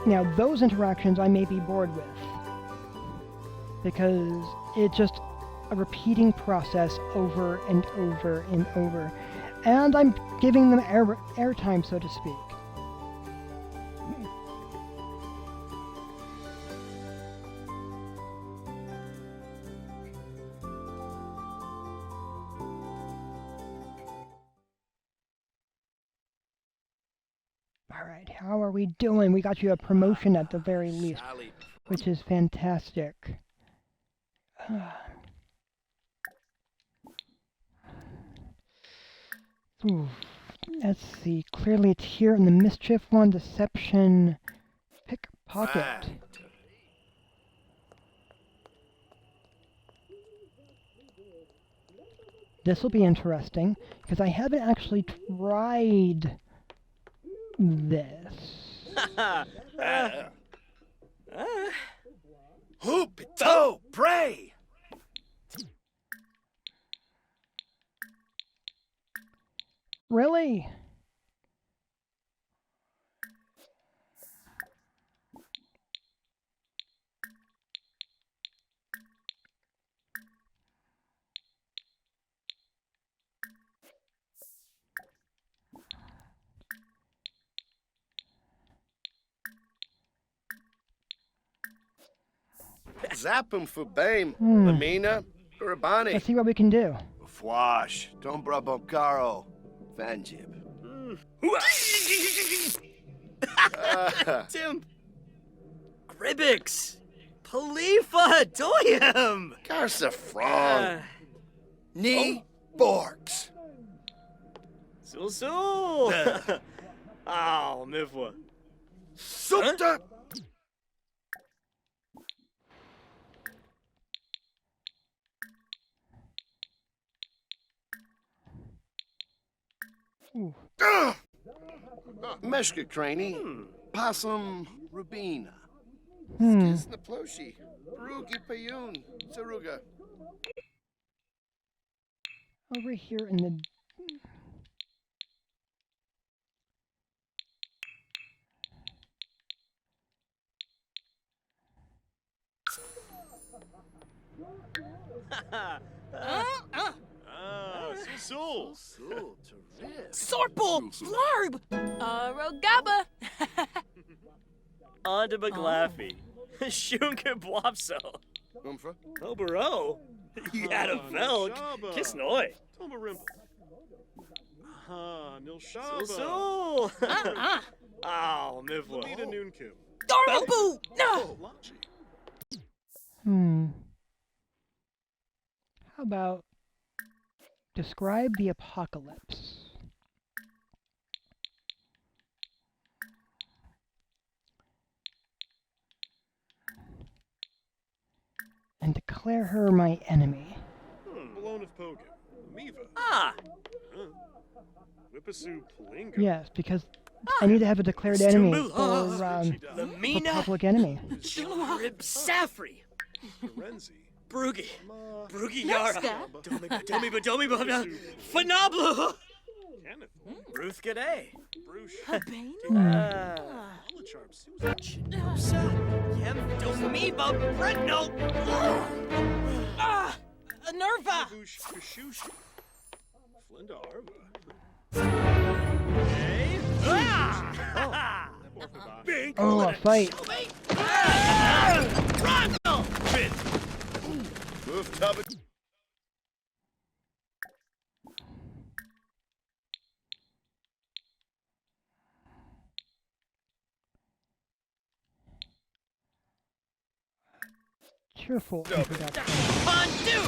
B: Now, those interactions I may be bored with, because it's just a repeating process over and over and over, and I'm giving them airtime, so to speak. Alright, how are we doing? We got you a promotion at the very least,
H: Sally.
B: which is fantastic. Ooh, let's see. Clearly it's here in the Mischief one, Deception, Pickpocket.
H: Right.
B: This will be interesting, because I haven't actually tried this.
H: Hoopito, pray!
B: Really?
G: Zap him for Bame.
B: Hmm.
G: Lamina, Urabani.
B: Let's see what we can do.
G: Fwash, Dombra Bonkaro, Vanjib.
H: Tim! Gribbix! Palifa! Doyam!
G: Garza Frong. Knee Borks.
H: Sul Sul! Ow, Mivwa.
G: Supta.
B: Ooh.
G: Meshka Craney. Possum Rubina.
B: Hmm.
G: Snaploshi. Rugi Payun. Saruga.
B: Over here in the...
H: Ah, Sul Sul!
G: Sul Terrific.
E: Sorpal! Flarb!
C: Rogaba.
H: Onto McLaffy. Shunka Blopso.
G: Umfra.
H: Obero. You had a Velk. Kiss Noy. Sul Sul! Ow, Mivwa.
E: Darnaboo! No!
B: How about... describe the apocalypse. And declare her my enemy.
I: Malone of Pogan. Miva.
H: Ah!
I: Whippasu Plinga.
B: Yes, because I need to have a declared enemy for
H: Lamina.
B: public enemy.
H: Rib Safri.
I: Renzi.
H: Broogie. Broogie Yara. Domi Badomi Bana. Phenomenal.
I: Kenneth.
H: Ruth G'day.
I: Bruce.
H: Polycharps. Yem Domiba Bretno.
E: Nerva!
I: Bush Kashushi. Flinda Arva.
H: Hey. Big
B: Oh, a fight.
H: Ronald.
G: Move Tubba.
B: Cheerful introduction.
H: Undo.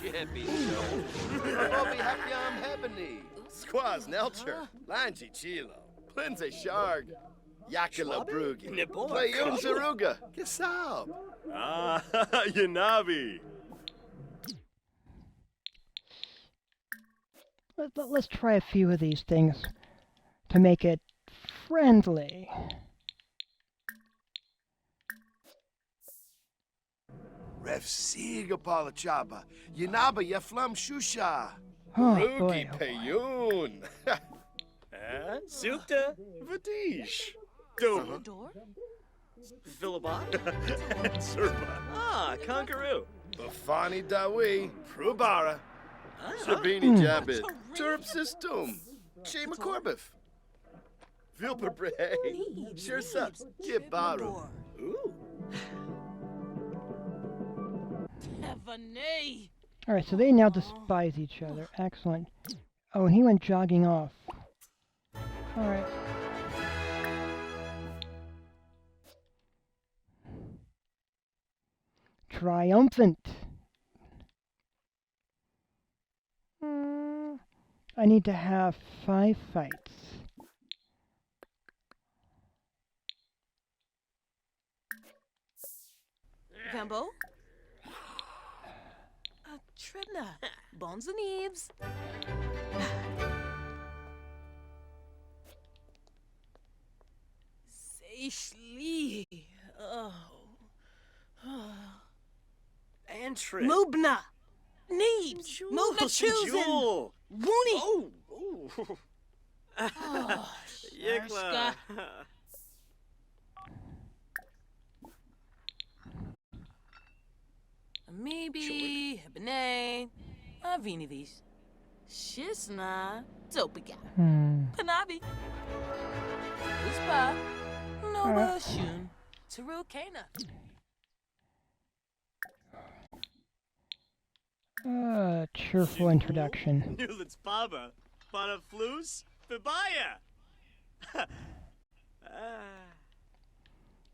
G: Shippy Robbie Hakyam Hebony. Squaz Nelcher. Lanji Chilo. Plinze Sharg. Yakila Brugi. Playun Zaruga. Kisab.
I: Ah, Yanabi.
B: Let's try a few of these things to make it friendly.
G: Ref Siga Palachaba. Yinaba Yaflam Shusha.
B: Oh
G: Rugi
B: boy.
G: Payun.
H: Zupta. Vadish. Doma. Philibot. Serba. Ah, Conqueroo.
G: Bafani Dawi. Prubara. Sabini Jabit. Turp System. Shema Corbif. Vilper Brehe. Shirsa. Jibaru.
H: Ooh.
E: Heavenay.
B: All right, so they now despise each other. Excellent. Oh, and he went jogging off. All right. Triumphant. I need to have 5 fights.
E: Gambo. Tribna. Bones and Eves. Seichli. Oh.
H: Antrim.
E: Mubna. Neebs. Mubna choosing.
H: Jewel.
E: Woony.
H: Oh. Ooh.
E: Oh,
H: Yikla.
E: Maybe. Hebene. Avinivis. Shisna. Topiga. Panabi. Uspa. Nova Shun. Taru Kana.
B: Cheerful introduction.
H: Newlands Baba. Bana Flus. Fibaya.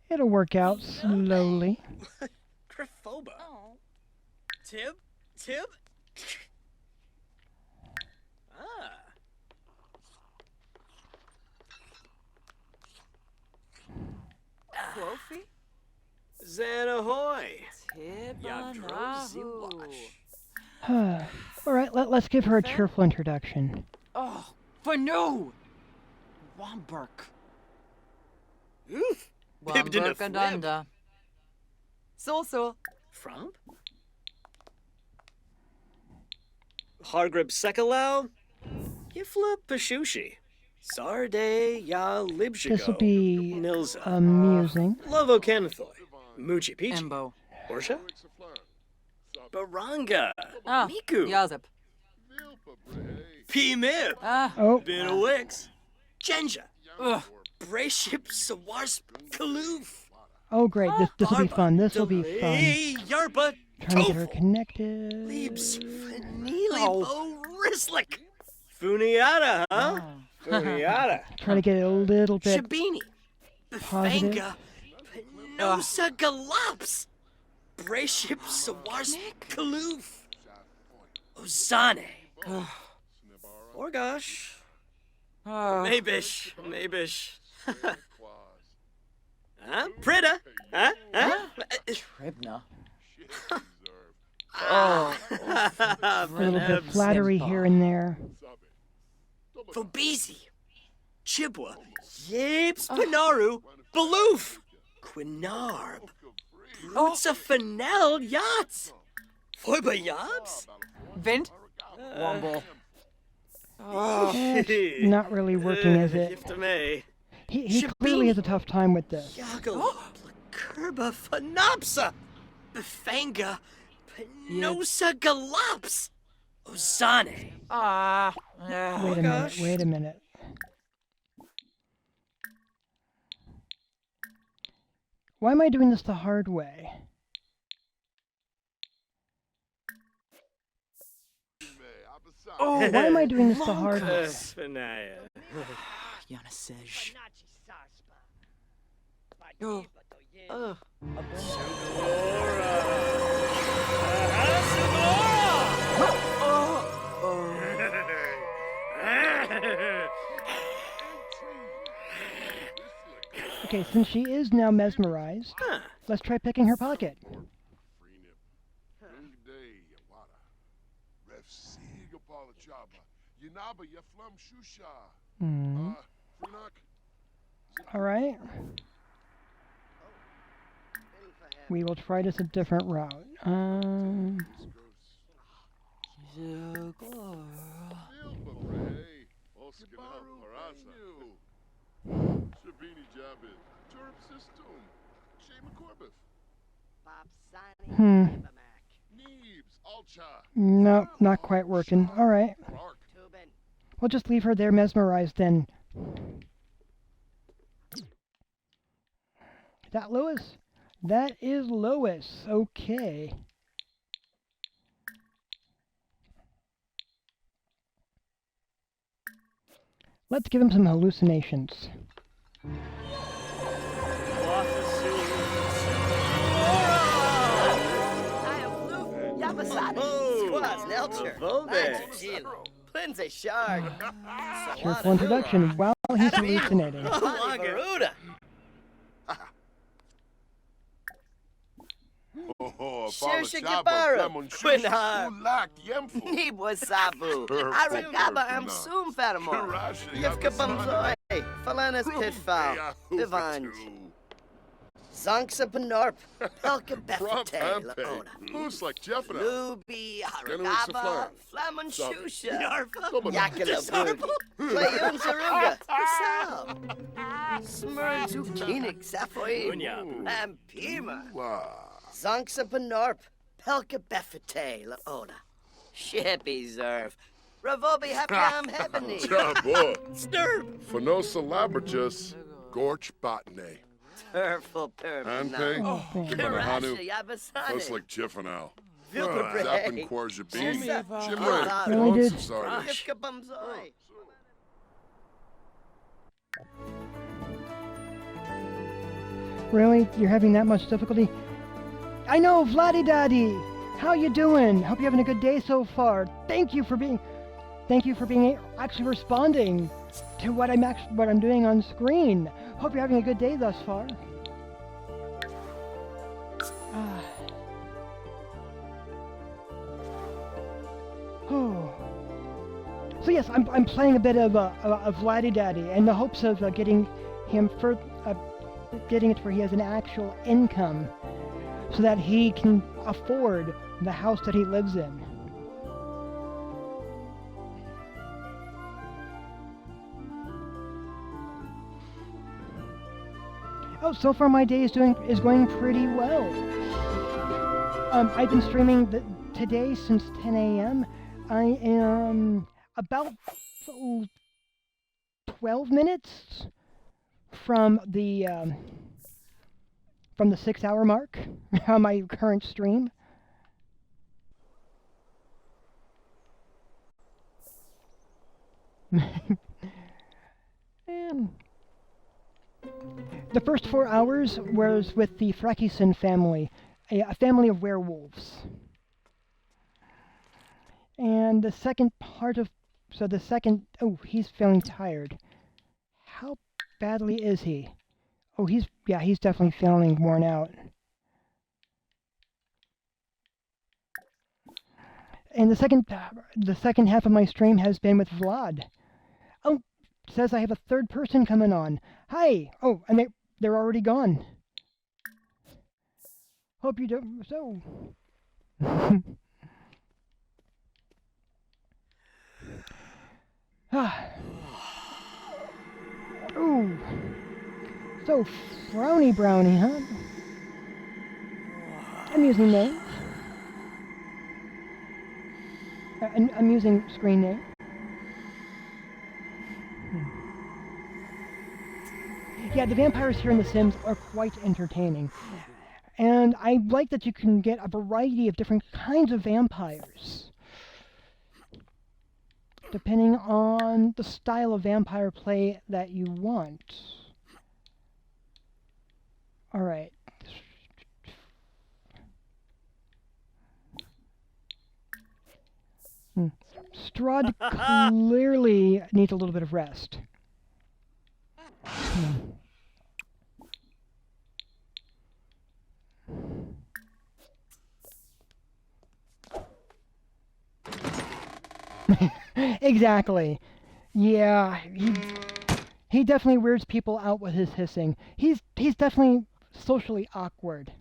B: It'll work out slowly.
H: Griffoba.
E: Oh.
H: Tib? Tib? Ah.
E: Quofi.
H: Zanahoy. Yabdrozi
E: Tibanahu.
H: Wash.
B: All right, let's give her a cheerful introduction.
E: Oh, for no. Wamberk.
H: Oof. Bibdina
E: Wamberk and
H: Flip.
E: Unda. So.
H: Frump? Hargrib Sekalau? Yifla Pashushi. Sarde Ya Libshigo.
B: This'll be
H: Nilza.
B: amusing.
H: Lovo Canathoy. Muchi Peach.
E: Embo.
H: Orsha? Baranga.
E: Ah,
H: Miku.
E: Yazip.
H: P-Mib.
E: Ah,
B: Oh,
H: Binawix. Genja.
E: ugh.
H: Brayship Sawars Kaloof.
B: oh great, this'll be fun. This'll be fun.
H: Hey, Yarba.
B: Trying to get her
H: Tofu.
B: connected.
H: Leaps. Fanili Bo Rislick. Funiata, huh? Funiata.
B: Try to get it a little bit
H: Shabini.
B: positive.
H: Bafanga. Penosa Galops. Brayship Sawars Kaloof. Ozane. Orgosh.
E: Oh.
H: Maybish. Huh? Prida? Huh?
E: Tribna.
B: A little bit of flattery here and there.
H: Fobizi. Chibwa. Yips Panaru. Baloof. Quinarb. Brutsa Fennel Yachts. Foiba Yabs?
E: Vint. Womble.
B: It's not really working, is it?
H: Gift May.
B: He clearly has a tough time with this.
H: Yago. Kerba Phenopsa. Befanga. Penosa Galops. Ozane.
E: Ah.
B: Wait a minute. Why am I doing this the hard way?
H: Oh,
B: Why am I doing this the hard way?
H: Svenaya.
E: Yanasej.
B: Okay, since she is now mesmerized, let's try picking her pocket. All right. We will try this a different route. Hmm. No, not quite working. All right. We'll just leave her there mesmerized then. That Lois? That is Lois. Okay. Let's give him some hallucinations. Cheerful introduction while he's hallucinating.
G: Shirshik Gabara, Quinar, Nibwa Sabu, Aragaba am Sum Fatamor, Yevka Bumzoy, Falanas Pitfall, Vivanj, Zonksa Panorp, Pelka Befate, Laona,
I: Who's like Jeff and
G: Luby, Aragaba, Flamon Shusha, Yakala Boogie, Playun Zaruga, Sal, Smurn Zukinik, Safoin, and Pima. Zonksa Panorp, Pelka Befate, Laona. Shippy Zerv. Ravobi Happyam Hebony.
I: Jabba.
G: Stirb.
I: Phenosa labratus. Gorch botany.
G: Turful
I: Anpe.
G: Permanal.
I: Kimanahanu.
G: Kirasha Yabasani.
I: Close like Jiffanal.
G: Vilka
I: Zappin Quarjabin.
G: Shimmer.
B: Really did.
G: Ifka Bumzoy.
B: Really? You're having that much difficulty? I know, Vladdy Daddy! How you doing? Hope you're having a good day so far. Thank you for being actually responding to what I'm doing on screen. Hope you're having a good day thus far. Oh. So yes, I'm playing a bit of Vladdy Daddy in the hopes of getting him getting it where he has an actual income, so that he can afford the house that he lives in. Oh, so far my day is going pretty well. I've been streaming today since 10 a.m. I am about 12 minutes from the 6-hour mark on my current stream. And the first 4 hours was with the Frekisen family, a family of werewolves. And the second part of... Oh, he's feeling tired. How badly is he? Oh, he's definitely feeling worn out. And the second half of my stream has been with Vlad. Oh, says I have a third person coming on. Hi. Oh, and they're already gone. Hope you don't. So. Ooh. So frowny brownie, huh? Amusing name. I'm using screen name. Yeah, the vampires here in The Sims are quite entertaining. And I like that you can get a variety of different kinds of vampires, depending on the style of vampire play that you want. Alright. Strahd clearly needs a little bit of rest. Exactly. Yeah, he definitely weirds people out with his hissing. He's definitely socially awkward.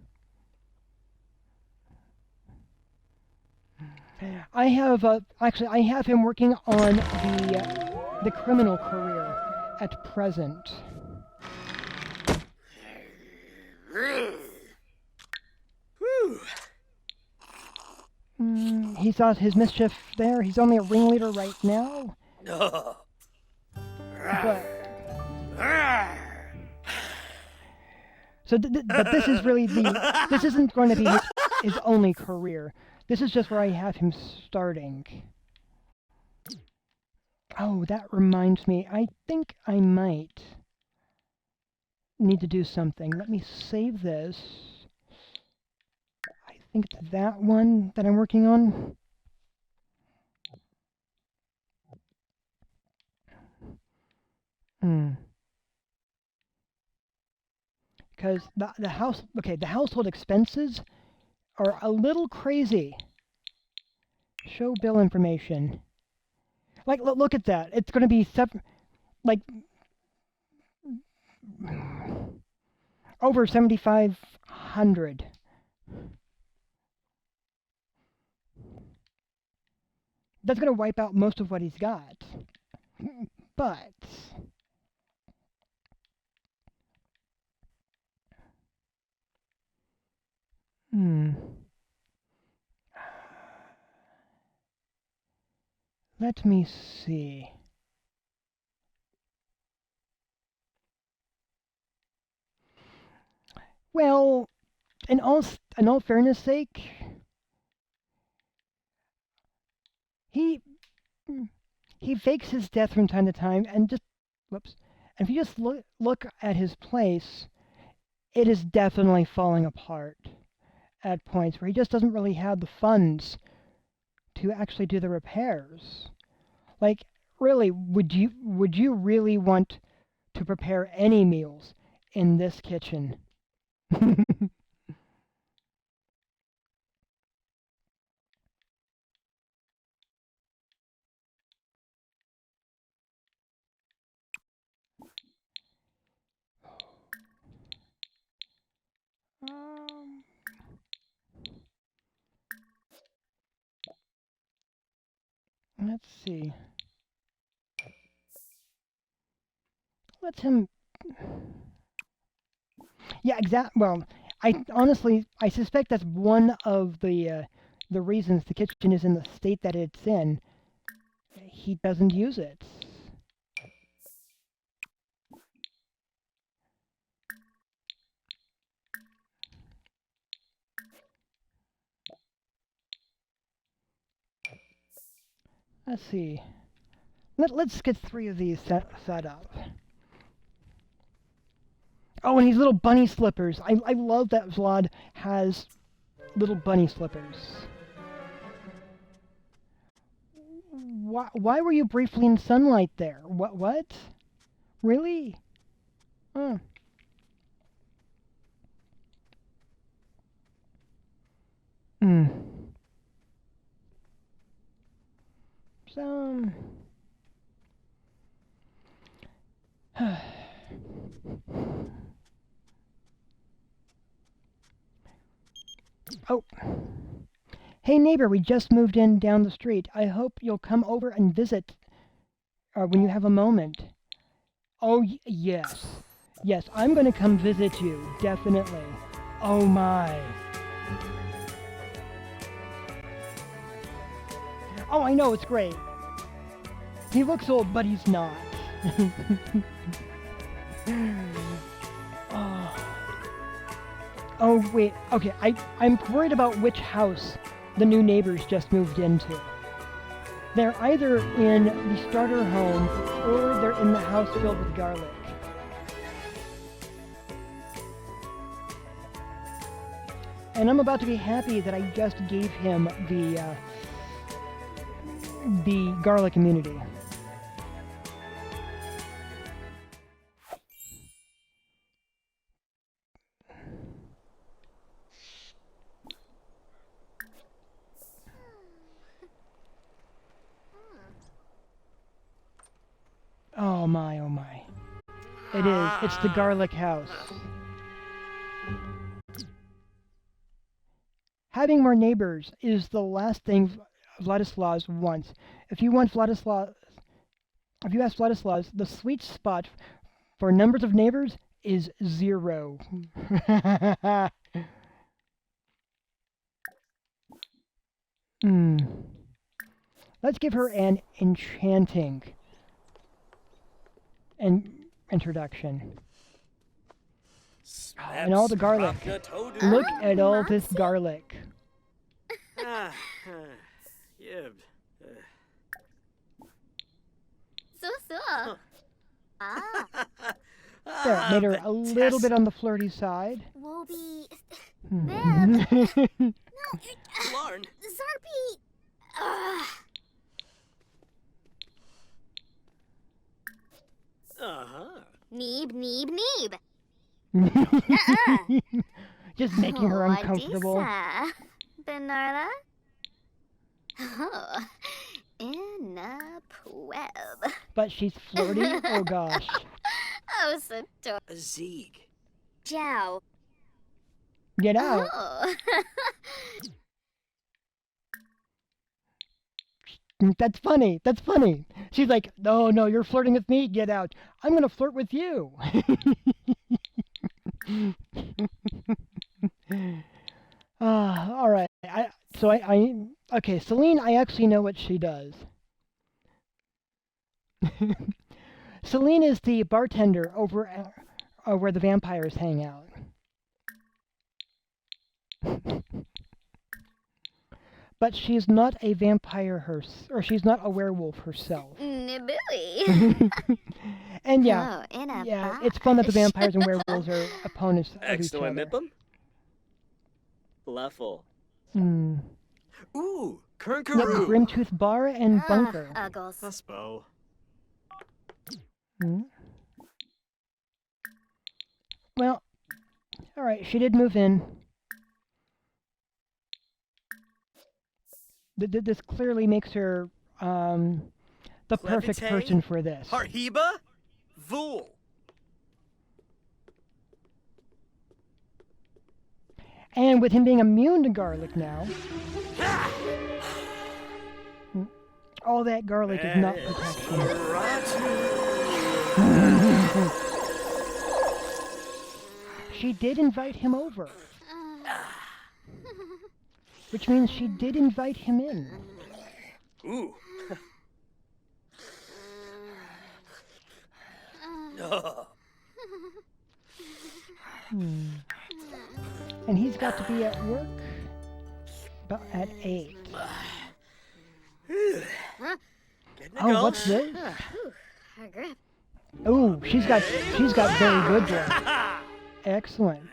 B: I have actually I have him working on the criminal career at present.
H: Whew.
B: He saw his mischief there. He's only a ringleader right now,
H: Oh.
B: but but this is really this isn't going to be his only career. This is just where I have him starting. Oh, that reminds me. I think I might need to do something. Let me save this. I think it's that one that I'm working on. Because the household expenses are a little crazy. Show bill information. Like, look at that. It's going to be like over 7,500. That's going to wipe out most of what he's got. But let me see. Well, in all fairness sake, he fakes his death from time to time, and just and if you just look at his place, it is definitely falling apart at points where he just doesn't really have the funds to actually do the repairs. Like, really, would you really want to prepare any meals in this kitchen? Let's see. Let him. Yeah, well, I suspect that's one of the reasons the kitchen is in the state that it's in. He doesn't use it. Let's see. Let's get 3 of these set up. Oh, and these little bunny slippers. I love that Vlad has little bunny slippers. Why were you briefly in sunlight there? What? Really? Oh. So... Oh. Hey neighbor, we just moved in down the street. I hope you'll come over and visit when you have a moment. Oh, yes. Yes, I'm going to come visit you, definitely. Oh my. Oh, I know, it's great. He looks old, but he's not. Oh, wait. Okay, I'm worried about which house the new neighbors just moved into. They're either in the starter home or they're in the house filled with garlic. And I'm about to be happy that I just gave him the garlic immunity. Oh my, oh my. It is. It's the garlic house. Having more neighbors is the last thing Vladislaus once. If you ask Vladislaus, the sweet spot for numbers of neighbors is 0. Let's give her an enchanting introduction. And all the garlic. Look at all this garlic.
H: Yib.
C: So.
B: There, made her a little bit on the flirty side.
C: Wobie.
H: Larn.
C: Zarpy. Ugh.
H: Uh-huh.
C: Neeb.
B: Just making her uncomfortable.
C: Adisa. Bernarda? Oh, in a web.
B: But she's flirty? Oh gosh.
C: Oh, so adorable.
H: A Zeeg.
C: Jow.
B: Get out.
C: Oh.
B: That's funny. That's funny. She's like, no, you're flirting with me. Get out. I'm going to flirt with you. All right. Okay, Celine, I actually know what she does. Celine is the bartender over where the vampires hang out. But she's not a vampire or she's not a werewolf herself.
C: Nibooey.
B: And yeah,
C: Oh, in a
B: it's fun that the vampires and werewolves are opponents of each
H: Exto
B: other.
H: Mipum? Bluffle.
D: Ooh, Kern
B: Yep,
D: Karoo.
B: Grimtooth Bar and Bunker.
C: Uggles.
H: Huspo.
B: Well, alright, she did move in. This clearly makes her the perfect
H: Clemente?
B: person for this.
H: Harhiba? Vool.
B: And with him being immune to garlic now, all that garlic is not protection. She did invite him over. Which means she did invite him in.
H: Ooh.
B: And he's got to be at work about at 8. Oh, what's this?
C: Her grip.
B: Oh, she's got very good breath. Excellent.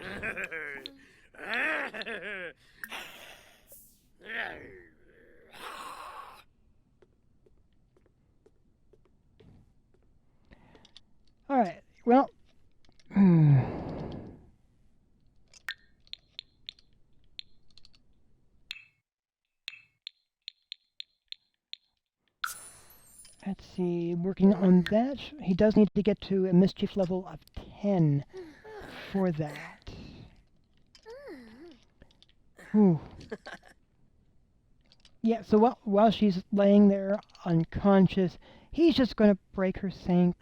B: All right. Well. Let's see, working on that. He does need to get to a mischief level of 10 for that. Whew. Yeah, so while she's laying there unconscious, he's just going to break her sink.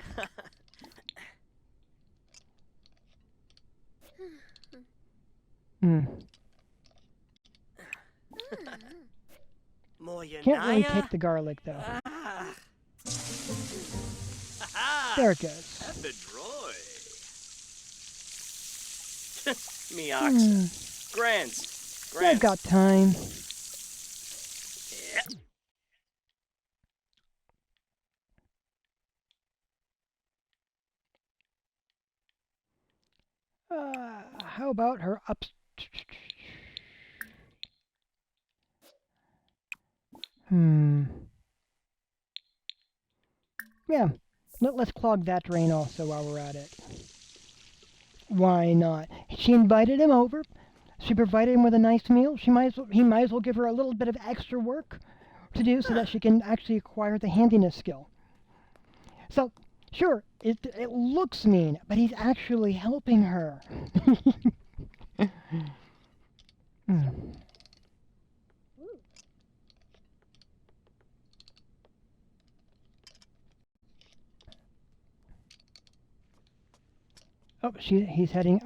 B: Can't really take the garlic, though. There it goes.
H: Meoxa. Grants.
B: I've got time.
H: Yeah.
B: How about her up? Yeah, let's clog that drain also while we're at it. Why not? She invited him over. She provided him with a nice meal. He might as well give her a little bit of extra work to do so that she can actually acquire the handiness skill. So, sure, it looks mean, but he's actually helping her. Oh, he's heading.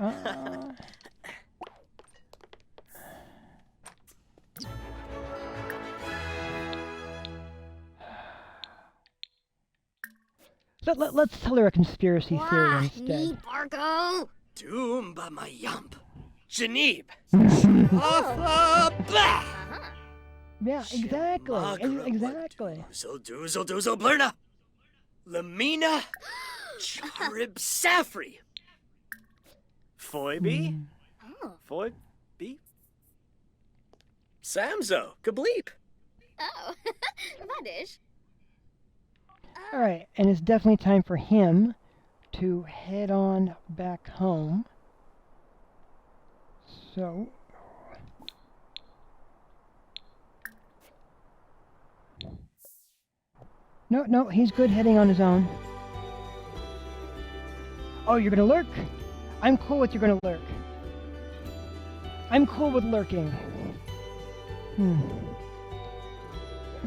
B: Let's tell her a conspiracy theory
C: Wah,
B: instead.
C: nee, Bargo.
H: Doomba my yump. Janib.
C: Uh-huh.
B: Yeah, exactly. Exactly.
H: Doozle doozle blurna. Lamina. Charib Safri. Foiby.
C: Oh.
H: Foiby. Samzo. Kableep.
C: Oh. Vadish.
B: All right, and it's definitely time for him to head on back home. So. No, he's good heading on his own. Oh, you're gonna lurk? I'm cool with you're gonna lurk. I'm cool with lurking.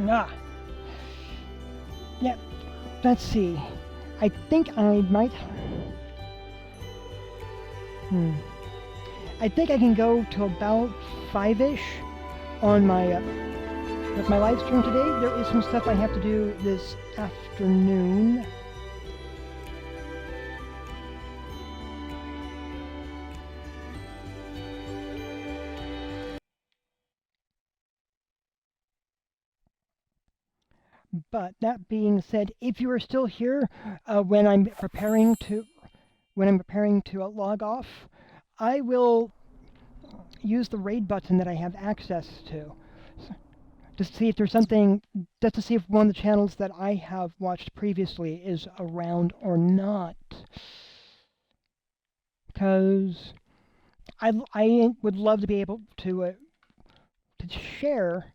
B: Ah. Yeah, let's see. I think I might... I think I can go to about 5-ish on my... with my live stream today. There is some stuff I have to do this afternoon. But that being said, if you are still here when I'm preparing to log off, I will use the raid button that I have access to see if there's something, just to see if one of the channels that I have watched previously is around or not. Because I would love to be able to share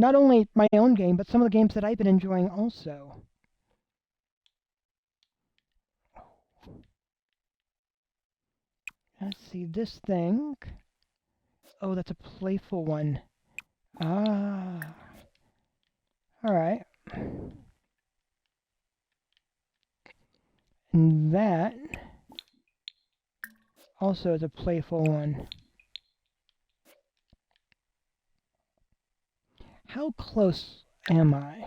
B: not only my own game, but some of the games that I've been enjoying also. Let's see, this thing. Oh, that's a playful one. Ah. Alright. And that also is a playful one. How close am I?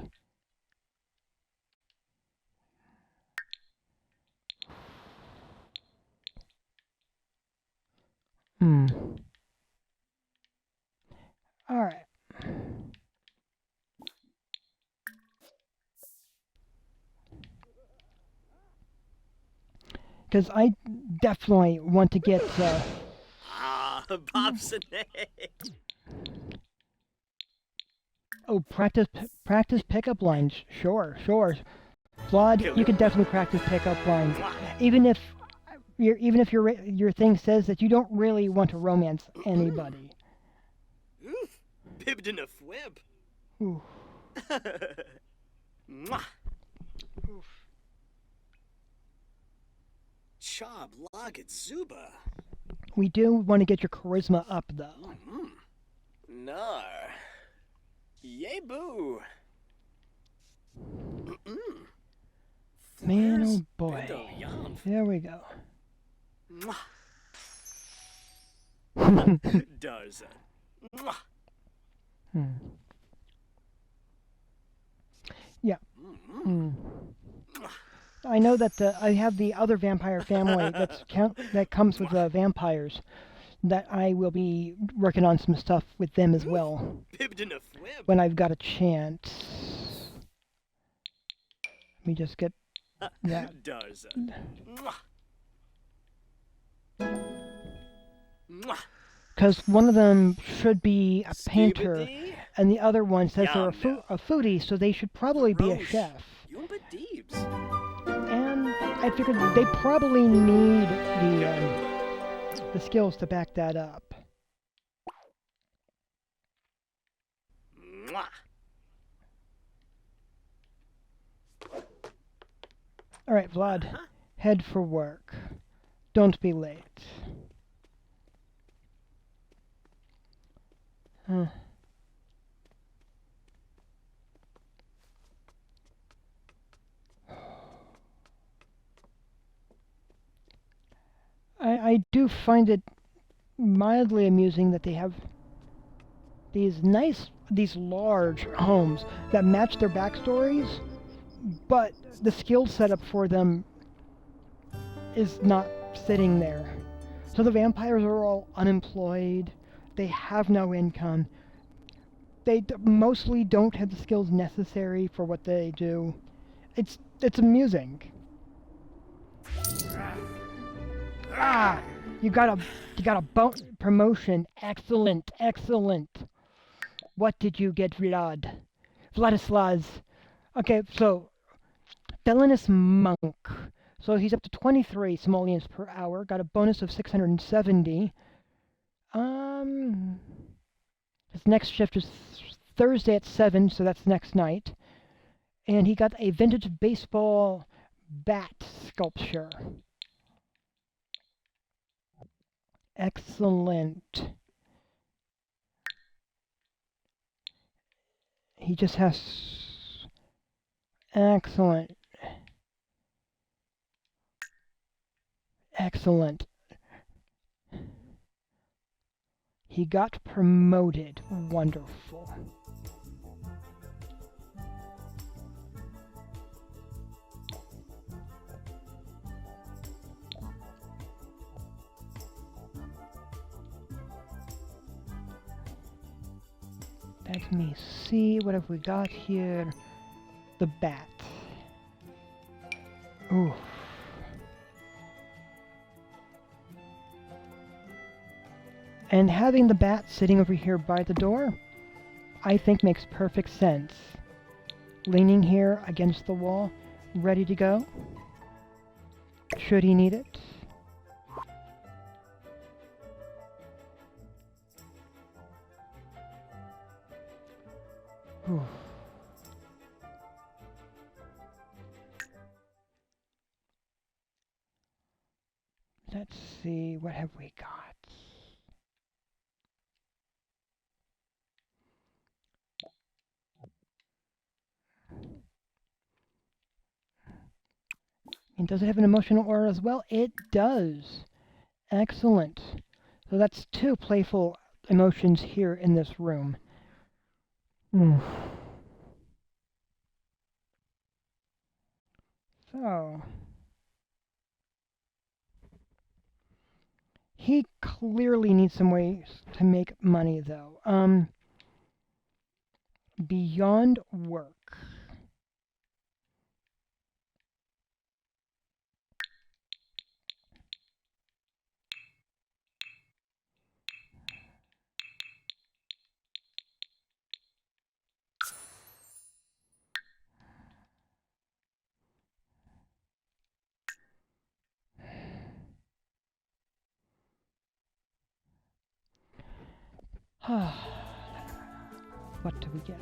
B: All right. Because I definitely want to get...
H: Bobson.
B: Oh, practice pickup lines. Sure. Vlad, you can definitely practice pickup lines. Even if your thing says that you don't really want to romance anybody.
H: Oof. Bibbed in a web.
B: Ooh.
H: Mwah. Oof. Chob Loggett Zuba.
B: We do want to get your charisma up, though.
H: Nar. Yay boo.
B: Man, oh boy. There we go.
H: Darza.
B: Yeah. I know that I have the other vampire family that comes with vampires. That I will be working on some stuff with them as well when I've got a chance. Let me just get that. Because one of them should be a painter, and the other one says they're a foodie, so they should probably be a chef. And I figured they probably need the skills to back that up. All right, Vlad, head for work. Don't be late. I do find it mildly amusing that they have these large homes that match their backstories, but the skill setup for them is not sitting there. So the vampires are all unemployed, they have no income, they mostly don't have the skills necessary for what they do. It's amusing. Ah! You got a promotion. Excellent, excellent. What did you get, Vlad? Vladislas. Okay, so Felonious Monk. So he's up to 23 simoleons per hour. Got a bonus of 670. His next shift is Thursday at 7, so that's next night. And he got a vintage baseball bat sculpture. Excellent. He just has... Excellent. Excellent. He got promoted. Wonderful. Let me see, what have we got here? The bat. Oof. And having the bat sitting over here by the door, I think makes perfect sense. Leaning here against the wall, ready to go, should he need it. Oof. Let's see, what have we got? And does it have an emotional aura as well? It does. Excellent. So that's 2 playful emotions here in this room. So... he clearly needs some ways to make money, though. Beyond work. What do we get?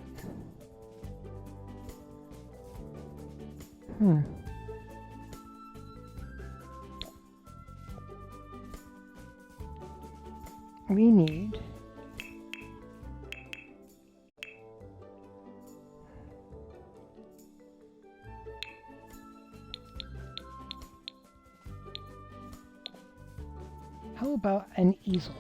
B: We need how about an easel?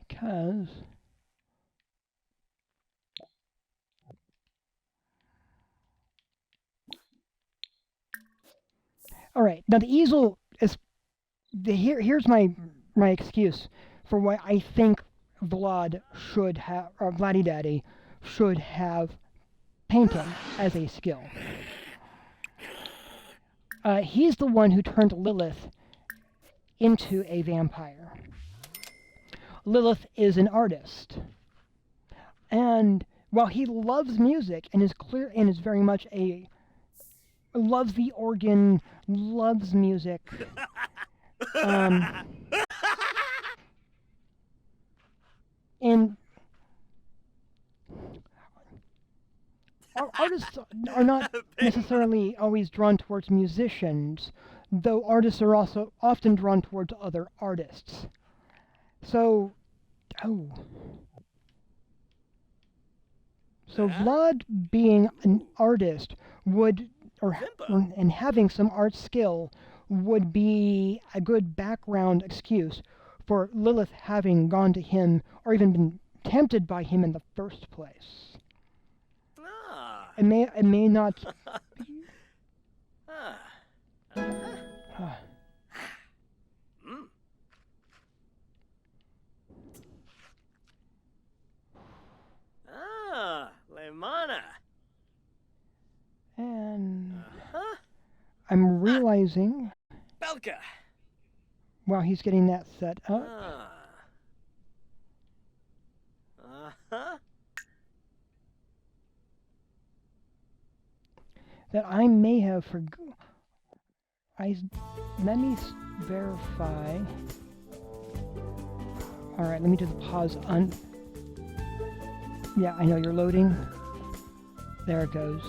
B: Because all right, now the easel is here's my excuse for why I think Vlad should have, or Vladdy Daddy should have painting as a skill. He's the one who turned Lilith into a vampire. Lilith is an artist, and while he loves music and is very much a loves the organ, loves music. And artists are not necessarily always drawn towards musicians, though artists are also often drawn towards other artists. So, So Vlad, being an artist, would, and having some art skill, would be a good background excuse for Lilith having gone to him, or even been tempted by him in the first place. It may not.
H: Lemana.
B: And I'm realizing,
H: Belka.
B: while he's getting that set up, that I may have let me verify. All right, let me just pause yeah, I know you're loading. There it goes.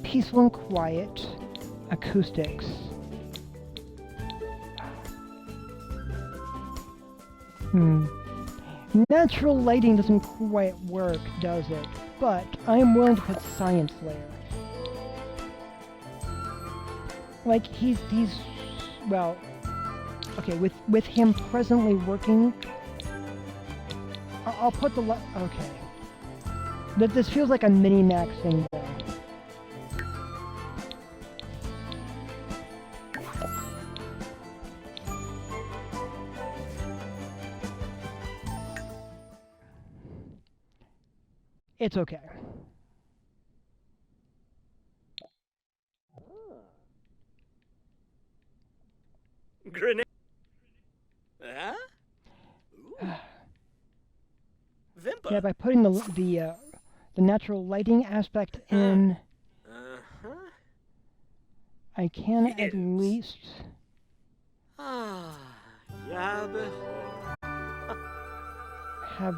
B: Peaceful and quiet acoustics. Natural lighting doesn't quite work, does it? But I'm willing to put science layer. Like he's well, okay, with him presently working, I'll put the okay. This feels like a mini-max thing though. It's okay.
H: Grenade. Vimpa.
B: Yeah, by putting the natural lighting aspect in, I can at least have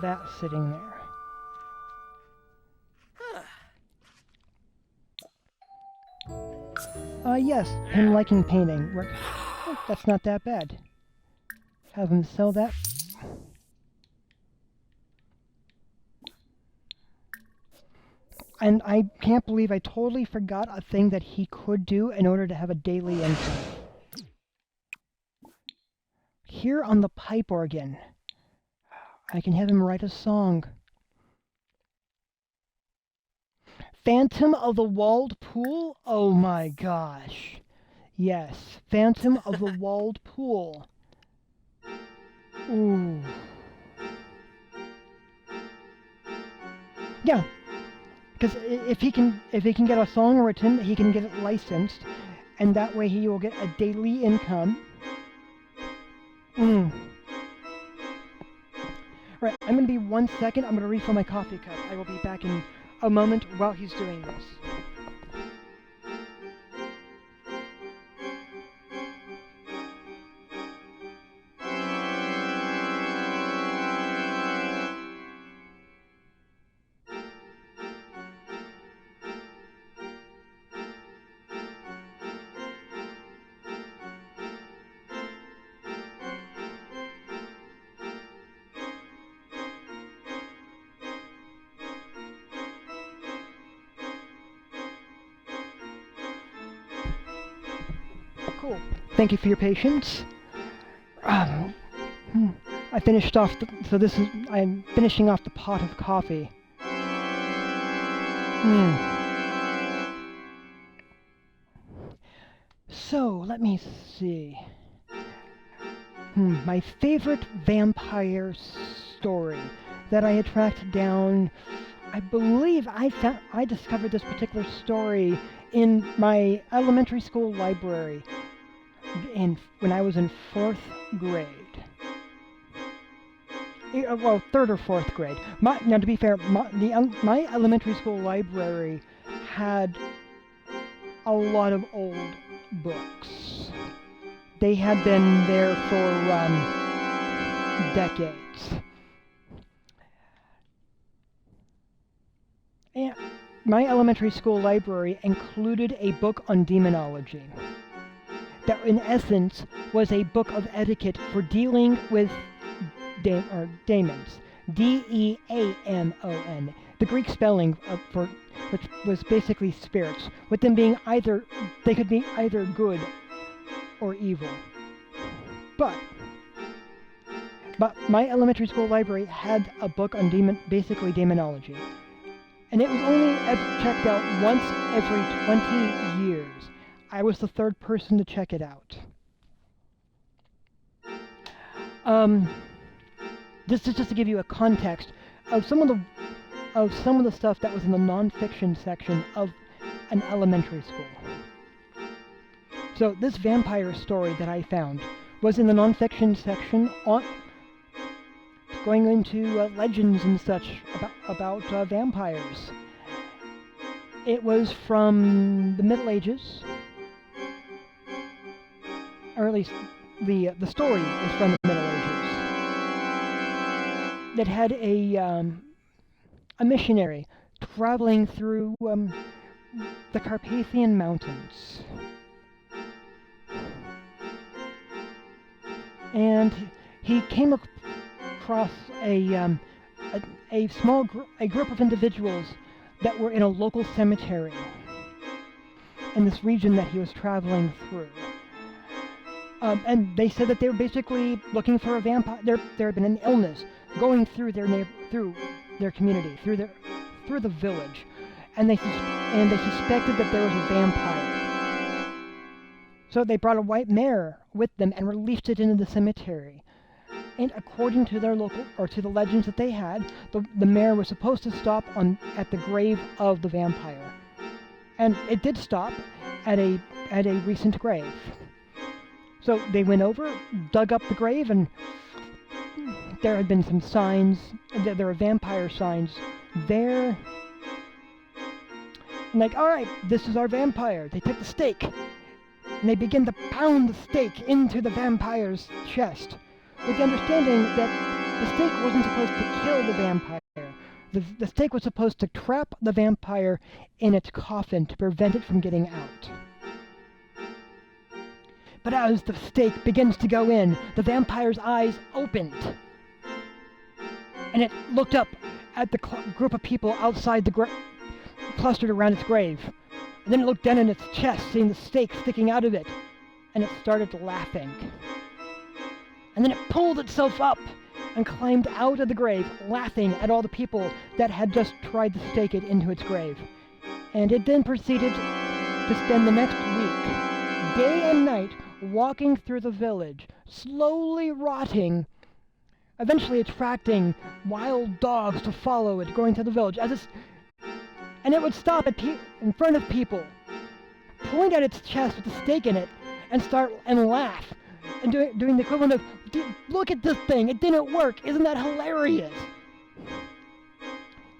B: that sitting there. Yes, him liking painting. That's not that bad. Have him sell that. And I can't believe I totally forgot a thing that he could do in order to have a daily income. Here on the pipe organ, I can have him write a song. Phantom of the Walled Pool? Oh my gosh. Yes, Phantom of the Walled Pool. Ooh. Yeah. Because if he can get a song written, he can get it licensed, and that way he will get a daily income. Right, I'm going to be 1 second. I'm going to refill my coffee cup. I will be back in a moment while he's doing this. Cool. Thank you for your patience. I finished off I'm finishing off the pot of coffee. So, let me see. My favorite vampire story that I had tracked down, I believe I discovered this particular story in my elementary school library when I was in 4th grade. well, third or fourth grade. Now, to be fair, my elementary school library had a lot of old books. They had been there for decades. And my elementary school library included a book on demonology. That, in essence, was a book of etiquette for dealing with daemons. D-E-A-M-O-N. The Greek spelling for which was basically spirits, with them being they could be either good or evil. But my elementary school library had a book on basically demonology. And it was only checked out once every 20 years. I was the third person to check it out. This is just to give you a context of some of the stuff that was in the nonfiction section of an elementary school. So this vampire story that I found was in the nonfiction section, going into legends and such about vampires. It was from the Middle Ages, or at least the story is from the Middle Ages. That had a missionary traveling through the Carpathian Mountains. And he came across a group of individuals that were in a local cemetery in this region that he was traveling through. And they said that they were basically looking for a vampire. There had been an illness going through their community, through the village, and they suspected that there was a vampire. So they brought a white mare with them and released it into the cemetery. And according to their to the legends that they had, the mare was supposed to stop at the grave of the vampire, and it did stop at a recent grave. So they went over, dug up the grave, and there had been some signs. There were vampire signs there. And like, all right, this is our vampire. They took the stake, and they began to pound the stake into the vampire's chest, with the understanding that the stake wasn't supposed to kill the vampire. The stake was supposed to trap the vampire in its coffin to prevent it from getting out. But as the stake begins to go in, the vampire's eyes opened, and it looked up at the group of people outside clustered around its grave. And then it looked down in its chest, seeing the stake sticking out of it, and it started laughing. And then it pulled itself up and climbed out of the grave, laughing at all the people that had just tried to stake it into its grave. And it then proceeded to spend the next week, day and night, walking through the village, slowly rotting, eventually attracting wild dogs to follow it, going through the village. And it would stop in front of people, point at its chest with the stake in it, and laugh, and doing the equivalent of, look at this thing, it didn't work, isn't that hilarious?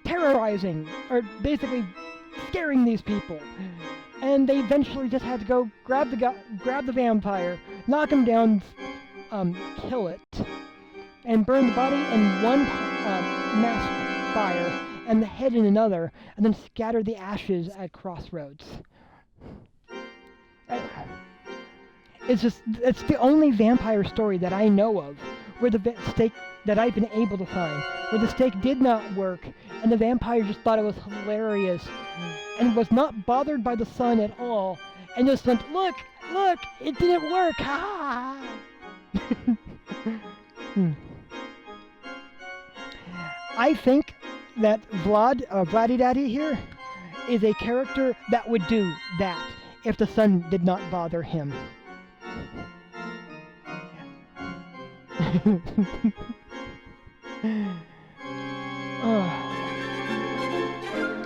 B: Terrorizing, or basically scaring these people. And they eventually just had to go grab the vampire, knock him down, kill it, and burn the body in one mass fire, and the head in another, and then scatter the ashes at crossroads. It's the only vampire story that I know of where the stake that I've been able to find, where the stake did not work, and the vampire just thought it was hilarious, and was not bothered by the sun at all, and just went, look, it didn't work, ha! I think that Vladdy Daddy here, is a character that would do that if the sun did not bother him.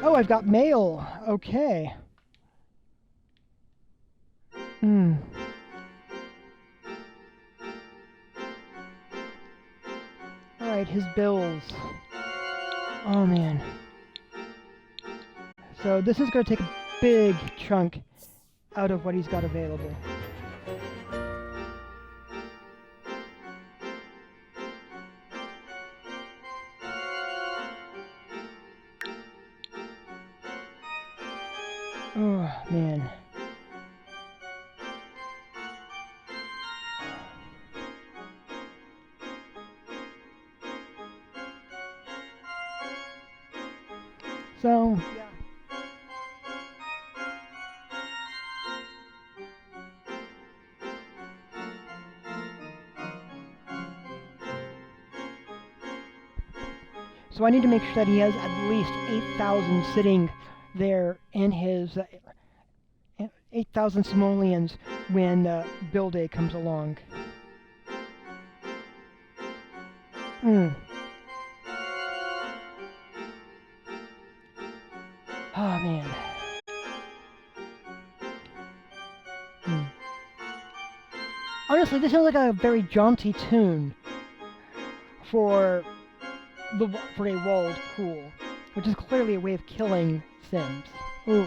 B: Oh, I've got mail. Okay. Alright. Alright, his bills. Oh man. So this is going to take a big chunk out of what he's got available. Oh man. So, yeah. So I need to make sure that he has at least 8,000 sitting there in his 8,000 simoleons when bill day comes along. Oh man. Honestly, this sounds like a very jaunty tune for a walled pool, which is clearly a way of killing Sims. Ooh.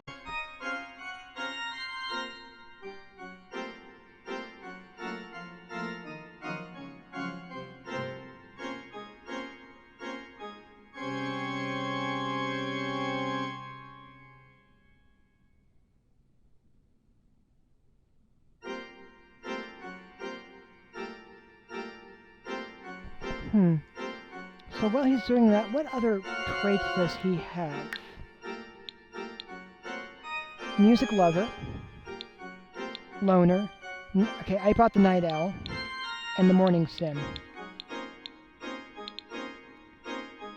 B: So while he's doing that, what other traits does he have? Music lover, loner. Okay, I bought the night owl and the morning sim.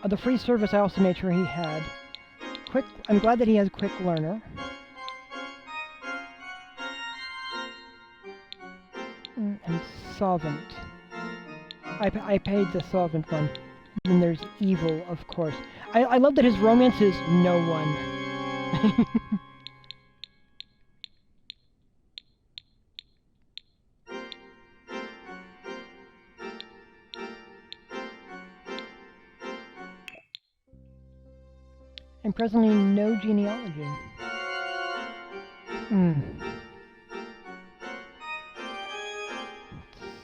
B: The free service I also made sure he had. Quick. I'm glad that he has quick learner. And solvent. I paid the solvent one. Then there's evil, of course. I love that his romance is no one. And presently no genealogy.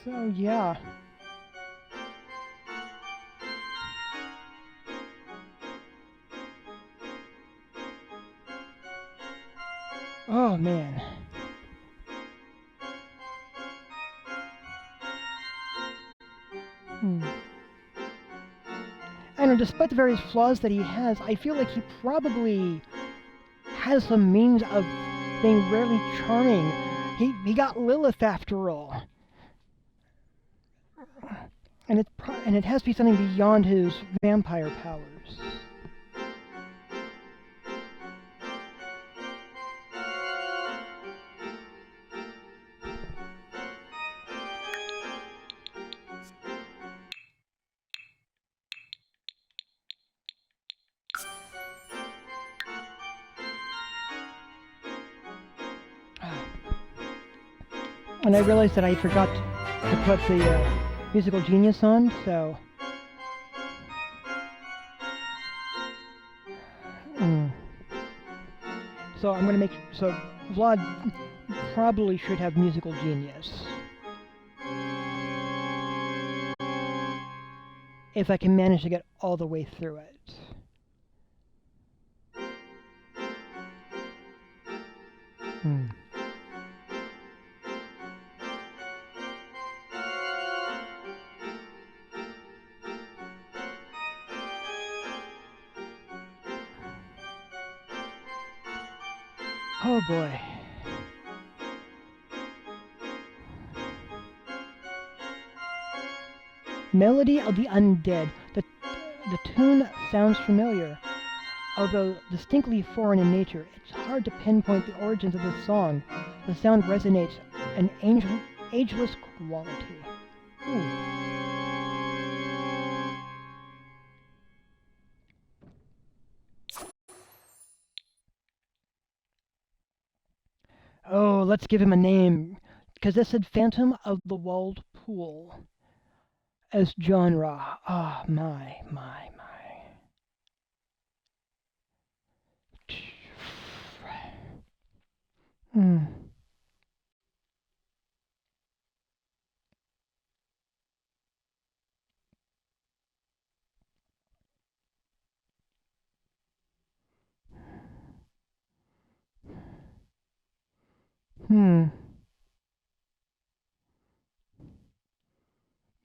B: So yeah. Oh man. I know, despite the various flaws that he has, I feel like he probably has some means of being rarely charming. He got Lilith after all. And it has to be something beyond his vampire powers. And I realized that I forgot to put the musical genius on, so... So I'm gonna make... So Vlad probably should have musical genius. If I can manage to get all the way through it. Oh boy. Melody of the Undead. The tune sounds familiar. Although distinctly foreign in nature, it's hard to pinpoint the origins of this song. The sound resonates an ageless quality. Ooh. Oh, let's give him a name, because this said Phantom of the Walled Pool. as genre. Ah, my. Hmm.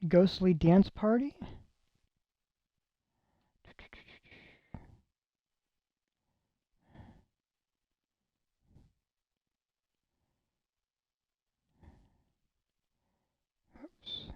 B: Ghostly dance party? Oops.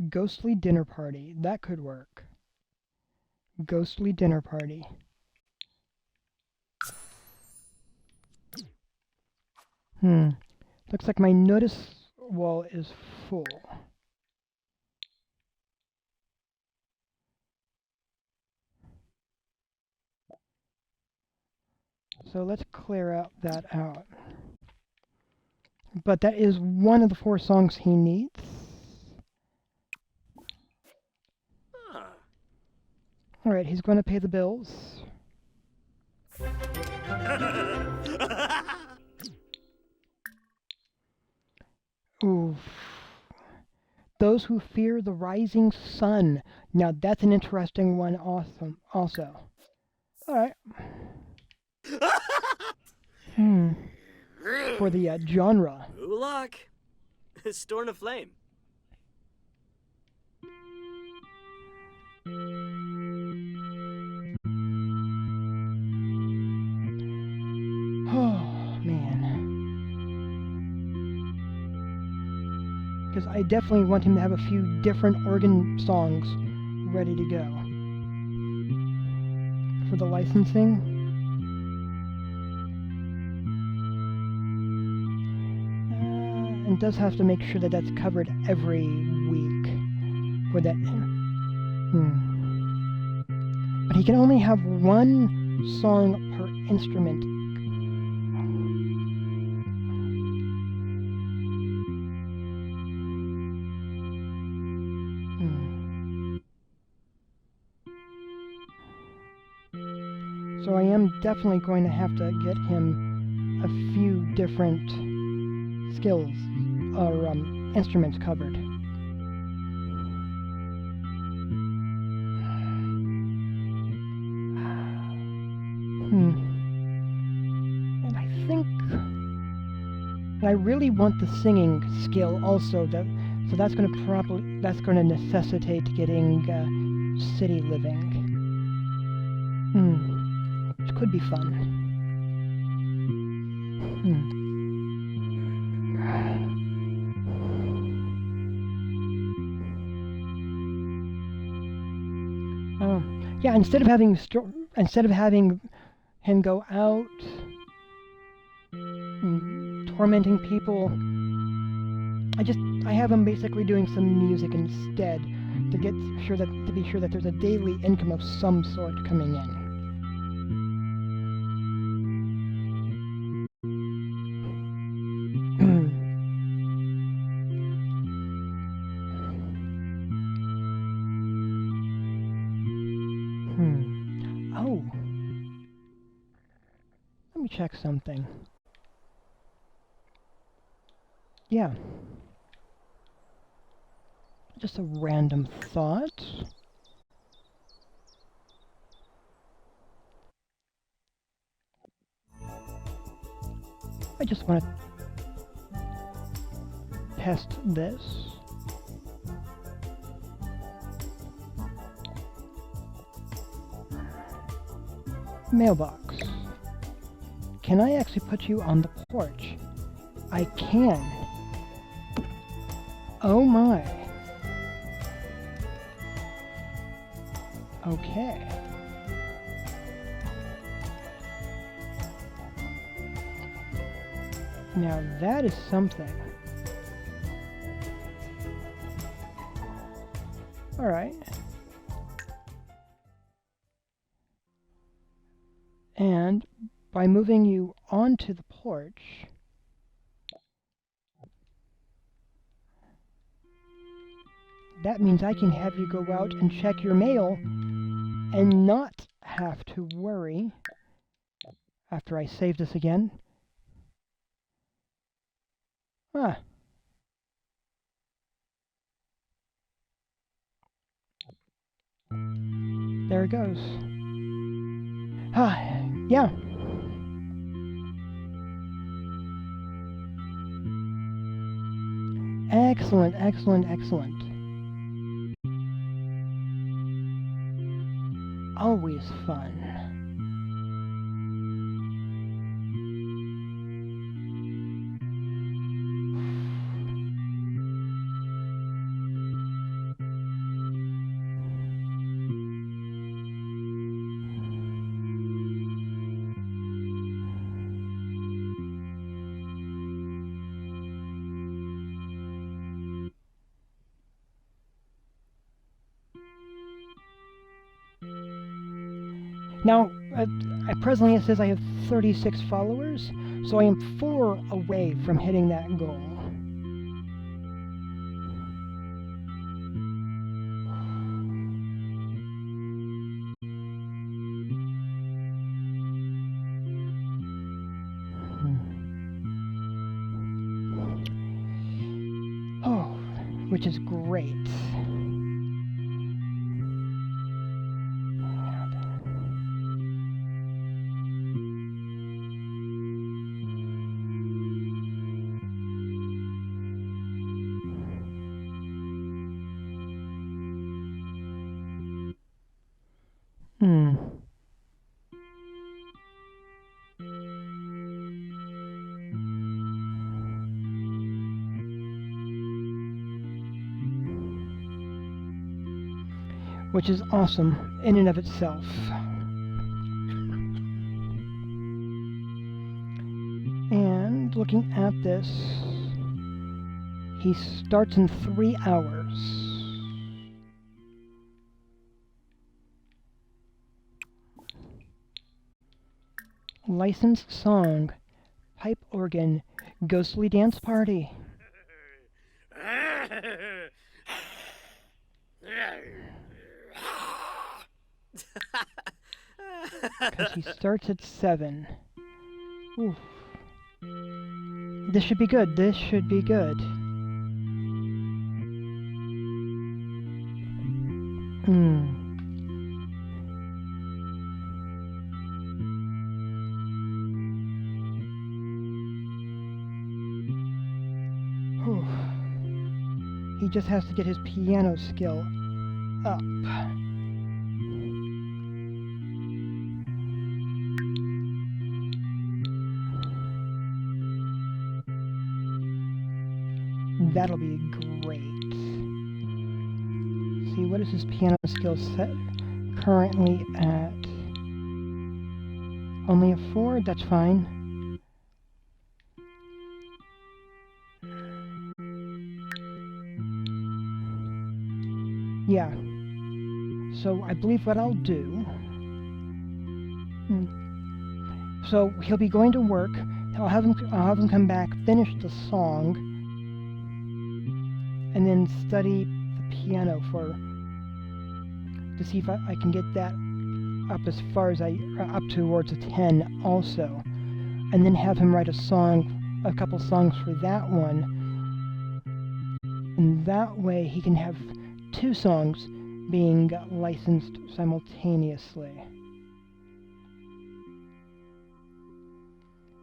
B: Ghostly dinner party. That could work. Ghostly dinner party. Looks like my notice wall is full. So let's clear out that out. But that is one of the 4 songs he needs. Alright, he's going to pay the bills. Oof. Those who fear the rising sun. Now that's an interesting one also. Alright. For the genre.
H: Ulak. Storm of Flame.
B: Oh, man. Because I definitely want him to have a few different organ songs ready to go. For the licensing. And does have to make sure that that's covered every week. For that. But he can only have 1 song per instrument. So I am definitely going to have to get him a few different skills or instruments covered. And I think I really want the singing skill also. So that's going to necessitate getting city living. Which could be fun. Yeah, instead of having him go out tormenting people, I have him basically doing some music instead to be sure that there's a daily income of some sort coming in. Oh. Let me check something. Yeah. Just a random thought. I just want to test this. Mailbox. Can I actually put you on the porch? I can. Oh my. Okay. Now that is something. Alright. And by moving you onto the porch, that means I can have you go out and check your mail and not have to worry after I save this again. Ah. There it goes. Ah, yeah. Excellent, excellent, excellent. Always fun. Now, presently it says I have 36 followers, so I am 4 away from hitting that goal. Oh, which is great. Which is awesome in and of itself. And looking at this, he starts in 3 hours. Licensed song, pipe organ, ghostly dance party. Because he starts at 7. Oof. This should be good. This should be good. Whew. He just has to get his piano skill up. That'll be great. See, what is his piano skill set currently at? Only a 4? That's fine. Yeah. So I believe what I'll do... So he'll be going to work. I'll have him come back, finish the song, and then study the piano to see if I can get that up as far as up towards a 10 also, and then have him write a couple songs for that one, and that way he can have 2 songs being licensed simultaneously,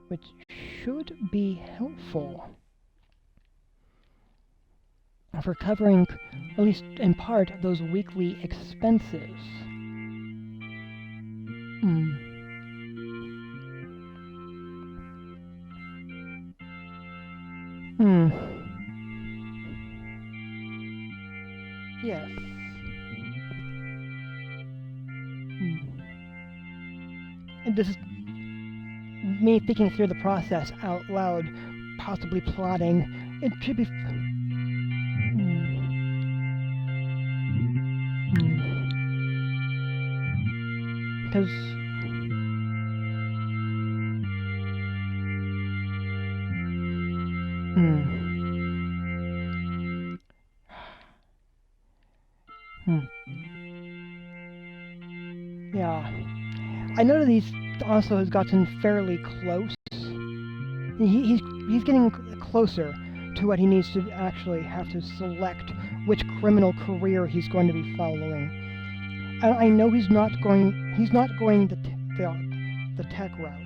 B: which should be helpful for covering, at least in part, those weekly expenses. Yes. this is me thinking through the process out loud, possibly plotting. It should be. Because. Yeah. I know that he's also has gotten fairly close. He's getting closer to what he needs to actually have to select which criminal career he's going to be following. I know he's not going the tech route.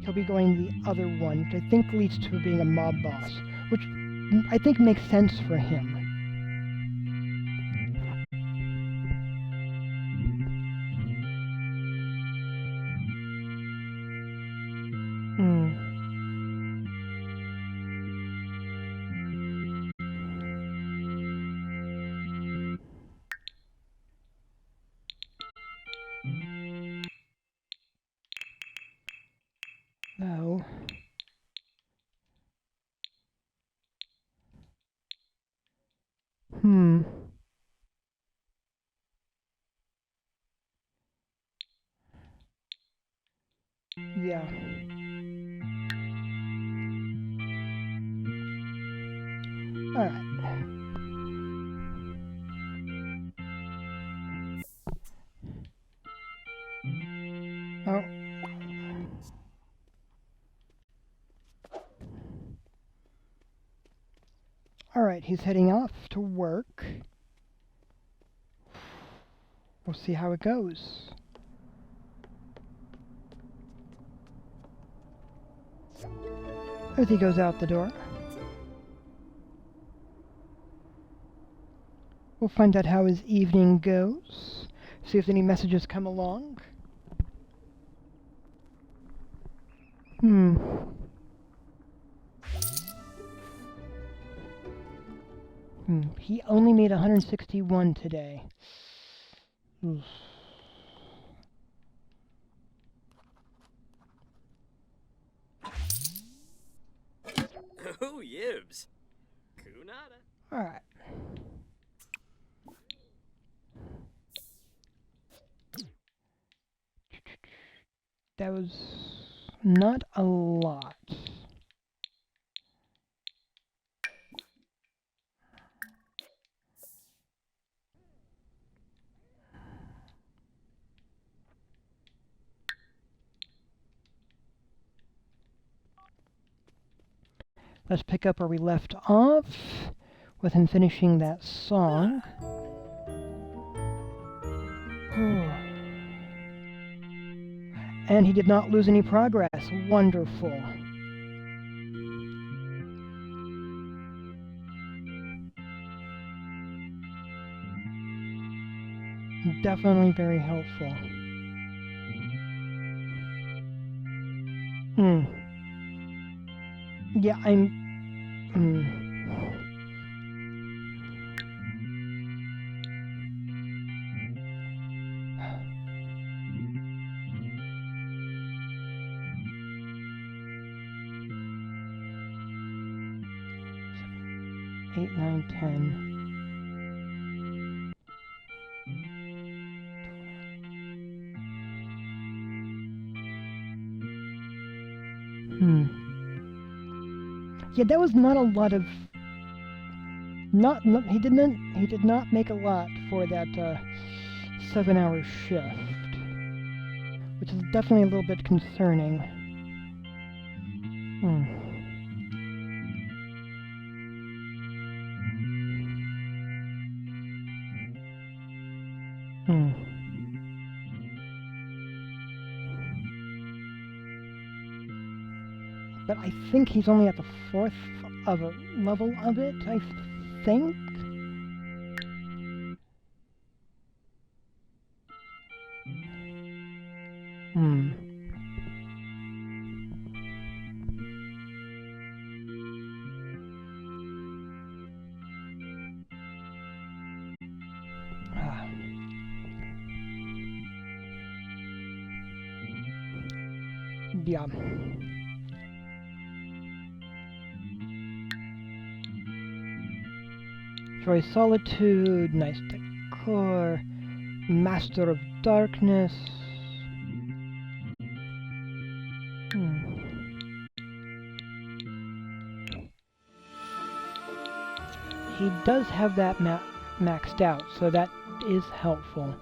B: He'll be going the other one, which I think leads to being a mob boss, which I think makes sense for him. No. Yeah. All right. Oh. All right, he's heading off to work. We'll see how it goes. As he goes out the door. We'll find out how his evening goes. See if any messages come along. He only made 161 today. Oof.
H: Oh, yibs. Kunada.
B: Alright. That was not a lot. Let's pick up where we left off, with him finishing that song. And he did not lose any progress. Wonderful. Definitely very helpful. Yeah, I'm... 8, 9, 10. Yeah, that was not a lot of... he did not make a lot for that 7-hour shift, which is definitely a little bit concerning. But I think he's only at the 4th of a level of it, I think? Yeah. Joy Solitude, nice decor, Master of Darkness. He does have that maxed out, so that is helpful.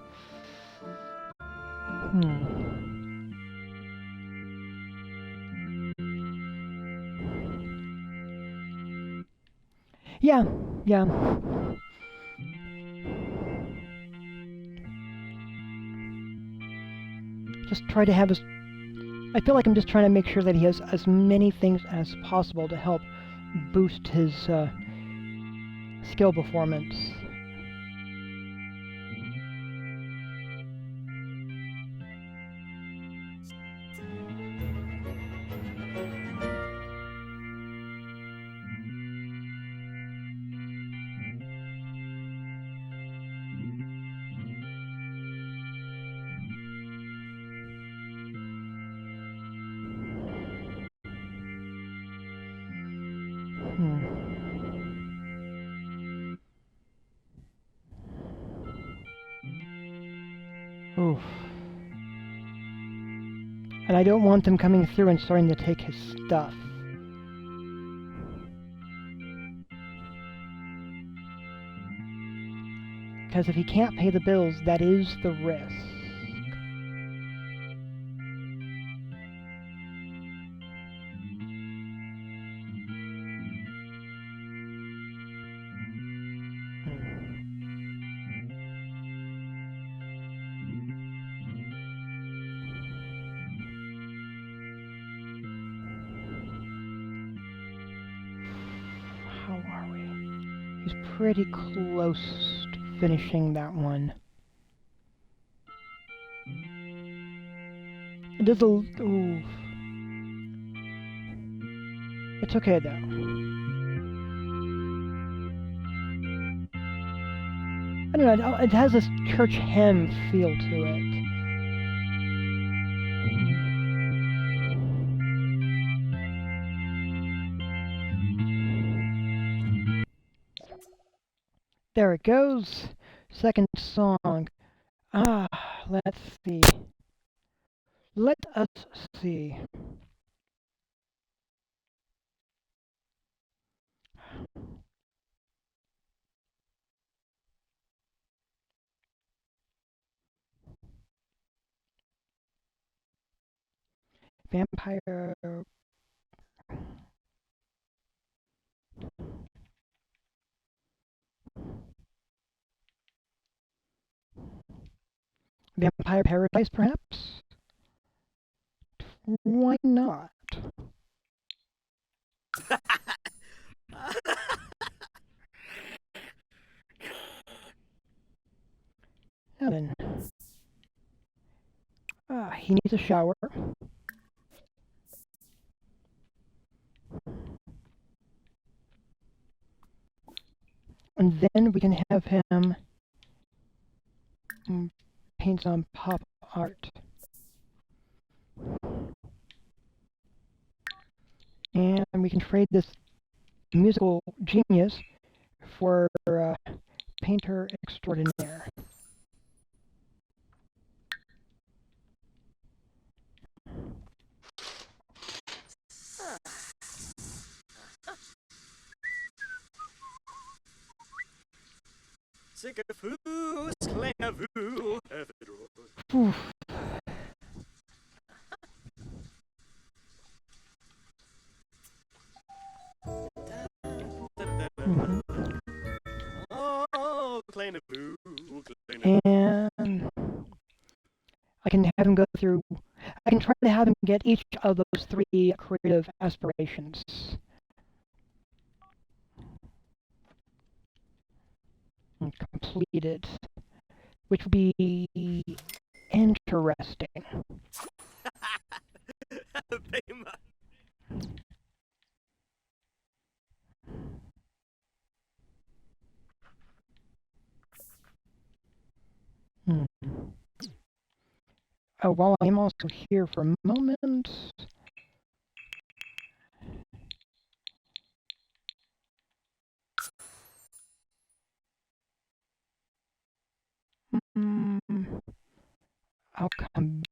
B: Yeah. Just try to have as... I feel like I'm just trying to make sure that he has as many things as possible to help boost his skill performance. Oof. And I don't want them coming through and starting to take his stuff. Because if he can't pay the bills, that is the risk. How are we? He's pretty close to finishing that one. It is a... Ooh. It's okay though. I don't know, it has this church hymn feel to it. There it goes. Second song. Let's see. Let us see. Vampire... Vampire Paradise, perhaps? Why not? Now then. He needs a shower. And then we can have him paint some pop art. And we can trade this musical genius for painter extraordinaire.
H: Sycophus, Clairvaux,
B: Oof.
H: Oh, Clairvaux,
B: And I can have him go through... I can try to have him get each of those 3 creative aspirations. Completed. Which would be interesting. Oh, while I'm also here for a moment, I'll come.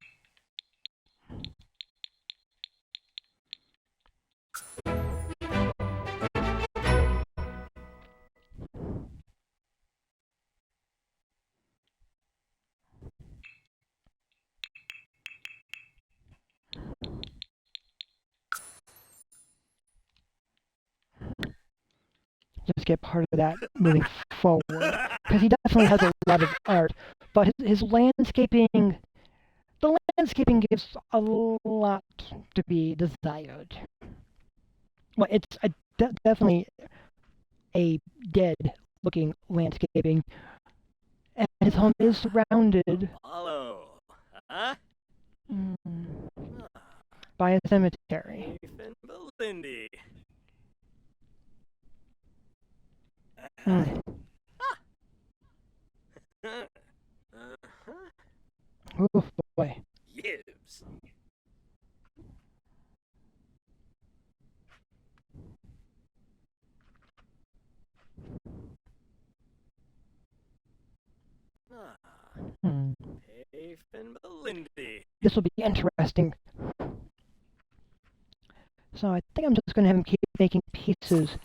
B: Just get part of that moving forward, because he definitely has a lot of art, but his landscaping, the landscaping gives a lot to be desired. Well, it's definitely a dead-looking landscaping, and his home is surrounded
H: Apollo. Huh?
B: by a cemetery.
H: Ethan Belindy.
B: Mm. Oh boy.
H: Yibs.
B: Hmm.
H: Ethan Belindy.
B: This will be interesting. So I think I'm just going to have him keep making pieces.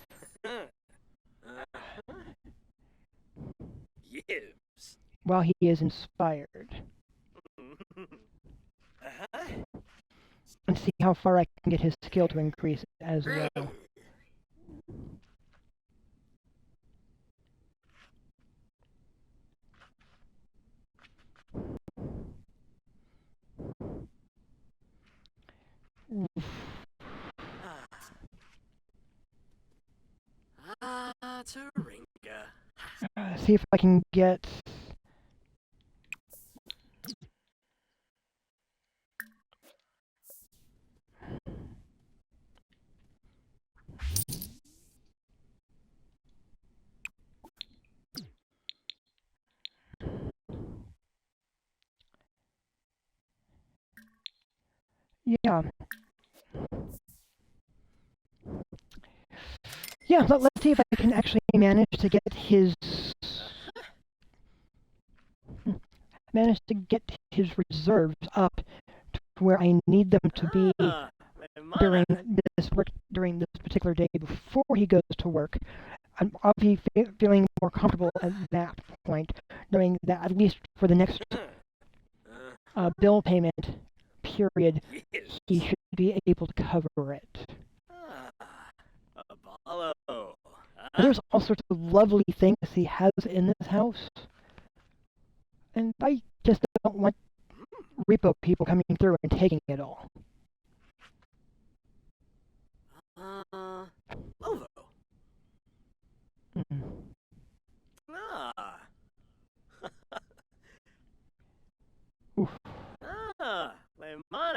H: Yibs.
B: While he is inspired. And see how far I can get his skill to increase as well.
H: Taringa.
B: See if I can get... Yeah. Yeah, let's see if I can actually manage to get his... manage to get his reserves up to where I need them to be during this particular day before he goes to work. I'll be feeling more comfortable at that point, knowing that at least for the next bill payment period, he should be able to cover it.
H: Apollo.
B: There's all sorts of lovely things he has in this house, and I just don't want repo people coming through and taking it all.
H: Lovo.
B: Mm. Oof.
H: Lemana.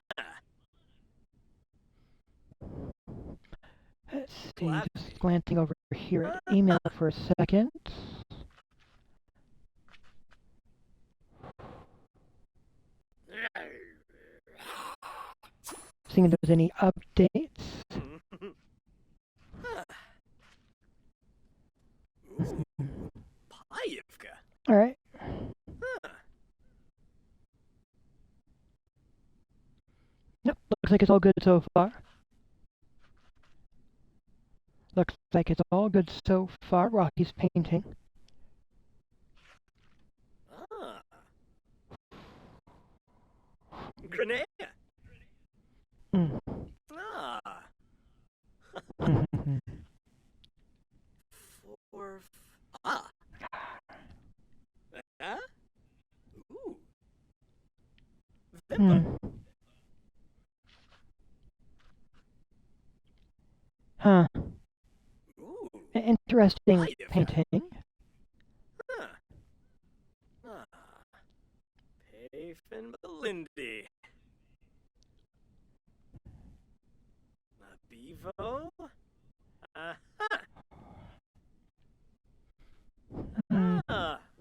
B: Let's see, just glancing over here at email for a second. Seeing if there's any updates.
H: Payivka.
B: Alright. Nope, looks like it's all good so far. Looks like it's all good so far while he's painting.
H: Grenada.
B: Mm.
H: Four. Ooh.
B: Hmm. Huh.
H: Ooh.
B: Interesting painting.
H: Payfin Belindy. Bevo?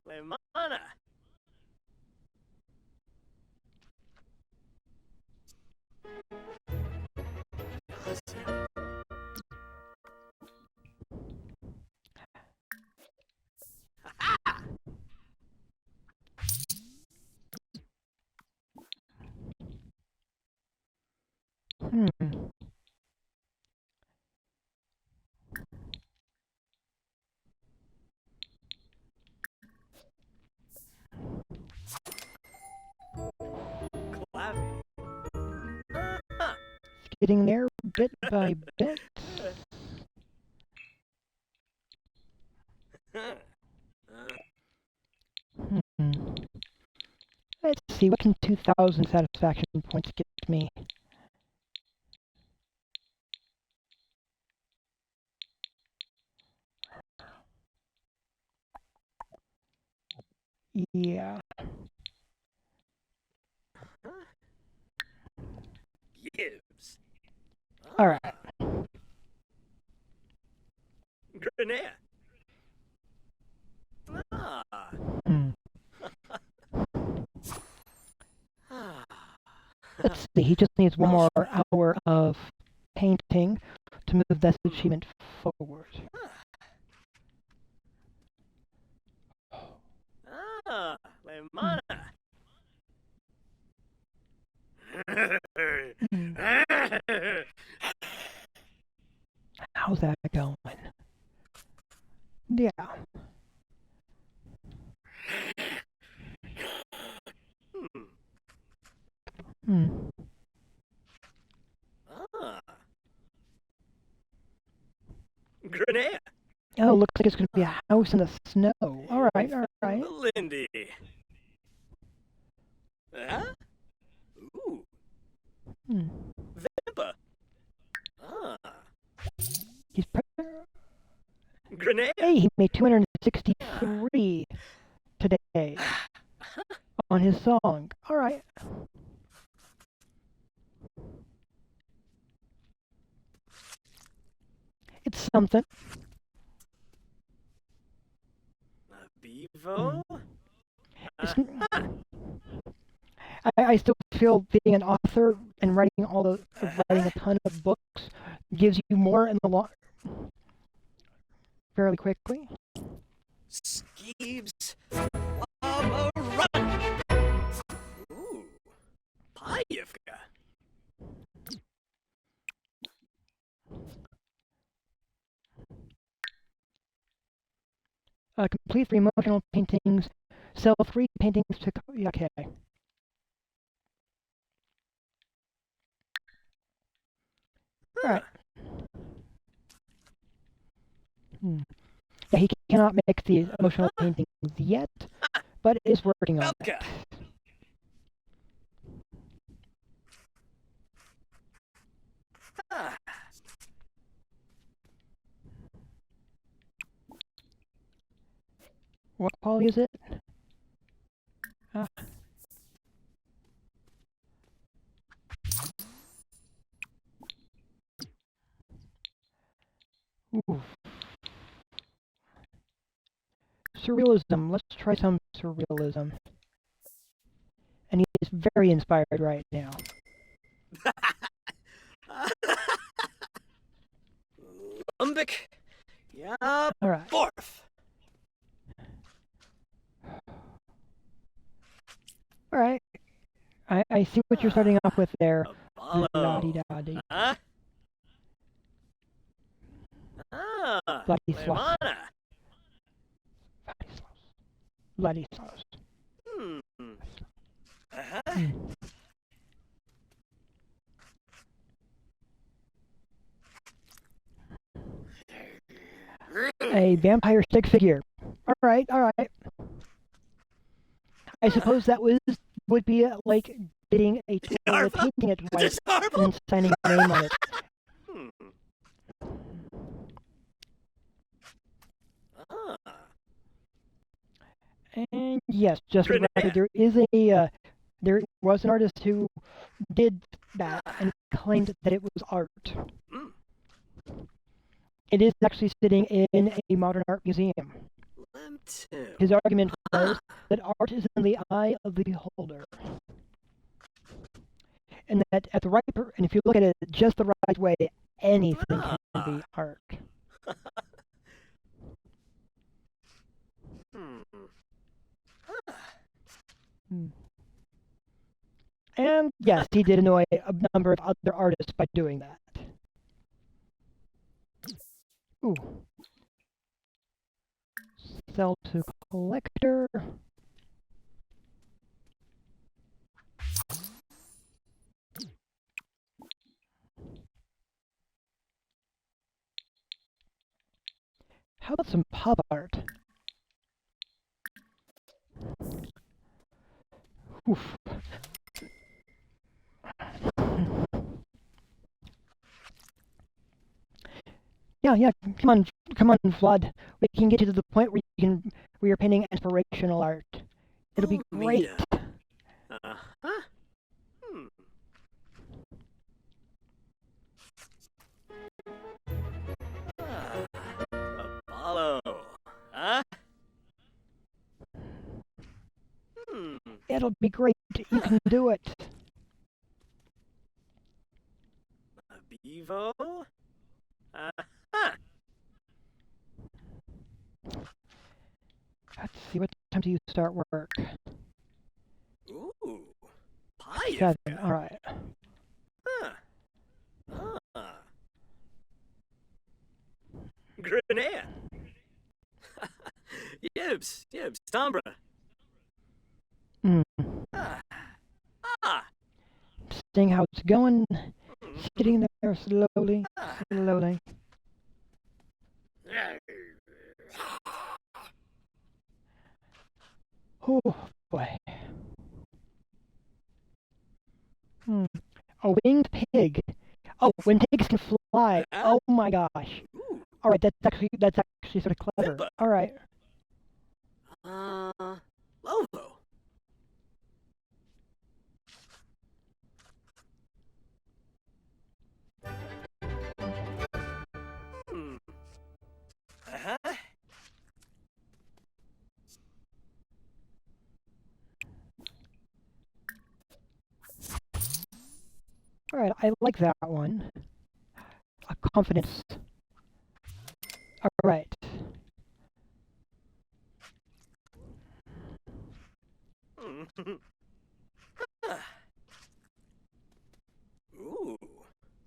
H: Lemana.
B: Hmm.
H: Clavy.
B: It's getting there bit by bit. Hmm. Let's see, what can 2,000 satisfaction points get me? Yeah.
H: Gibbs.
B: Alright.
H: Grenade. Ah.
B: Hmm. Let's see, he just needs one more hour of painting to move this achievement forward.
H: Ah, la mana.
B: How's that going? Yeah. Hmm.
H: Ah. Grenade.
B: Oh, looks like it's going to be a house in the snow. Alright, alright.
H: Lindy. Huh? Ooh.
B: Hmm.
H: Vampa. Ah.
B: He's
H: Grenade.
B: Hey, he made 263 today on his song. Alright. It's something.
H: Bevo.
B: It's, I still feel being an author and writing writing a ton of books gives you more in the long fairly quickly.
H: Skeeves. Lava run. Ooh. Payevka.
B: Complete 3 emotional paintings. Sell 3 paintings to. Okay. Alright. Yeah, he cannot make the emotional paintings yet, but is working on it.
H: Ah.
B: What quality is it? Ah. Ooh. Surrealism. Let's try some surrealism. And he is very inspired right now.
H: Lumbic. Yeah.
B: Alright.
H: Fourth.
B: Alright. I see what you're starting off with there.
H: Apollo.
B: La-di-da-di.
H: Huh? Ah.
B: Vladislas.
H: Lemana.
B: Vladislas.
H: Hmm. Uh-huh.
B: A vampire stick figure. Alright, alright. I suppose that would be like getting a toilet, painting it white,
H: This
B: and then signing your name on it.
H: Hmm. Ah.
B: And yes, just for the record, there was an artist who did that and claimed that it was art.
H: Mm.
B: It is actually sitting in a modern art museum.
H: Lemton.
B: His argument was that art is in the eye of the beholder. And that at the right and if you look at it just the right way, anything can be art.
H: Hmm.
B: And And yes, he did annoy a number of other artists by doing that. Ooh. Sell to collector. How about some pop art? Oof. Yeah, come on, Flood. We can get you to the point where where you're painting inspirational art. It'll be great.
H: Uh-huh. Apollo. Huh?
B: It'll be great. You can do it.
H: Bevo?
B: Let's see, what time do you start work?
H: Ooh. Pie.
B: 7, alright.
H: Huh. Grenade. Yibs, Tombra.
B: Seeing how it's going, sitting there slowly. Oh boy. A winged pig. Oh, when pigs can fly. Oh my gosh. All right, that's actually sort of clever. All right.
H: Lovo.
B: All right, I like that one. A confidence. All right.
H: Ooh,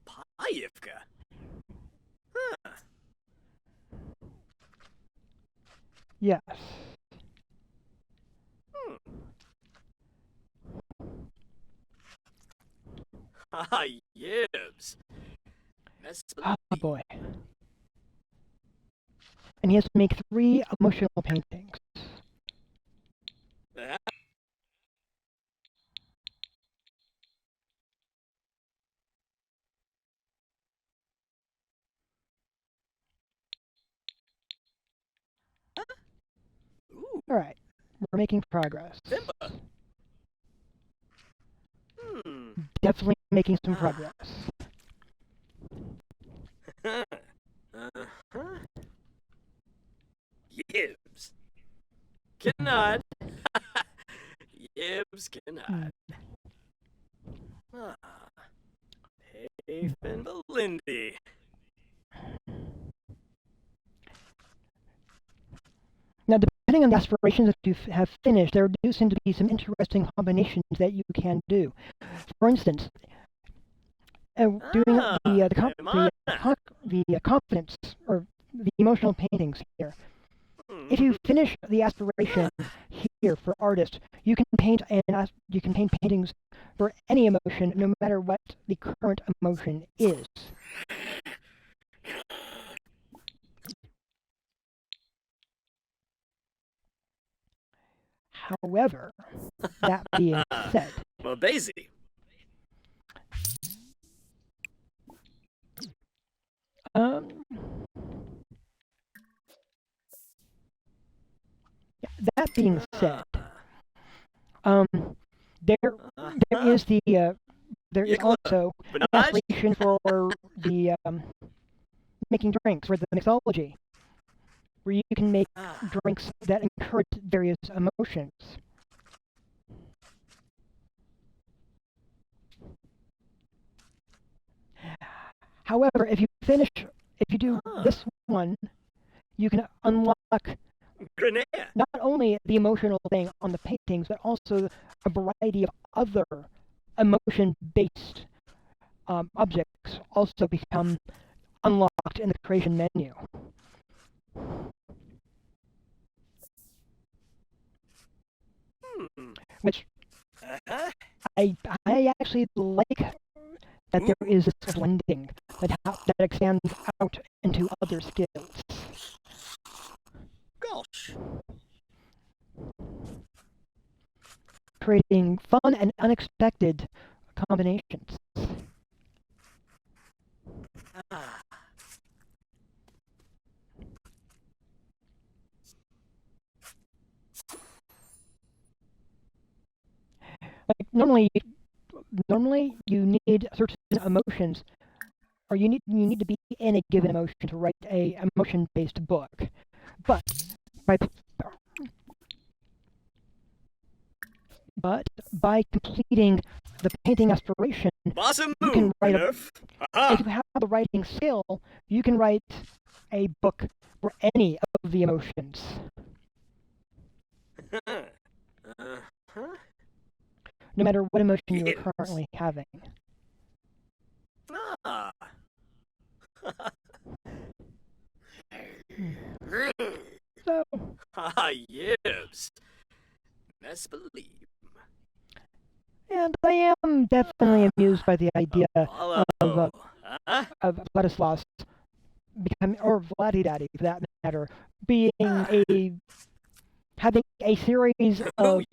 H: Payivka. Huh.
B: Yes.
H: Ah, Yibs. That's
B: Oh boy. And he has to make 3 emotional paintings.
H: Ooh,
B: All right, we're making progress.
H: Simba.
B: Definitely making some progress.
H: Yibs. Cannot. Yibs cannot. Hey, and Belindy.
B: Now, depending on the aspirations that you have finished, there do seem to be some interesting combinations that you can do. For instance, doing the confidence or the emotional paintings here. If you finish the aspiration here for artists, you can paint paintings for any emotion, no matter what the current emotion is. However, that being said,
H: Well, Daisy.
B: that being said, there is there is also an aspiration for the making drinks, for the mixology, where you can make drinks that encourage various emotions. However, if you do this one, you can unlock
H: Grenade.
B: not only the emotional thing on the paintings, but also a variety of other emotion-based objects also become unlocked in the creation menu. Which I actually like that there is this blending that extends out into other skills.
H: Gosh.
B: Creating fun and unexpected combinations. Like normally you need certain emotions, or you need to be in a given emotion to write a emotion-based book. But by completing the painting aspiration, you can write if you have the writing skill, you can write a book for any of the emotions. No matter what emotion you are currently having. So.
H: Yes. Best believe.
B: And I am definitely amused by the idea of Vladislav becoming, or Vladidaddy for that matter, being having a series of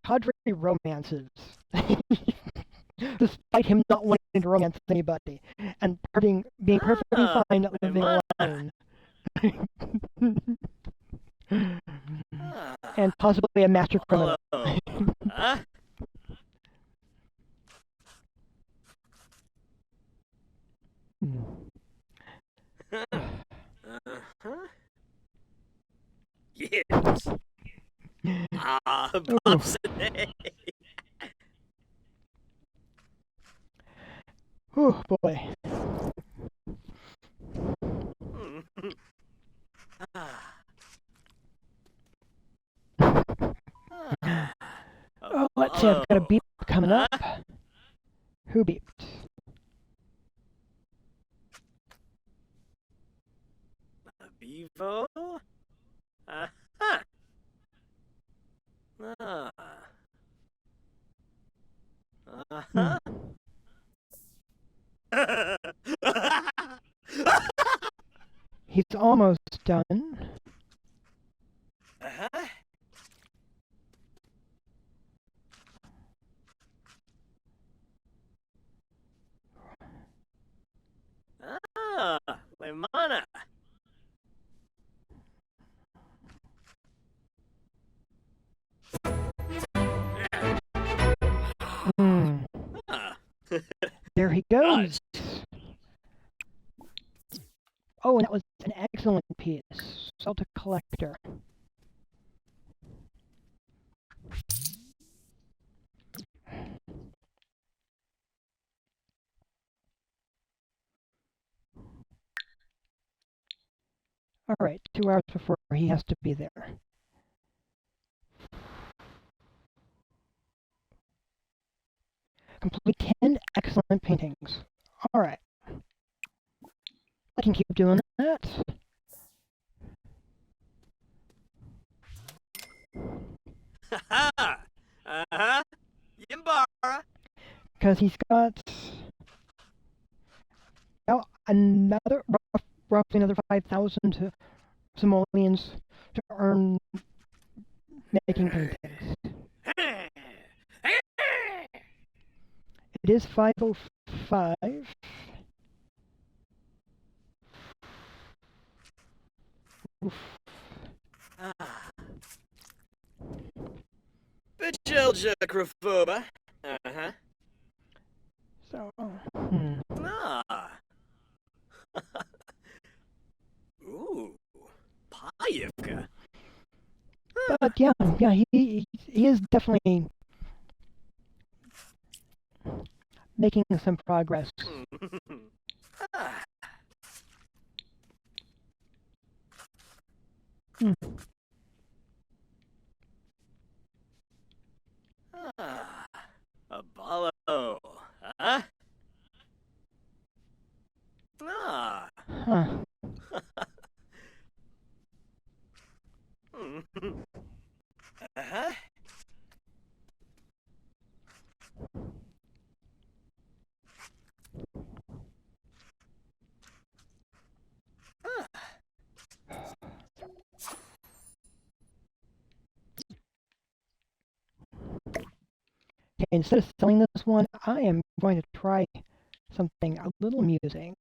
B: tawdry romances, despite him not wanting to romance anybody, and being perfectly fine living alone. And possibly a master criminal.
H: Yes.
B: Oh boy. Oh, let's see, I've got a beep coming up. Who beeped?
H: Bevo?
B: He's almost done.
H: Lemana.
B: There he goes. Oh, and that was an excellent piece. Celtic Collector. Alright, 2 hours before he has to be there. Complete 10 excellent paintings. Alright. I can keep doing that.
H: Yimbara.
B: Because he's got another roughly another 5,000 simoleons to earn making paintings. It is 5:05.
H: Bejelja Craphoba.
B: So,
H: Ooh, Payivka.
B: but yeah, he is definitely making some progress. Huh.
H: Uh-huh.
B: Okay, instead of selling this one, I am going to try something a little amusing.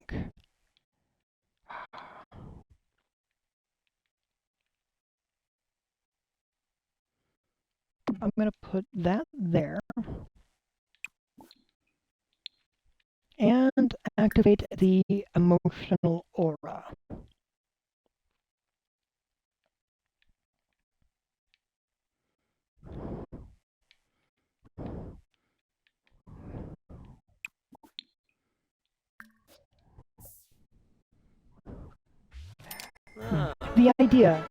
B: I'm going to put that there and activate the emotional aura. The idea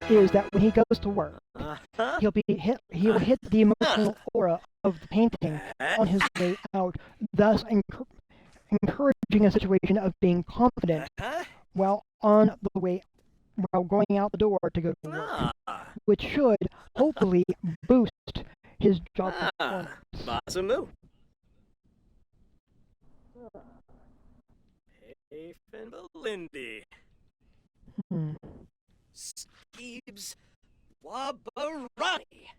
B: is that when he goes to work,
H: Uh-huh.
B: he'll hit the emotional aura of the painting on his way out, thus encouraging a situation of being confident
H: Huh?
B: while going out the door to go to work,
H: Ah.
B: which should hopefully boost his job
H: Ah.
B: performance.
H: Masamu. Hey, Finn Belindy.
B: Hmm.
H: Skeebs Wabarani.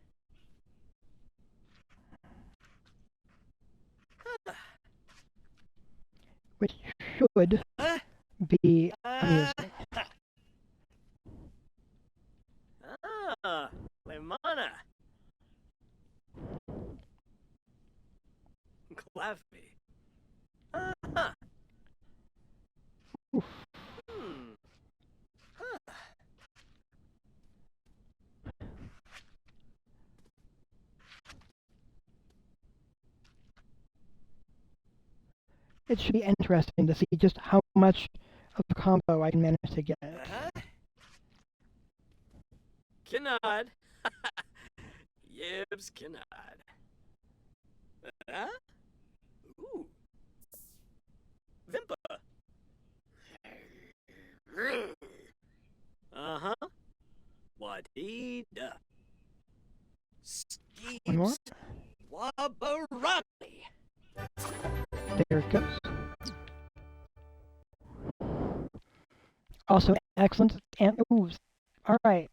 B: Which should
H: Huh?
B: be
H: Ah.
B: amusing.
H: Ah. Lemana. Claffy. Uh-huh.
B: Oof.
H: Hmm. Huh.
B: It should be interesting to see just how much of a combo I can manage to get.
H: Uh-huh. Kennard. Yibs Kennard. Huh? Ooh. Vimpa. Uh-huh. Wadida.
B: One more.
H: Skeeps Wabarani.
B: There it goes. Also excellent and ooh, all right.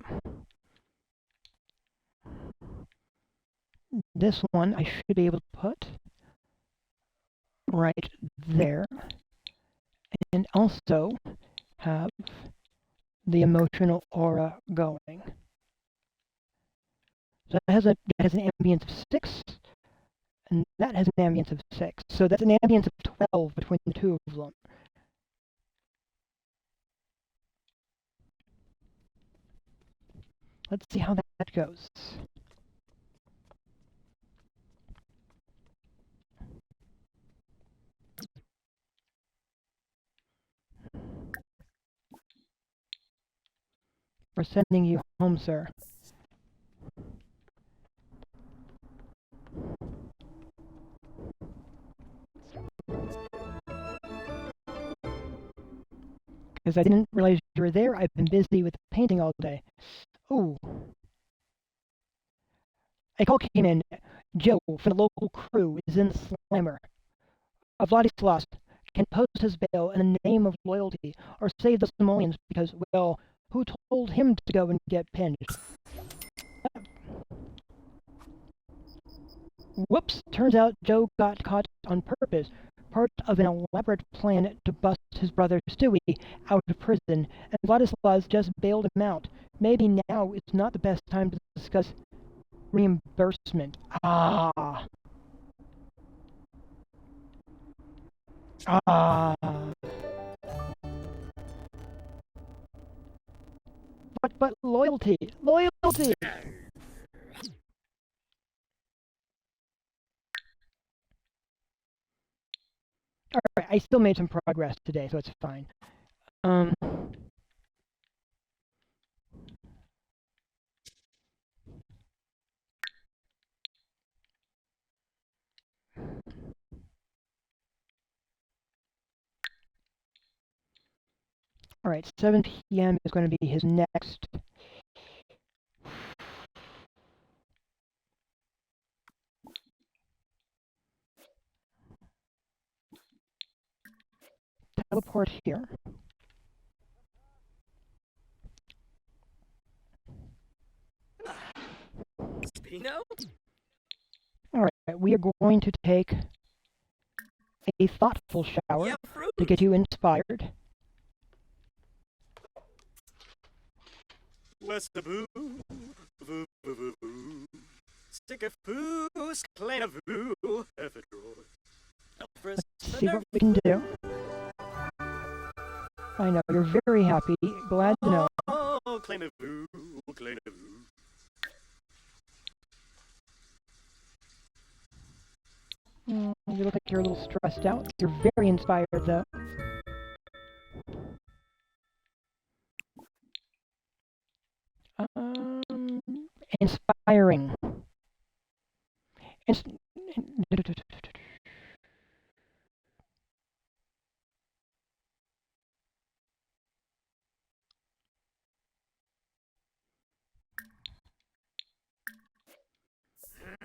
B: This one I should be able to put right there, and also have the emotional aura going. So that has an ambience of 6, and that has an ambience of 6. So that's an ambience of 12 between the two of them. Let's see how that goes. We're sending you home, sir. Because I didn't realize you were there. I've been busy with painting all day. Ooh. A call came in. Joe from the local crew is in the slammer. Vladislas can post his bail in the name of loyalty or save the Somalians because, well, who told him to go and get pinned? Whoops, turns out Joe got caught on purpose, part of an elaborate plan to bust his brother Stewie out of prison, and Vladislas just bailed him out. Maybe now is not the best time to discuss reimbursement. Ah. But loyalty. Alright, I still made some progress today, so it's fine. All right, 7 p.m. is going to be his next. Teleport here.
H: Spino?
B: All right, we are going to take a thoughtful shower
H: Yeah, fruit.
B: to get you inspired.
H: What's the boo? Boo, boo, boo, boo. Stick a foos, clean a boo.
B: Let's see what we can do. I know, you're very happy. Glad to know.
H: Oh, clean a boo, clean a boo.
B: You look like you're a little stressed out. You're very inspired, though. Inspiring. Ins-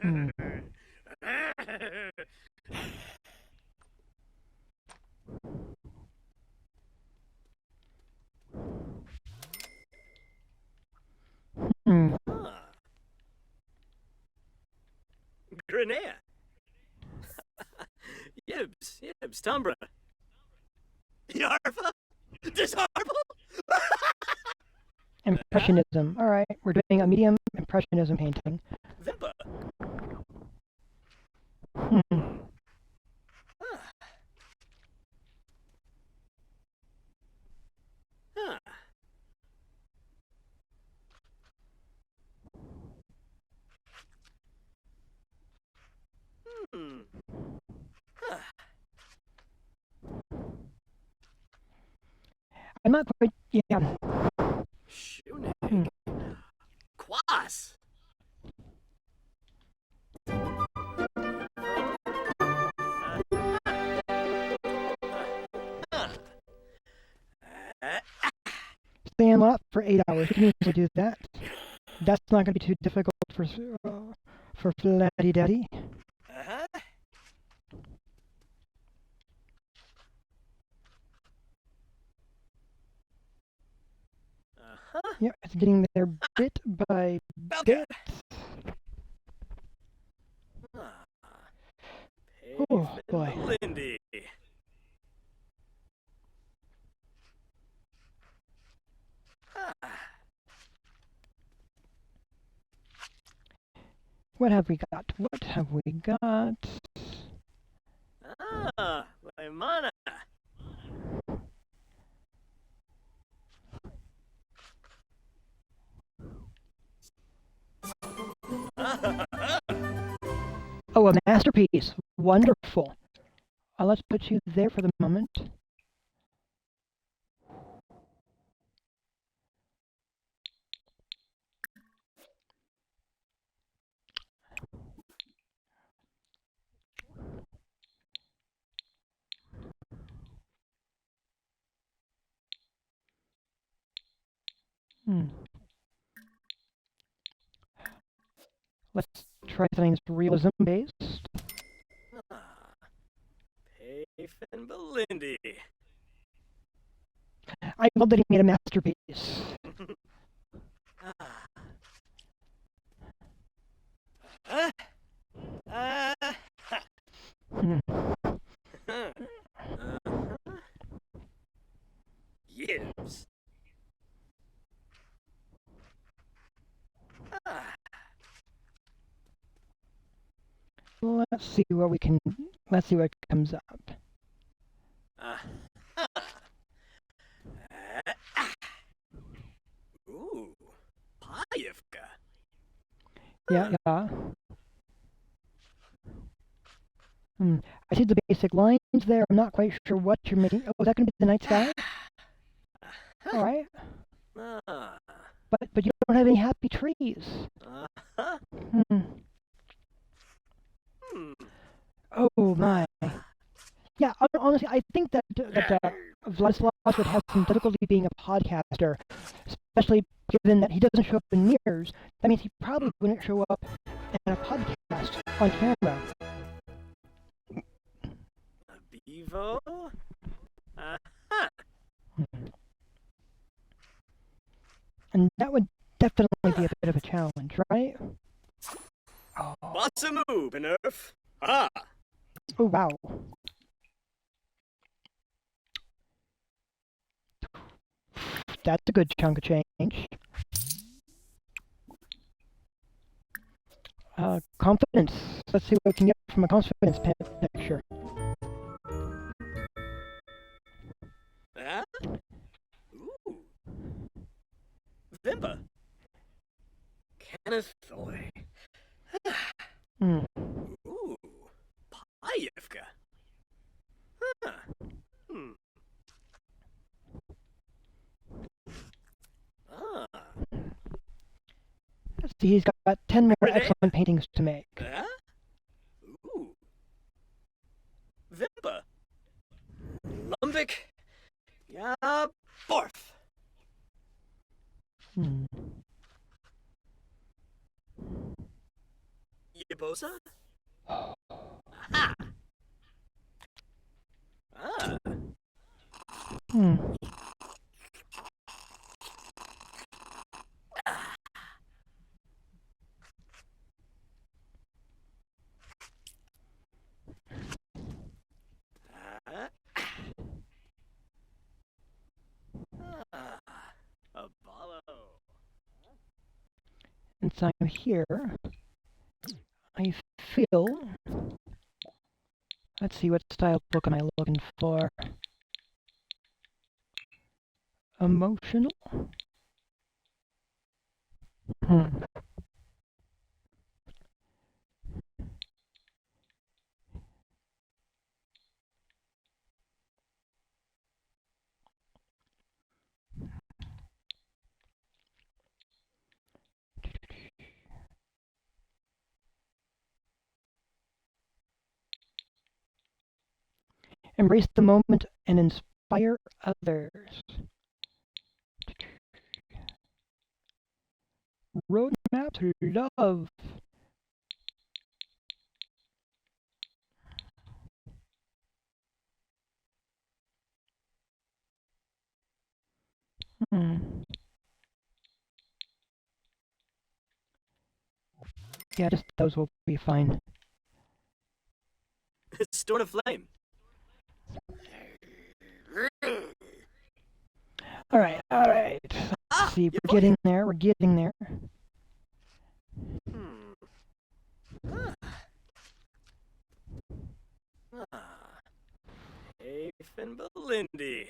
B: Hmm. Hmm.
H: Grenade. Yibs, Tumbra. Yarva? Disarble?
B: Impressionism. All right, we're doing a medium impressionism painting.
H: Vimpa.
B: Hmm.
H: Huh. Hmm. Huh.
B: I'm not quite. Yeah.
H: Shunig. Quas.
B: Stand up for 8 hours. You can easily do that. That's not going to be too difficult for Flatty Daddy.
H: Uh-huh. Uh-huh.
B: Yep, it's getting there bit by
H: Belka.
B: bit.
H: Ah.
B: Oh, boy.
H: Lindy. Ah.
B: What have we got? What have we got?
H: Ah, Laimana.
B: Oh, a masterpiece. Wonderful. Let's put you there for the moment. Let's try something that's realism based.
H: Ah. Payfin Belindy.
B: I love that he made a masterpiece.
H: Ah.
B: Hmm.
H: Yibs. Ah.
B: Let's see what we can. Let's see what comes up.
H: Ooh. Payivka.
B: Yeah. I see the basic lines there. I'm not quite sure what you're making. Oh, is that going to be the night sky? All right.
H: Ah.
B: But you don't have any happy trees.
H: Uh-huh.
B: Hmm.
H: Hmm.
B: Oh my. Yeah. Honestly, I think that Vladislav would have some difficulty being a podcaster, especially given that he doesn't show up in mirrors. That means he probably wouldn't show up in a podcast on camera.
H: A bevo? Aha!
B: And that would definitely be a bit of a challenge, right? Oh,
H: What's a move, Nerf? Ah!
B: oh wow. That's a good chunk of change. Confidence. Let's see what we can get from a confidence picture.
H: Ah? Ooh. Vimba. Kenneth Thoy.
B: Hmm.
H: Ooh. Payevka. Huh. Hmm. Ah.
B: Let's see, he's got 10 more
H: Renee?
B: excellent paintings to make.
H: Ah? Ooh. Vimba. Lumbik. Yeah, Borf.
B: Hmm.
H: Yebosa? Aha! Ah.
B: Hmm.
H: Apollo.
B: And so I'm here. I feel. Let's see, what style book am I looking for? Emotional? Hmm. Embrace the moment and inspire others. Roadmap to love. Hmm. Yeah, just those will be fine.
H: Stone of Flame.
B: Alright, alright. Let's see, we're getting there, we're getting there.
H: Ah. Ah. Afen Belindy.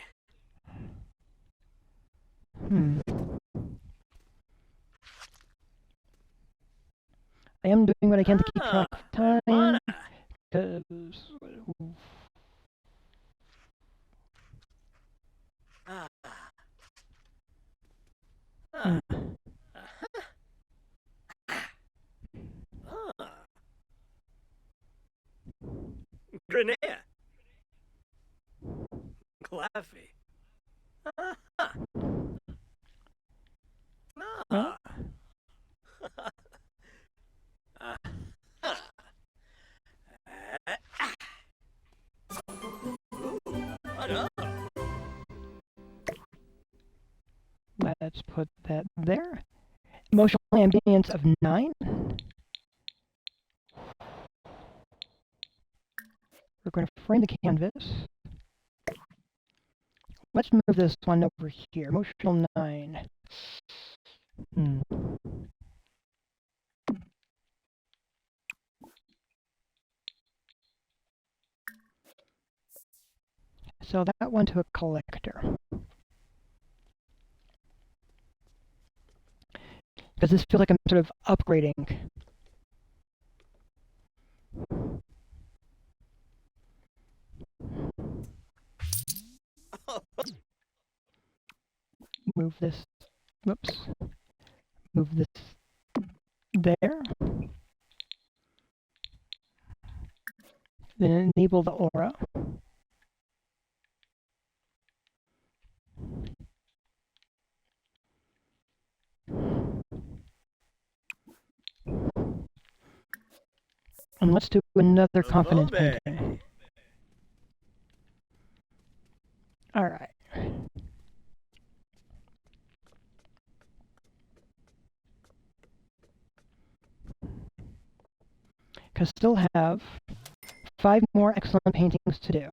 B: Hmm. I am doing what I can to keep track of time,
H: Mana.
B: because...
H: Ah.
B: Hmm.
H: Ah. Grenea. Claffy. Ah.
B: Huh?
H: Ah. What up?
B: Let's put that there. Emotional ambience of 9. We're going to frame the canvas. Let's move this one over here. Emotional 9. Hmm. So that one to a collector. Because this feels like I'm sort of upgrading. Move this. Whoops. Move this there. Then enable the aura. And let's do another
H: Oh,
B: confidence
H: babe.
B: painting. Alright. Because still have 5 more excellent paintings to do.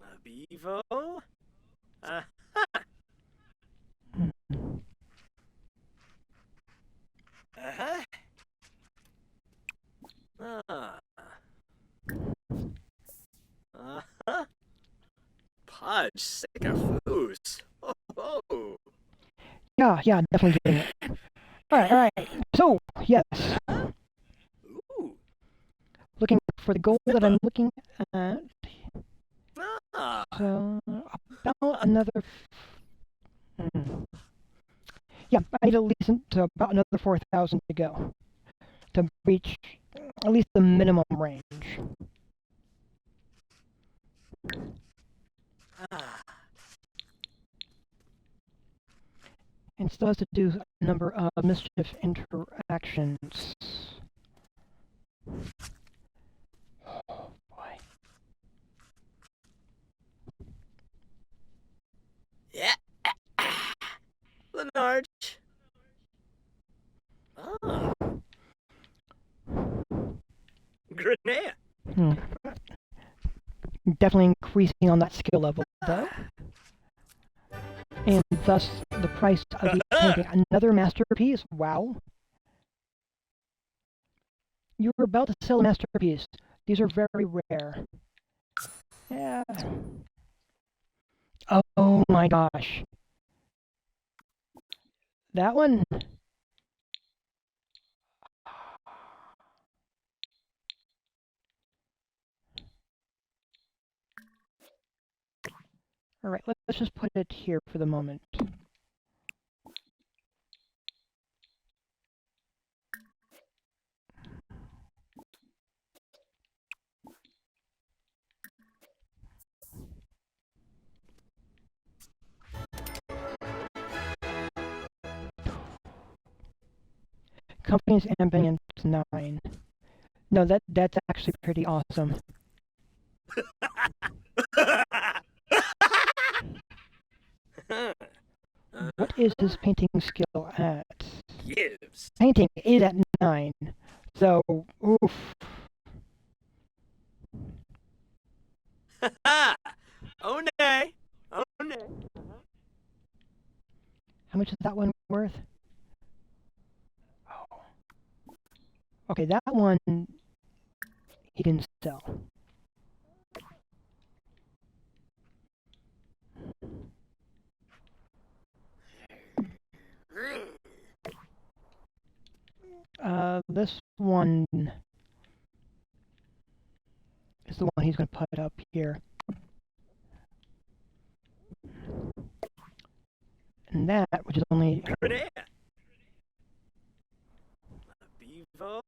H: A bevo? Uh-huh. Uh-huh. Ah. Uh-huh. Pudge, sick of foos. Oh.
B: Yeah, definitely getting it. Alright. So, yes.
H: Ooh.
B: Looking for the goal that I'm looking at.
H: Ah.
B: So, about another... Yeah, I need at least about another 4,000 to go. To reach at least the minimum range.
H: Ah.
B: And still has to do a number of mischief interactions. Oh boy.
H: Yeah. Lenarch. Ah. Grenade.
B: Definitely increasing on that skill level, though. And thus, the price of the painting. Another masterpiece? Wow. You were about to sell a masterpiece. These are very rare. Yeah. Oh my gosh. That one? Alright, let's just put it here for the moment. Company's ambient 9. No, that's actually pretty awesome. What is his painting skill at?
H: Gibbs.
B: Painting is at 9. So, oof.
H: Oh nay. Oh nay.
B: How much is that one worth? Oh. Okay, that one he can sell. This one is the one he's going to put up here. And that, which is only...
H: Grenade. Bevo.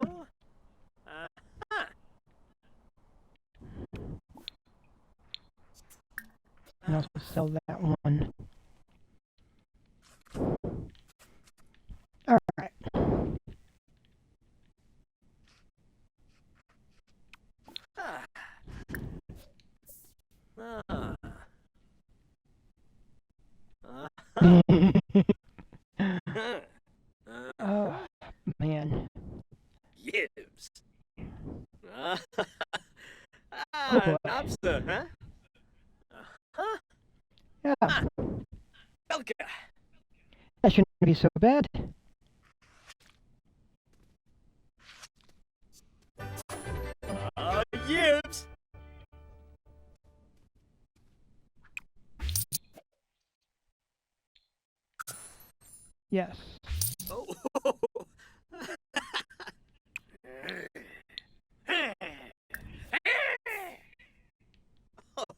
B: And also sell that one. Alright. Oh, man.
H: Gibbs.
B: Oh, boy.
H: Nobster, huh? Huh?
B: Yeah,
H: Elka.
B: that shouldn't be so bad.
H: Gibbs.
B: Yes.
H: Oh.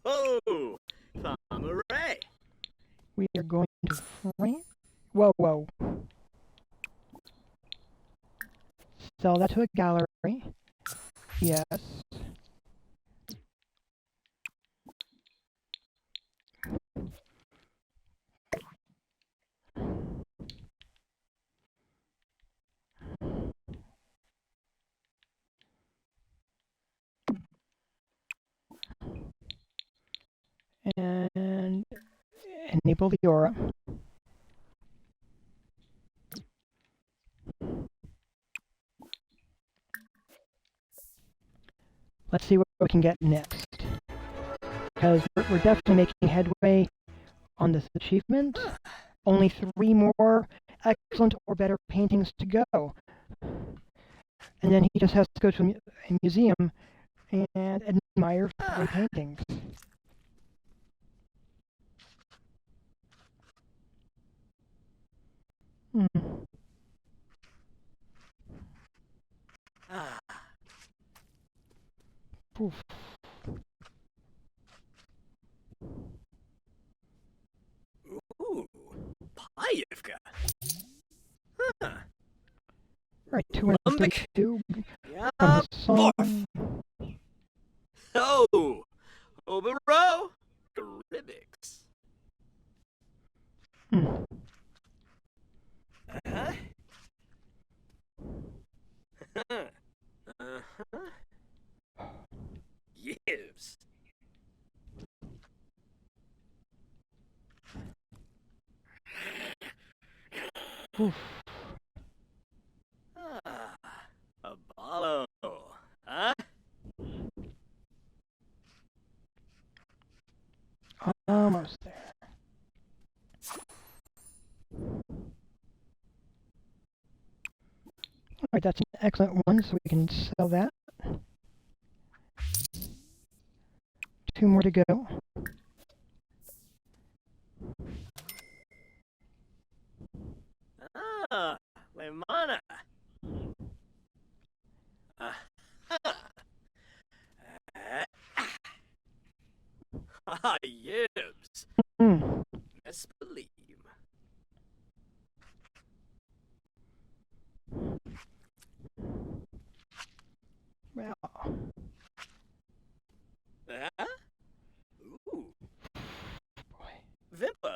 H: Oh. Pomeray.
B: We are going to frame. Whoa. Sell that to a gallery. Yes. Enable the aura. Let's see what we can get next. Because we're definitely making headway on this achievement. Only 3 more excellent or better paintings to go. And then he just has to go to a museum and admire 3 paintings. Oof.
H: Ooh, Payevka. Huh.
B: Right, 232
H: Yeah,
B: from his song.
H: Oh, Obero, Gribbix. Uh-huh. Uh-huh. Gives.
B: Oof.
H: Apollo. Huh?
B: Almost there. Alright, that's an excellent one, so we can sell that. 2 more to go.
H: Lemana. Yibs. Best believe.
B: Well,
H: Ooh.
B: boy.
H: Vimpa.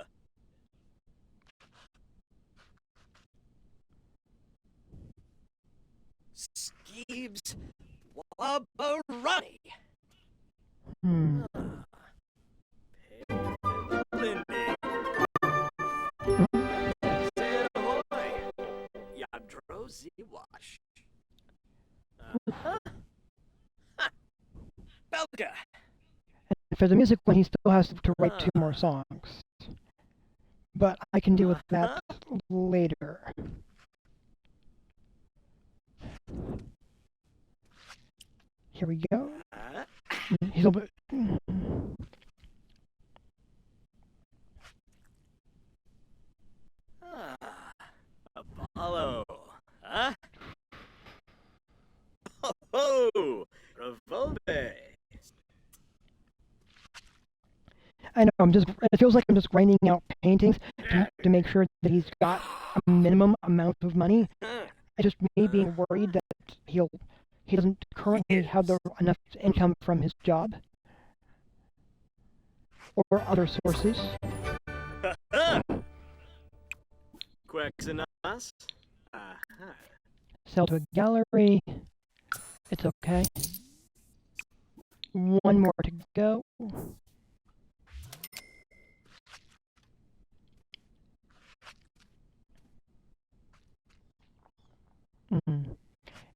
H: Skeebs Wabarani. Lindy. Say ahoy. Yadrozi Wash. Belka.
B: And for the music one, he still has to write 2 more songs. But I can deal with that later. Here we go. He's a bit.
H: Apollo. Huh? Oh, Revolve.
B: I know, it feels like I'm just grinding out paintings to make sure that he's got a minimum amount of money. I just may be worried that he doesn't currently have enough income from his job or other sources.
H: Quacks and us.
B: Sell to a gallery. It's okay. 1 more to go.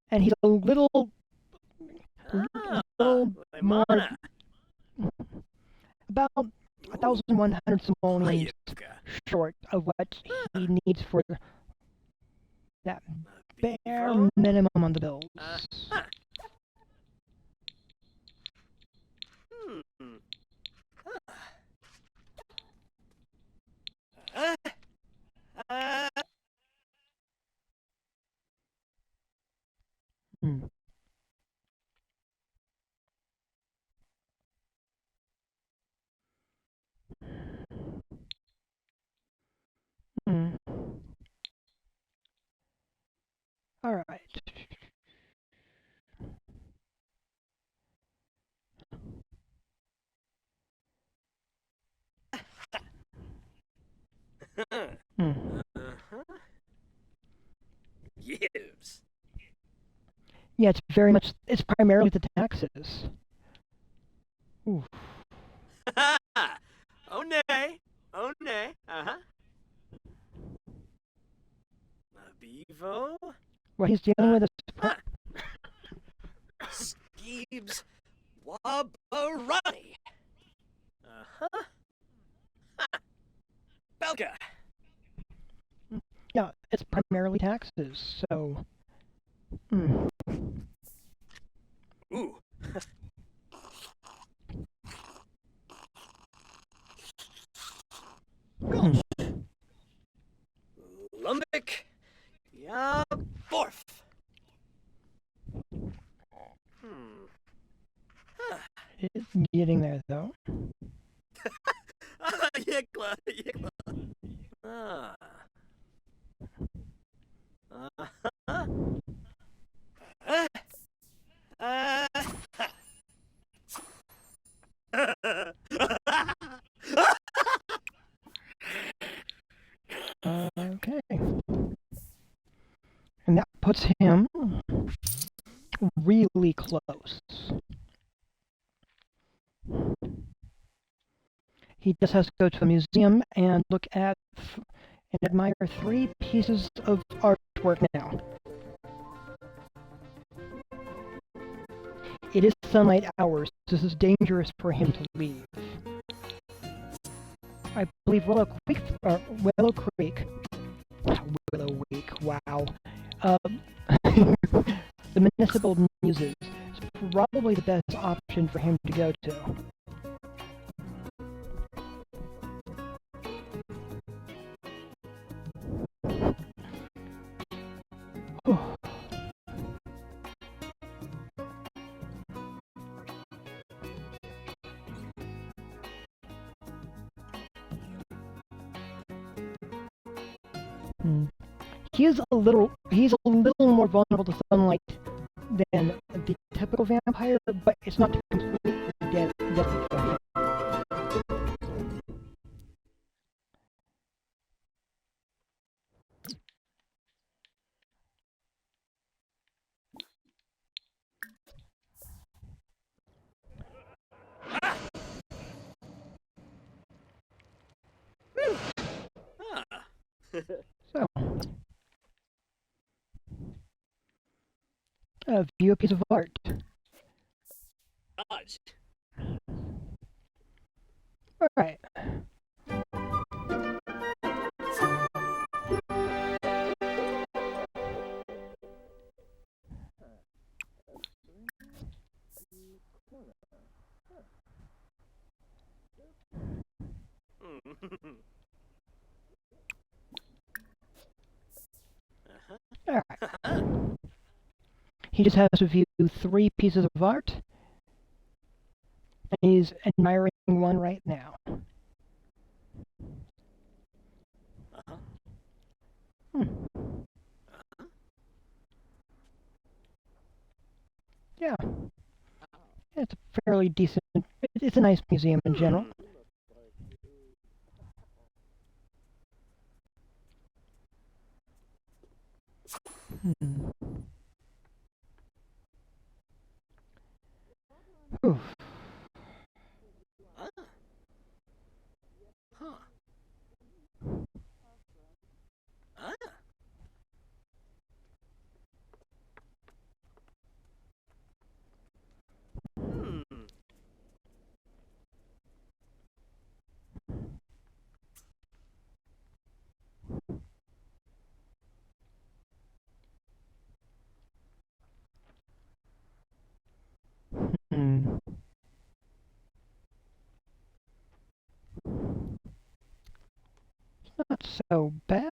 B: And he's a little more, about 1,100 simoleons short of what he needs for that bare minimum on the bills. All right.
H: Gibbs.
B: Yeah, it's primarily the taxes. Oof.
H: Oh nay. Oh Bonnet. Bevo.
B: Well, he's dealing with a
H: Skeebs Wabarani. Belka.
B: yeah, it's primarily taxes. So,
H: Ooh. Gosh. Lumbic. Yeah, Borf.
B: it's getting there though.
H: Yikla, yikla.
B: Okay. And that puts him really close. He just has to go to a museum and look at and admire 3 pieces of artwork now. It is sunlight hours. This is dangerous for him to leave. I believe Willow Creek, Willow Week, wow. The Municipal Muses is probably the best option for him to go to. He's a little more vulnerable to sunlight than the typical vampire, but it's not completely deadly for him. So, view a piece of art.
H: Dodge.
B: All right. All right. He just has to view 3 pieces of art, and he's admiring one right now. Yeah. It's a fairly decent, it's a nice museum in general. Oof. Not so bad.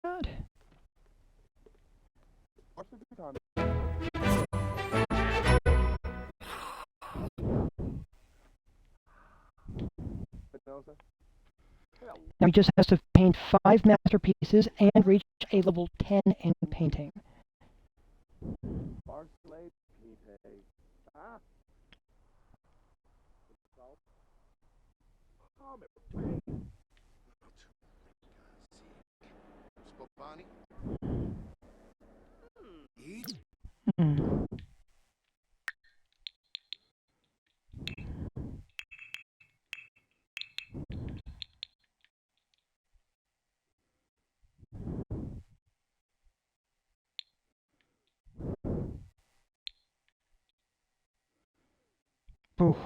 B: Now he just has to paint 5 masterpieces and reach a level 10 in painting.
G: Spopani?
B: Oof.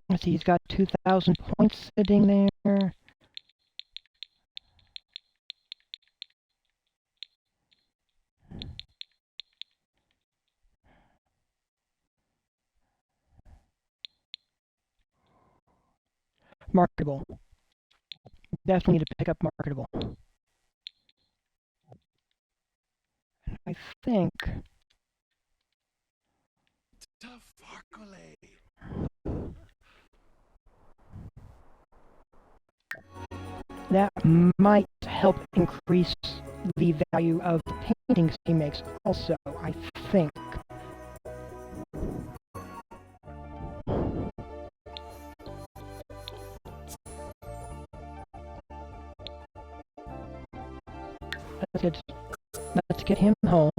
B: Let's see, he's got 2,000 points sitting there. Marketable. Definitely need to pick up marketable. I think
G: Tafarkale.
B: that might help increase the value of the paintings he makes also, I think. Let's get him home.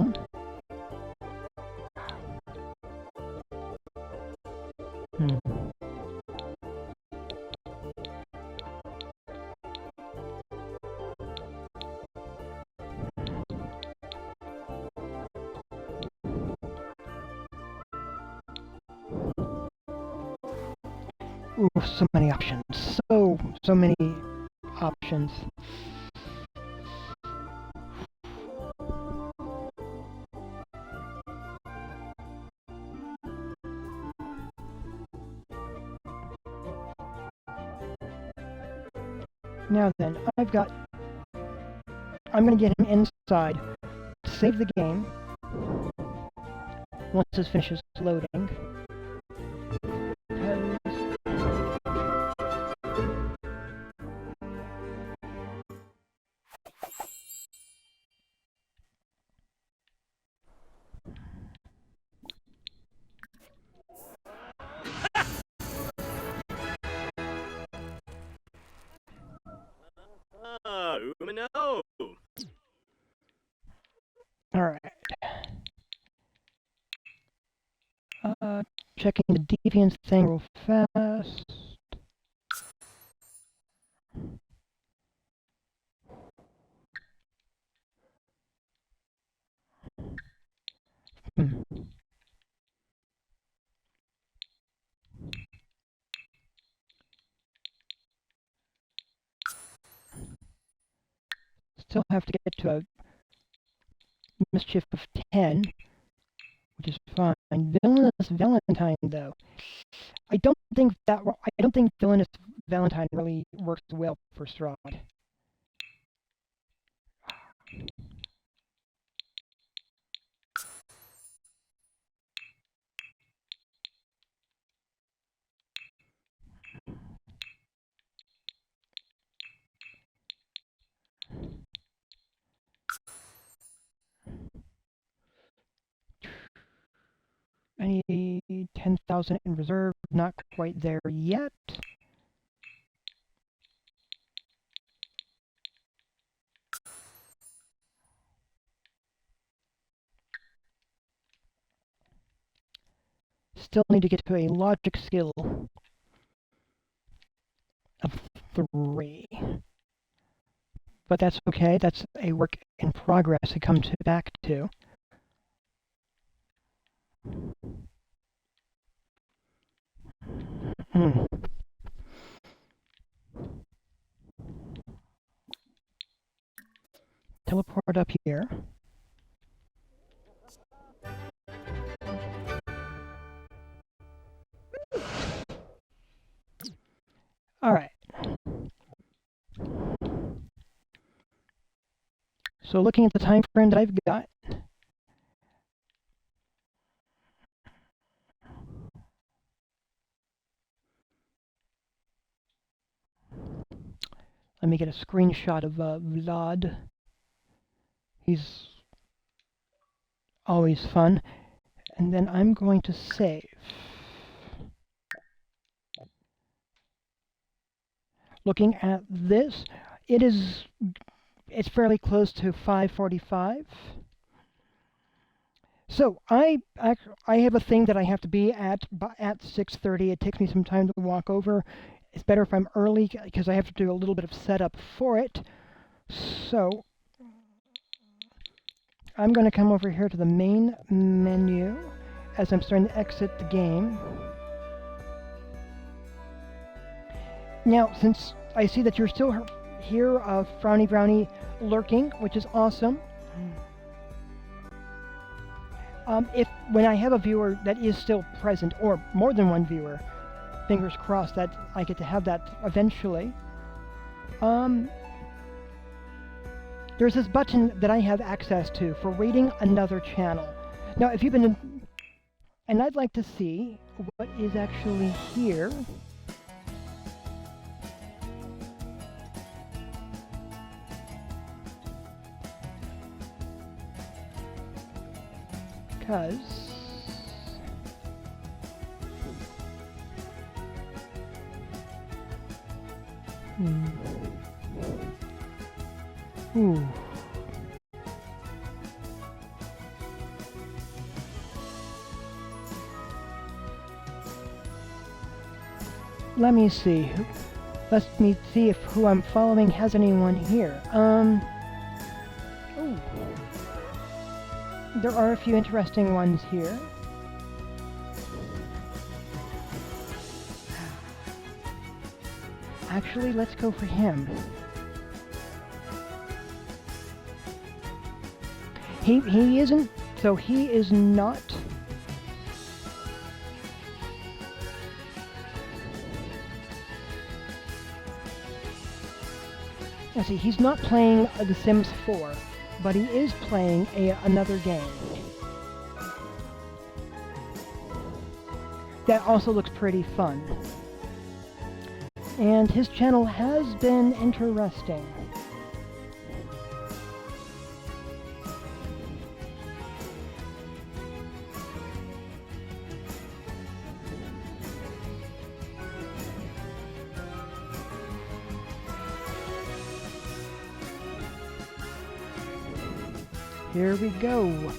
B: Ooh, so many options. So many options. Now then, I'm gonna get him inside, save the game, once this finishes loading.
H: Umino!
B: Alright. Checking the deviance thing real fast. Still have to get to a mischief of 10, which is fine. Villainous Valentine, though, I don't think Villainous Valentine really works well for Strahd. I need 10,000 in reserve, not quite there yet. Still need to get to a logic skill of 3. But that's okay, that's a work in progress to come back to. Teleport up here. All right. So looking at the time frame that I've got, let me get a screenshot of Vlad. He's always fun. And then I'm going to save. Looking at this, it's fairly close to 5:45. So I have a thing that I have to be at 6:30. It takes me some time to walk over. It's better if I'm early because I have to do a little bit of setup for it. So I'm going to come over here to the main menu as I'm starting to exit the game. Now, since I see that you're still here, Frowny Brownie lurking, which is awesome. When I have a viewer that is still present, or more than one viewer, fingers crossed that I get to have that eventually. There's this button that I have access to for rating another channel. Now, if you've been and I'd like to see what is actually here. Because Ooh. Let me see. Let me see if who I'm following has anyone here. Ooh. There are a few interesting ones here. Actually, let's go for him. He isn't, so he is not. Let's see, he's not playing The Sims 4, but he is playing another game. That also looks pretty fun. And his channel has been interesting. Here we go.